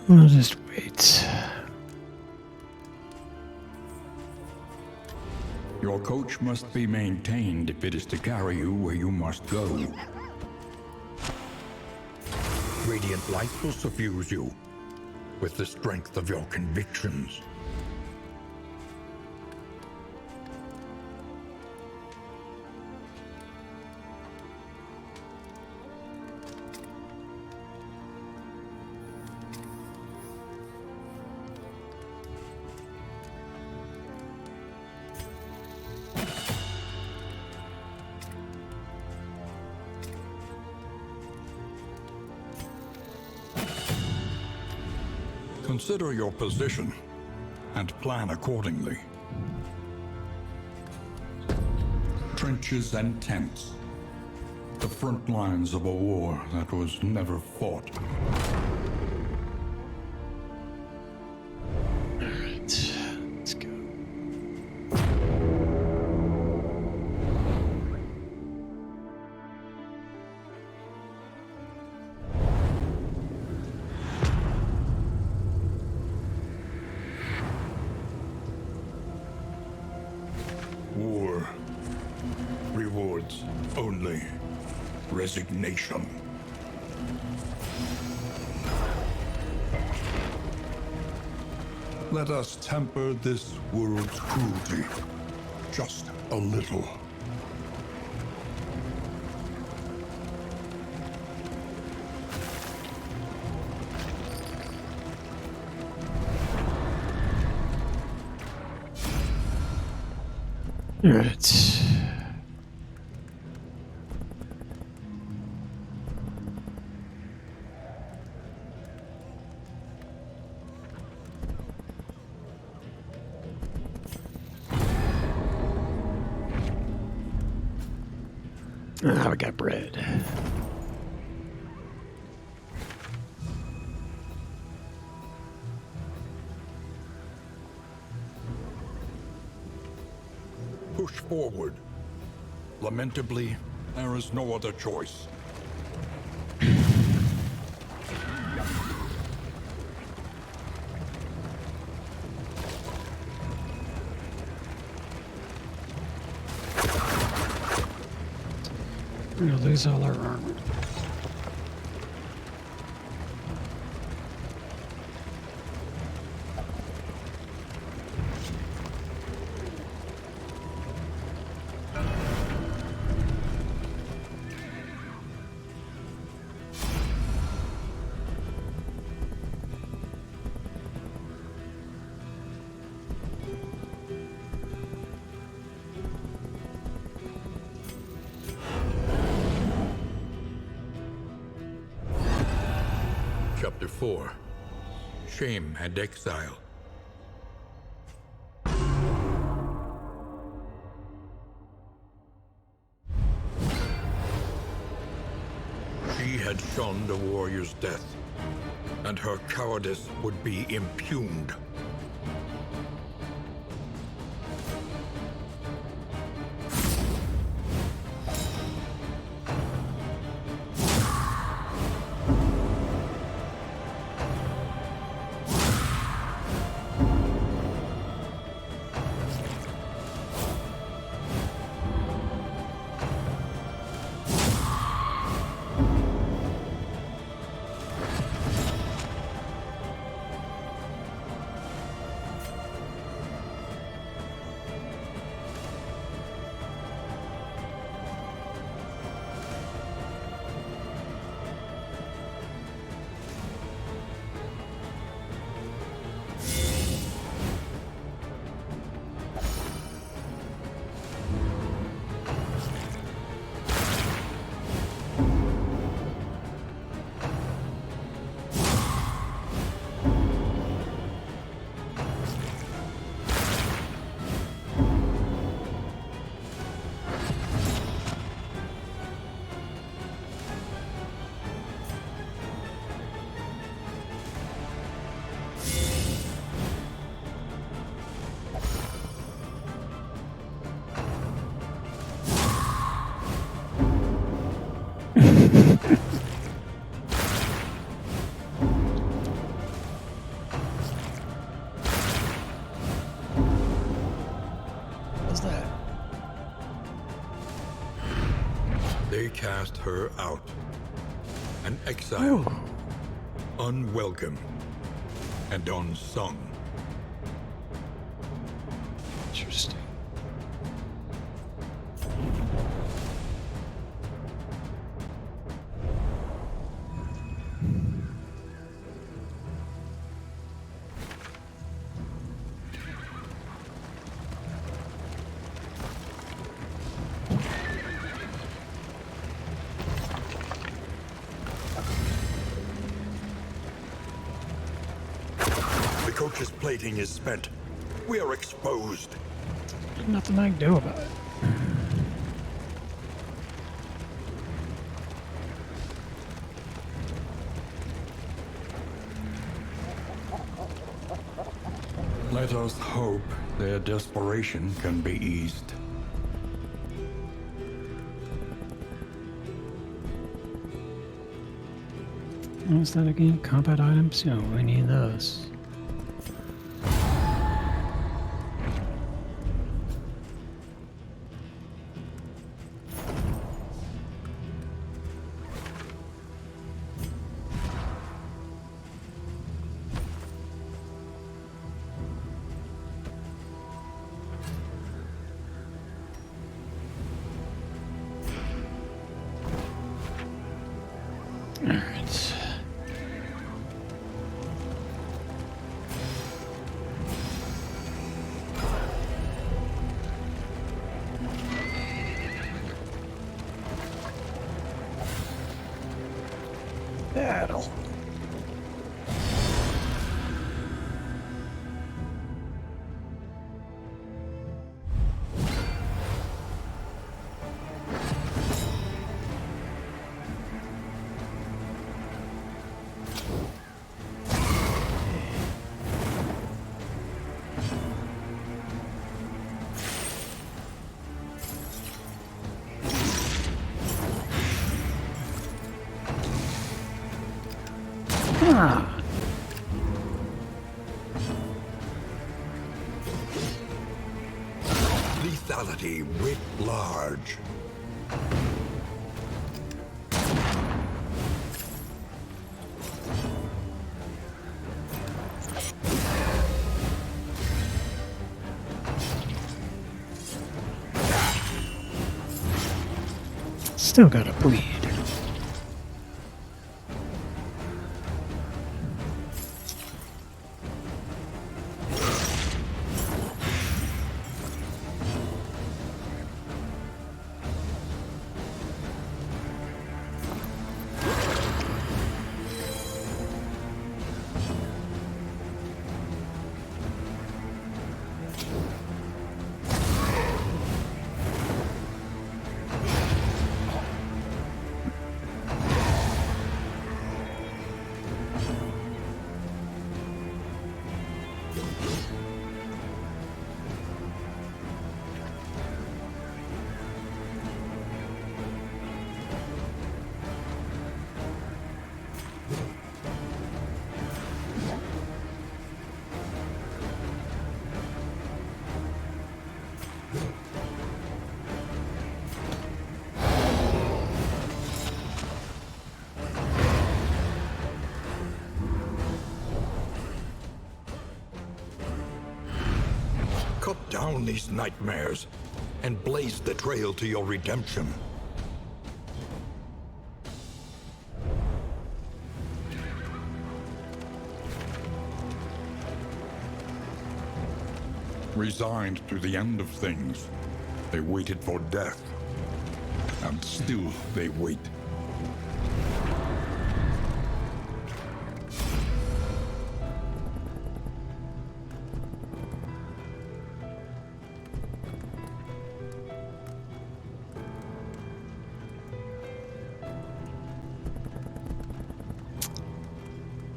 We'll just wait. Your coach must be maintained if it is to carry you where you must go. Radiant light will suffuse you with the strength of your convictions. Consider your position and plan accordingly. Trenches and tents. the front lines of a war that was never fought. Alright, let's go. War. Rewards only resignation. Let us temper this world's cruelty just a little. All right. Ah, we got bread. Push forward. Lamentably, there is no other choice. We're gonna lose all our armor. Chapter 4. Shame and Exile. She had shunned a warrior's death, and her cowardice would be impugned. What's that? They cast her out. An exile. Unwelcome. And unsung. Interesting. The coach's plating is spent. We are exposed. Nothing I can do about it. Let us hope their desperation can be eased. What's that again? Combat items? No, we need those. Alright. Battle. Ah. Lethality writ large. Still gotta bleed. Cut down these nightmares and blaze the trail to your redemption. Resigned to the end of things, they waited for death. And still they wait.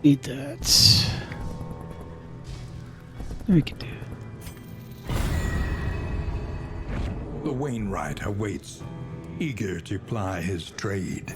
Need that. We can do. The Wainwright awaits, eager to ply his trade.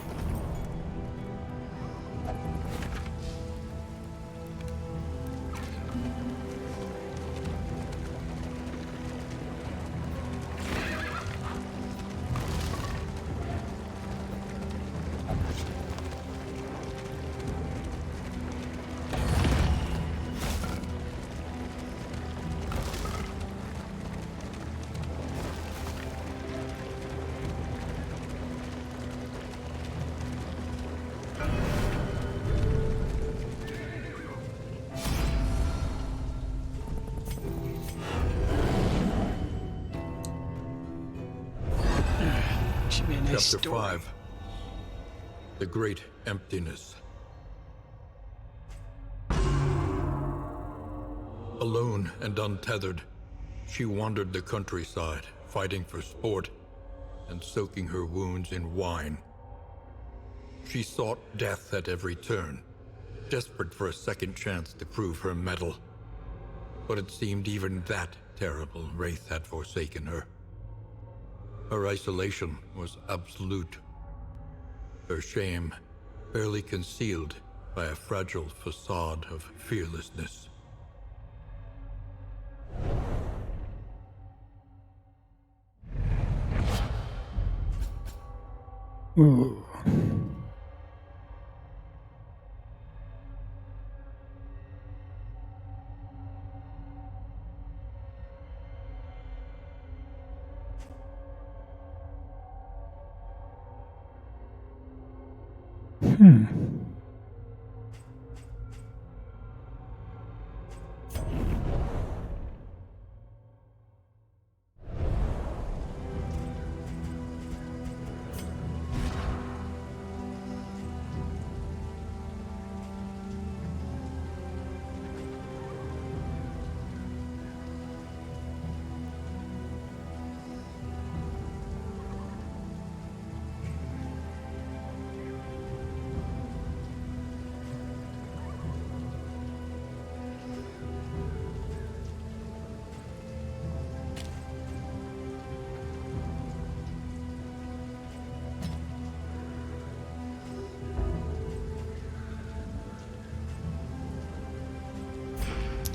Chapter 5. The Great Emptiness. Alone and untethered, she wandered the countryside, fighting for sport and soaking her wounds in wine. She sought death at every turn, desperate for a second chance to prove her mettle. But it seemed even that terrible, Wraith had forsaken her. Her isolation was absolute. Her shame barely concealed by a fragile facade of fearlessness. Ooh.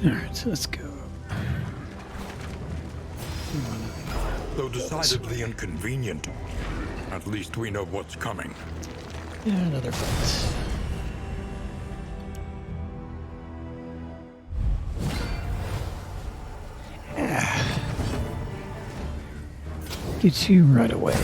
Alright, so let's go. Though decidedly inconvenient, at least we know what's coming. Yeah, another box. Get you right away.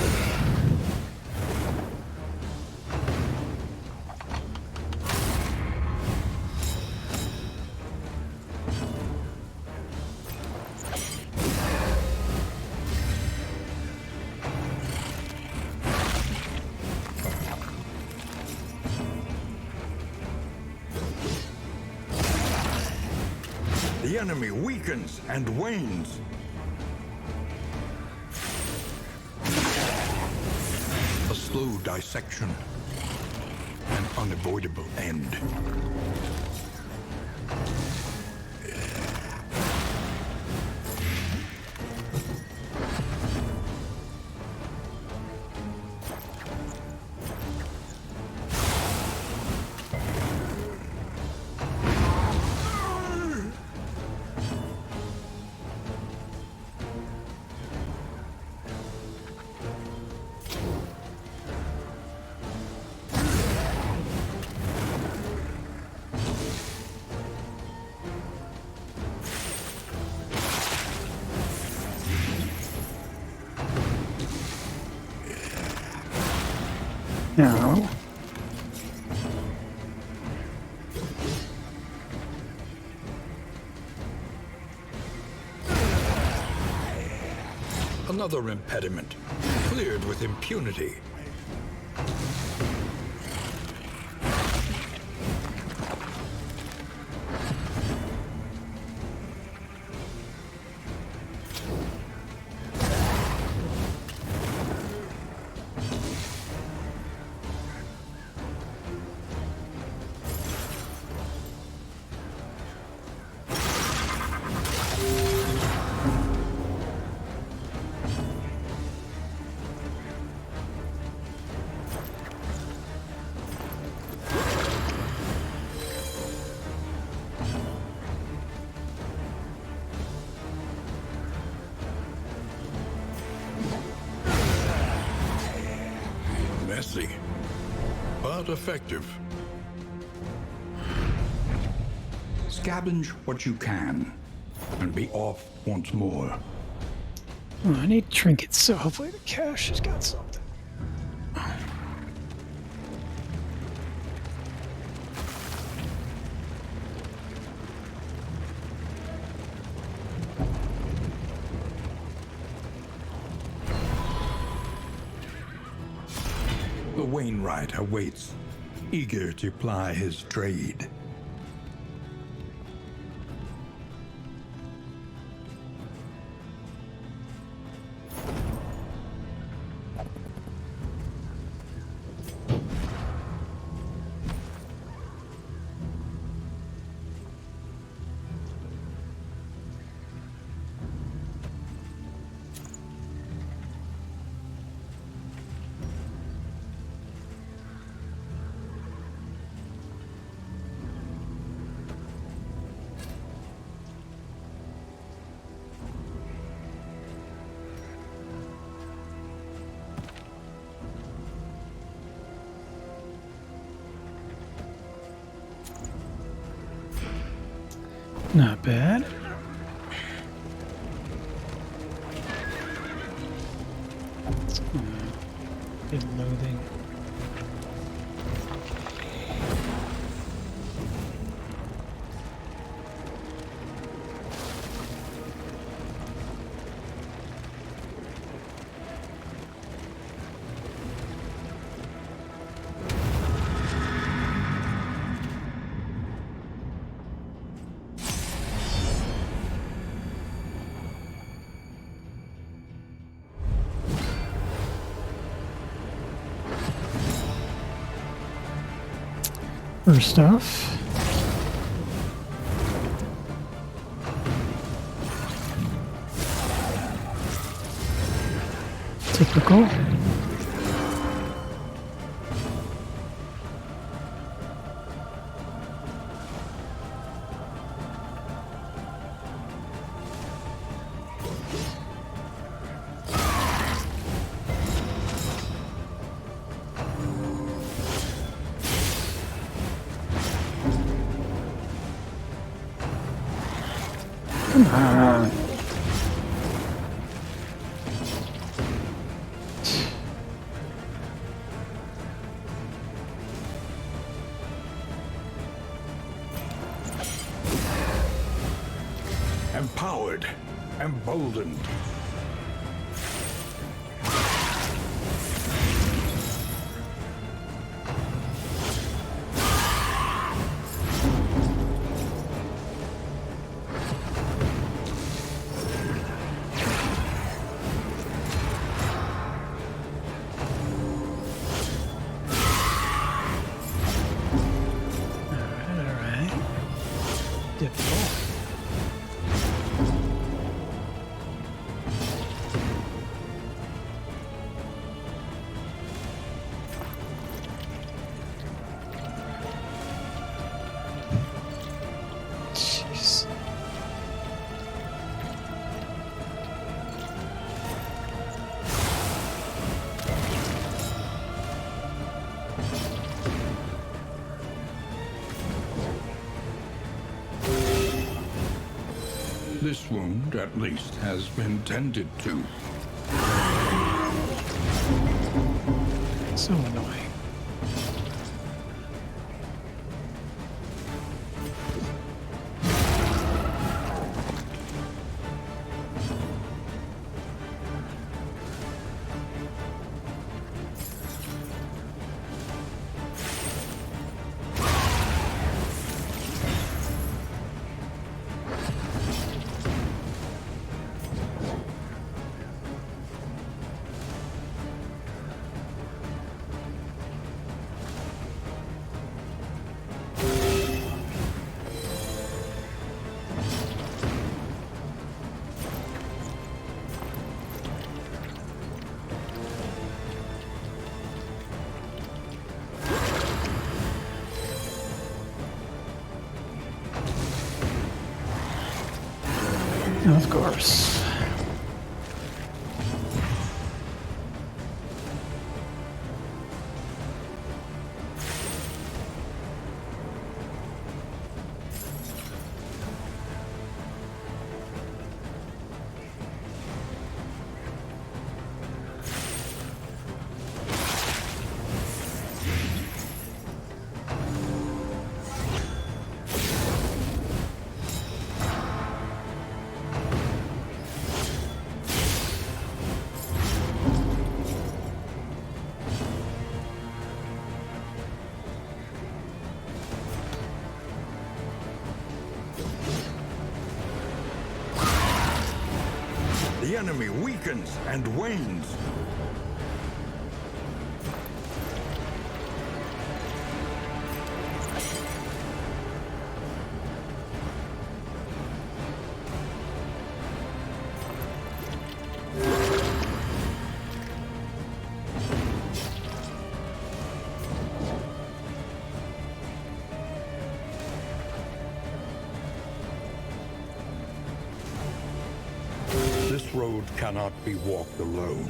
The enemy weakens and wanes. A slow dissection. An unavoidable end. Now, Another impediment, cleared with impunity. Messy, but effective. Scavenge what you can, and be off once more. oh, I need trinkets, so hopefully the cache has got something. The Wainwright awaits, eager to ply his trade. Not bad. Bit loathing. First off, typical. Come on. Empowered, emboldened. Jeez. This wound, at least, has been tended to. So annoying. Of course. The enemy weakens and wanes. This road cannot be walked alone.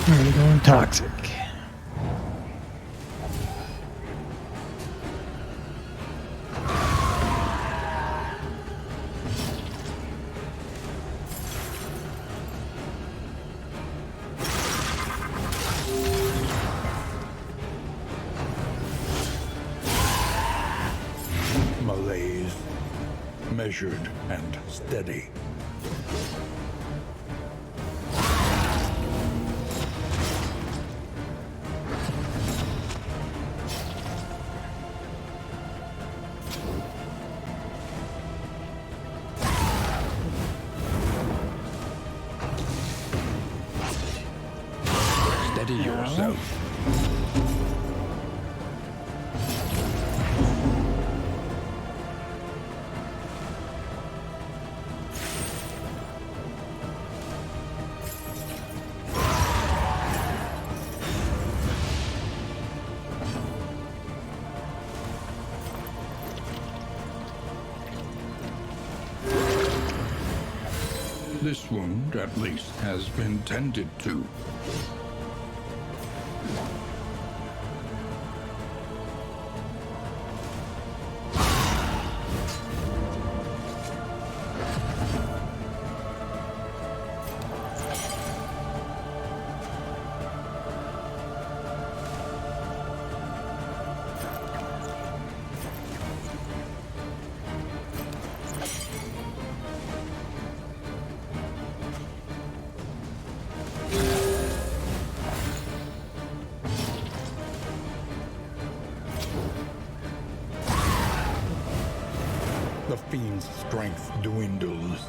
Where are we going toxic. Malaise, measured and steady. Steady yourself. This wound, at least, has been tended to. The fiend's strength dwindles.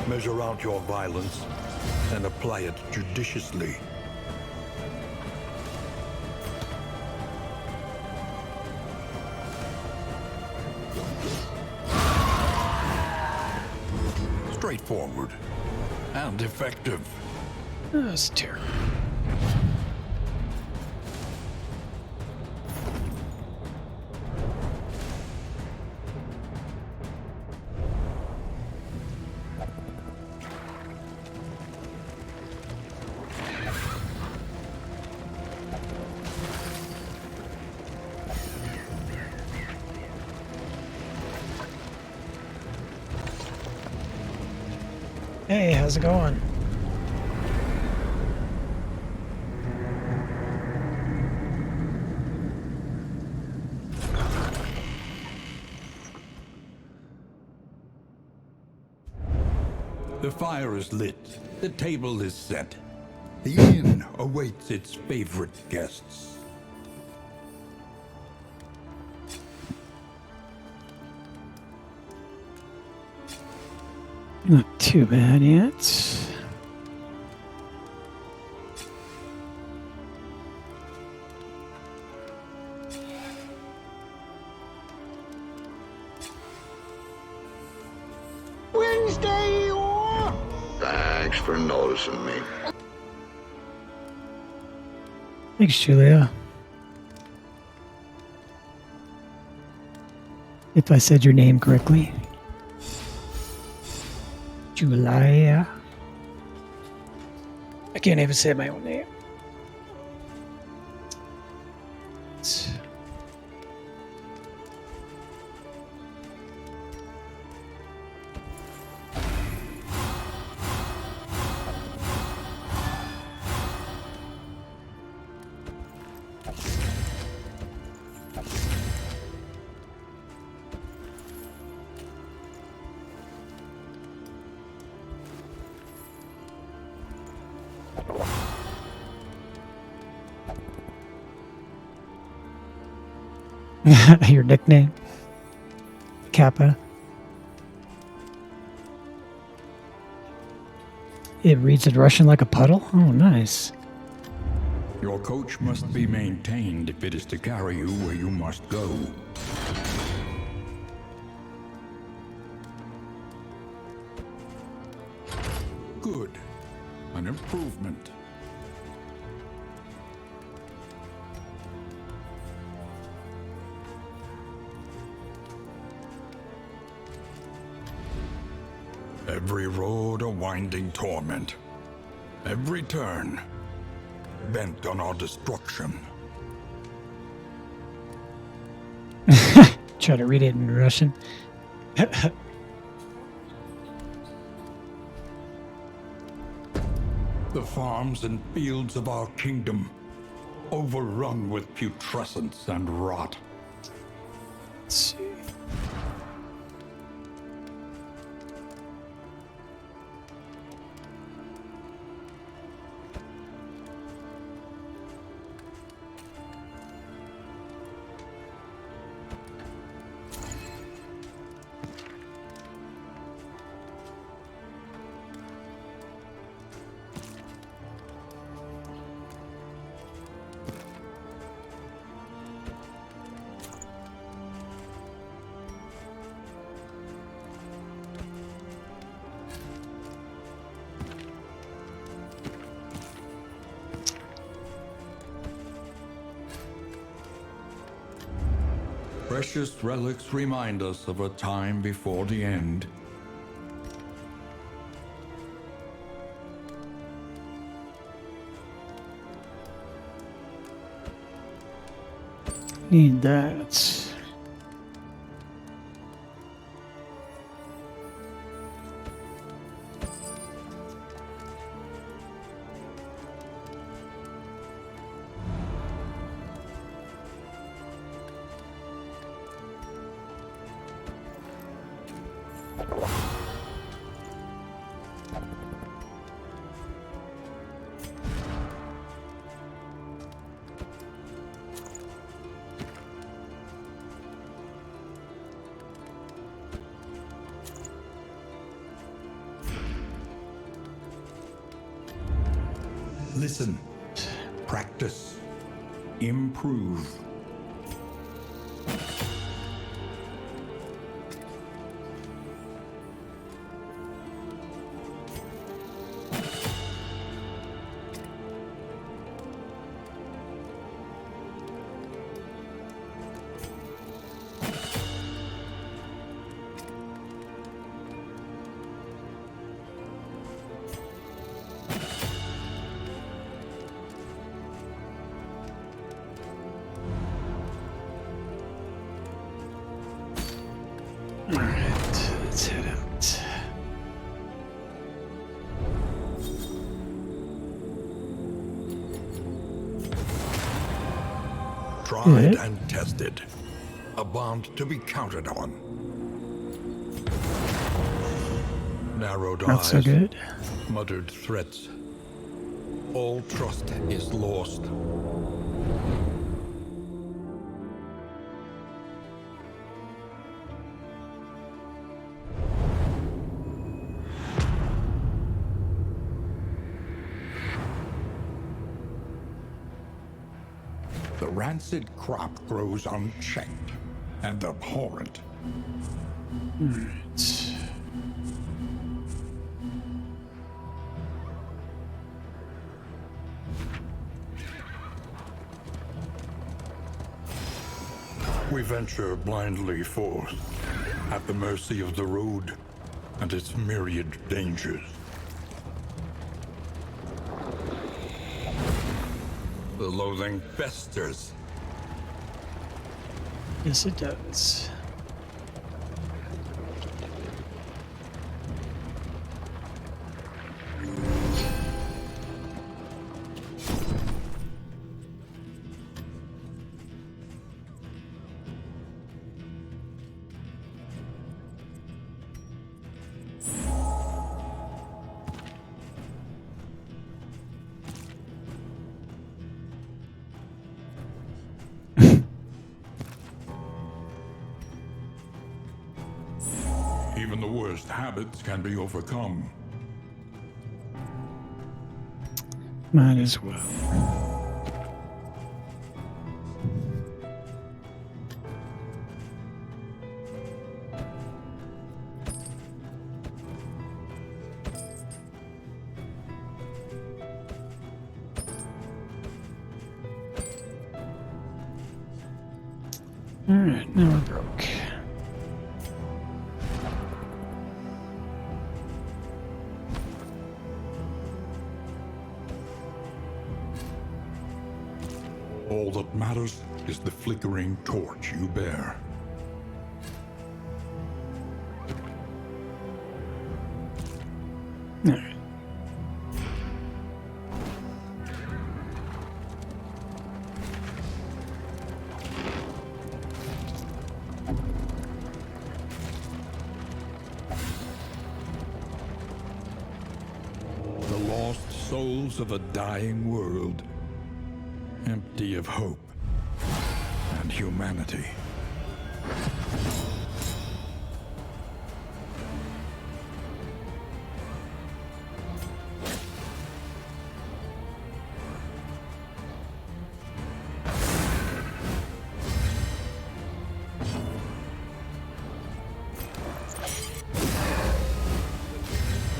Measure out your violence and apply it judiciously. Straightforward and effective. That's terrible. Hey, how's it going? The fire is lit. The table is set. The inn awaits its favorite guests. Not too bad yet. Wednesday off! Thanks for noticing me. Thanks, Julia. If I said your name correctly. Julia. I can't even say my own name. Your nickname? Kappa. It reads in Russian like a puddle? Oh, nice. Your coach must be maintained if it is to carry you where you must go. Good. An improvement. Every road a winding torment. Every turn bent on our destruction. Try to read it in Russian. The farms and fields of our kingdom, overrun with putrescence and rot. Let's see. Precious relics remind us of a time before the end. Need that. Listen, practice, improve. Alright, let's head out. Tried and tested. A bond to be counted on. Narrowed Not eyes. so good. Muttered threats. All trust is lost. The rancid crop grows unchecked and abhorrent. Alright. We venture blindly forth, at the mercy of the road and its myriad dangers. The loathing festers. Yes, it does. Even the worst habits can be overcome. Might as well. Alright, now we're broke. All that matters is the flickering torch you bear. Alright. The lost souls of a dying world, empty of hope and humanity.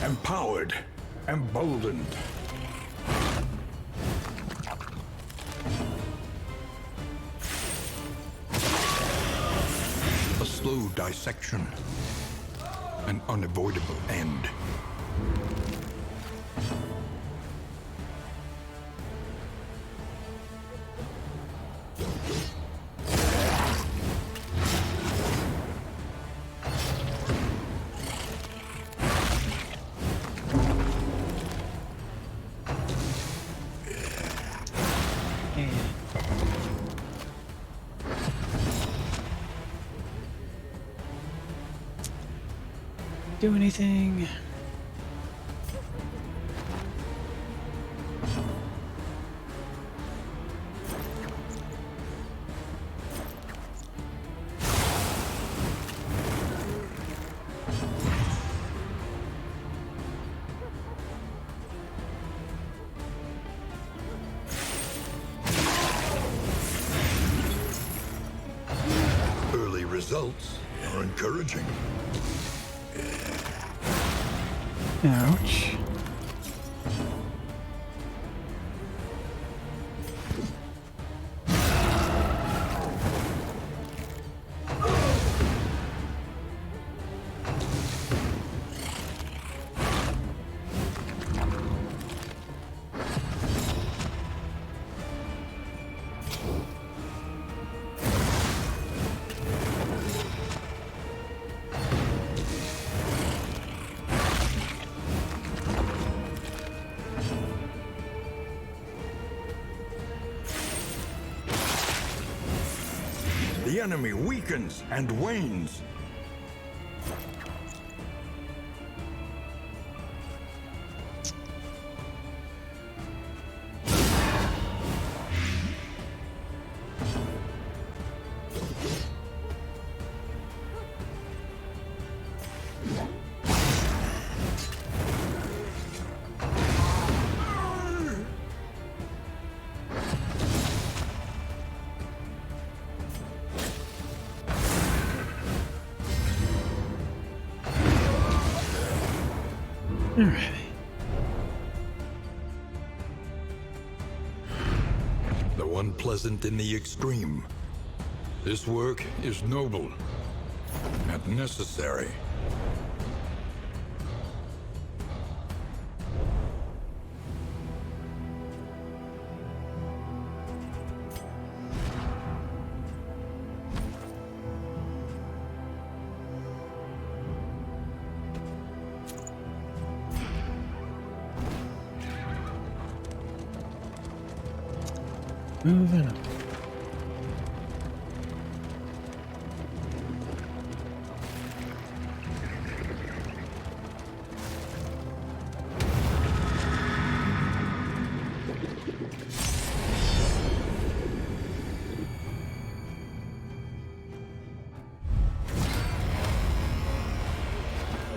Empowered, emboldened. A slow dissection, an unavoidable end. Do anything? Early results are encouraging. Ouch. The enemy weakens and wanes. Alright. Though unpleasant in the extreme, this work is noble and necessary. Moving on.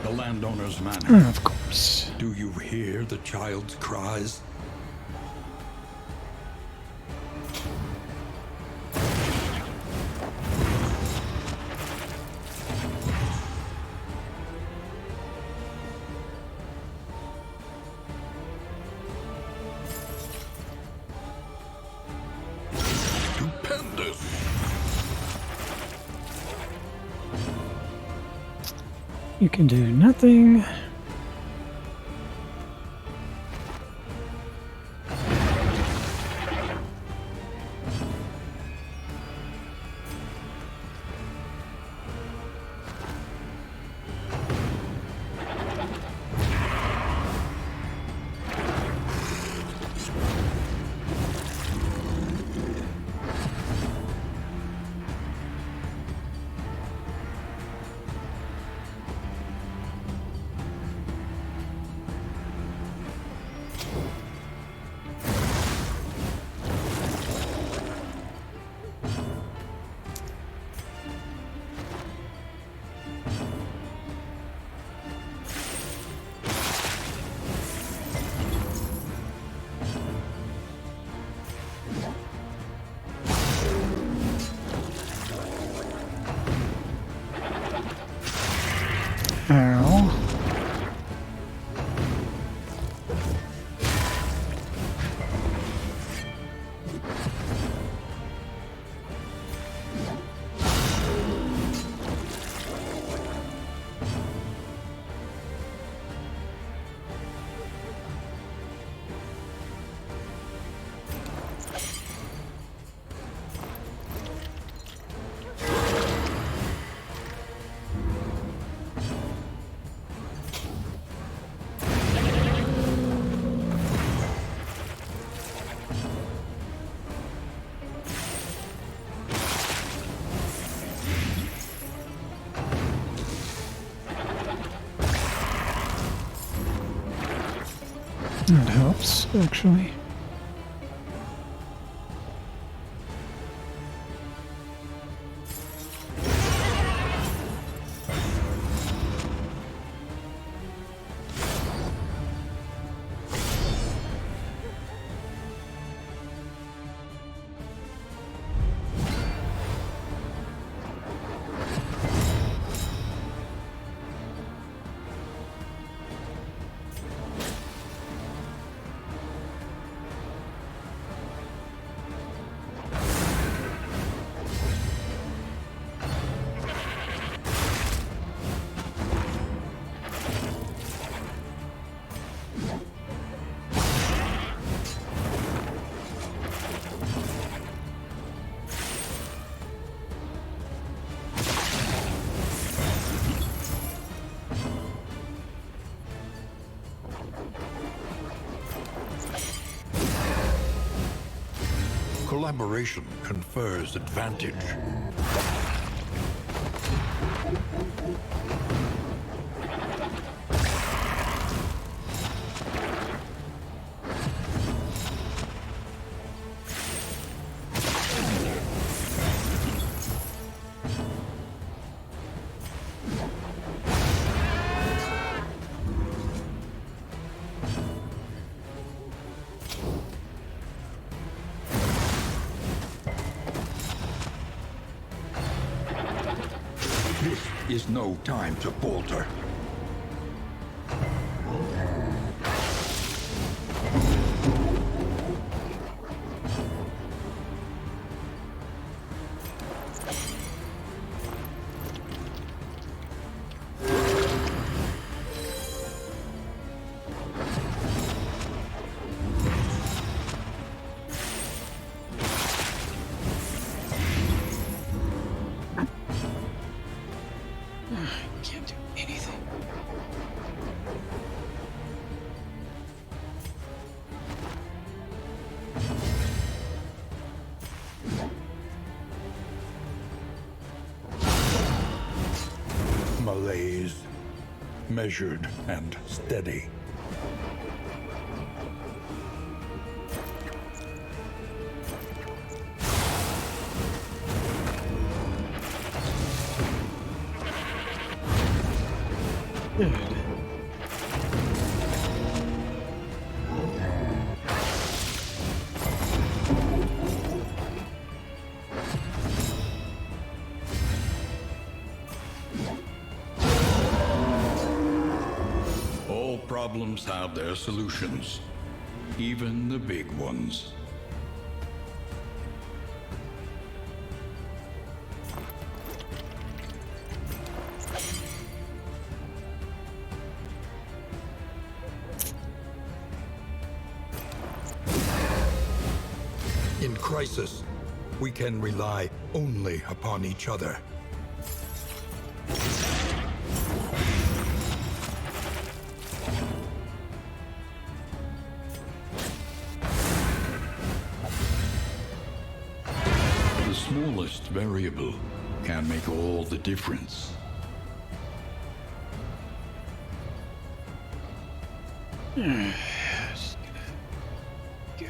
The landowner's manor. Of course. Do you hear the child's cries? Stupendous! You can do nothing. That helps, actually. Collaboration confers advantage. This is no time to falter. Can't do anything. Malaise, measured and steady. Good. All problems have their solutions, even the big ones. In crisis, we can rely only upon each other. The smallest variable can make all the difference. Just gonna go.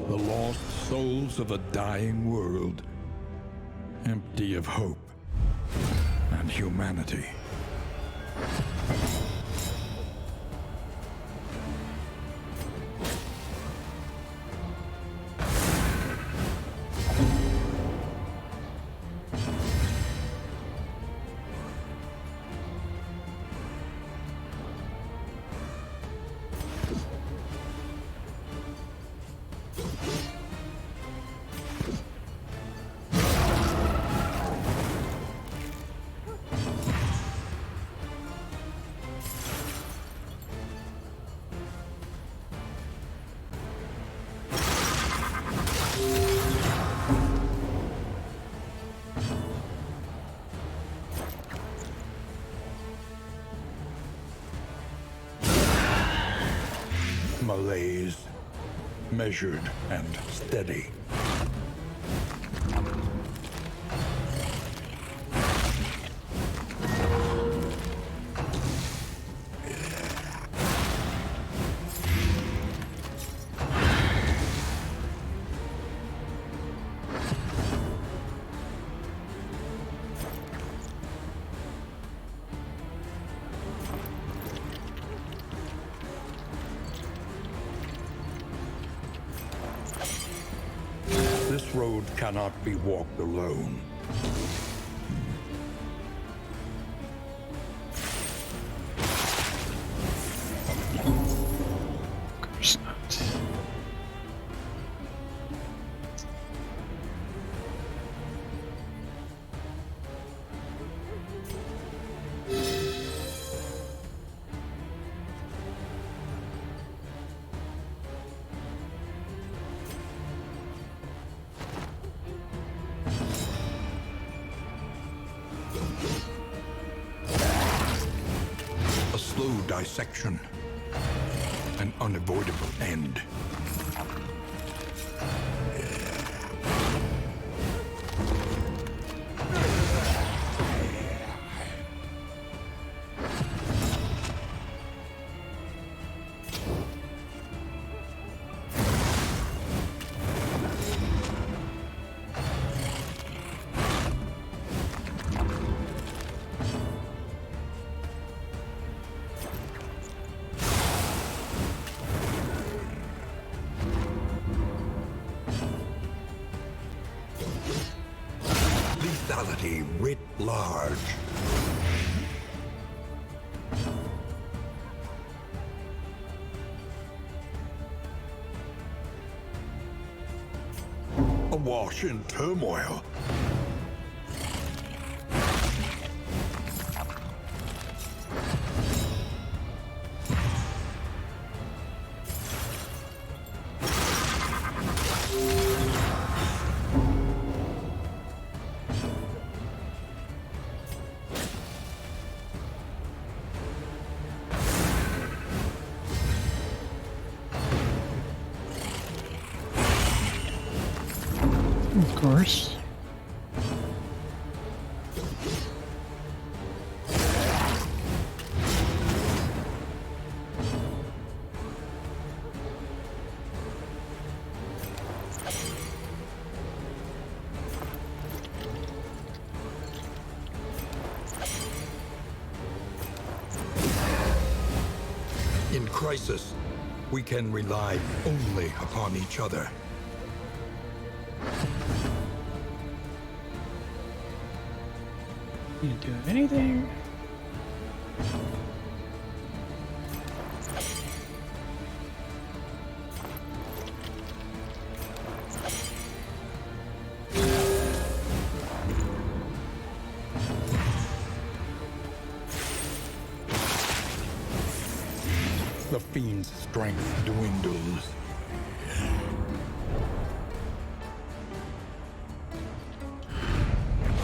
The lost souls of a dying world, empty of hope and humanity. blaze, measured and steady. This road cannot be walked alone. Of course not. A slow dissection. An unavoidable end. Lethality writ large. Awash in turmoil. Of course. In crisis, we can rely only upon each other. You do anything? The fiend's strength dwindles.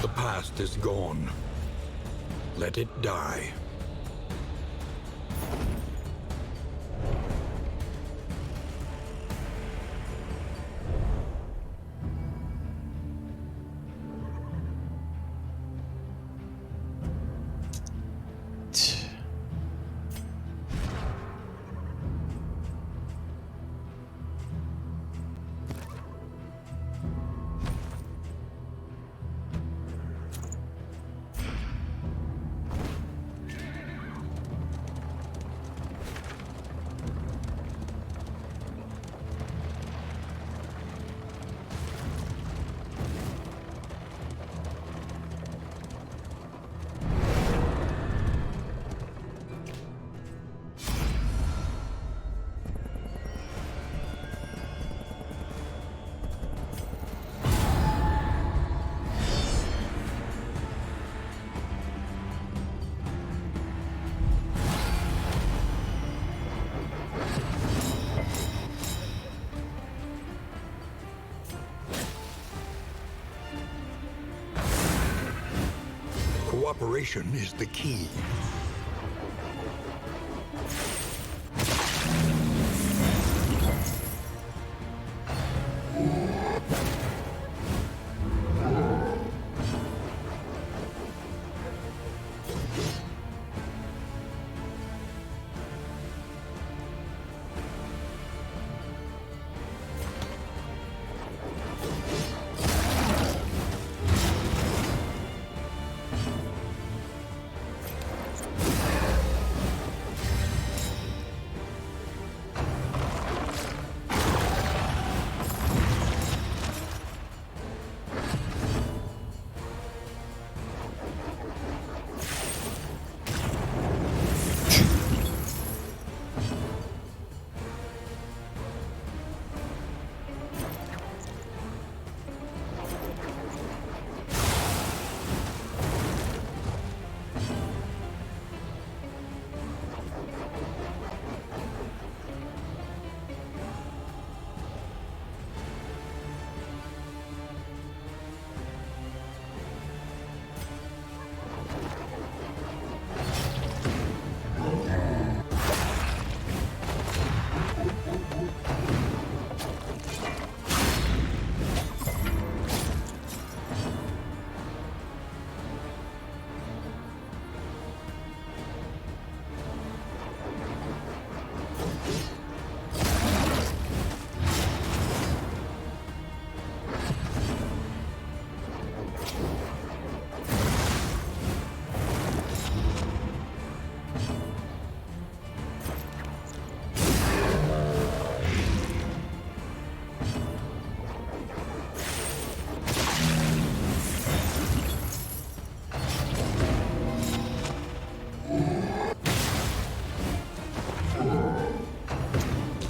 The past is gone. Let it die. Cooperation is the key.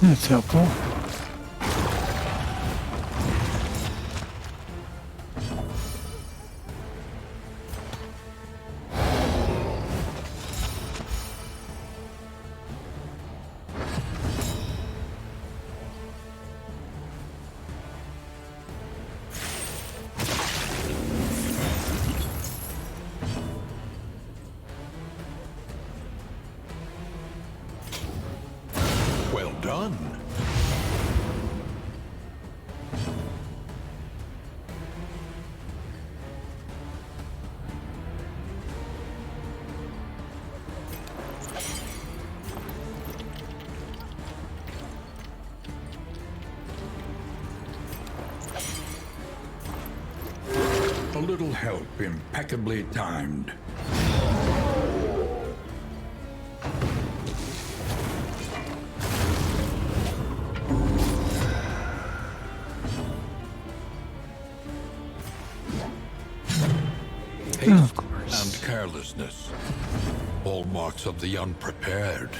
That's helpful. Well done. A little help impeccably timed. Of course. And carelessness. Hallmarks of the unprepared.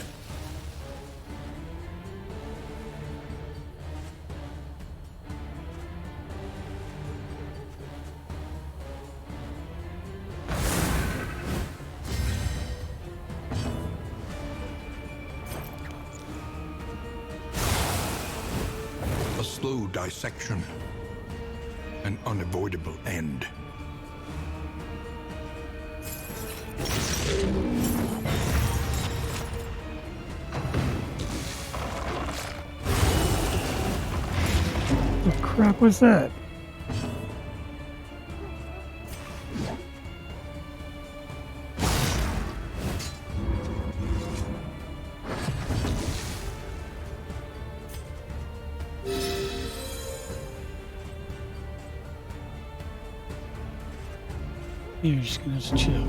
A slow dissection. An unavoidable end. What crap was that? You're just gonna have to chill.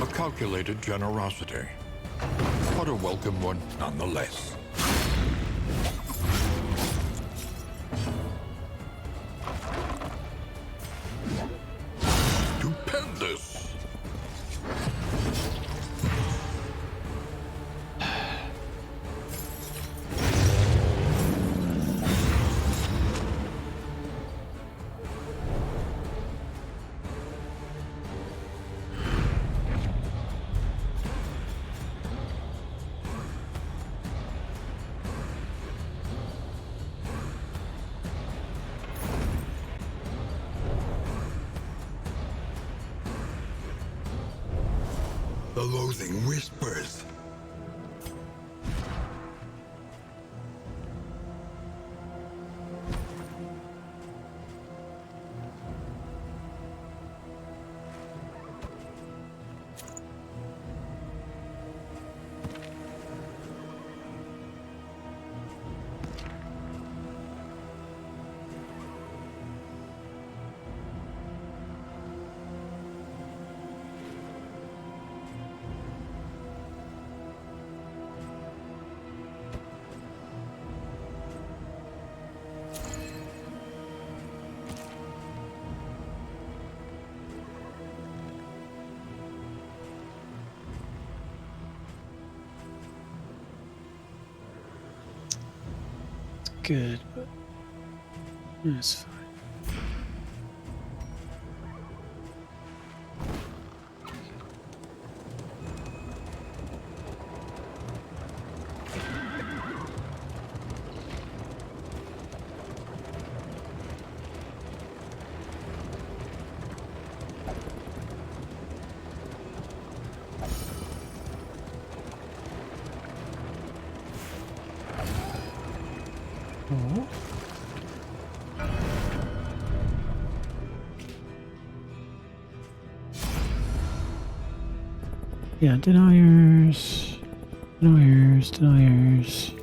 A calculated generosity. But a welcome one nonetheless. Stupendous! The loathing whispers. Good, but it's fine. Oh. Yeah, deniers, deniers, deniers.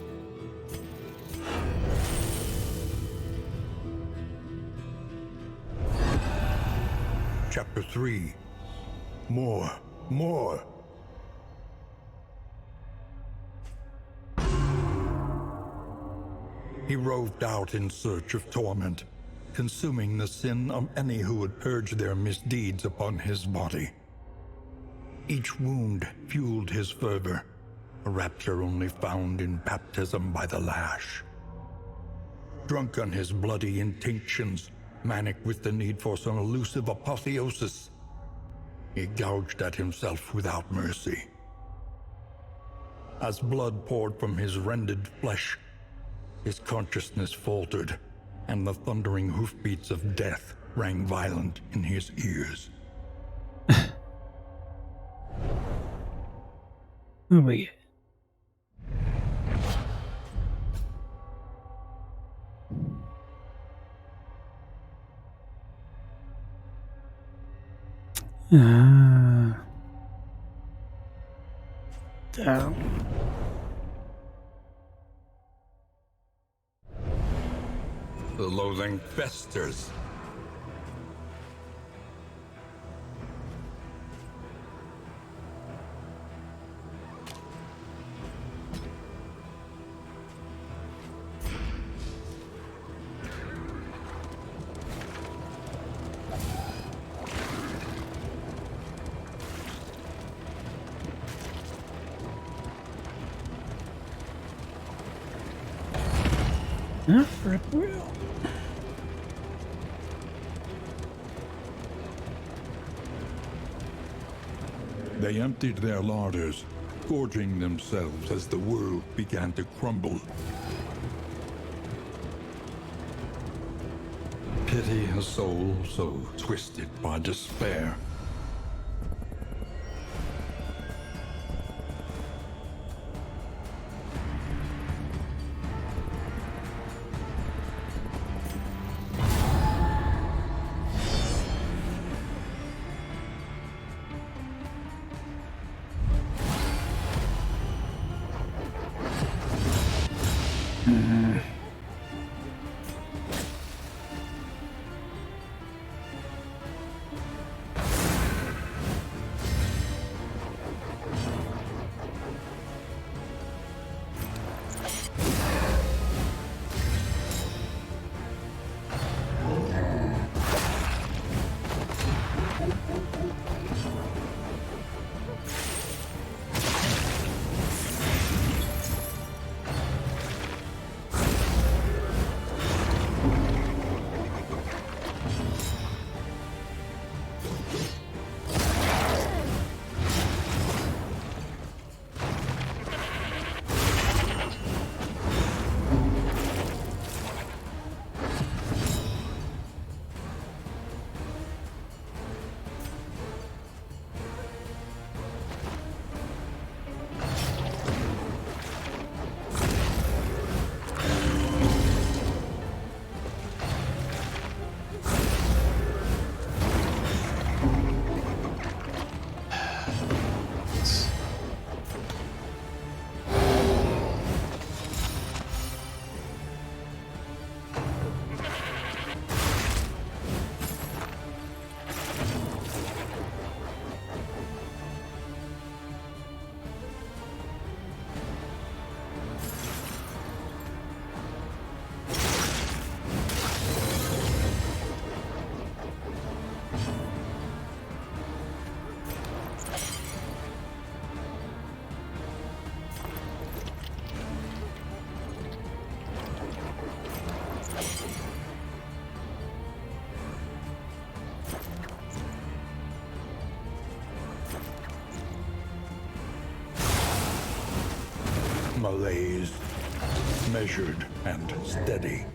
Chapter 3. More. More. He roved out in search of torment, consuming the sin of any who would purge their misdeeds upon his body. Each wound fueled his fervor, a rapture only found in baptism by the lash. Drunk on his bloody intinctions, manic with the need for some elusive apotheosis, he gouged at himself without mercy. As blood poured from his rended flesh, his consciousness faltered, and the thundering hoofbeats of death rang violent in his ears. Who we? Down. The loathing festers. Huh? Rip wheel. They emptied their larders, gorging themselves as the world began to crumble. Pity a soul so twisted by despair. Malaise, measured and steady.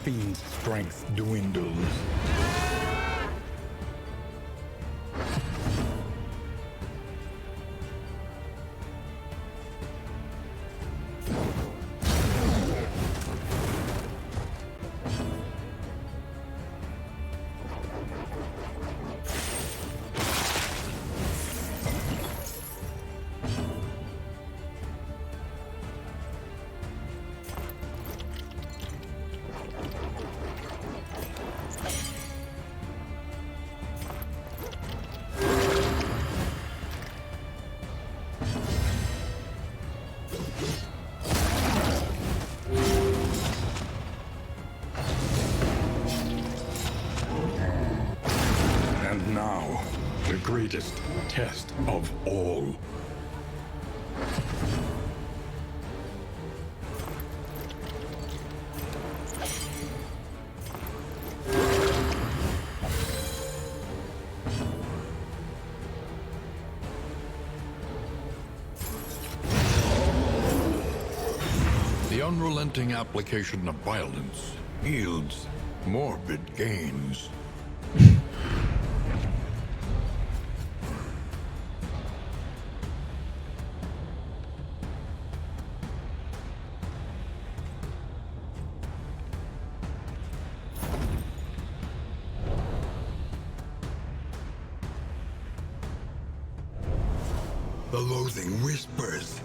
fiend's strength dwindles. And now, the greatest test of all. The unrelenting application of violence yields morbid gains. The loathing whispers.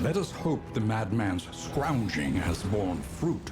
Let us hope the madman's scrounging has borne fruit.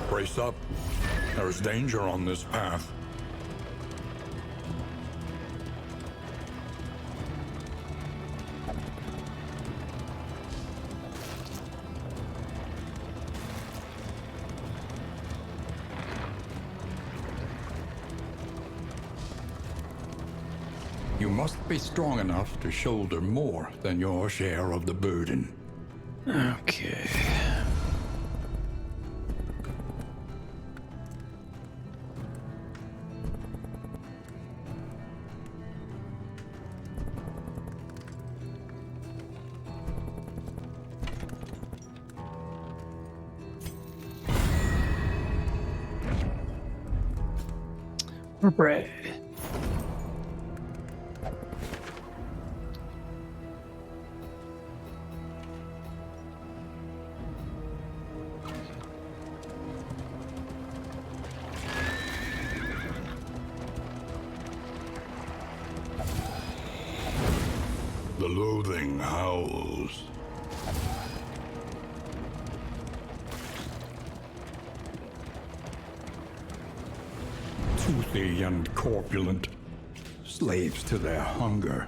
Brace up. There is danger on this path. You must be strong enough to shoulder more than your share of the burden. Okay. For bread. The loathing howls. Toothy and corpulent, slaves to their hunger.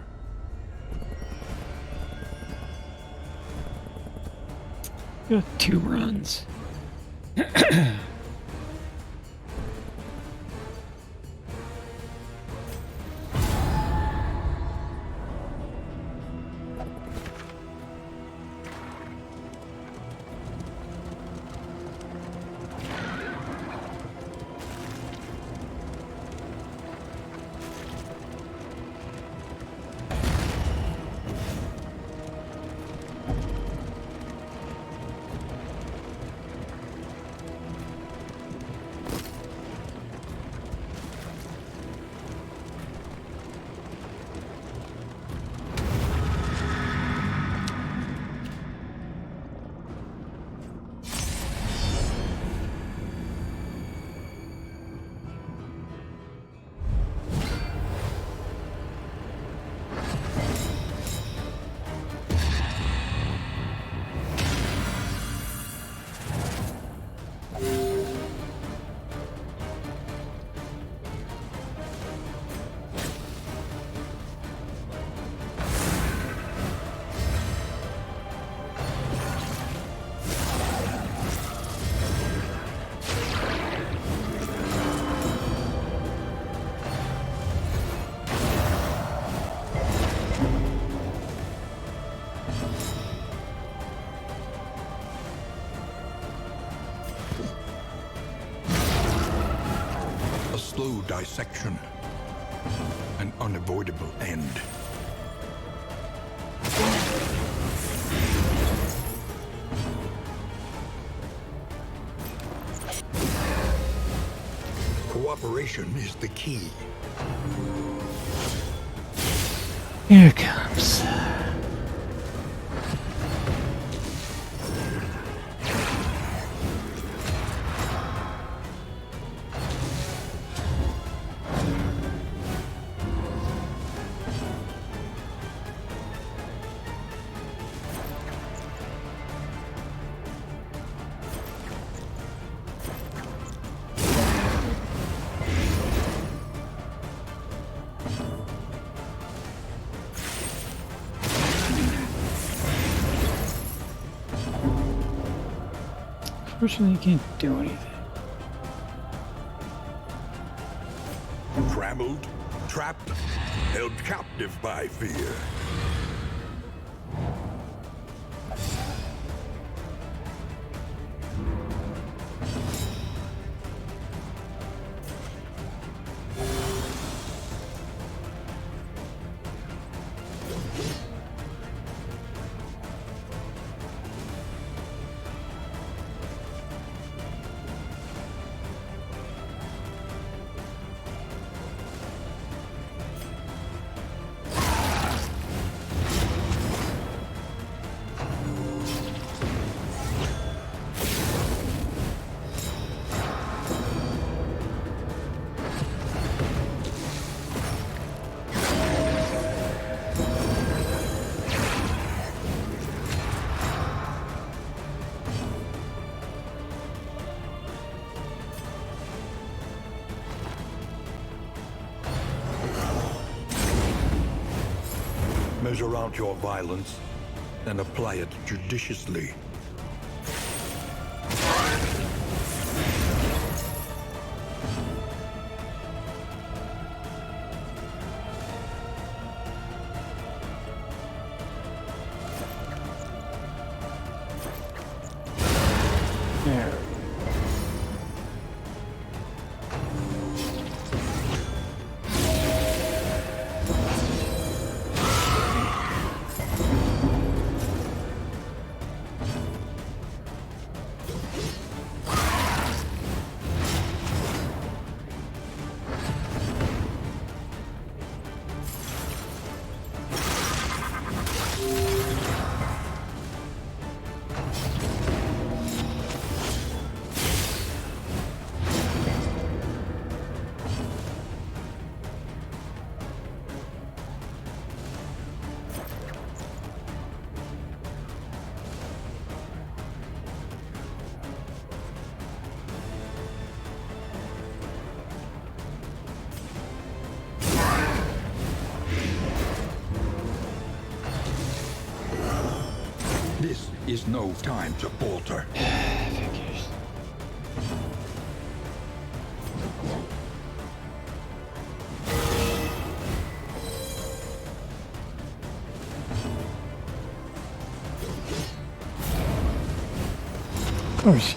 Got 2 runs. Slow dissection. An unavoidable end. Cooperation is the key. Here it comes. Unfortunately, you can't do anything. Trammeled, trapped, held captive by fear. Measure out your violence and apply it judiciously. There. is no time to falter. Oh, shit.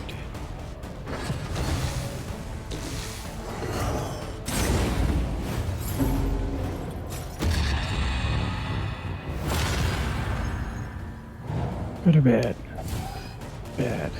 Good or bad? Bad.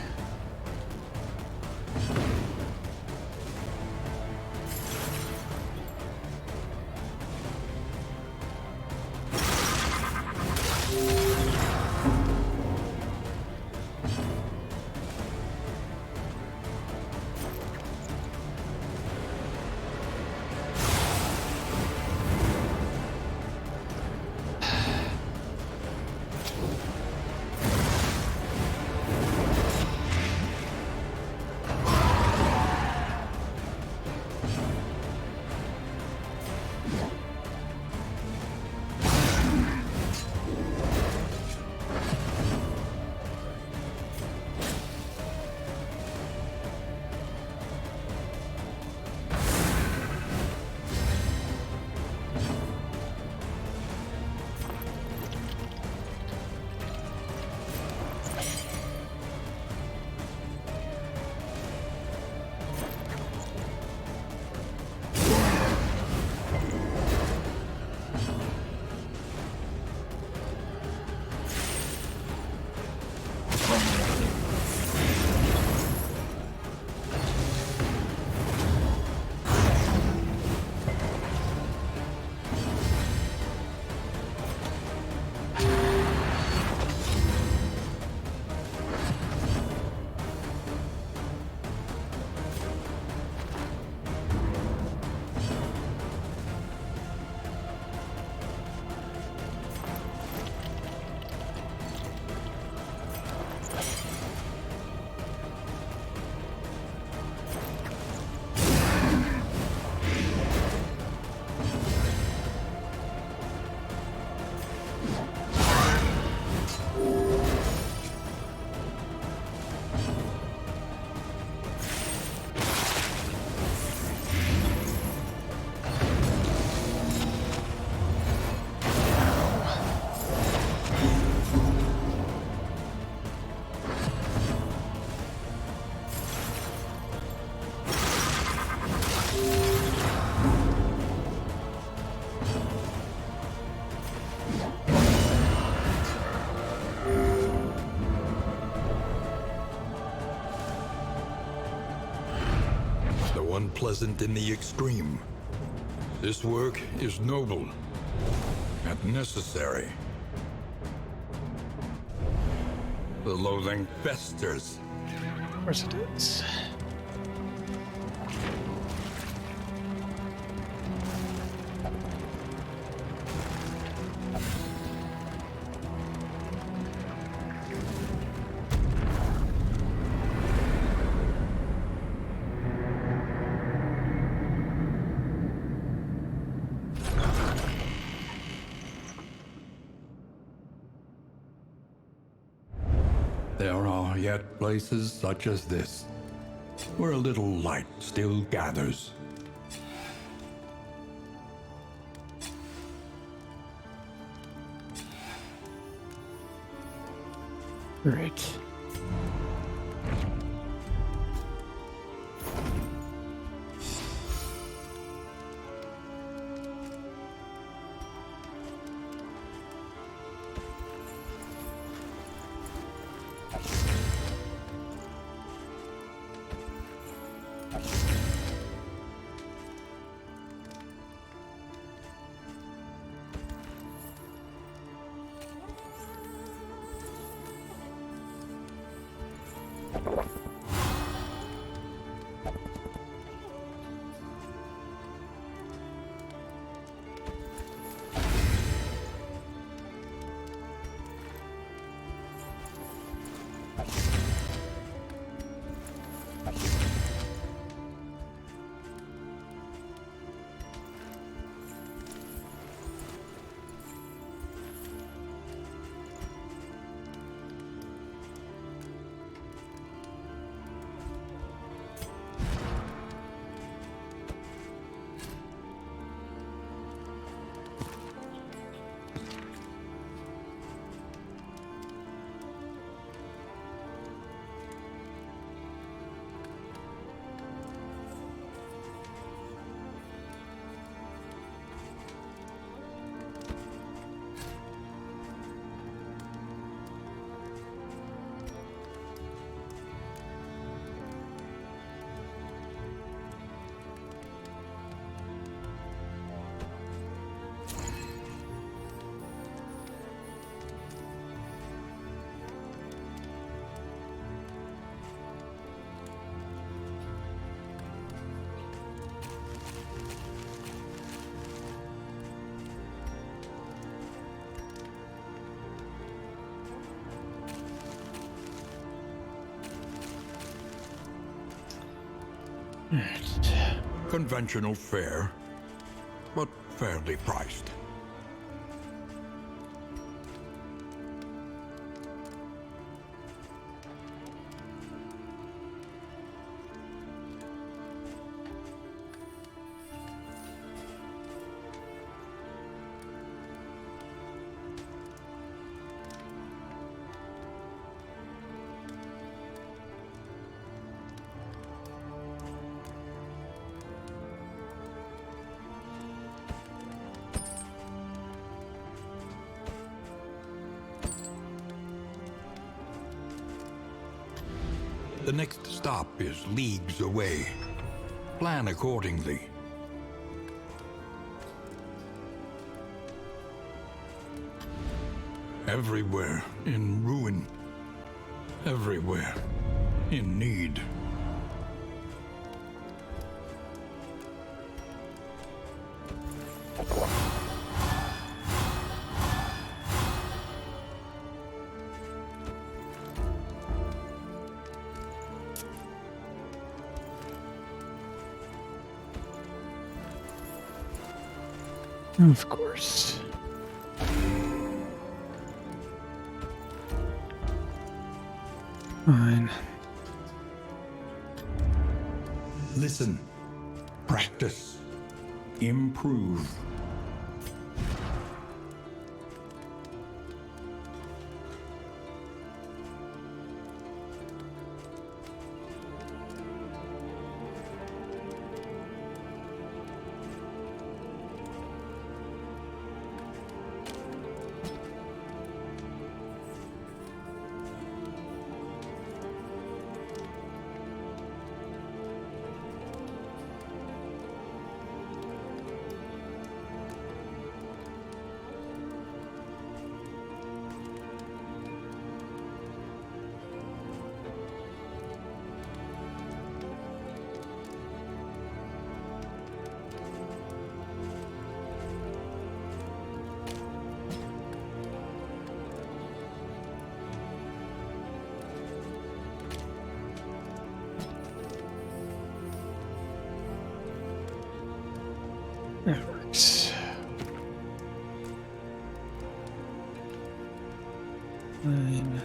Unpleasant in the extreme. This work is noble and necessary. The loathing festers. Of course it is. There are yet places such as this, where a little light still gathers. Great. Conventional fare, but fairly priced. The next stop is leagues away. Plan accordingly. Everywhere in ruin. Everywhere in need. Of course. Fine. Listen, practice, improve. That works. Fine.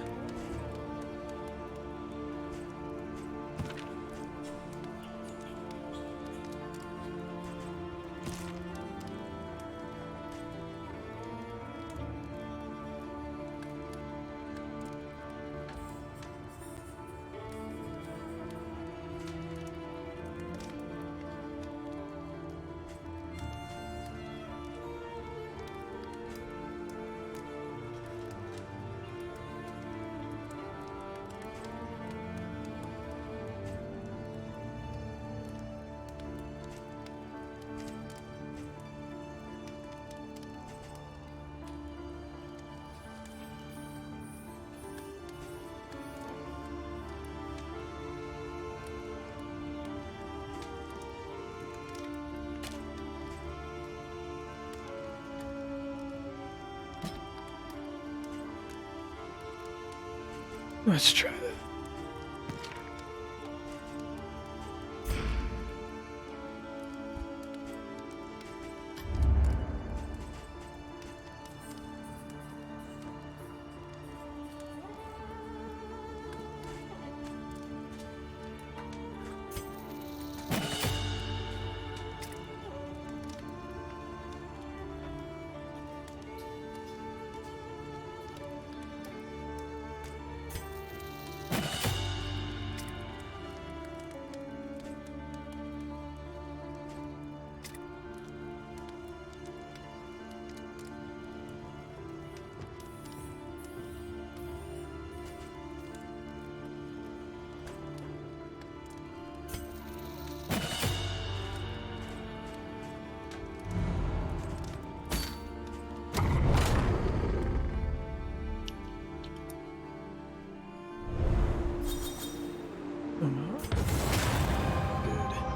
Let's try that.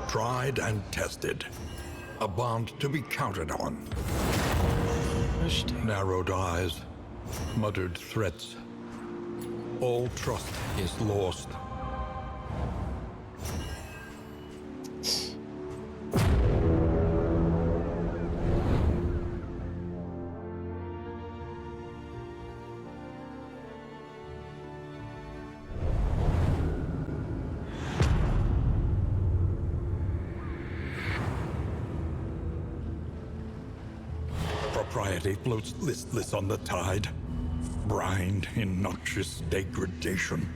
Tried and tested. A bond to be counted on. Narrowed eyes, muttered threats. All trust is lost. propriety floats listless on the tide, brined in noxious degradation.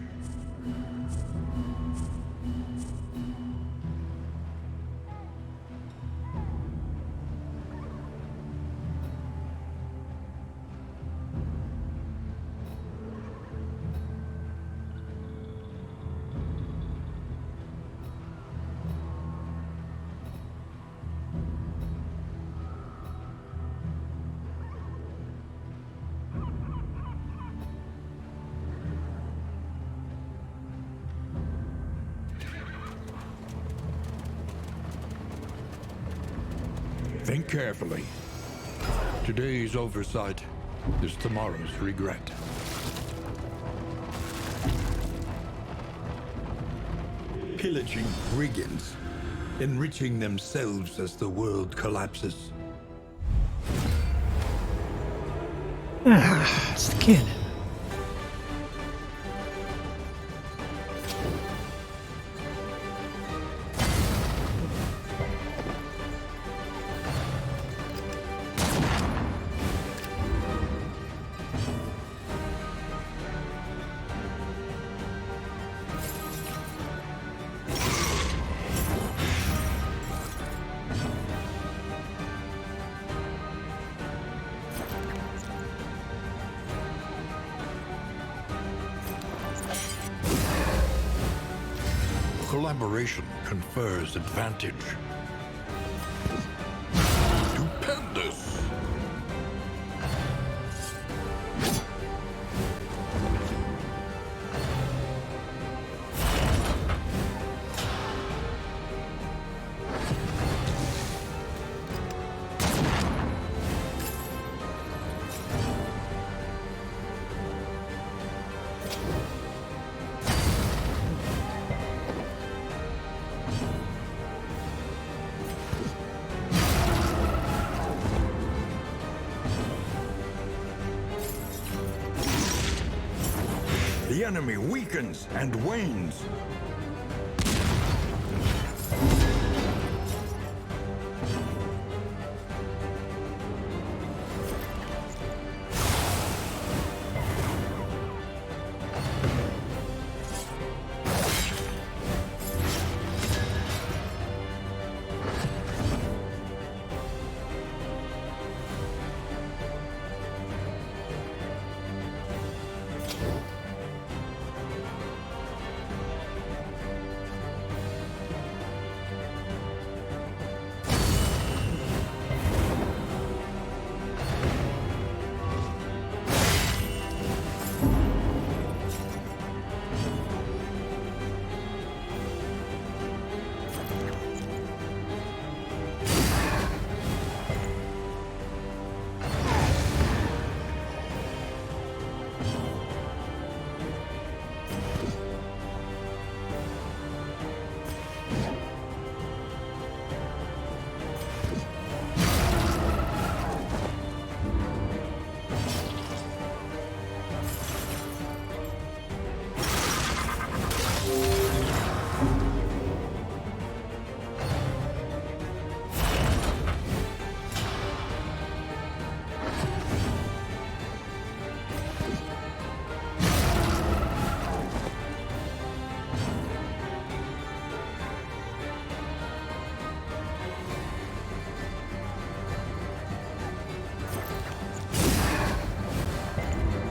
Think carefully. Today's oversight is tomorrow's regret. Pillaging brigands, enriching themselves as the world collapses. It's the cannon. Collaboration confers advantage. Stupendous! The enemy weakens and wanes.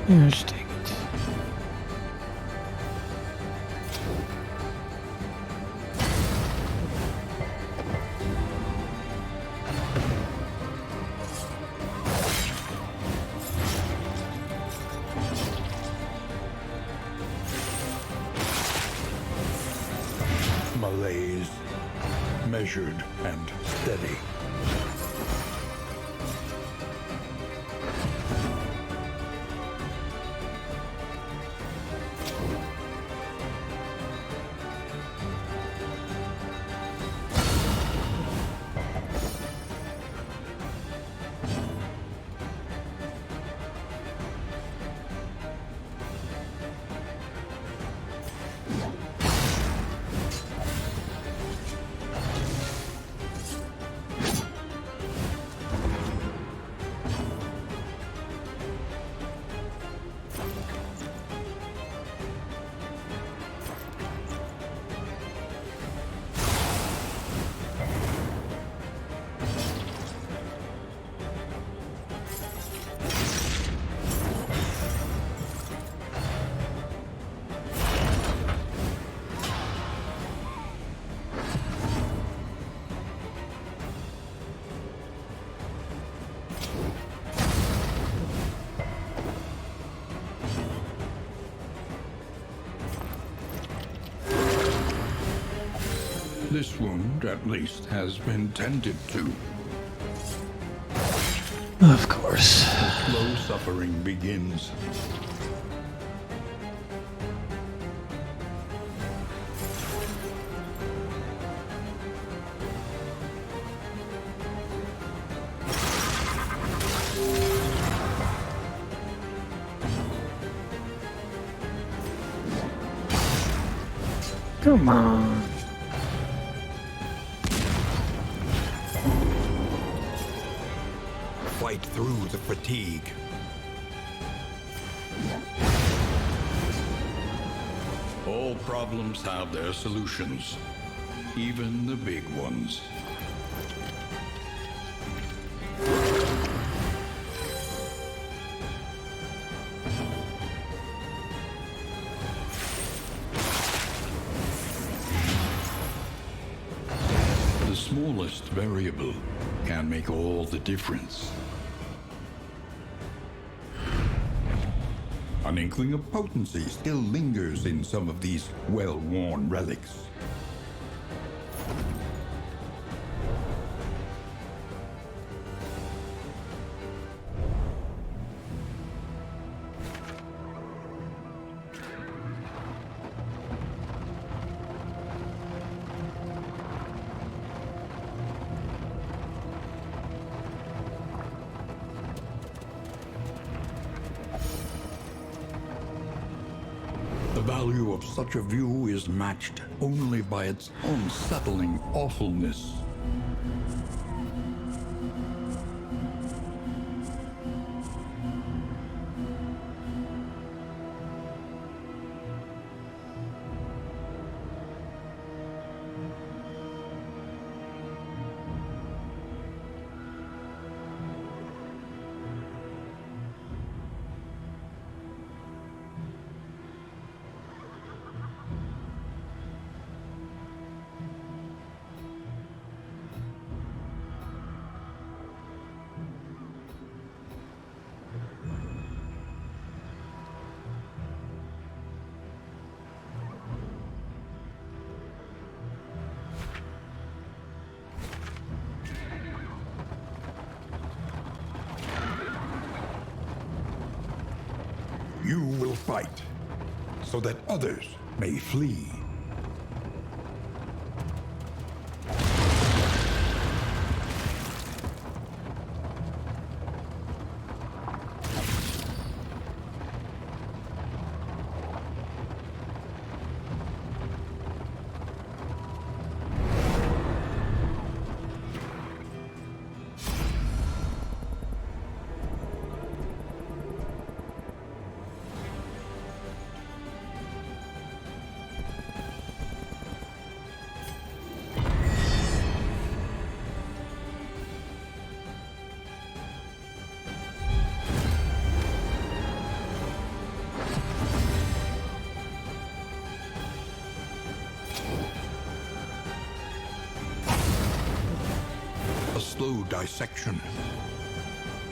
Gosh dang it. Malaise, measured and steady. This wound, at least, has been tended to. Of course. The slow suffering begins. Come on. Fight through the fatigue. All problems have their solutions, even the big ones. The smallest variable can make all the difference. An inkling of potency still lingers in some of these well-worn relics. The value of such a view is matched only by its unsettling awfulness. You will fight, so that others may flee. A slow dissection,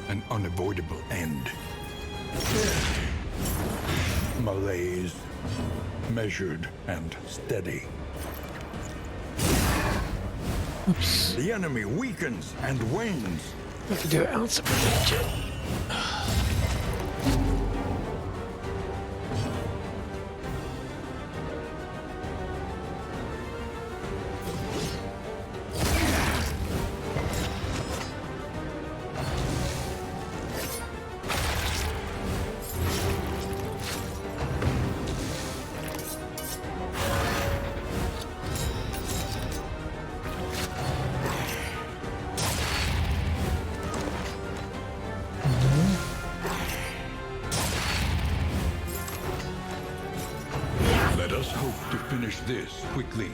an unavoidable end. Malaise, measured and steady. Oops. The enemy weakens and wanes. Have to do an ounce of protection. Let us hope to finish this quickly.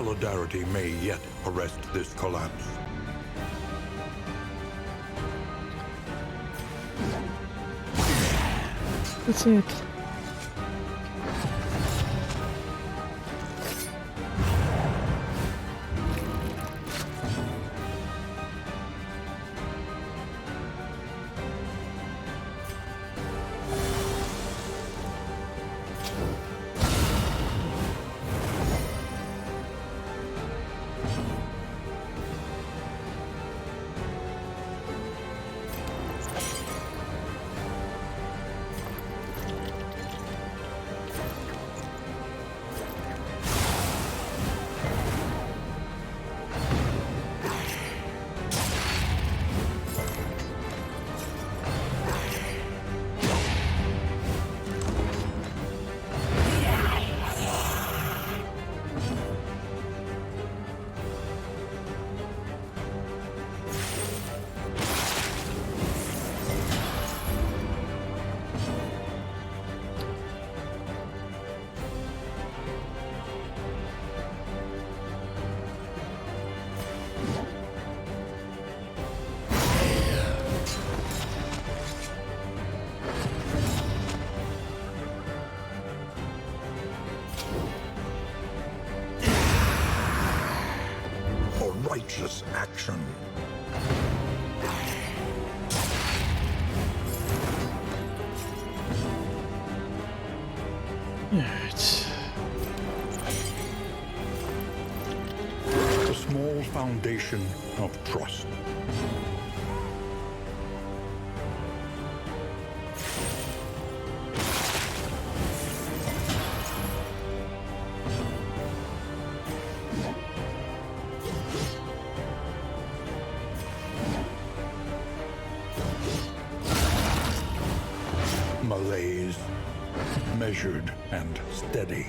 Solidarity may yet arrest this collapse. That's it. Righteous action. Alright. A small foundation of trust. Malaise, measured and steady.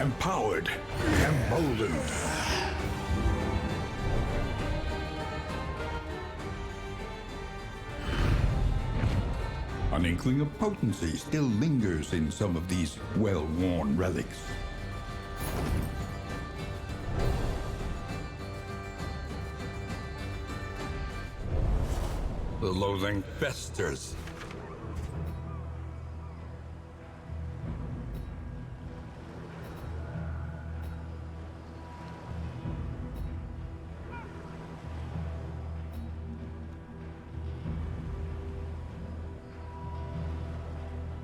Empowered, emboldened. An inkling of potency still lingers in some of these well-worn relics. The loathing festers.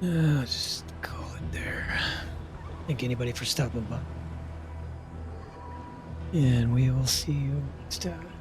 Just call it there. Thank anybody for stopping by. And we will see you next time.